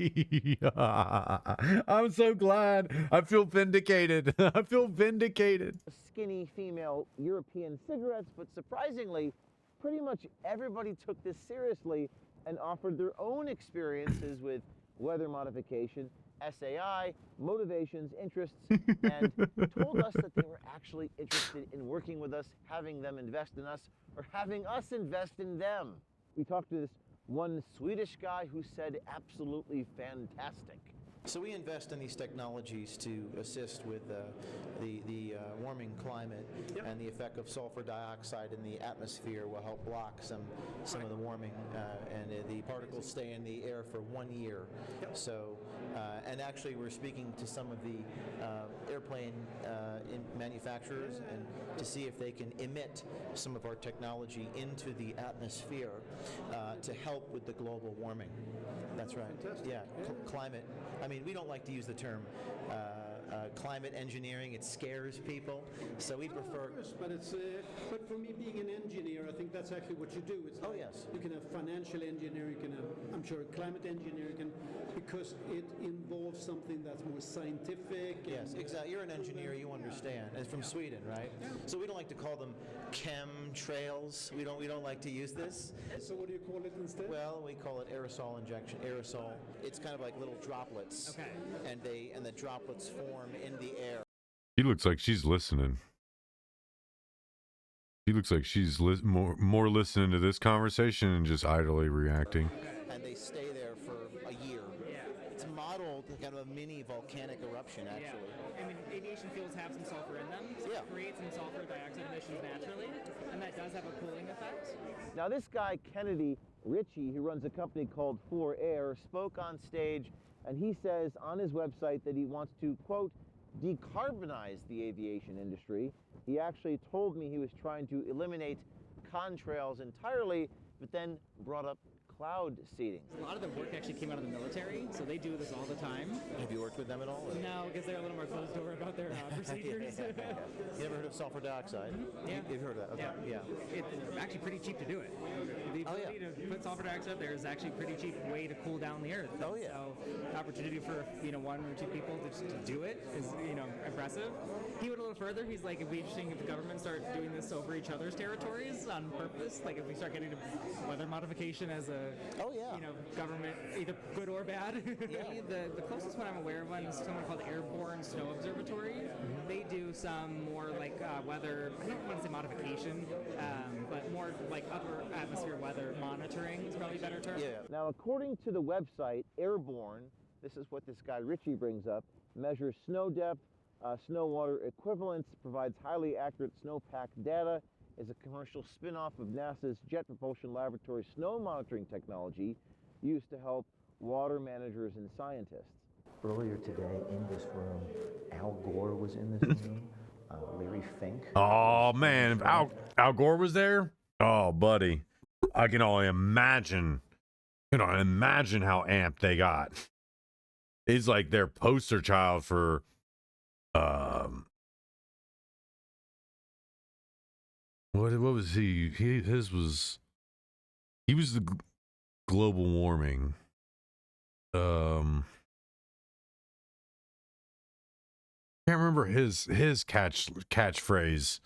A: I'm so glad. I feel vindicated. I feel vindicated.
R: Skinny female European cigarettes, but surprisingly, pretty much everybody took this seriously and offered their own experiences with weather modification, SAI, motivations, interests, and told us that they were actually interested in working with us, having them invest in us, or having us invest in them. We talked to this one Swedish guy who said absolutely fantastic.
T: So we invest in these technologies to assist with the warming climate, and the effect of sulfur dioxide in the atmosphere will help block some of the warming, and the particles stay in the air for 1 year. So, and actually we're speaking to some of the airplane manufacturers and to see if they can emit some of our technology into the atmosphere to help with the global warming. That's right.
G: Fantastic.
T: Yeah, climate. I mean, we don't like to use the term climate engineering. It scares people, so we prefer.
G: Of course, but it's but for me, being an engineer, I think that's actually what you do. It's like
T: yes.
G: You can have financial engineering, you can have, I'm sure, climate engineering, because it involves something that's more scientific.
T: Yes, exactly. You're an engineer, you understand. And it's from Sweden, right? Yeah. So we don't like to call them chemtrails. We don't like to use this.
G: So what do you call it instead?
T: Well, we call it aerosol injection. Aerosol. It's kind of like little droplets.
S: Okay.
T: And the droplets form in the air.
A: He looks like she's listening. He looks like she's more listening to this conversation and just idly reacting.
T: And they stay there for a year.
S: Yeah.
T: It's modeled kind of a mini volcanic eruption, actually.
S: Yeah. I mean, aviation fuels have some sulfur in them, so it creates some sulfur dioxide emissions naturally, and that does have a cooling effect.
R: Now, this guy, Kennedy Ritchie, who runs a company called 4Air, spoke on stage, and he says on his website that he wants to, quote, decarbonize the aviation industry. He actually told me he was trying to eliminate contrails entirely, but then brought up cloud seeding.
S: A lot of the work actually came out of the military, so they do this all the time.
T: Have you worked with them at all? Or?
S: No, because they're a little more closed door about their procedures.
T: You ever heard of sulfur dioxide?
S: Yeah.
T: You've heard of that? Okay.
S: Yeah. It's actually pretty cheap to do it. The ability to put sulfur dioxide there is actually a pretty cheap way to cool down the earth.
T: Oh yeah.
S: So the opportunity for one or two people to do it is impressive. He went a little further. He's like, it'd be interesting if the government start doing this over each other's territories on purpose. Like if we start getting to weather modification as a government, either good or bad. Yeah. The closest one I'm aware of is someone called Airborne Snow Observatory. They do some more like weather, I don't want to say modification, but more like upper atmosphere weather monitoring is probably a better term.
R: Yeah. Now, according to the website Airborne, This is what this guy Richie brings up. Measures snow depth, snow water equivalence, provides highly accurate snowpack data, is a commercial spin-off of NASA's Jet Propulsion Laboratory snow monitoring technology used to help water managers and scientists.
C: Earlier today in this room, Al Gore was in this room. Larry Fink.
A: Oh man, if Al Gore was there. Oh, buddy, I can only imagine. Imagine how amped they got. He's like their poster child for, what was he? He was the global warming. Can't remember his catchphrase.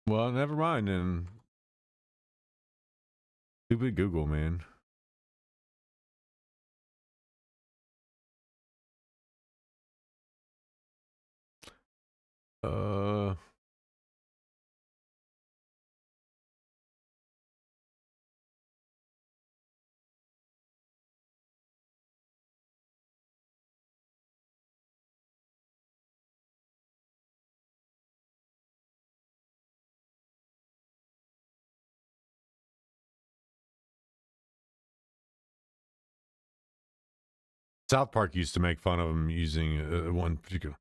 A: Well, never mind then. Stupid Google, man. South Park used to make fun of him using one particular.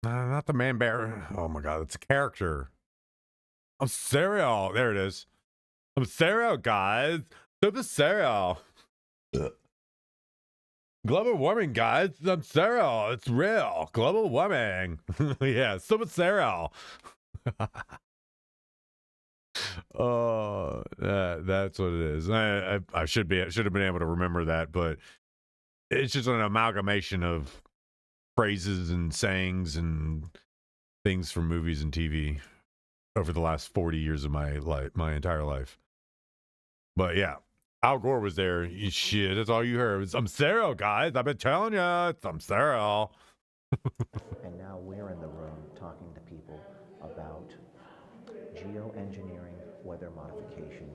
A: Not the man bear. Oh my god, it's a character. I'm cereal. There it is. I'm cereal, guys. Super cereal. Global warming, guys. I'm cereal. It's real. Global warming. Yeah, super cereal. Oh, that's what it is. I should have been able to remember that, but it's just an amalgamation of phrases and sayings and things from movies and TV over the last 40 years of my life, my entire life. But yeah, Al Gore was there. Shit, that's all you heard. It's, I'm cereal, guys. I've been telling you, I'm cereal.
C: And now we're in the room talking to people about geoengineering, weather modification,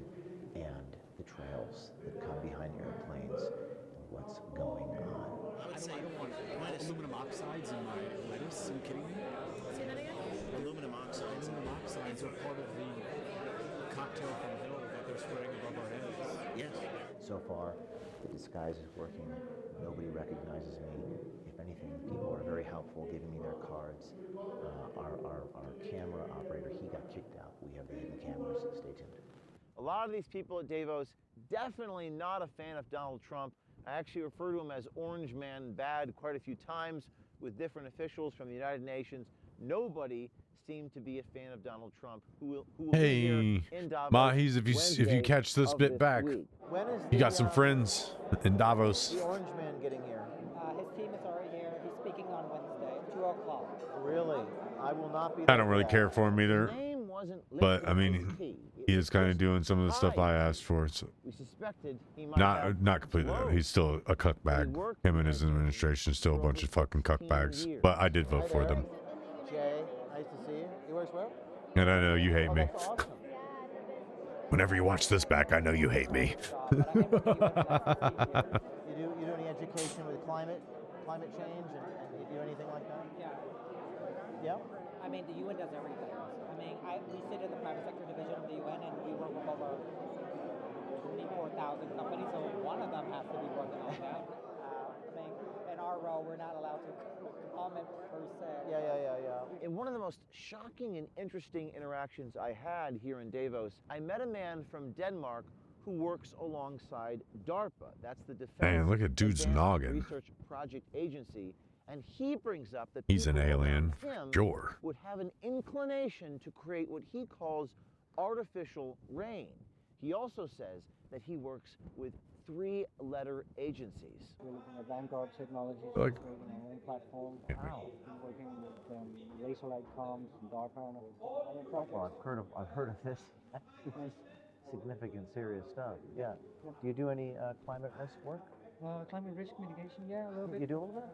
C: and the trails that come behind airplanes and what's going on.
V: I would say I don't want aluminum oxides in my lettuce. Are you kidding me?
U: Say that again?
V: Aluminum oxides. Aluminum oxides are part of the cocktail from hell that they're spraying above our heads.
C: Yes. So far, the disguise is working. Nobody recognizes me. If anything, people are very helpful, giving me their cards. Our camera operator, he got kicked out. We have the hidden cameras. Stay tuned.
R: A lot of these people at Davos, definitely not a fan of Donald Trump. I actually refer to him as Orange Man Bad quite a few times with different officials from the United Nations. Nobody seemed to be a fan of Donald Trump. Who will be here in Davos
A: Mahis, if you catch this bit back, you got some friends in Davos.
R: The Orange Man getting here?
W: His team is already here. He's speaking on Wednesday, 2 o'clock.
R: Really? I will not be.
A: I don't really care for him either, but I mean, he is kind of doing some of the stuff I asked for. So
R: We suspected he might
A: not completely. Though. He's still a cuckbag. Him and his administration still a bunch of fucking cuckbags. But I did vote for them.
R: Jay, nice to see you. You work well?
A: And I know you hate me. Whenever you watch this back, I know you hate me.
R: You do any education with climate change, and you do anything like that?
W: Yeah.
R: Yeah.
W: I mean, the UN does everything. I mean, we sit in the private sector division of the UN, and we work with over 24,000 companies, so one of them has to be working on that. I mean, in our role, we're not allowed to comment per se.
R: Yeah. In one of the most shocking and interesting interactions I had here in Davos, I met a man from Denmark who who works alongside DARPA. That's the Defense
A: Man, look at dude's
R: Advanced
A: noggin.
R: Research Project Agency. And he brings up that
A: He's an
R: people around
A: alien,
R: him
A: sure.
R: would have an inclination to create what he calls artificial rain. He also says that he works with 3-letter agencies.
W: We're looking at Vanguard Technologies,
A: Like-
W: creating our own platform. Wow. We're working with laser light comms and DARPA and other projects.
C: Well, I've heard of this. This is significant, serious stuff. Yeah. Do you do any climate risk work?
W: Climate risk mitigation, yeah, a little bit.
C: You do a little bit?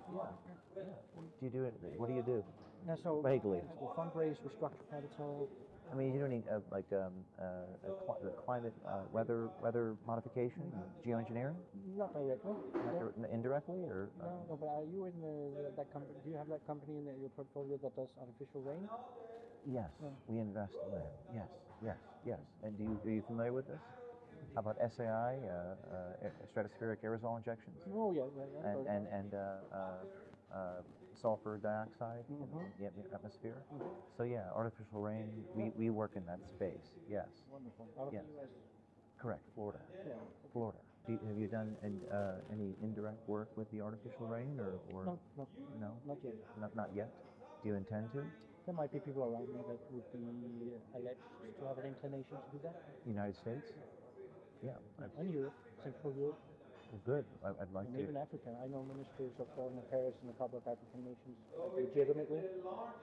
C: Yeah. Do you do it? What do you do?
W: Yeah, so
C: Vaguely.
W: We fundraise, we structure capital.
C: I mean, you do any climate weather modification, geoengineering?
W: Not directly.
C: Indirectly, or?
W: No, but are you in that company? Do you have that company in your portfolio that does artificial rain?
C: Yes, we invest in that. Yes. And are you familiar with this? How about SAI, stratospheric aerosol injections?
W: Oh yeah.
C: And sulfur dioxide in the atmosphere. So yeah, artificial rain. We work in that space. Yes.
W: Wonderful. Out of the US.
C: Correct, Florida.
W: Yeah.
C: Florida. Have you done any indirect work with the artificial rain, or
W: No, not yet.
C: Not yet. Do you intend to?
W: There might be people around me that would be alleged to have an inclination to do that.
C: United States? Yeah.
W: And Europe, Central Europe.
C: Well, good. I'd like
W: And
C: to.
W: even Africa. I know ministers of foreign affairs in a couple of African nations legitimately.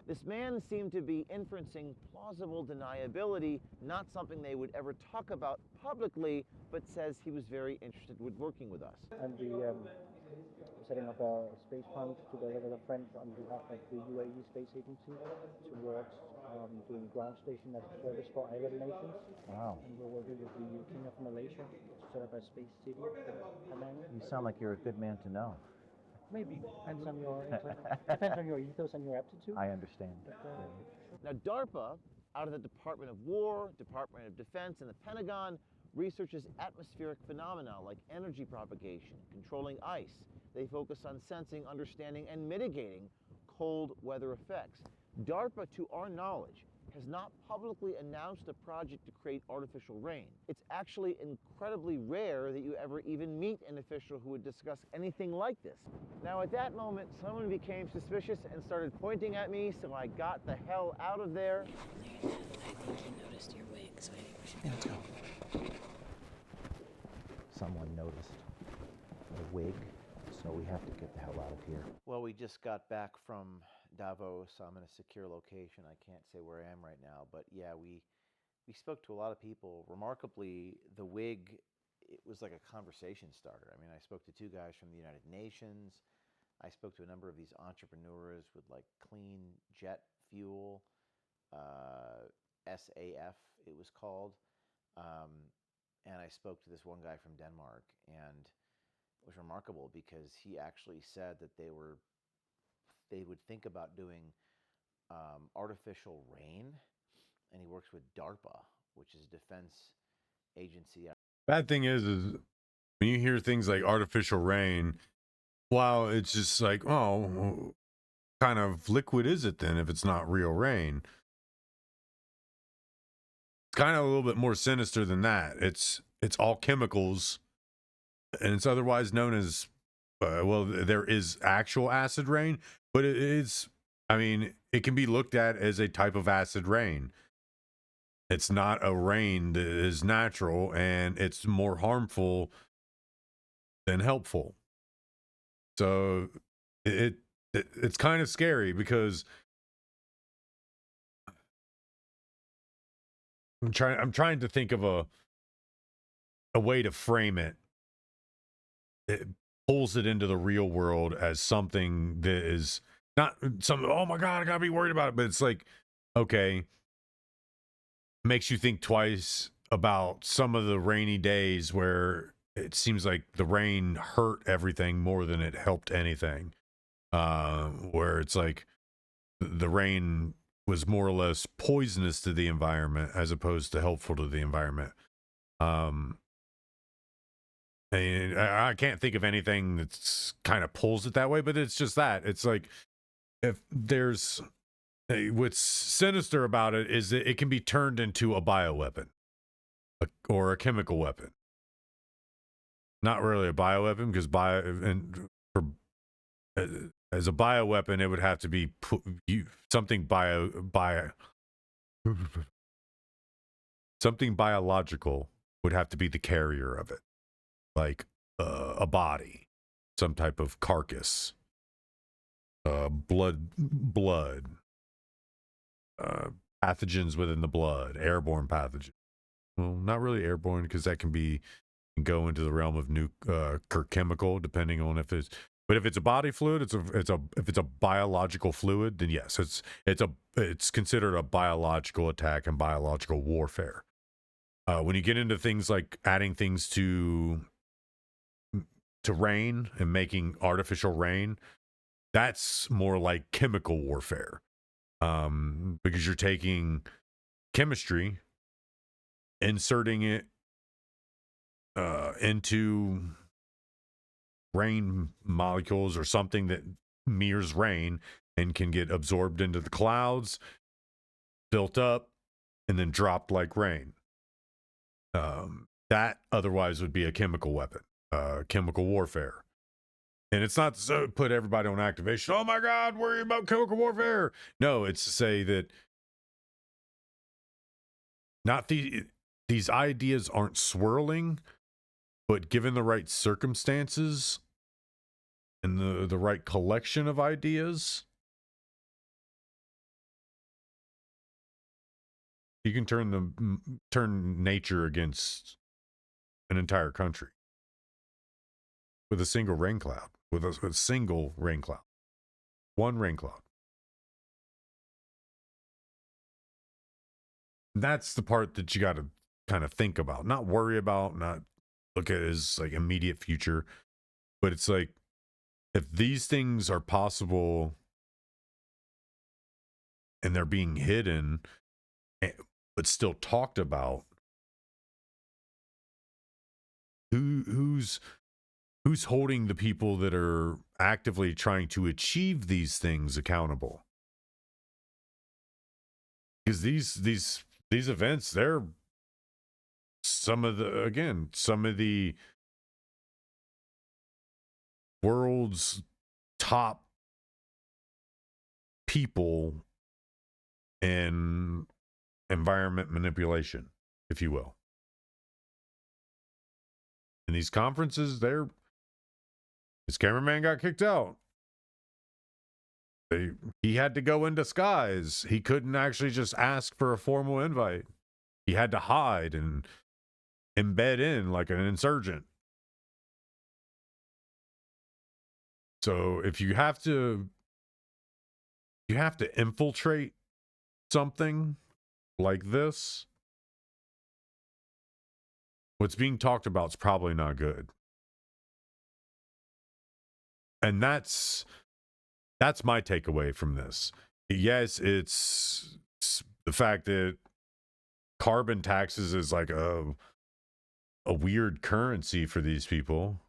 R: This man seemed to be inferencing plausible deniability, not something they would ever talk about publicly, but says he was very interested with working with us.
W: And the setting up a space fund together with a friend on behalf of the UAE Space Agency towards doing ground station as a service for island nations.
C: Wow.
W: And we're working with the King of Malaysia to set up a space city in Penang.
C: You sound like you're a good man to know.
W: Maybe. Depends on your ethos and your aptitude.
C: I understand.
R: Now, DARPA, out of the Department of War, Department of Defense, and the Pentagon, researches atmospheric phenomena like energy propagation, controlling ice. They focus on sensing, understanding, and mitigating cold weather effects. DARPA, to our knowledge, has not publicly announced a project to create artificial rain. It's actually incredibly rare that you ever even meet an official who would discuss anything like this. Now, at that moment, someone became suspicious and started pointing at me, so I got the hell out of there.
U: I think you noticed your wig, so I think we should
C: Let's go. Someone noticed the wig, so we have to get the hell out of here. Well, we just got back from Davos. I'm in a secure location. I can't say where I am right now, but yeah, we spoke to a lot of people. Remarkably, the wig, it was like a conversation starter. I mean, I spoke to 2 guys from the United Nations. I spoke to a number of these entrepreneurs with like clean jet fuel, SAF it was called, and I spoke to this one guy from Denmark, and it was remarkable because he actually said that they would think about doing artificial rain, and he works with DARPA, which is a defense agency.
A: Bad thing is when you hear things like artificial rain, wow, it's just like, oh, what kind of liquid is it then if it's not real rain? It's kind of a little bit more sinister than that. It's all chemicals, and it's otherwise known as, well, there is actual acid rain, but it's, I mean, it can be looked at as a type of acid rain. It's not a rain that is natural, and it's more harmful than helpful. So it's kind of scary because I'm trying to think of a way to frame it. It pulls it into the real world as something that is not some, oh my God, I gotta be worried about it. But it's like, okay, makes you think twice about some of the rainy days where it seems like the rain hurt everything more than it helped anything. Where it's like the rain was more or less poisonous to the environment as opposed to helpful to the environment. And I can't think of anything that's kind of pulls it that way, but it's just that. It's like, if there's, what's sinister about it is that it can be turned into a bioweapon or a chemical weapon. not really a bioweapon because as a bioweapon, it would have to be something something biological would have to be the carrier of it, like a body, some type of carcass, blood, pathogens within the blood, airborne pathogens. Well, not really airborne because that can go into the realm of chemical, depending on if it's. But if it's a body fluid, if it's a biological fluid, then yes, it's considered a biological attack and biological warfare. When you get into things like adding things to rain and making artificial rain, that's more like chemical warfare, because you're taking chemistry, inserting it into rain molecules or something that mirrors rain and can get absorbed into the clouds, built up, and then dropped like rain. That otherwise would be a chemical weapon, chemical warfare. And it's not to put everybody on activation. Oh my God, worry about chemical warfare. No, it's to say that these ideas aren't swirling, but given the right circumstances and the right collection of ideas, you can turn nature against an entire country with a single rain cloud, with a single rain cloud, one rain cloud. That's the part that you got to kind of think about, not worry about, not look at it as like immediate future, but it's like, if these things are possible and they're being hidden but still talked about, who's holding the people that are actively trying to achieve these things accountable? Because these events, they're some of the world's top people in environment manipulation, if you will. In these conferences, his cameraman got kicked out. He had to go in disguise. He couldn't actually just ask for a formal invite. He had to hide and embed in like an insurgent. So if you have to infiltrate something like this, what's being talked about is probably not good. And that's my takeaway from this. Yes, it's the fact that carbon taxes is like a weird currency for these people.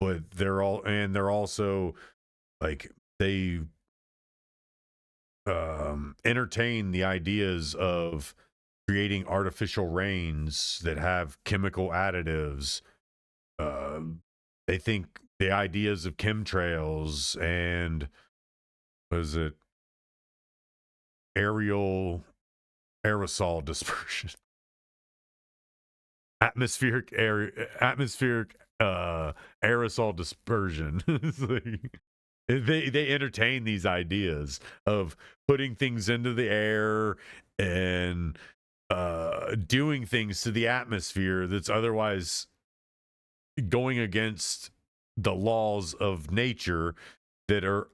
A: But they're also like, they entertain the ideas of creating artificial rains that have chemical additives. They think the ideas of chemtrails and aerosol dispersion, atmospheric aerosol dispersion. They entertain these ideas of putting things into the air and doing things to the atmosphere that's otherwise going against the laws of nature that are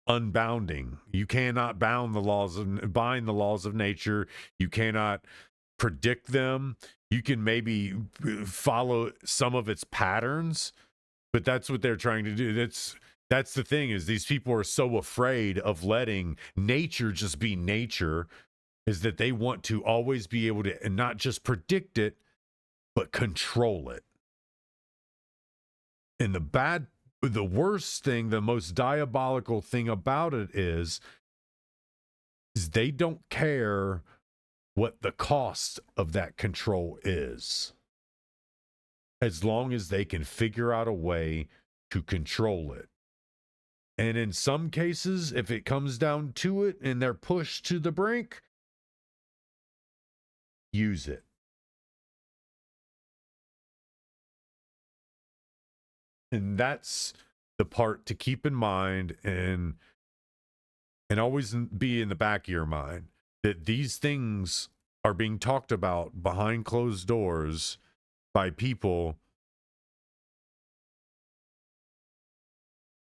A: unbounding. You cannot bind the laws of nature. You cannot predict them. You can maybe follow some of its patterns, but that's what they're trying to do. That's the thing, is these people are so afraid of letting nature just be nature, is that they want to always be able to not just predict it, but control it. And the worst thing, the most diabolical thing about it is they don't care what the cost of that control is. as long as they can figure out a way to control it. And in some cases, if it comes down to it and they're pushed to the brink, use it. And that's the part to keep in mind and always be in the back of your mind, that these things are being talked about behind closed doors by people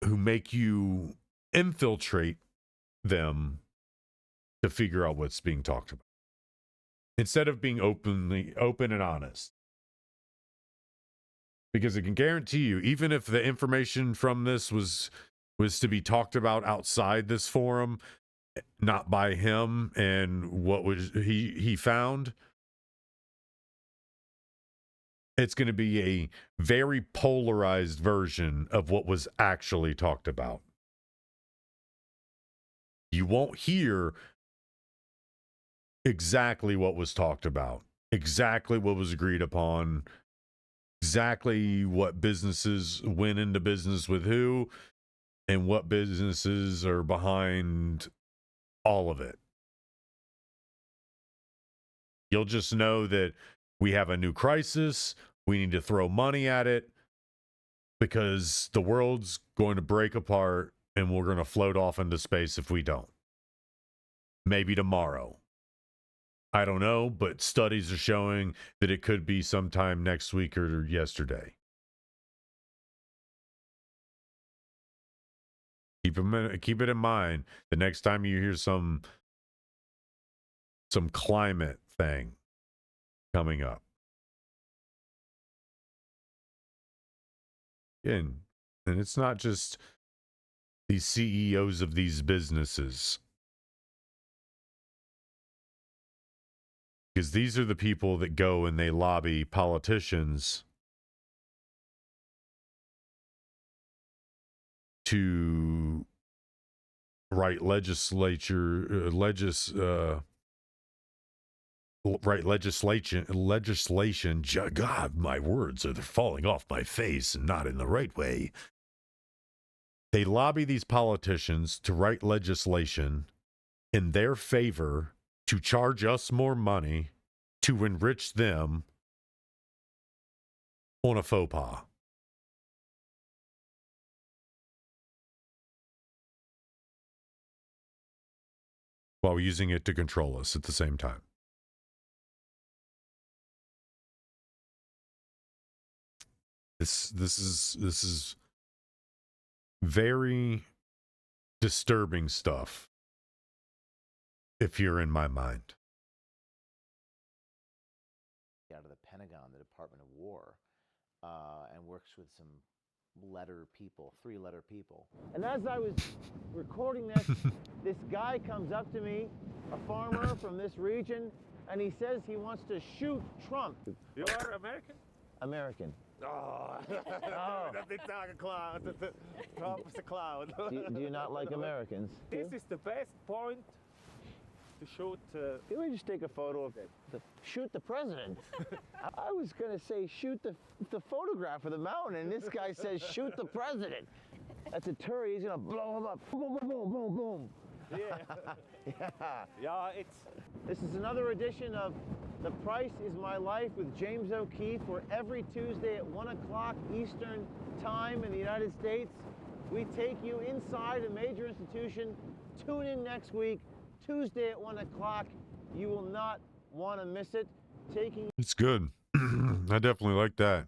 A: who make you infiltrate them to figure out what's being talked about, instead of being open and honest. Because I can guarantee you, even if the information from this was to be talked about outside this forum, not by him, and what was he found, it's going to be a very polarized version of what was actually talked about. You won't hear exactly what was talked about, exactly what was agreed upon, exactly what businesses went into business with who, and what businesses are behind all of it. You'll just know that we have a new crisis. We need to throw money at it because the world's going to break apart and we're going to float off into space if we don't. Maybe tomorrow. I don't know, but studies are showing that it could be sometime next week or yesterday. Keep it in mind the next time you hear some climate thing coming up. And it's not just these CEOs of these businesses, because these are the people that go and they lobby politicians to write legislation. God, my words are falling off my face and not in the right way. They lobby these politicians to write legislation in their favor to charge us more money to enrich them on a faux pas. While using it to control us at the same time. This is very disturbing stuff, if you're in my mind.
C: Out of the Pentagon, the Department of War, and works with some three-letter people.
R: And as I was recording this, this guy comes up to me, a farmer from this region, and he says he wants to shoot Trump.
E: You are American?
R: American.
E: Oh, the cloud. Trump is a cloud.
R: Do you not like Americans?
E: This is the best point to shoot.
R: Can we just take a photo of it? Shoot the president. I was going to say shoot the photograph of the mountain, and this guy says shoot the president. That's a turret. He's going to blow him up. Boom, boom, boom, boom, boom.
E: Yeah,
R: This is another edition of The Price is My Life with James O'Keefe, where every Tuesday at 1 o'clock Eastern Time in the United States, we take you inside a major institution. Tune in next week, Tuesday at 1 o'clock. You will not want to miss it.
A: It's good. I definitely like that.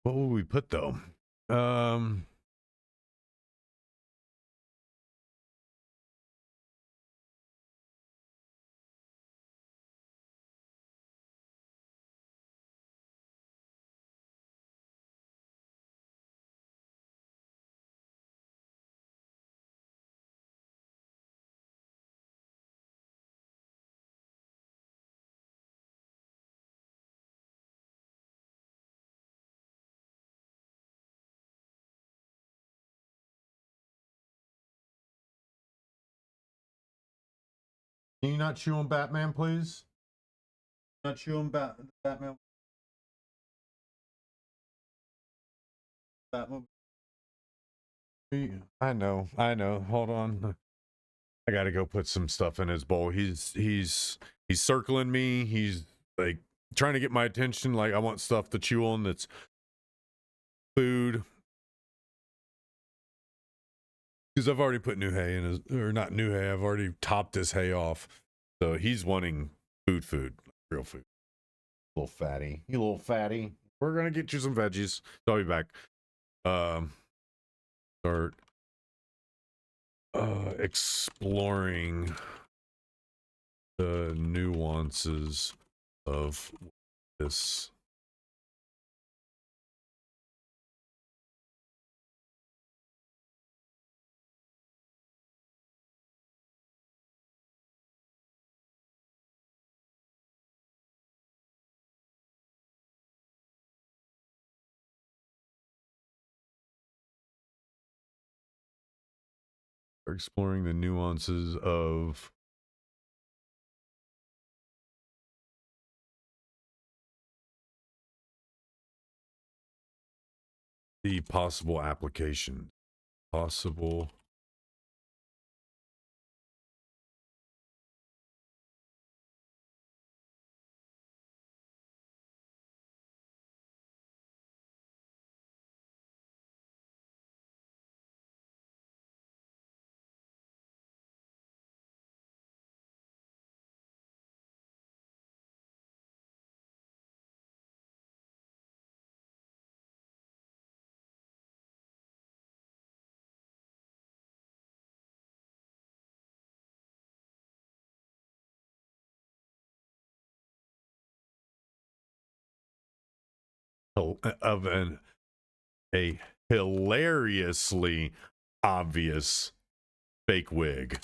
A: What will we put though? Can you not chew on Batman, please? Not chew on Batman. Batman. I know. Hold on. I gotta go put some stuff in his bowl. He's circling me. He's like trying to get my attention. Like I want stuff to chew on that's food. Because I've already put new hay in his, or not new hay. I've already topped his hay off. So he's wanting food, real food. Little fatty, you little fatty. We're gonna get you some veggies. So I'll be back. Start exploring the nuances of this. Exploring the nuances of the possible application. Possible. Of a hilariously obvious fake wig.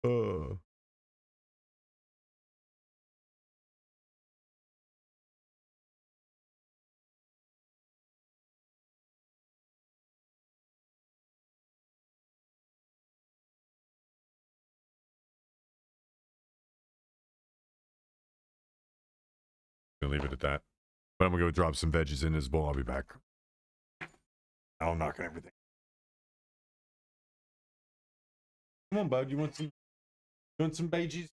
A: Oh. Gonna leave it at that. But I'm gonna go drop some veggies in his bowl. I'll be back. I'll knock on everything. Come on, bud. You want some veggies?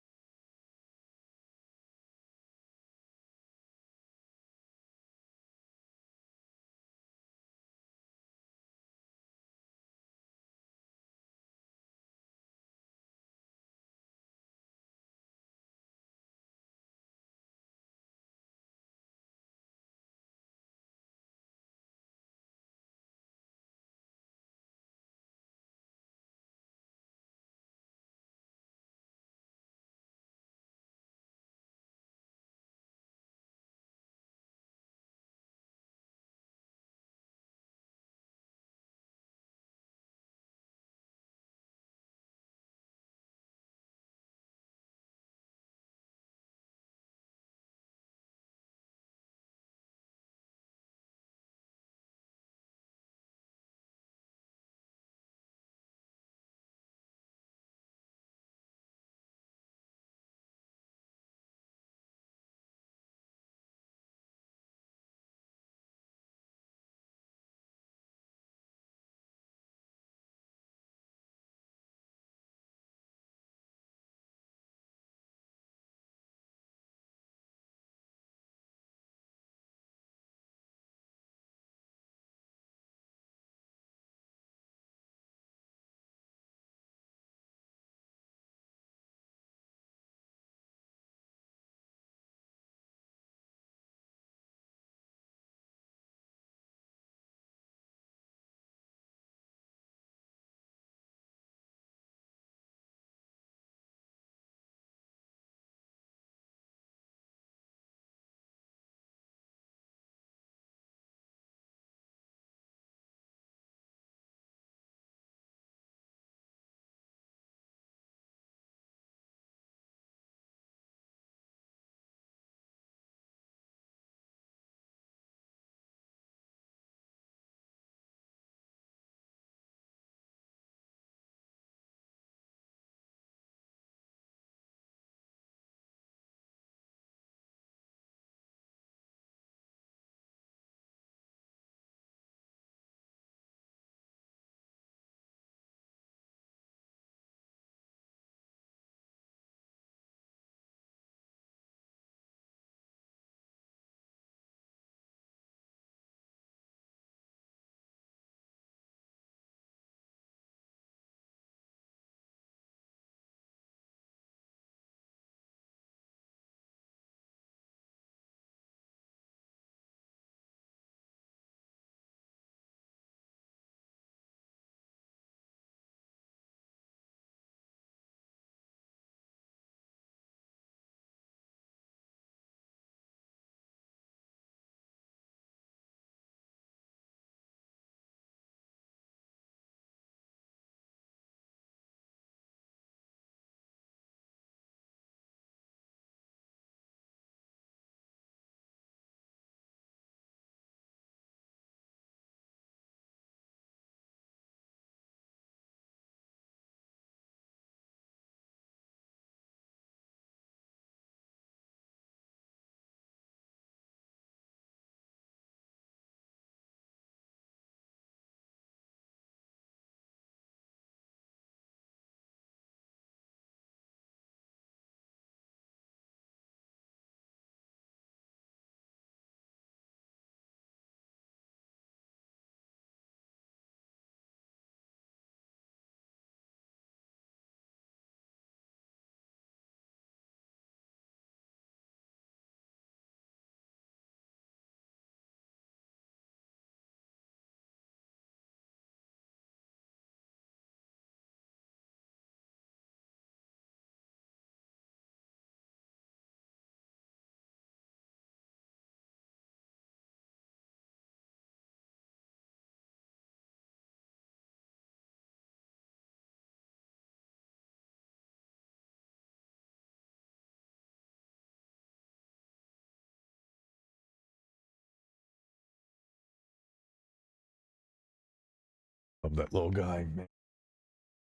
A: Love that little guy, man.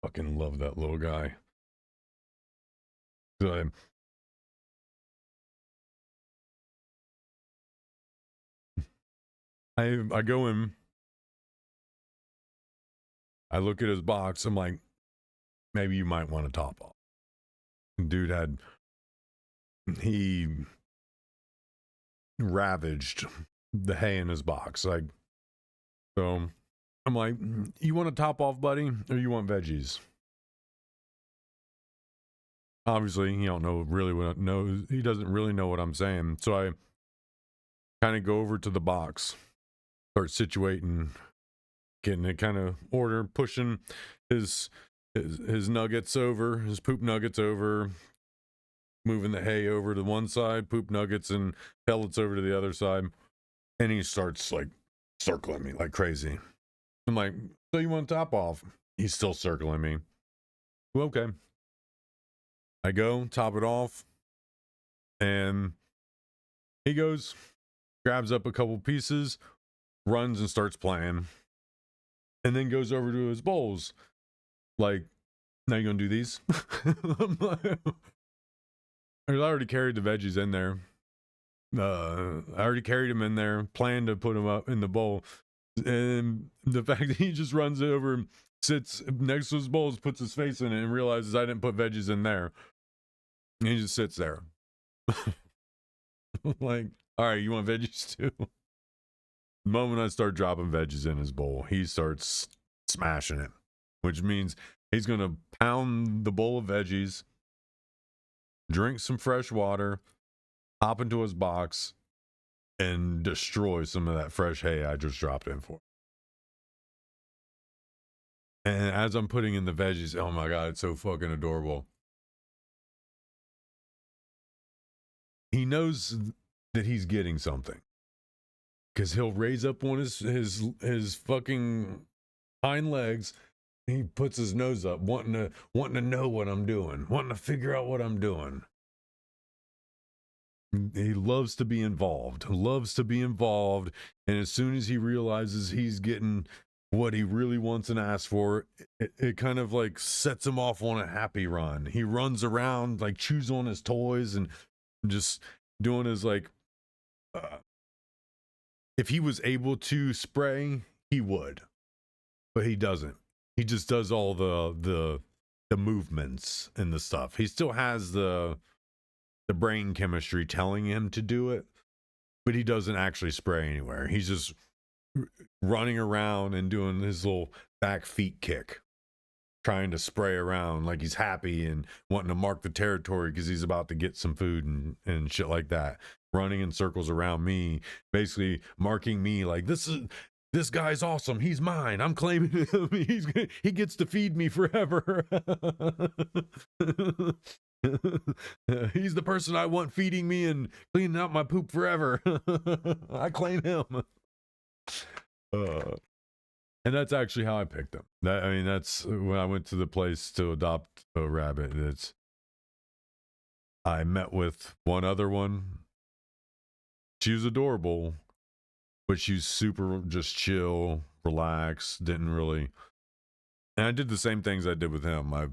A: Fucking love that little guy. So I go in, I look at his box, I'm like, maybe you might want to top off. Dude he ravaged the hay in his box. Like, so I'm like, you want to top off, buddy, or you want veggies? Obviously, he don't know really what he doesn't really know what I'm saying. So I kind of go over to the box, start situating, getting it kind of order, pushing his nuggets over, his poop nuggets over, moving the hay over to one side, poop nuggets and pellets over to the other side. And he starts like circling me like crazy. I'm like, so you want to top off? He's still circling me. Well, okay. I go, top it off, and he goes, grabs up a couple pieces, runs and starts playing, and then goes over to his bowls. Like, now you gonna do these? I already carried the veggies in there. I already carried them in there, planned to put them up in the bowl. And the fact that he just runs over, sits next to his bowls, puts his face in it, and realizes I didn't put veggies in there. And he just sits there. Like, all right, you want veggies too? The moment I start dropping veggies in his bowl, he starts smashing it, which means he's going to pound the bowl of veggies, drink some fresh water, hop into his box, and destroy some of that fresh hay I just dropped in for. And as I'm putting in the veggies, oh my God, it's so fucking adorable. He knows that he's getting something, because he'll raise up one of his fucking hind legs. He puts his nose up, wanting to know what I'm doing, wanting to figure out what I'm doing. He loves to be involved, and as soon as he realizes he's getting what he really wants and asks for, it kind of like sets him off on a happy run. He runs around, like chews on his toys and just doing his like, if he was able to spray, he would, but he doesn't. He just does all the movements and the stuff. He still has the brain chemistry telling him to do it, but he doesn't actually spray anywhere. He's just running around and doing his little back feet kick, trying to spray around like he's happy and wanting to mark the territory because he's about to get some food and shit like that. Running in circles around me, basically marking me like, this guy's awesome. He's mine. I'm claiming him. He gets to feed me forever. He's the person I want feeding me and cleaning out my poop forever. I claim him. And that's actually how I picked him. That's when I went to the place to adopt a rabbit. I met with one other one. She was adorable, but she's super just chill, relaxed, didn't really. And I did the same things I did with him. I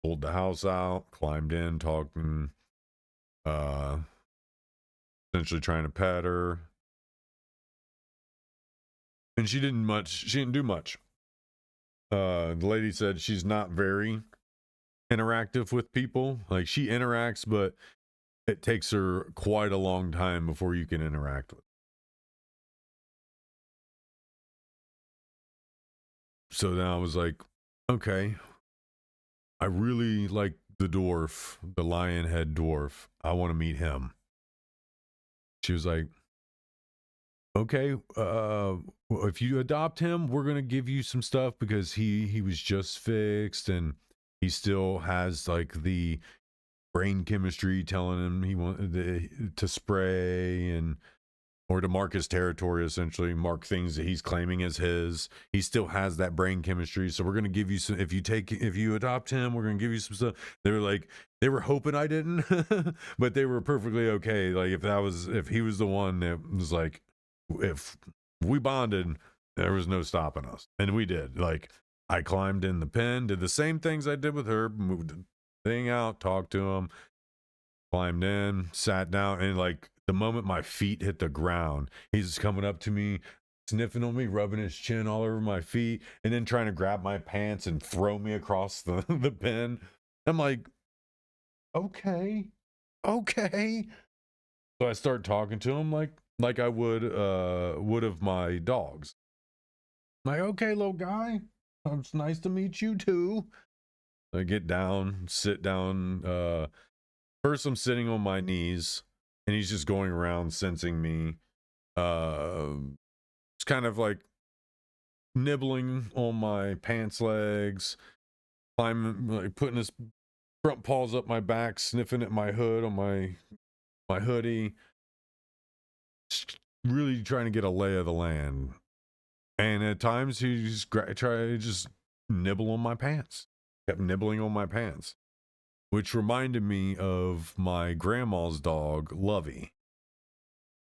A: pulled the house out, climbed in, talking, essentially trying to pet her. And she didn't do much. The lady said she's not very interactive with people. Like, she interacts, but it takes her quite a long time before you can interact with her. So then I was like, okay, I really like the dwarf, the lion head dwarf. I want to meet him. She was like, okay, if you adopt him, we're going to give you some stuff because he was just fixed and he still has like the brain chemistry telling him he wanted to spray or to mark his territory, essentially mark things that he's claiming as his. He still has that brain chemistry. So we're going to give you some, if you adopt him, we're going to give you some stuff. They were hoping I didn't, but they were perfectly okay. Like if he was the one that was like, if we bonded, There was no stopping us. And we did. Like, I climbed in the pen, did the same things I did with her, moved the thing out, talked to him, climbed in, sat down, and like the moment my feet hit the ground, he's coming up to me, sniffing on me, rubbing his chin all over my feet, and then trying to grab my pants and throw me across the pen. I'm like, okay. So I start talking to him like I would of my dogs. I'm like, okay, little guy, it's nice to meet you too. I get down, sit down. First I'm sitting on my knees, and he's just going around sensing me. It's kind of like nibbling on my pants legs, climbing, like putting his front paws up my back, sniffing at my hood on my hoodie. Really trying to get a lay of the land. And at times he's try to just nibble on my pants. Kept nibbling on my pants. Which reminded me of my grandma's dog, Lovey.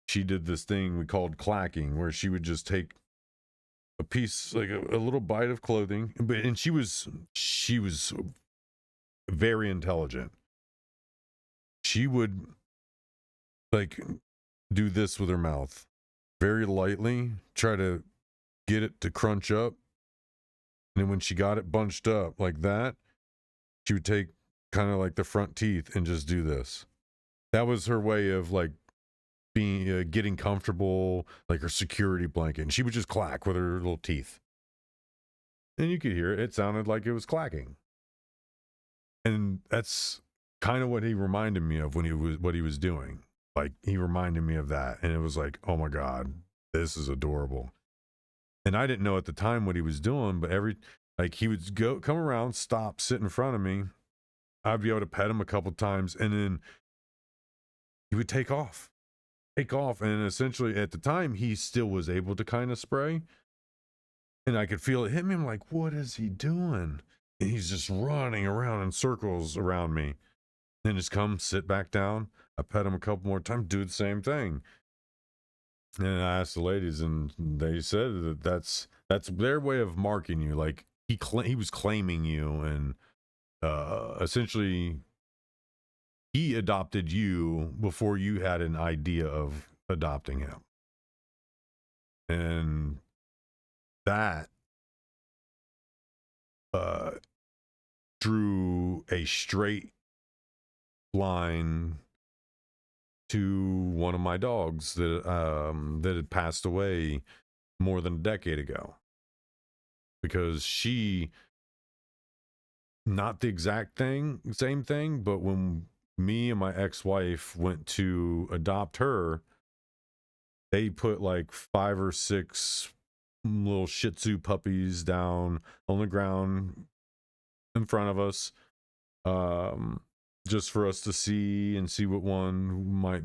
A: She did this thing we called clacking, where she would just take a piece, like a little bite of clothing, and she was very intelligent. She would like do this with her mouth, very lightly, try to get it to crunch up, and then when she got it bunched up like that, she would take kind of like the front teeth and just do this. That was her way of like being getting comfortable, like her security blanket. And she would just clack with her little teeth, and you could hear it. It sounded like it was clacking. And that's kind of what he reminded me of when he was doing. Like, he reminded me of that, and it was like, oh my God, this is adorable. And I didn't know at the time what he was doing, but he would come around, stop, sit in front of me. I'd be able to pet him a couple times, and then he would take off. And essentially at the time he still was able to kind of spray, and I could feel it hit me. I'm like, what is he doing? And he's just running around in circles around me. Then just come sit back down. I pet him a couple more times, do the same thing. And I asked the ladies, and they said that's their way of marking you. Like, he was claiming you, and essentially he adopted you before you had an idea of adopting him. And that drew a straight line to one of my dogs that had passed away more than a decade ago, because she, not the exact same thing, but when me and my ex-wife went to adopt her, they put like 5 or 6 little Shih Tzu puppies down on the ground in front of us, just for us to see what one might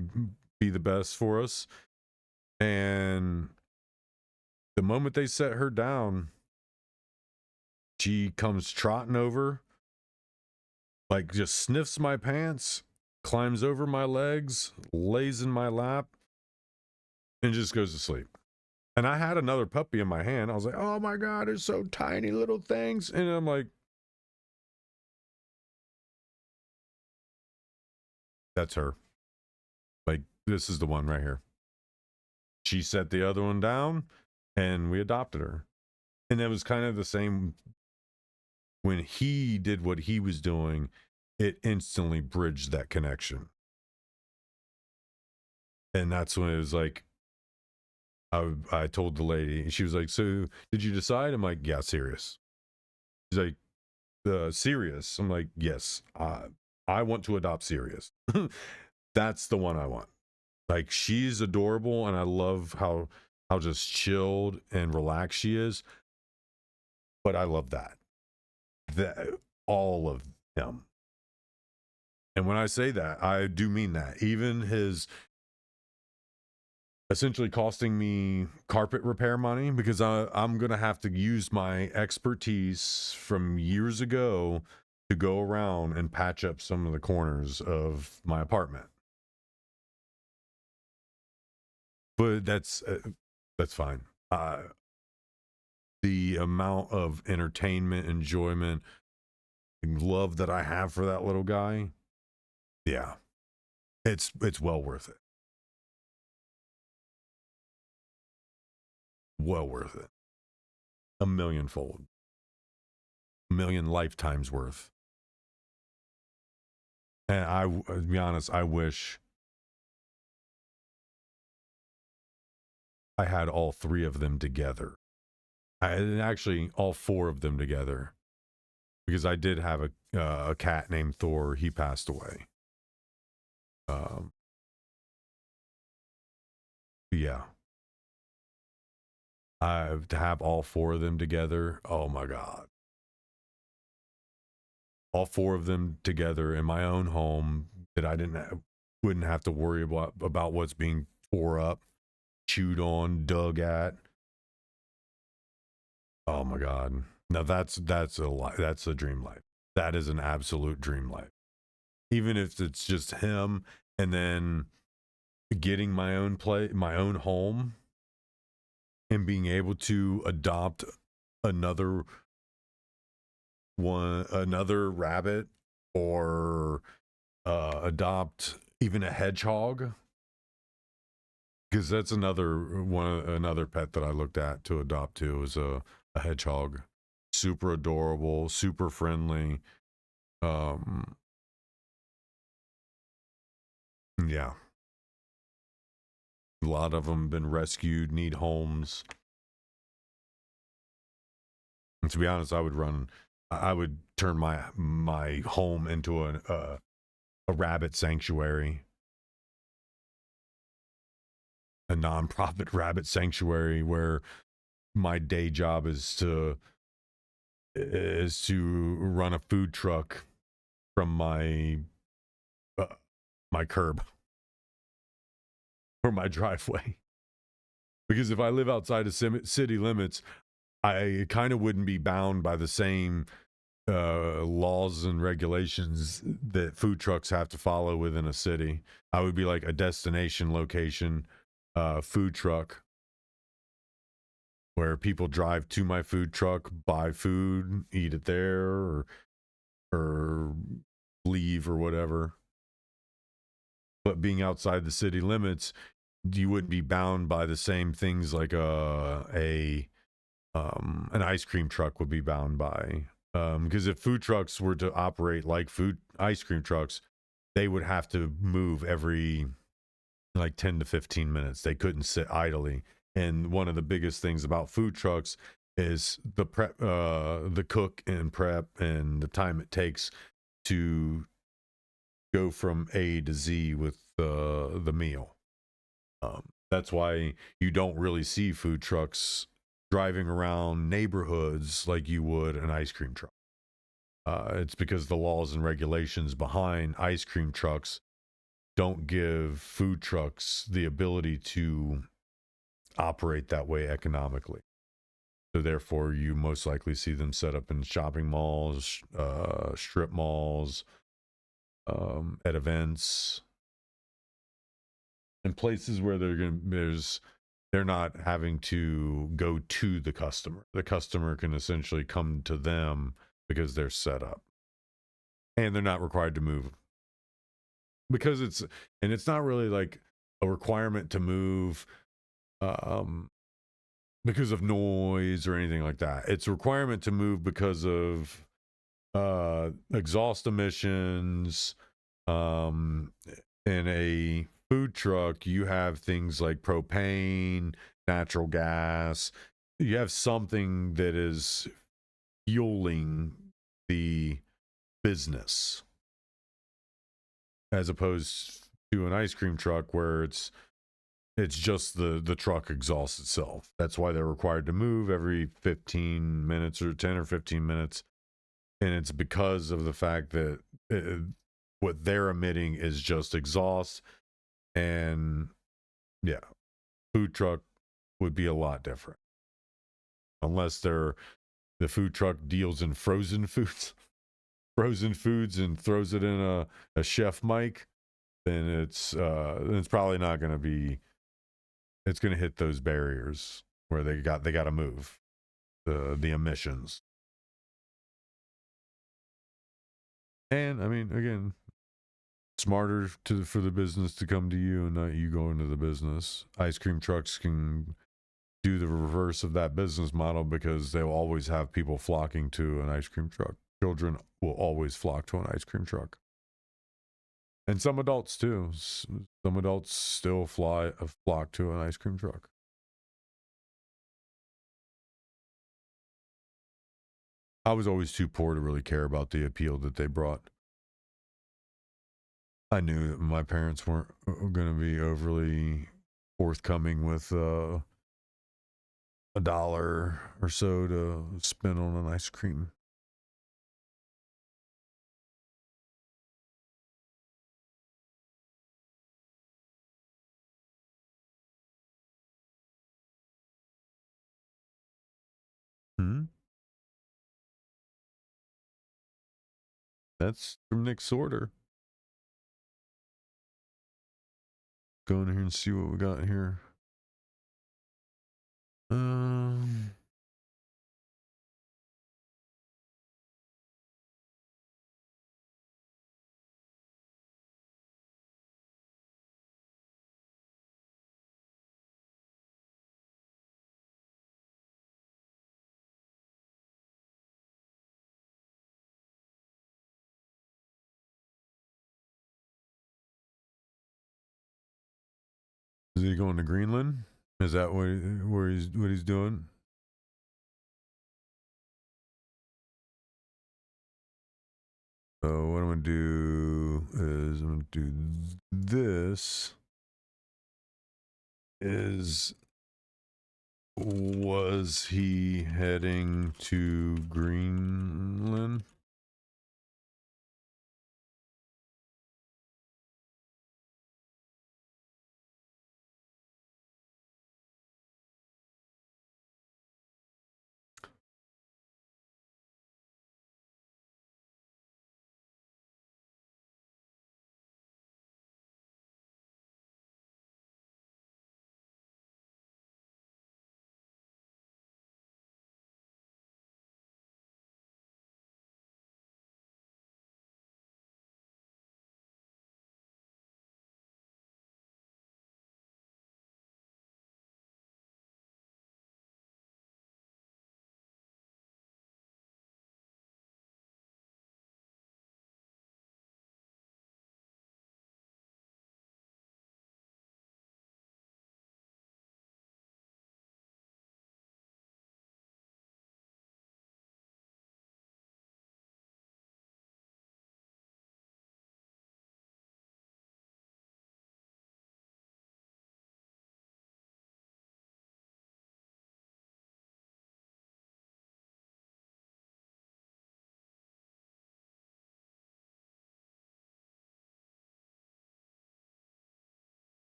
A: be the best for us. And the moment they set her down, she comes trotting over, like just sniffs my pants, climbs over my legs, lays in my lap, and just goes to sleep. And I had another puppy in my hand. I was like, oh my God, they're so tiny little things. And I'm like, that's her. Like, this is the one right here. She set the other one down, and we adopted her. And it was kind of the same when he did what he was doing. It instantly bridged that connection. And that's when it was like, I told the lady, and she was like, so did you decide? I'm like, yeah, serious. She's like, serious? I'm like, yes, I want to adopt Sirius. That's the one I want. Like, she's adorable, and I love how just chilled and relaxed she is. But I love that all of him. And when I say that, I do mean that. Even his essentially costing me carpet repair money, because I'm going to have to use my expertise from years ago to go around and patch up some of the corners of my apartment. But that's fine. the amount of entertainment, enjoyment, and love that I have for that little guy, yeah, it's well worth it. Well worth it. A millionfold. A million lifetimes worth. And to be honest, I wish I had all three of them together. Actually, all four of them together. Because I did have a cat named Thor. He passed away. Yeah. To have all four of them together, oh my God. All four of them together in my own home that I wouldn't have to worry about what's being tore up, chewed on, dug at. Oh my God. Now that's a dream life. That is an absolute dream life. Even if it's just him and then getting my own home and being able to adopt another rabbit or adopt even a hedgehog, because that's another pet that I looked at to adopt too, is a hedgehog. Super adorable, super friendly. Yeah, a lot of them been rescued, need homes. And to be honest, I would turn my home into a rabbit sanctuary, a nonprofit rabbit sanctuary where my day job is to run a food truck from my curb or my driveway. Because if I live outside of city limits, I kind of wouldn't be bound by the same laws and regulations that food trucks have to follow within a city. I would be like a destination location food truck where people drive to my food truck, buy food, eat it there, or leave or whatever. But being outside the city limits, you wouldn't be bound by the same things like an ice cream truck would be bound by. Because if food trucks were to operate like ice cream trucks, they would have to move every like 10 to 15 minutes. They couldn't sit idly. And one of the biggest things about food trucks is the prep, the cook and prep, and the time it takes to go from A to Z with the meal. That's why you don't really see food trucks driving around neighborhoods like you would an ice cream truck. It's because the laws and regulations behind ice cream trucks don't give food trucks the ability to operate that way economically. So therefore, you most likely see them set up in shopping malls, strip malls, at events, and places where they're not having to go to the customer. The customer can essentially come to them because they're set up, and they're not required to move. Because it's not really like a requirement to move because of noise or anything like that. It's a requirement to move because of exhaust emissions. In a food truck, you have things like propane, natural gas. You have something that is fueling the business, as opposed to an ice cream truck where it's just the truck exhaust itself. That's why they're required to move every 15 minutes or 10 or 15 minutes. And it's because of the fact that what they're emitting is just exhaust. And yeah, food truck would be a lot different. Unless the food truck deals in frozen foods and throws it in a chef mic, then it's probably not going to be. It's going to hit those barriers where they got to move. the emissions. And I mean, again, smarter for the business to come to you and not you going to the business. Ice cream trucks can do the reverse of that business model because they'll always have people flocking to an ice cream truck. Children will always flock to an ice cream truck. And some adults too. Some adults still flock to an ice cream truck. I was always too poor to really care about the appeal that they brought. I knew that my parents weren't going to be overly forthcoming with $1 or so to spend on an ice cream. That's from Nick's order. Go in here and see what we got here. Is he going to Greenland? Is that what he's doing? So what I'm gonna do is I'm gonna do this. Was he heading to Greenland?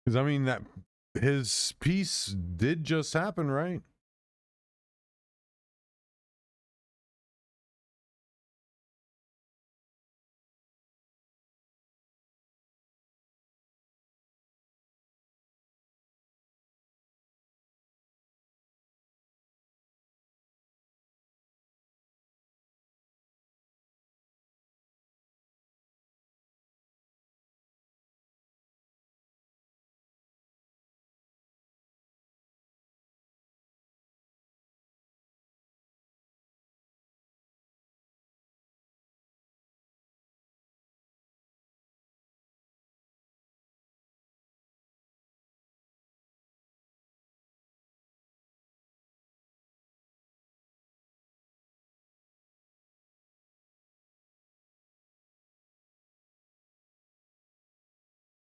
A: Because I mean that his piece did just happen, right?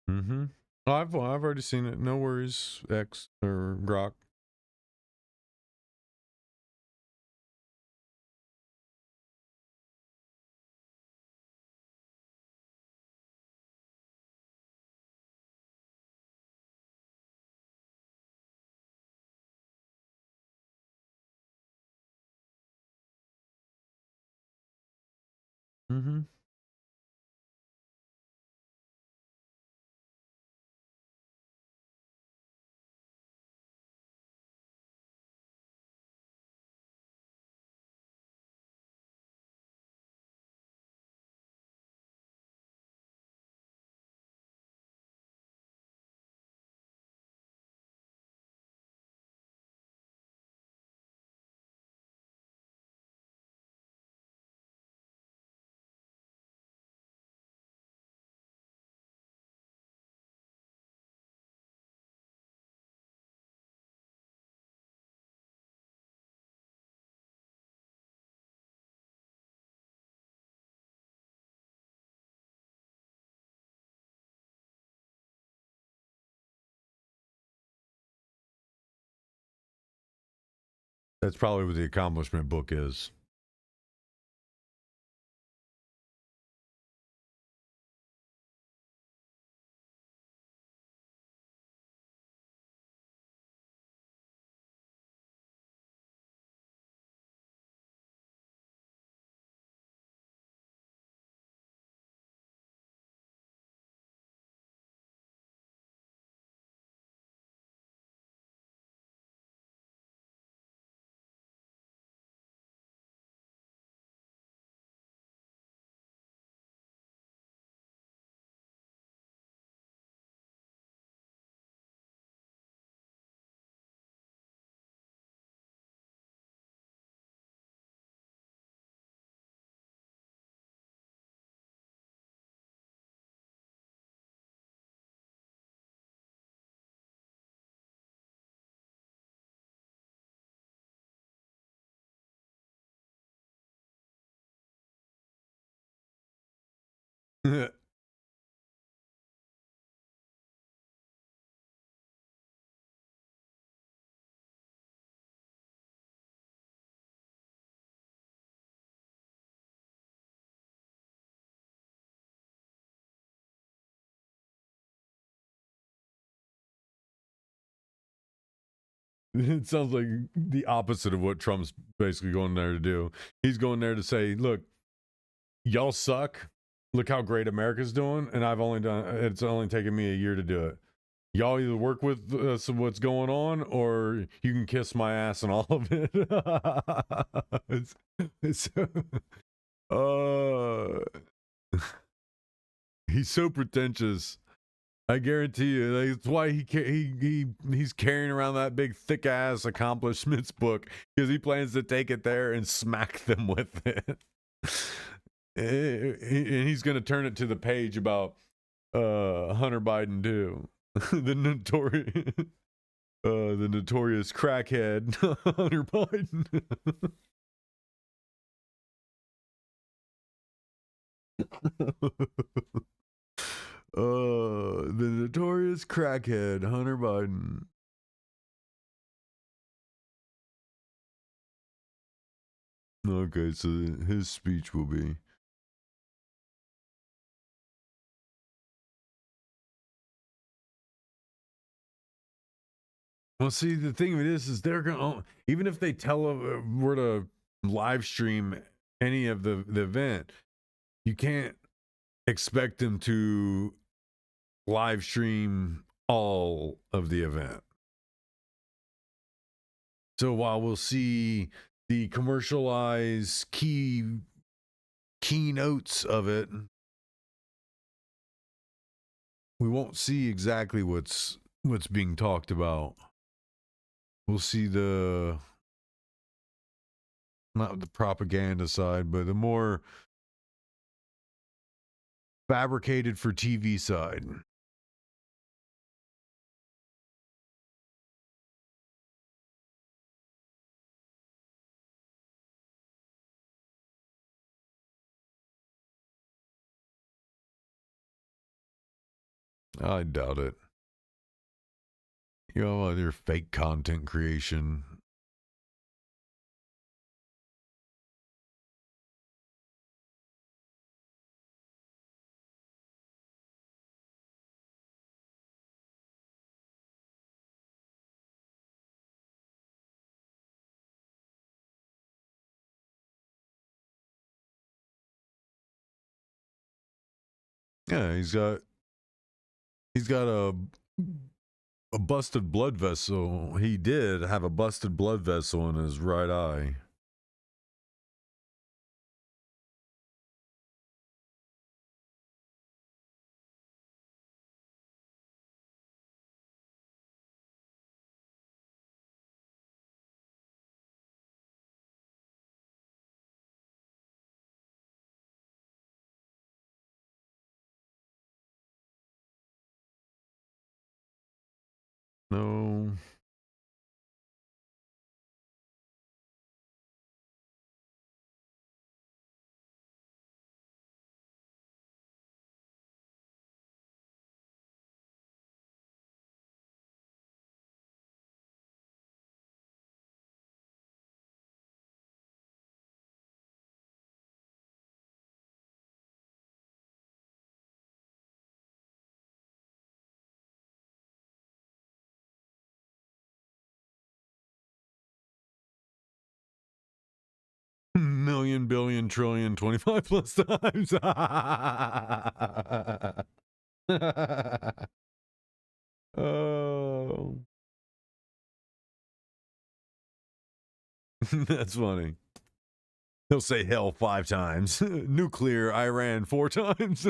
A: Mm-hmm. Oh, I've already seen it. No worries, X or Grok. Mm-hmm. That's probably what the accomplishment book is. It sounds like the opposite of what Trump's basically going there to do. He's going there to say, look, y'all suck. Look how great America's doing. And it's only taken me a year to do it. Y'all either work with us what's going on, or you can kiss my ass and all of it. He's so pretentious. I guarantee you, that's why he's carrying around that big thick ass accomplishments book, because he plans to take it there and smack them with it. And he's going to turn it to the page about Hunter Biden too, the notorious crackhead Hunter Biden. The notorious crackhead Hunter Biden. Okay, so his speech will be. Well, see, the thing of it is they're gonna, even if they tell we're to live stream any of the event, you can't expect them to live stream all of the event. So while we'll see the commercialized keynotes of it, we won't see exactly what's being talked about. We'll see not the propaganda side, but the more fabricated for TV side. I doubt it. You know, your fake content creation. Yeah, he's got a busted blood vessel. He did have a busted blood vessel in his right eye. No. Million, billion, trillion, 25 plus times. Oh. That's funny. He'll say hell 5 times. Nuclear Iran 4 times.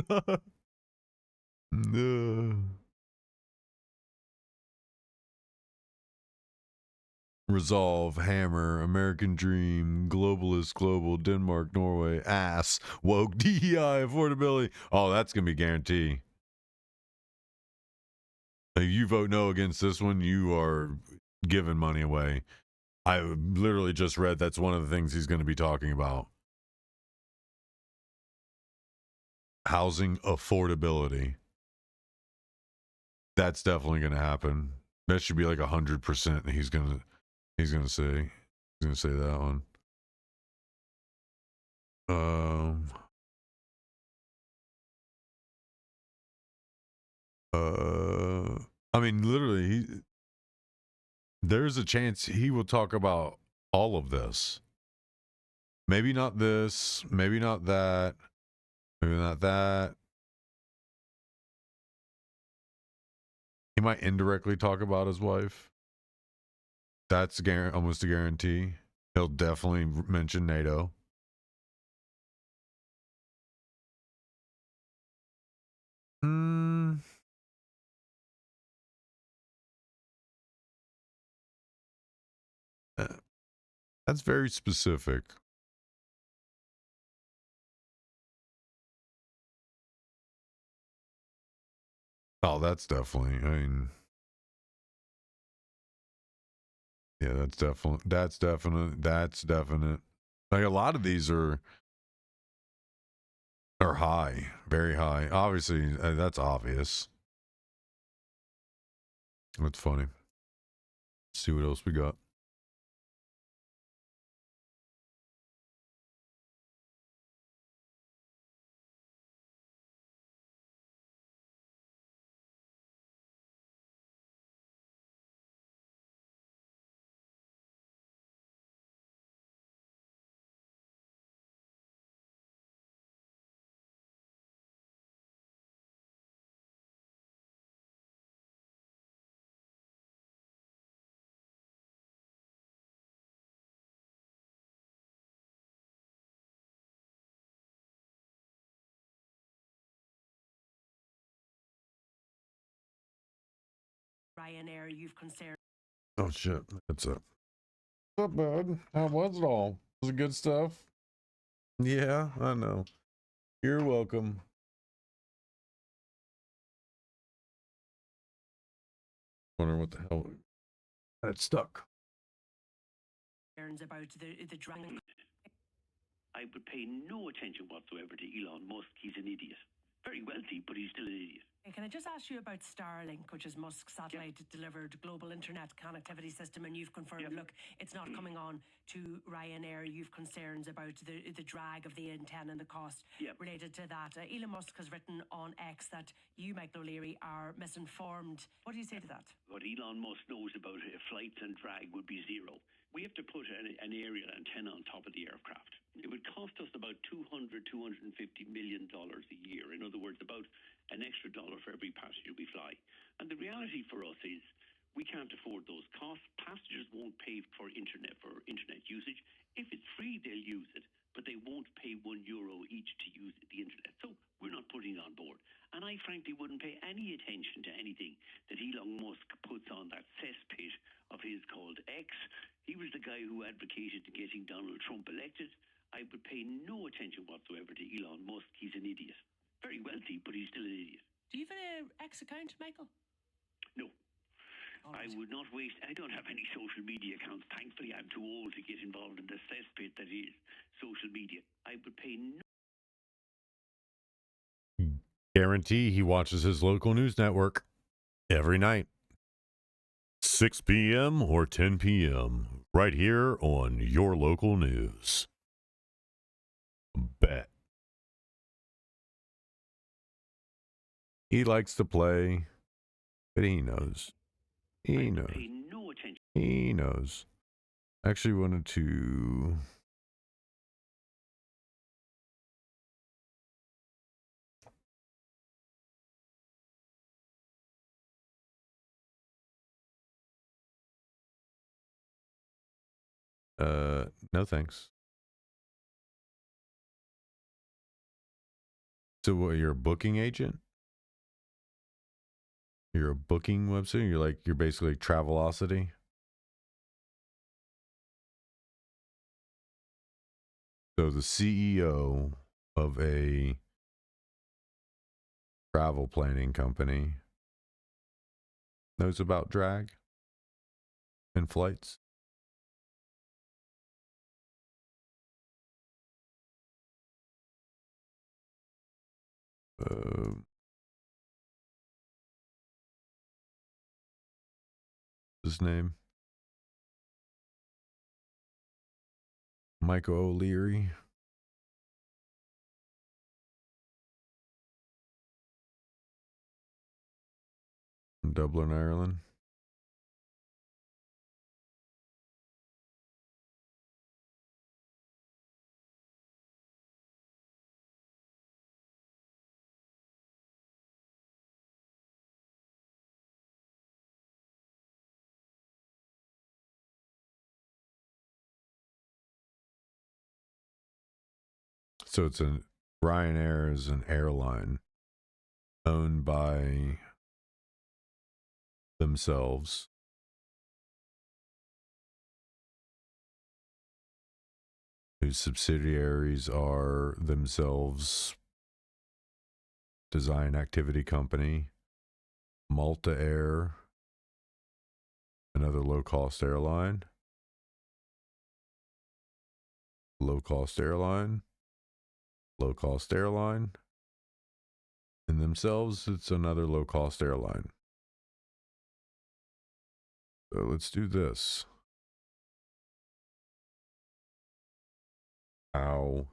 A: Resolve, Hammer, American Dream, Globalist, Global, Denmark, Norway, Ass, Woke, DEI, Affordability. Oh, that's going to be guaranteed. If you vote no against this one, you are giving money away. I literally just read that's one of the things he's going to be talking about. Housing affordability. That's definitely going to happen. That should be like 100%. He's going to say that one. I mean, literally, there's a chance he will talk about all of this. Maybe not this, maybe not that, maybe not that. He might indirectly talk about his wife. That's almost a guarantee. He'll definitely mention NATO. That's very specific. Oh, that's definitely, I mean, yeah, that's definite. Like a lot of these are high, very high. Obviously, that's obvious. That's funny. Let's see what else we got.
H: Ryanair, you've concerned.
A: Oh shit, that's up. What's up, bud? How was it all? Was it good stuff? Yeah, I know. You're welcome. Wondering what the hell that's stuck.
H: About the dragon.
I: I would pay no attention whatsoever to Elon Musk. He's an idiot. Very wealthy, but he's still an idiot.
H: Can I just ask you about Starlink, which is Musk's satellite-delivered global internet connectivity system, and you've confirmed, look, it's not coming on to Ryanair. You've concerns about the drag of the antenna and the cost related to that. Elon Musk has written on X that you, Michael O'Leary, are misinformed. What do you say to that?
I: What Elon Musk knows about flights and drag would be zero. we have to put an aerial antenna on top of the aircraft. It would cost us about $250 million a year. In other words, about an extra dollar for every passenger we fly. And the reality for us is we can't afford those costs. Passengers won't pay for internet usage. If it's free, they'll use it, but they won't pay €1 each to use the internet. So we're not putting it on board. And I frankly wouldn't pay any attention to anything that Elon Musk puts on that cesspit of his called X. He was the guy who advocated getting Donald Trump elected. I would pay no attention whatsoever to Elon Musk. He's an idiot. Very wealthy, but he's still an idiot.
H: Do you have an X account, Michael?
I: No. I would not waste. I don't have any social media accounts. Thankfully, I'm too old to get involved in the cesspit that is social media. I would pay no.
A: Guarantee he watches his local news network every night. 6 p.m. or 10 p.m. right here on your local news. Bet. He likes to play, but he knows. He knows.
I: Pay no attention.
A: He knows. I actually wanted to... no thanks. So what, you're a booking agent? You're a booking website? You're basically Travelocity? So the CEO of a travel planning company knows about drag and flights. His name? Michael O'Leary. From Dublin, Ireland. So Ryanair is an airline owned by themselves. Whose subsidiaries are themselves Design Activity Company, Malta Air, another low-cost airline, low-cost airline, low-cost airline, and themselves, it's another low-cost airline. So let's do this. Ow.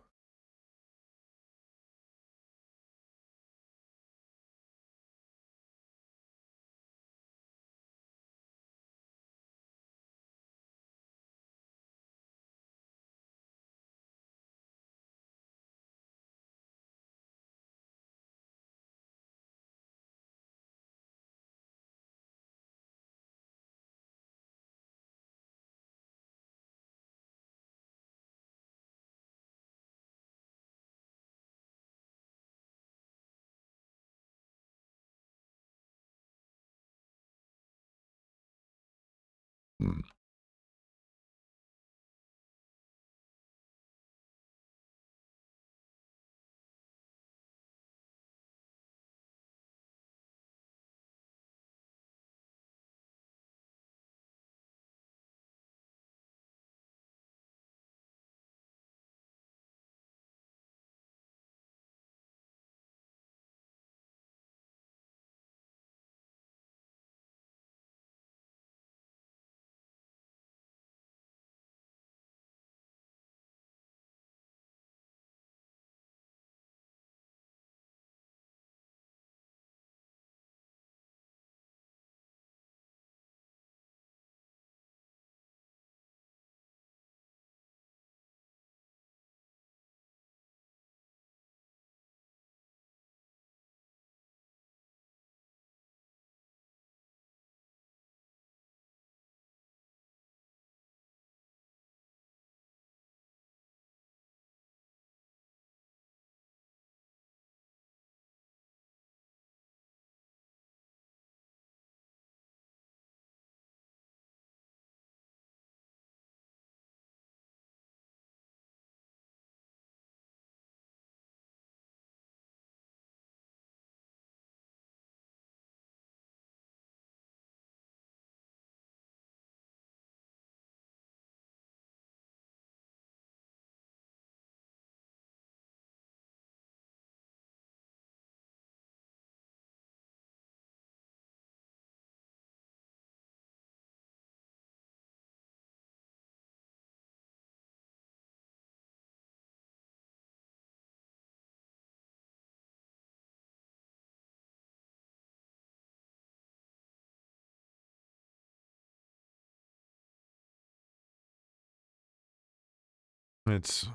A: It's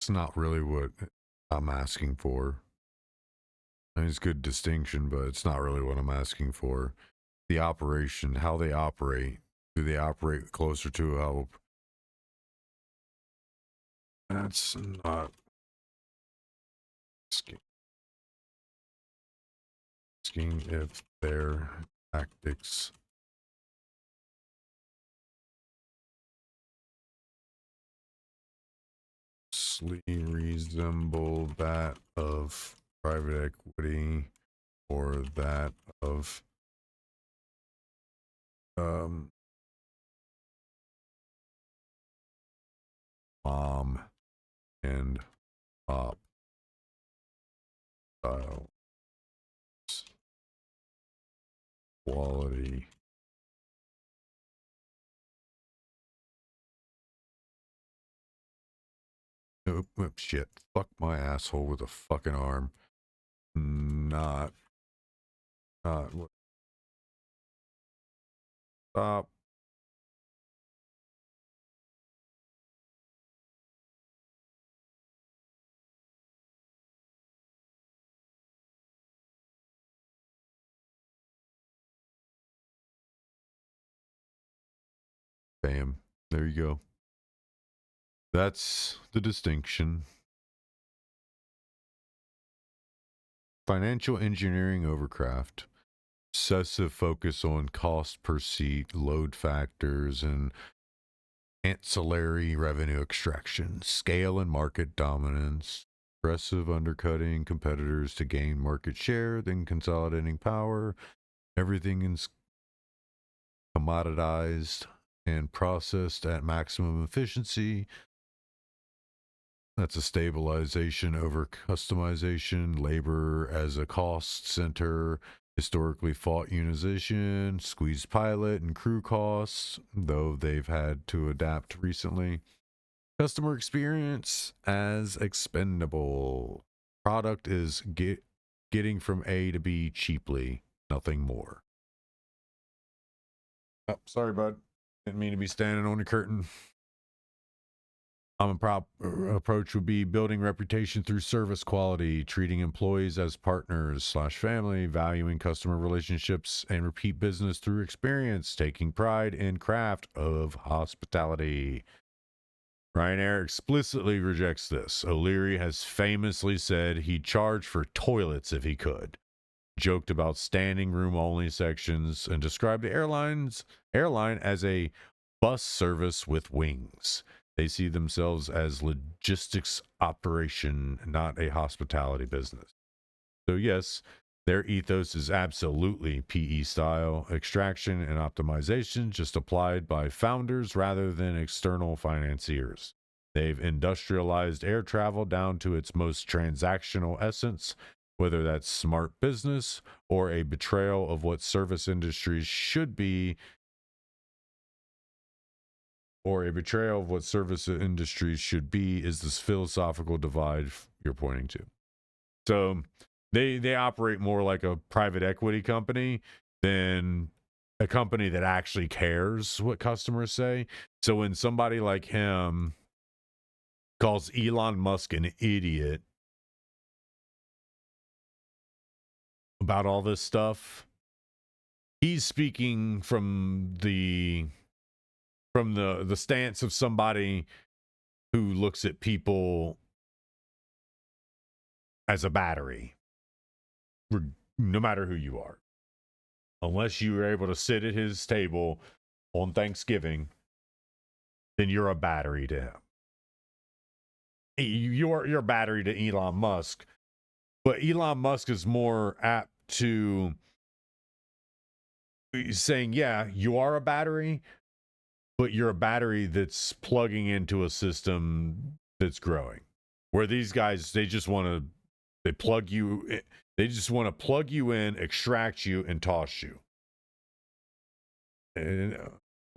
A: not really what I'm asking for. I mean, it's good distinction, but it's not really what I'm asking for. The operation, how they operate. Do they operate closer to how? That's not asking if their tactics resemble that of private equity or that of mom and pop style quality. Oh, shit. Fuck my asshole with a fucking arm. Not what. Stop. Bam. There you go. That's the distinction. Financial engineering overcraft. Obsessive focus on cost per seat, load factors, and ancillary revenue extraction. Scale and market dominance. Aggressive undercutting competitors to gain market share, then consolidating power. Everything is commoditized and processed at maximum efficiency. That's a stabilization over customization, labor as a cost center, historically fought unionization, squeezed pilot and crew costs, though they've had to adapt recently. Customer experience as expendable. Product is getting from A to B cheaply, nothing more. Oh, sorry, bud. Didn't mean to be standing on the curtain. Approach would be building reputation through service quality, treating employees as partners / family, valuing customer relationships and repeat business through experience, taking pride in craft of hospitality. Ryanair explicitly rejects this. O'Leary has famously said he'd charge for toilets if he could, joked about standing room only sections, and described the airline as a bus service with wings. They see themselves as logistics operation, not a hospitality business. So yes, their ethos is absolutely PE style extraction and optimization, just applied by founders rather than external financiers. They've industrialized air travel down to its most transactional essence, whether that's smart business or a betrayal of what service industries should be, is this philosophical divide you're pointing to. So they operate more like a private equity company than a company that actually cares what customers say. So when somebody like him calls Elon Musk an idiot about all this stuff, he's speaking from the stance of somebody who looks at people as a battery, no matter who you are. Unless you were able to sit at his table on Thanksgiving, then you're a battery to him. You're a battery to Elon Musk, but Elon Musk is more apt to saying, yeah, you are a battery, but you're a battery that's plugging into a system that's growing. Where these guys, they just want to plug you in, extract you, and toss you. And,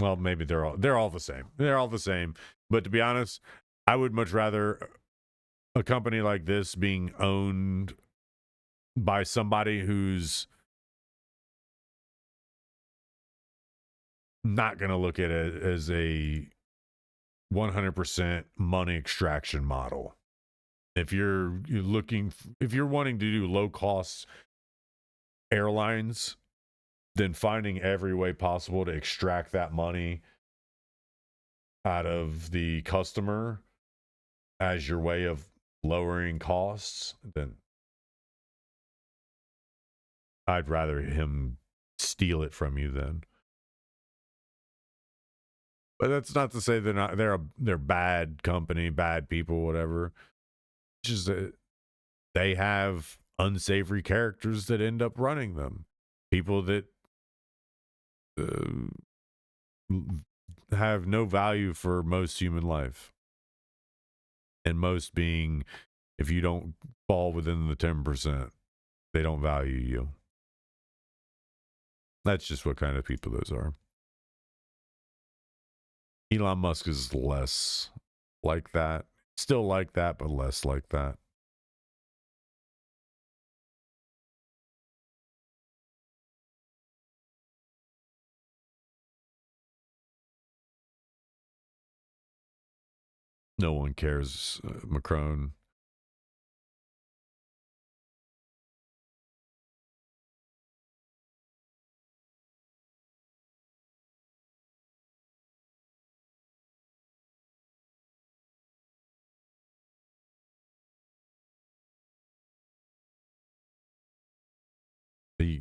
A: well, maybe they're all the same. They're all the same. But to be honest, I would much rather a company like this being owned by somebody who's not going to look at it as a 100% money extraction model. If you're wanting to do low cost airlines, then finding every way possible to extract that money out of the customer as your way of lowering costs, then I'd rather him steal it from you then. But that's not to say they're bad company, bad people, whatever. It's just that they have unsavory characters that end up running them. People that have no value for most human life. And most being, if you don't fall within the 10%, they don't value you. That's just what kind of people those are. Elon Musk is less like that. Still like that, but less like that. No one cares, Macron.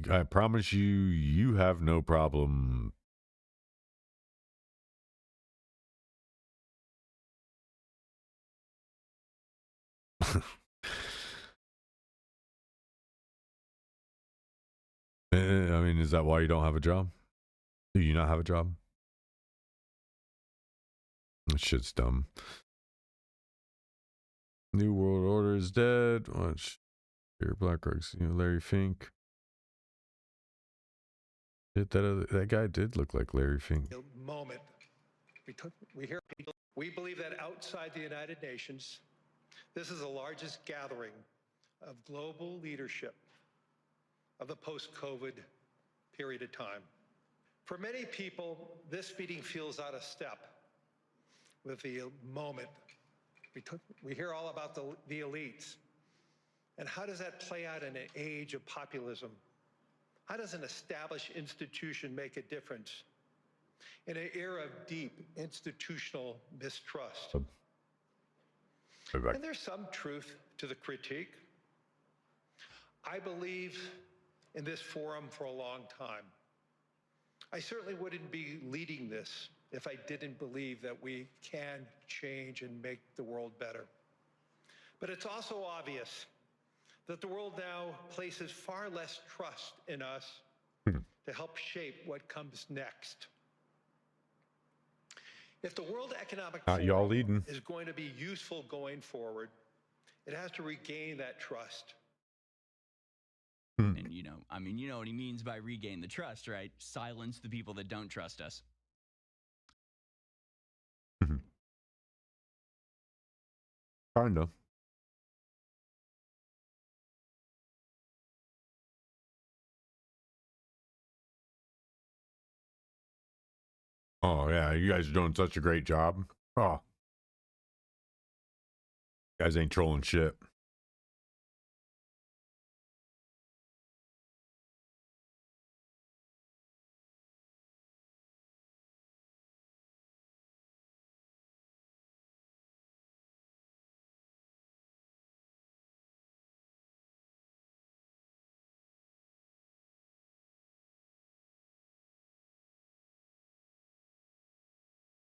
A: I promise you, you have no problem. I mean, is that why you don't have a job? Do you not have a job? That shit's dumb. New World Order is dead. Watch. Here, BlackRock's, Larry Fink. That guy did look like Larry Fink.
F: Moment. We believe that outside the United Nations, this is the largest gathering of global leadership of the post-COVID period of time. For many people, this meeting feels out of step with the moment. We hear all about the elites. And how does that play out in an age of populism? How does an established institution make a difference in an era of deep institutional mistrust? And there's some truth to the critique. I believe in this forum for a long time. I certainly wouldn't be leading this if I didn't believe that we can change and make the world better. But it's also obvious that the world now places far less trust in us to help shape what comes next. If the World Economic Forum is going to be useful going forward, it has to regain that trust.
J: And, I mean, you know what he means by regain the trust, right? Silence the people that don't trust us.
A: Kinda. Oh, yeah, you guys are doing such a great job. Oh. You guys ain't trolling shit.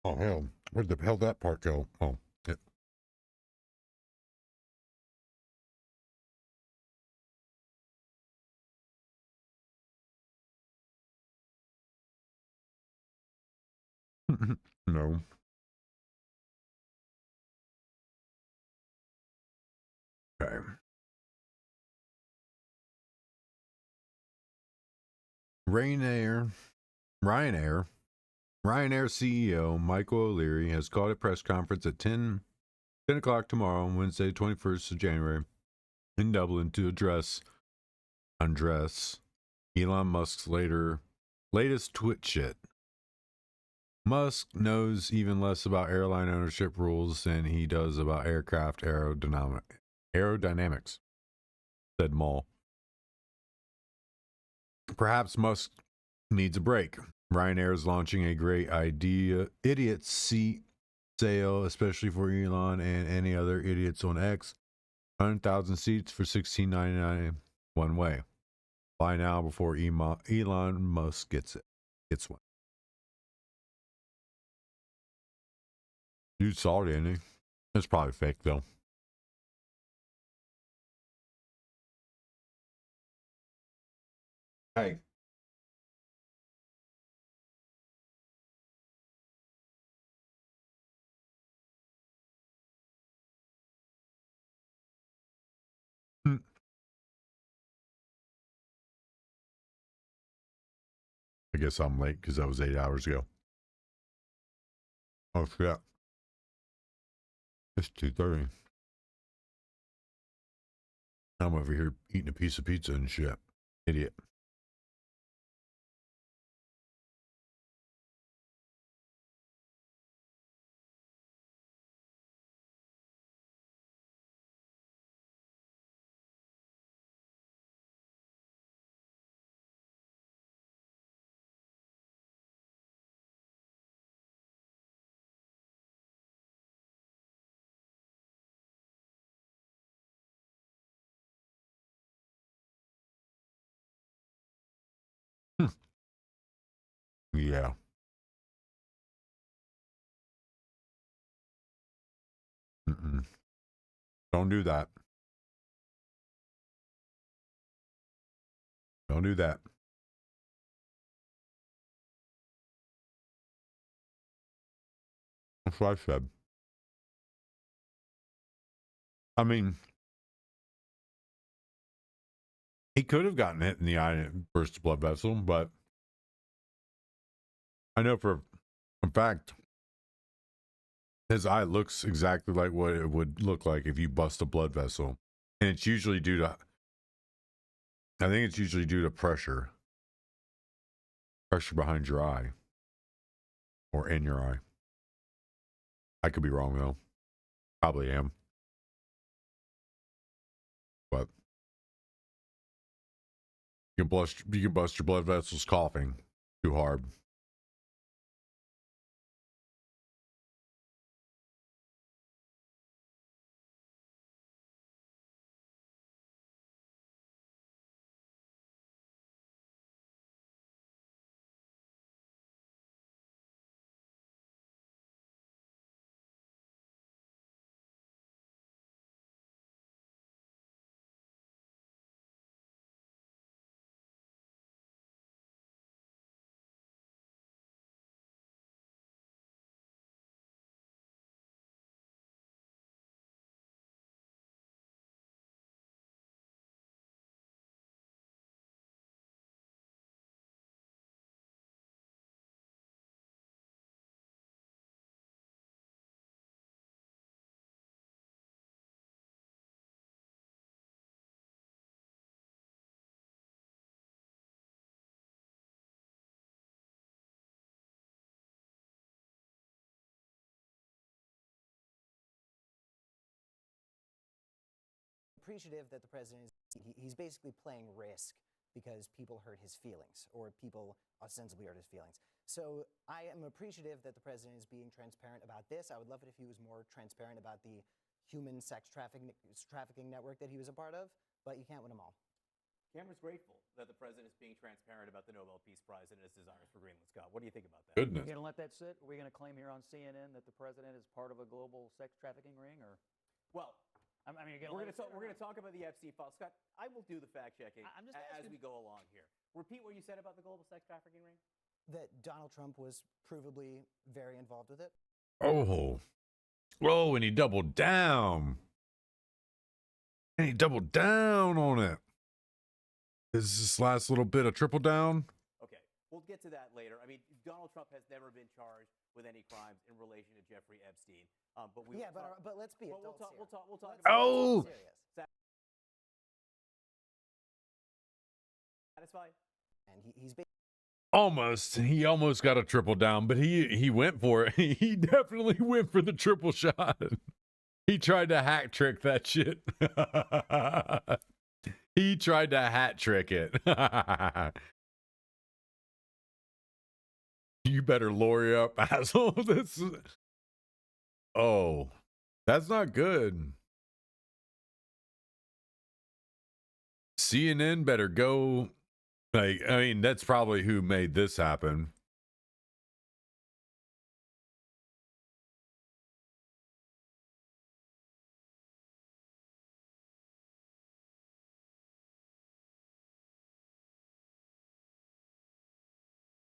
A: Oh, hell. Where'd the hell that part go? Oh, it. No. Okay. Ryanair CEO Michael O'Leary has called a press conference at 10 o'clock tomorrow, Wednesday, 21st of January, in Dublin to address Elon Musk's latest twit shit. Musk knows even less about airline ownership rules than he does about aircraft aerodynamics, said Mull. Perhaps Musk needs a break. Ryanair is launching a great idiot seat sale, especially for Elon and any other idiots on X. 100,000 seats for $16.99 one way. Buy now before Elon Musk gets one. Dude saw it, didn't he? It's probably fake though. Hey. I guess I'm late because that was 8 hours ago. Oh, yeah. It's 2:30. I'm over here eating a piece of pizza and shit. Idiot. Yeah. Don't do that. Don't do that. That's what I said. I mean, he could have gotten hit in the eye and burst a blood vessel, but I know for a fact his eye looks exactly like what it would look like if you bust a blood vessel. And it's usually due to, I think it's usually due to pressure. Pressure behind your eye. Or in your eye. I could be wrong though. Probably am. But you can bust your blood vessels coughing too hard.
C: Appreciative that the president he's basically playing risk because people hurt his feelings, or people ostensibly hurt his feelings. So I am appreciative that the president is being transparent about this. I would love it if he was more transparent about the human sex trafficking network that he was a part of, but you can't win them all.
K: Cameron's grateful that the president is being transparent about the Nobel Peace Prize and his desires for Greenland. Scott, what do you think about that?
A: Goodness.
L: Are you going to let that sit? Are we going to claim here on CNN that the president is part of a global sex trafficking ring, or?
K: Well,
L: I mean,
K: we're going to talk about the Epstein file. Scott, I will do the fact checking as we go along here. Repeat what you said about the global sex trafficking ring.
C: That Donald Trump was provably very involved with it.
A: Oh, and he doubled down. And he doubled down on it. Is this last little bit a triple down?
K: Okay, we'll get to that later. I mean, Donald Trump has never been charged with any crimes in relation to Jeffrey Epstein. But
C: let's be adults here.
K: We'll talk.
A: Oh!
K: Satisfied?
C: And he's
A: Almost. He almost got a triple down, but he went for it. He definitely went for the triple shot. He tried to hack trick that shit. He tried to hat trick it. You better lawyer up, asshole. This is... Oh, that's not good. CNN better go. Like, I mean, that's probably who made this happen.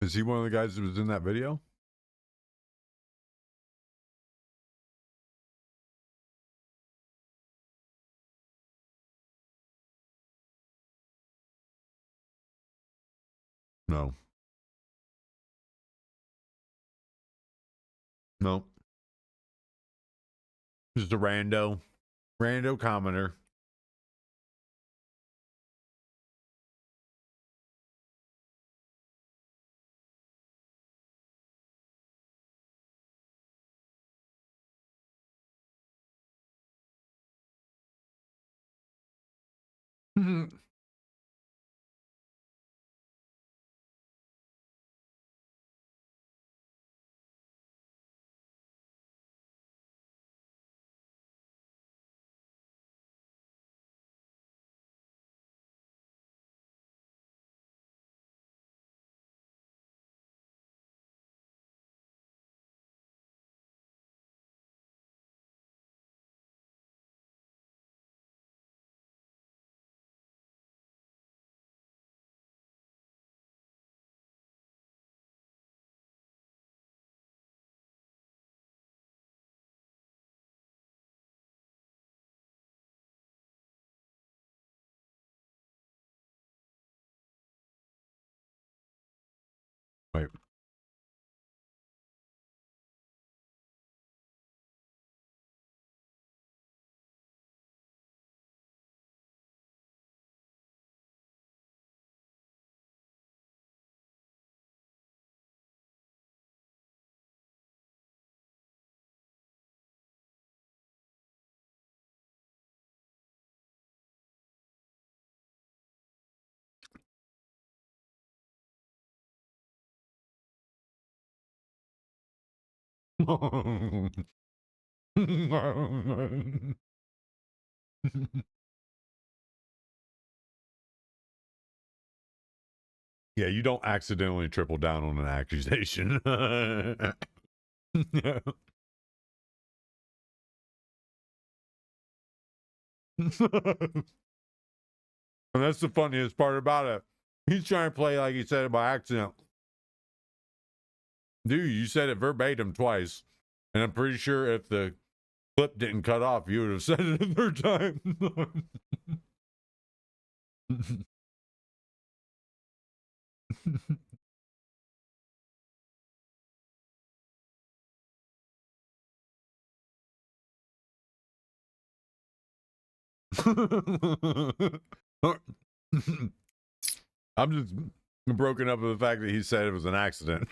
A: Is he one of the guys that was in that video? No. No. Just a rando commenter. Wait. Yeah, you don't accidentally triple down on an accusation. Yeah. And that's the funniest part about it. He's trying to play like he said it by accident. Dude, you said it verbatim twice. And I'm pretty sure if the clip didn't cut off, you would have said it a third time. I'm just broken up with the fact that he said it was an accident.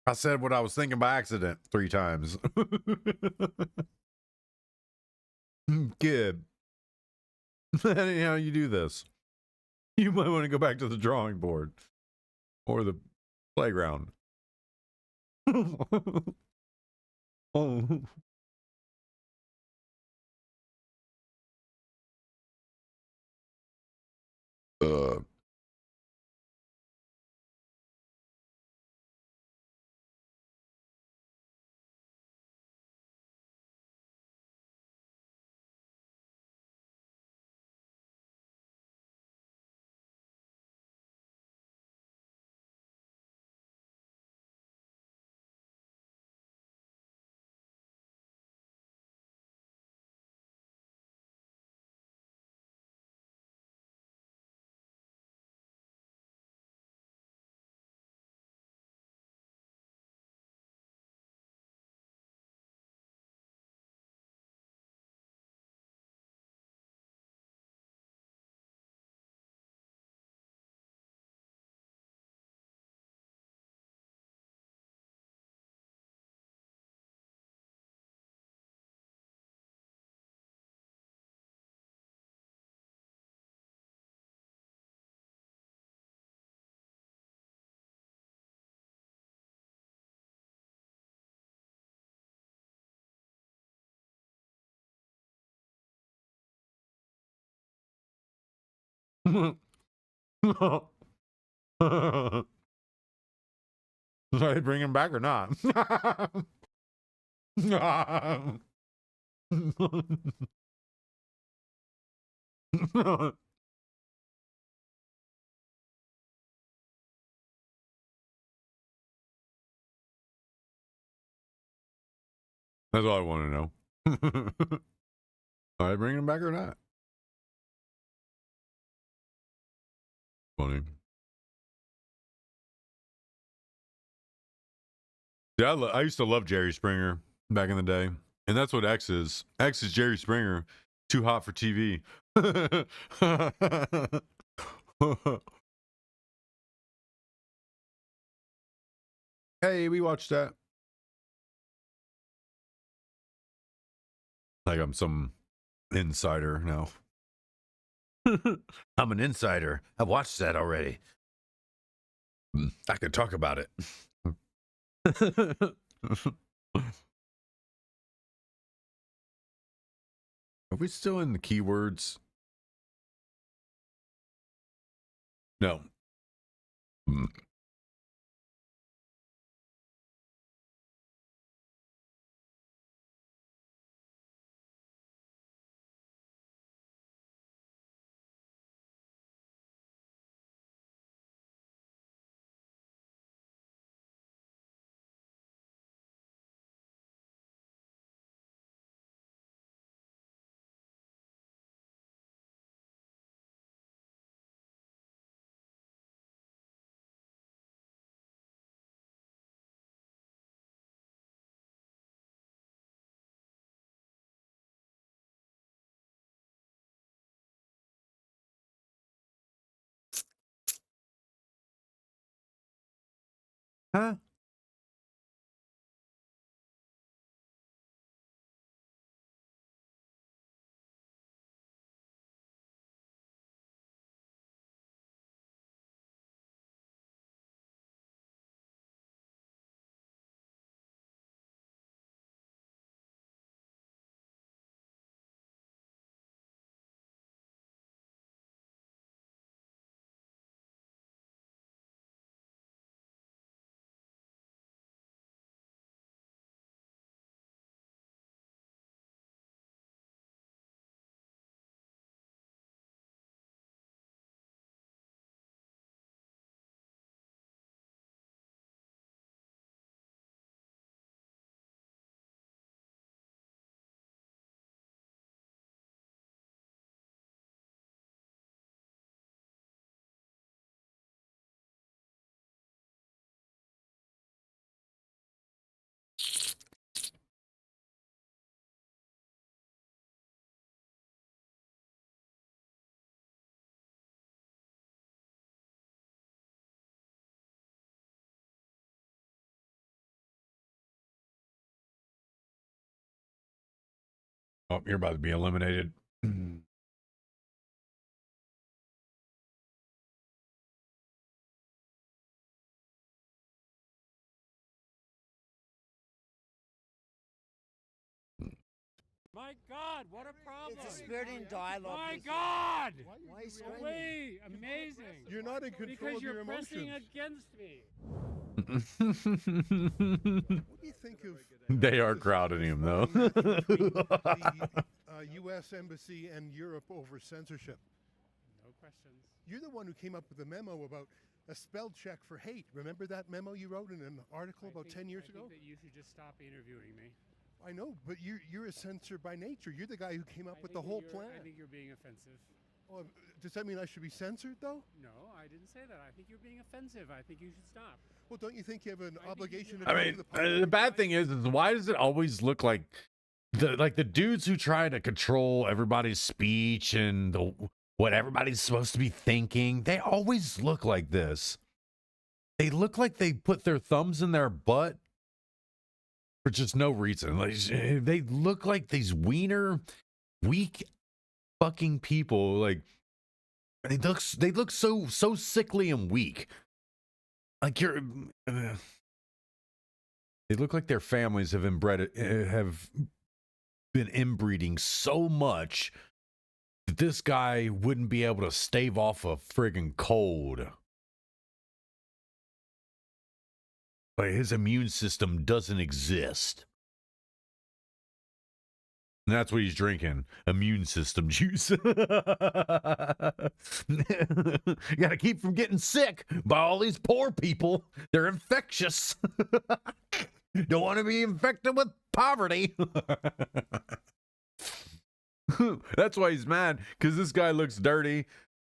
A: I said what I was thinking by accident 3 times. Kid, that ain't how you do this. You might want to go back to the drawing board or the playground. Oh. Should I bring him back or not? That's all I want to know. Are I bringing him back or not? Funny. Yeah, I used to love Jerry Springer back in the day. And that's what X is. X is Jerry Springer. Too hot for TV. Hey, we watched that. Like I'm some insider now. I'm an insider. I've watched that already. I could talk about it. Are we still in the keywords? No. Huh? Oh, you're about to be eliminated.
D: My God, what a problem!
M: It's a spirit in dialogue.
D: My God!
M: Why are you screaming?
D: Way amazing!
N: You're not in control
D: because
N: of your
D: you're pressing
N: emotions.
D: against me.
N: What do you think of?
A: They are crowding him though.
N: The U.S. Embassy and Europe over censorship.
D: No questions.
N: You're the one who came up with a memo about a spell check for hate. Remember that memo you wrote in an article about 10 years ago?
D: I think that you should just stop interviewing me.
N: I know, but you're a censor by nature. You're the guy who came up with the whole plan.
D: I think you're being offensive.
N: Oh, does that mean I should be censored, though?
D: No, I didn't say that. I think you're being offensive. I think you should stop.
N: Well, don't you think you have an obligation to
A: I
N: go
A: mean,
N: to the public?
A: the bad thing is why does it always look like the dudes who try to control everybody's speech and what everybody's supposed to be thinking? They always look like this. They look like they put their thumbs in their butt for just no reason. Like, they look like these wiener, weak fucking people. Like they look so sickly and weak. Like they look like their families have been inbreeding so much that this guy wouldn't be able to stave off a friggin' cold. Like his immune system doesn't exist. And that's what he's drinking. Immune system juice. You gotta keep from getting sick by all these poor people. They're infectious. Don't want to be infected with poverty. That's why he's mad, because this guy looks dirty.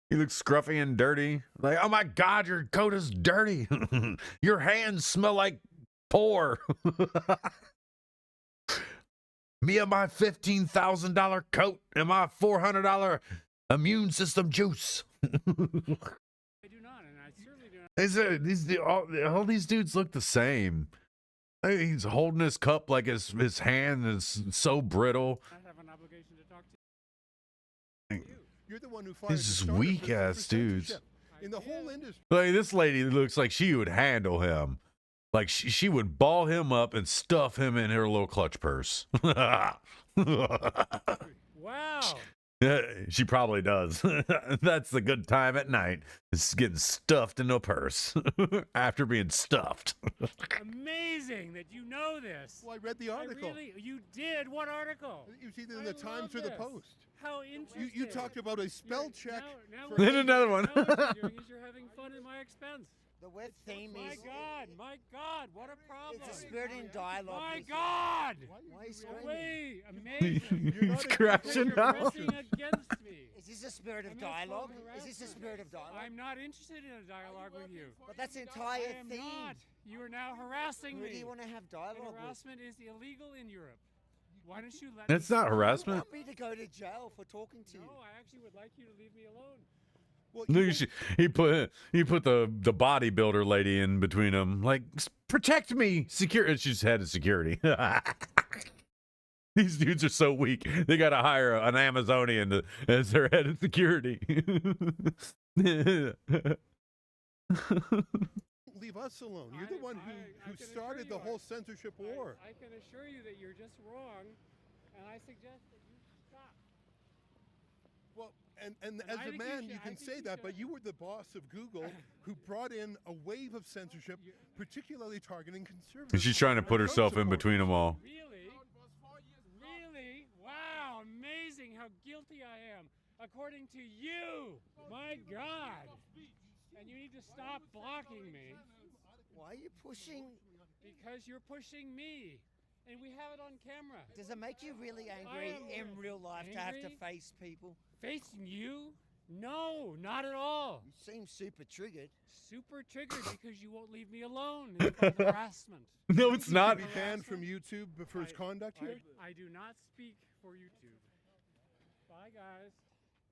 A: He looks scruffy and dirty. Like, oh my God, your coat is dirty. Your hands smell like pour. Me and my $15,000 coat and my $400 immune system juice.
D: I do not, and I certainly do not.
A: All these dudes look the same. He's holding his cup like his hand is so brittle.
D: I have an obligation to talk to
N: You're the one who fired
A: These weak ass dudes.
N: in the whole industry.
A: Like this lady looks like she would handle him. Like she would ball him up and stuff him in her little clutch purse.
D: Wow.
A: She probably does. That's the good time at night. Is getting stuffed in a purse after being stuffed.
D: Amazing that you know this.
N: Well, I read the article.
D: You did? What article?
N: It was either in the Times or the Post.
D: How interesting.
N: You talked about a spell check.
D: Now
A: Then another one.
D: Now what you're doing is you're having fun at my expense.
M: The web theme is...
D: My God, what a problem.
M: It's a spirit in dialogue.
D: My God!
M: Why are you screaming?
D: Away, amazing.
A: He's crashing
D: You're
A: out.
D: pressing against me.
M: Is this a spirit of dialogue? Is this a spirit of dialogue?
D: I'm not interested in a dialogue with you.
M: But that's the entire
D: I am
M: theme.
D: not. You are now harassing me.
M: Who do you want to have dialogue with?
D: Harassment is illegal in Europe. Why don't you let
A: It's
D: me
A: not harassment.
M: You want me to go to jail for talking to you?
D: No, I actually would like you to leave me alone.
A: He put the bodybuilder lady in between them. Like, protect me, security. She's head of security. These dudes are so weak. They got to hire an Amazonian as their head of security.
N: Leave us alone. You're the one who started the whole censorship war.
D: I can assure you that you're just wrong, and I suggest that you stop.
N: Well, and as a man, you can say that, but you were the boss of Google who brought in a wave of censorship, particularly targeting conservatives.
A: And she's trying to put herself in between them all.
D: Really? Really? Wow, amazing how guilty I am, according to you. My God. And you need to stop blocking me.
M: Why are you pushing?
D: Because you're pushing me. And we have it on camera.
M: Does it make you really angry in real life to have to face people?
D: Facing you? No, not at all.
M: You seem super triggered.
D: Super triggered because you won't leave me alone. It's called harassment.
A: No, it's not.
N: He should be banned from YouTube for his conduct here?
D: I do not speak for YouTube. Bye, guys.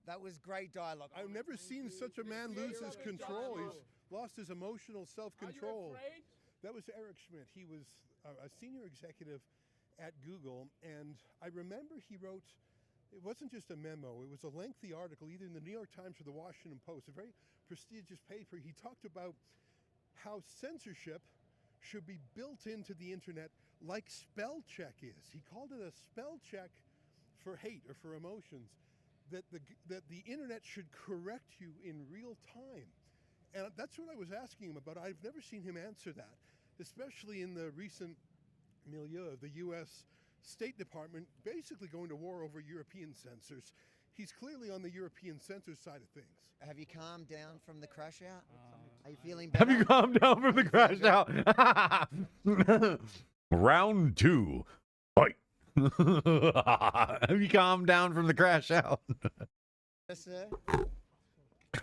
M: That was great dialogue.
N: I've never seen such a man lose his control. He's lost his emotional self-control. That was Eric Schmidt. He was a senior executive at Google, and I remember he wrote, it wasn't just a memo, it was a lengthy article, either in the New York Times or the Washington Post, a very prestigious paper. He talked about how censorship should be built into the internet like spell check is. He called it a spell check for hate or for emotions, that the internet should correct you in real time. And that's what I was asking him about. I've never seen him answer that, especially in the recent milieu of the U.S. State Department basically going to war over European censors. He's clearly on the European censor side of things.
M: Have you calmed down from the crash out? Are you feeling better?
A: Have you calmed down from the crash out? Round 2. Fight. Have you calmed down from the crash out?
M: Yes, sir.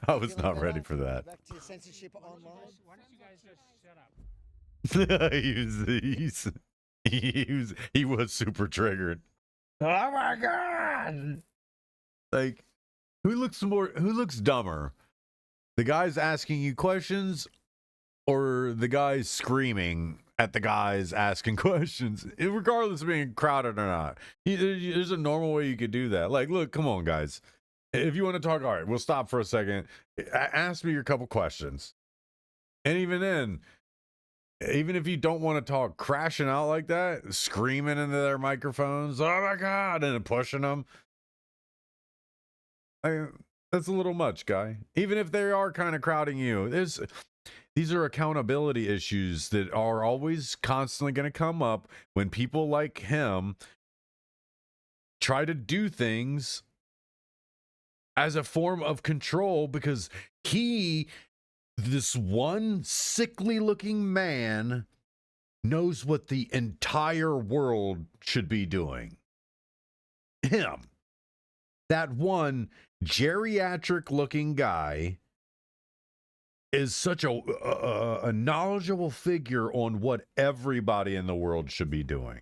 A: I was not ready for that.
M: Back to censorship online.
D: Why don't you guys just shut up?
A: he was super triggered. Oh my God! Like, who looks dumber? The guys asking you questions, or the guys screaming at the guys asking questions? Regardless of being crowded or not, there's a normal way you could do that. Like, look, come on, guys. If you want to talk, all right, we'll stop for a second. Ask me your couple questions. And even then, even if you don't want to talk, crashing out like that, screaming into their microphones, oh my God, and pushing them. That's a little much, guy. Even if they are kind of crowding you, these are accountability issues that are always constantly going to come up when people like him try to do things as a form of control, because this one sickly looking man, knows what the entire world should be doing. Him. That one geriatric looking guy is such a knowledgeable figure on what everybody in the world should be doing.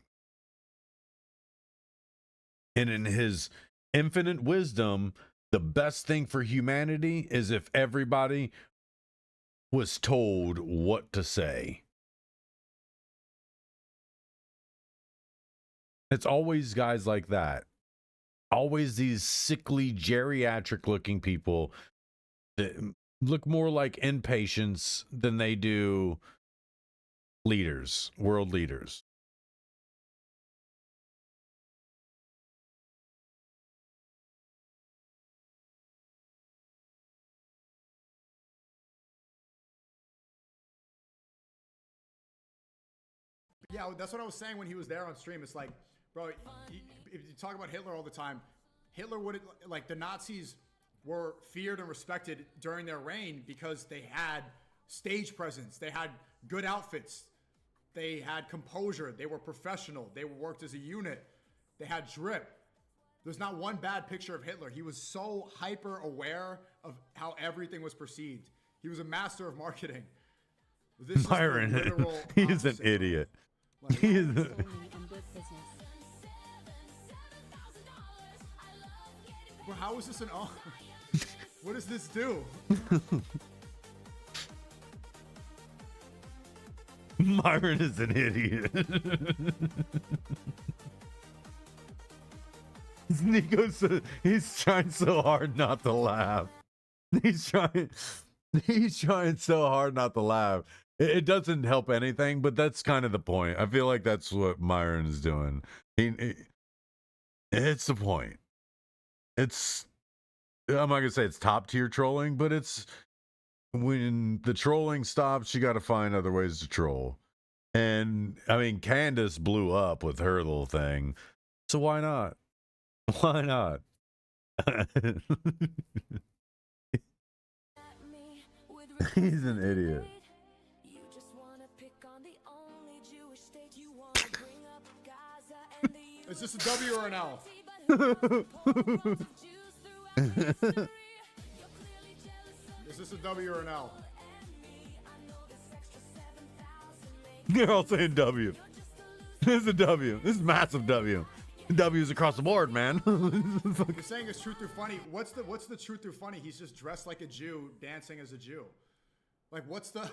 A: And in his infinite wisdom, the best thing for humanity is if everybody was told what to say. It's always guys like that. Always these sickly, geriatric looking people that look more like inpatients than they do leaders, world leaders.
O: Yeah, that's what I was saying when he was there on stream. It's like, bro, if you talk about Hitler all the time, Hitler would, like, the Nazis were feared and respected during their reign because they had stage presence, they had good outfits, they had composure, they were professional, they worked as a unit, they had drip. There's not one bad picture of Hitler. He was so hyper aware of how everything was perceived. He was a master of marketing. This
A: Myron, he's an idiot. He is.
O: Bro, how is this an? What does this do?
A: Myron is an idiot. He's trying so hard not to laugh. He's trying so hard not to laugh. It doesn't help anything, but that's kind of the point. I feel like that's what Myron is doing. It's the point. I'm not gonna say it's top tier trolling, but it's when the trolling stops, you got to find other ways to troll. And I mean, Candace blew up with her little thing, so why not? Why not? He's an idiot.
O: Is this a W or an L? Is this a W or an L?
A: They're all saying W. This is a W. This is massive W. W's across the board, man.
O: You're saying it's truth or funny. What's the truth or funny? He's just dressed like a Jew, dancing as a Jew. Like, what's the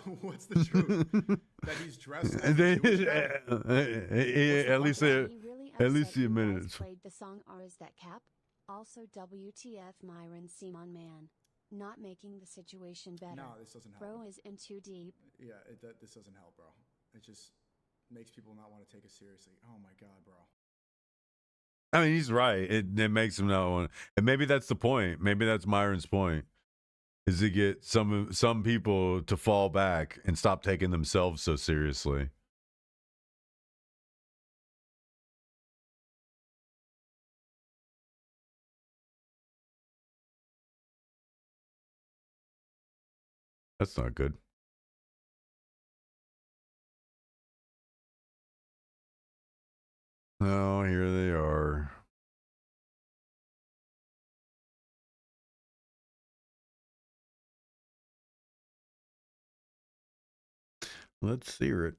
O: truth? That he's dressed as a Jewish guy?
A: At least he admitted it.
P: Played the song "Or Is That Cap?" Also, WTF Myron Simon man. Not making the situation better.
O: No, this doesn't help.
P: Bro is in too deep.
O: Yeah, this doesn't help, bro. It just makes people not want to take it seriously. Oh my God, bro.
A: I mean, he's right. It makes him not want, and maybe that's the point. Maybe that's Myron's point, is to get some people to fall back and stop taking themselves so seriously. That's not good. Oh, here they are. Let's hear it.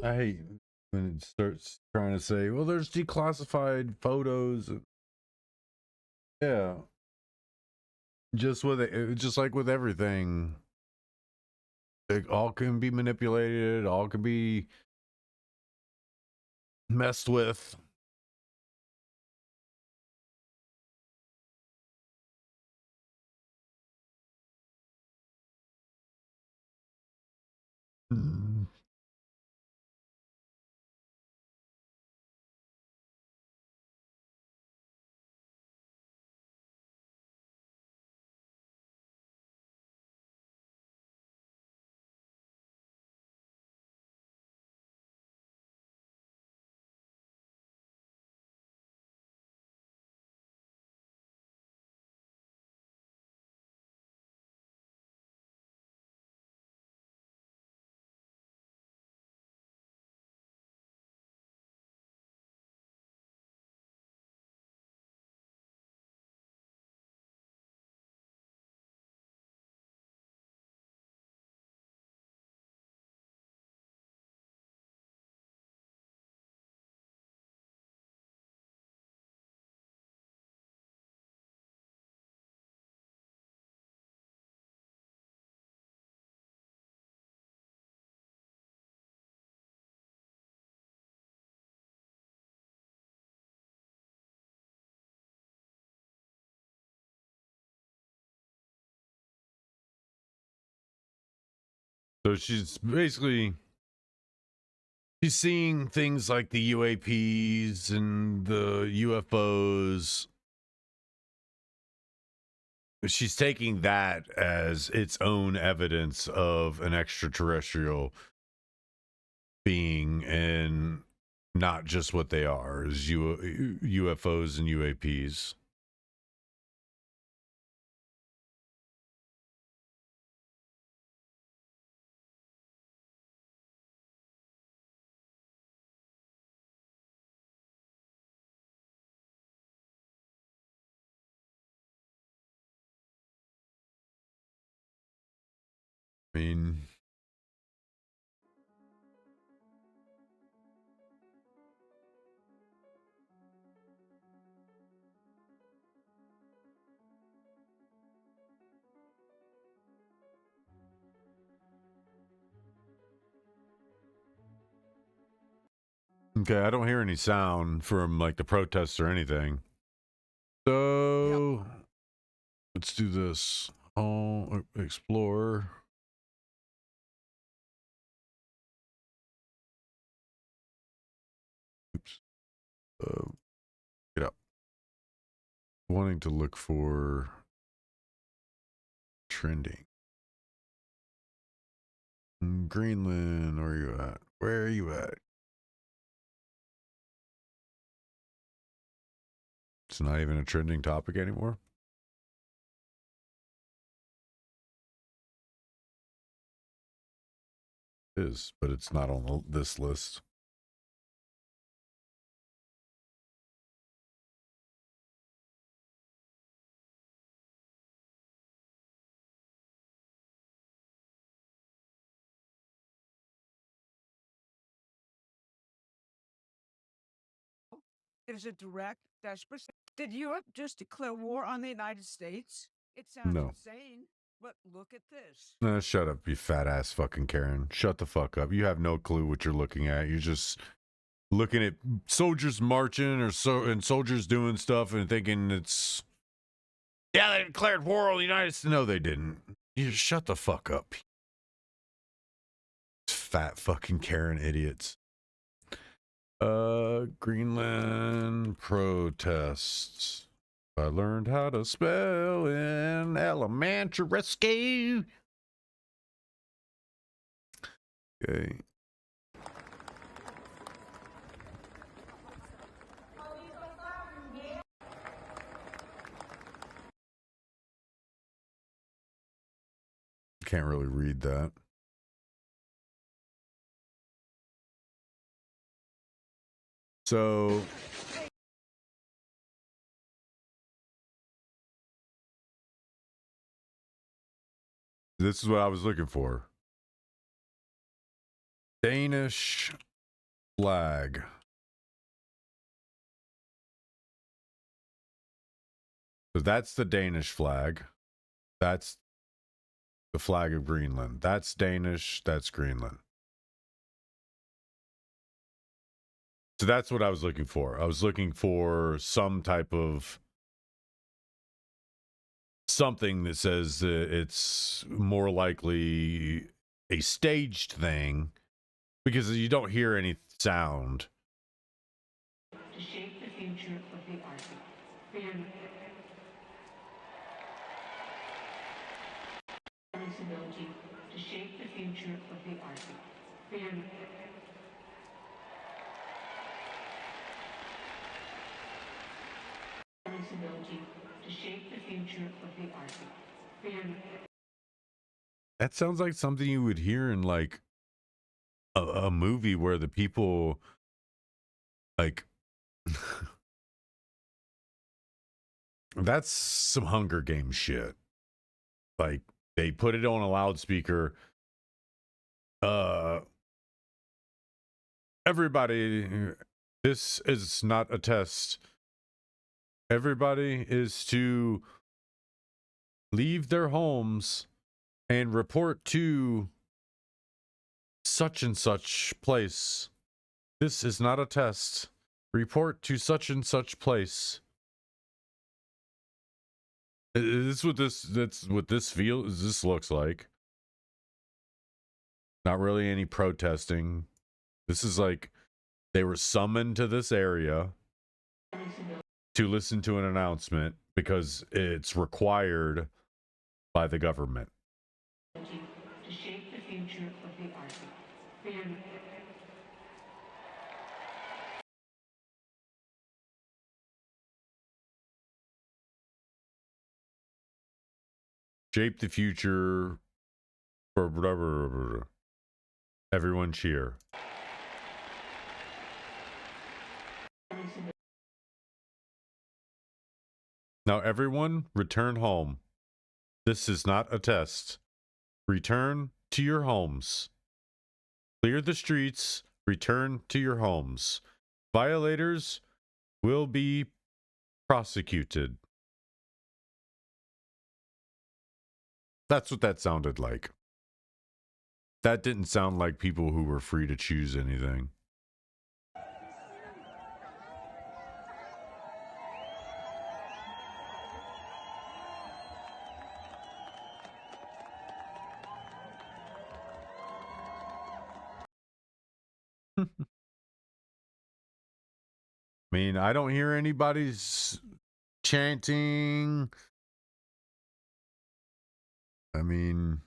A: I hate when it starts trying to say, well, there's declassified photos. Yeah. Just with it, just like with everything, it all can be manipulated, all can be messed with. Mm. So she's basically seeing things like the UAPs and the UFOs. She's taking that as its own evidence of an extraterrestrial being, and not just what they are, is UFOs and UAPs. I mean, okay, I don't hear any sound from like the protests or anything. So let's do this. Oh, explore. Oops. Get up. Wanting to look for trending. Greenland, where are you at? Where are you at? It's not even a trending topic anymore. It is, but it's not on this list.
B: Is it direct, desperate? Did Europe just declare war on the United States? It sounds
A: No.
B: insane, but look at this.
A: Shut up, you fat ass fucking Karen. Shut the fuck up. You have no clue what you're looking at. You're just looking at soldiers marching and soldiers doing stuff and thinking it's Yeah, they declared war on the United States. No, they didn't. You just shut the fuck up. Fat fucking Karen idiots. Greenland protests. I learned how to spell in elementary school. Okay. Can't really read that. So this is what I was looking for. Danish flag. So that's the Danish flag. That's the flag of Greenland. That's Danish. That's Greenland. So that's what I was looking for. I was looking for some type of something that says it's more likely a staged thing because you don't hear any sound.
H: To shape the future of the Arctic. Responsibility to shape the future of the Arctic. Responsibility to shape the future of the Arctic.
A: That sounds like something you would hear in like a movie where the people like that's some Hunger Games shit. Like they put it on a loudspeaker. Everybody, this is not a test. Everybody is to leave their homes and report to such and such place. This is not a test. Report to such and such place. That's what this looks like. Not really any protesting. This is like they were summoned to this area to listen to an announcement because it's required by the government.
H: To shape the future of the Arctic.
A: Shape the future for whatever. Everyone cheer. Now everyone return home. This is not a test. Return to your homes. Clear the streets. Return to your homes. Violators will be prosecuted. That's what that sounded like. That didn't sound like people who were free to choose anything. I mean, I don't hear anybody's chanting. I mean,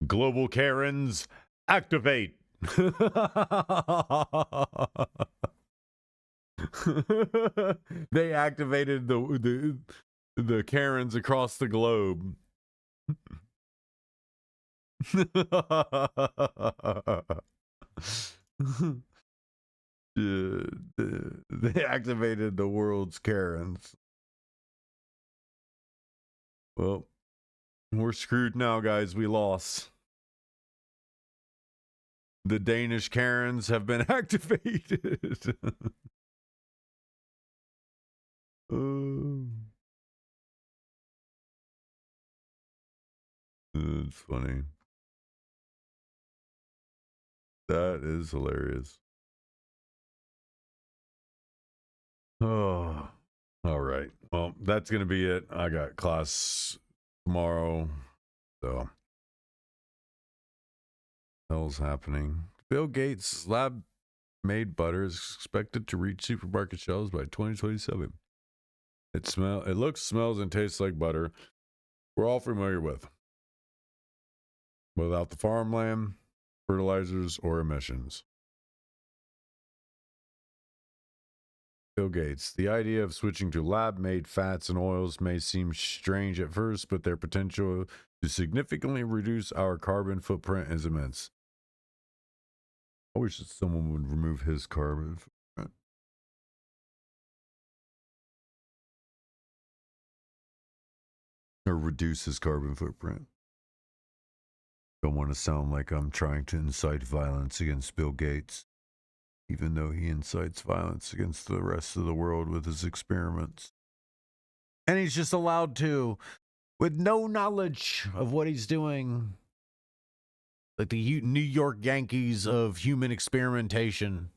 A: global Karens, activate. They activated the Karens across the globe. They activated the world's Karens. Well, we're screwed now, guys. We lost. The Danish Karens have been activated. It's funny. That is hilarious. Oh, all right. Well, that's going to be it. I got class tomorrow. So, hell's happening. Bill Gates' lab-made butter is expected to reach supermarket shelves by 2027. It looks, smells, and tastes like butter we're all familiar with, without the farmland, fertilizers, or emissions. Bill Gates. The idea of switching to lab-made fats and oils may seem strange at first, but their potential to significantly reduce our carbon footprint is immense. I wish that someone would remove his carbon footprint. Or reduce his carbon footprint. Don't want to sound like I'm trying to incite violence against Bill Gates, even though he incites violence against the rest of the world with his experiments. And he's just allowed to, with no knowledge of what he's doing. Like the New York Yankees of human experimentation.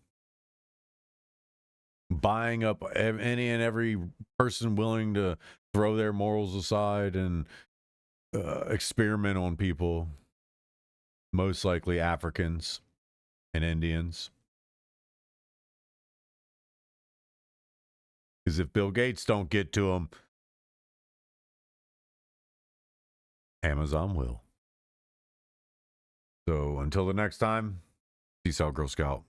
A: Buying up any and every person willing to throw their morals aside and experiment on people. Most likely Africans and Indians. Because if Bill Gates don't get to them, Amazon will. So until the next time, peace out, Girl Scout.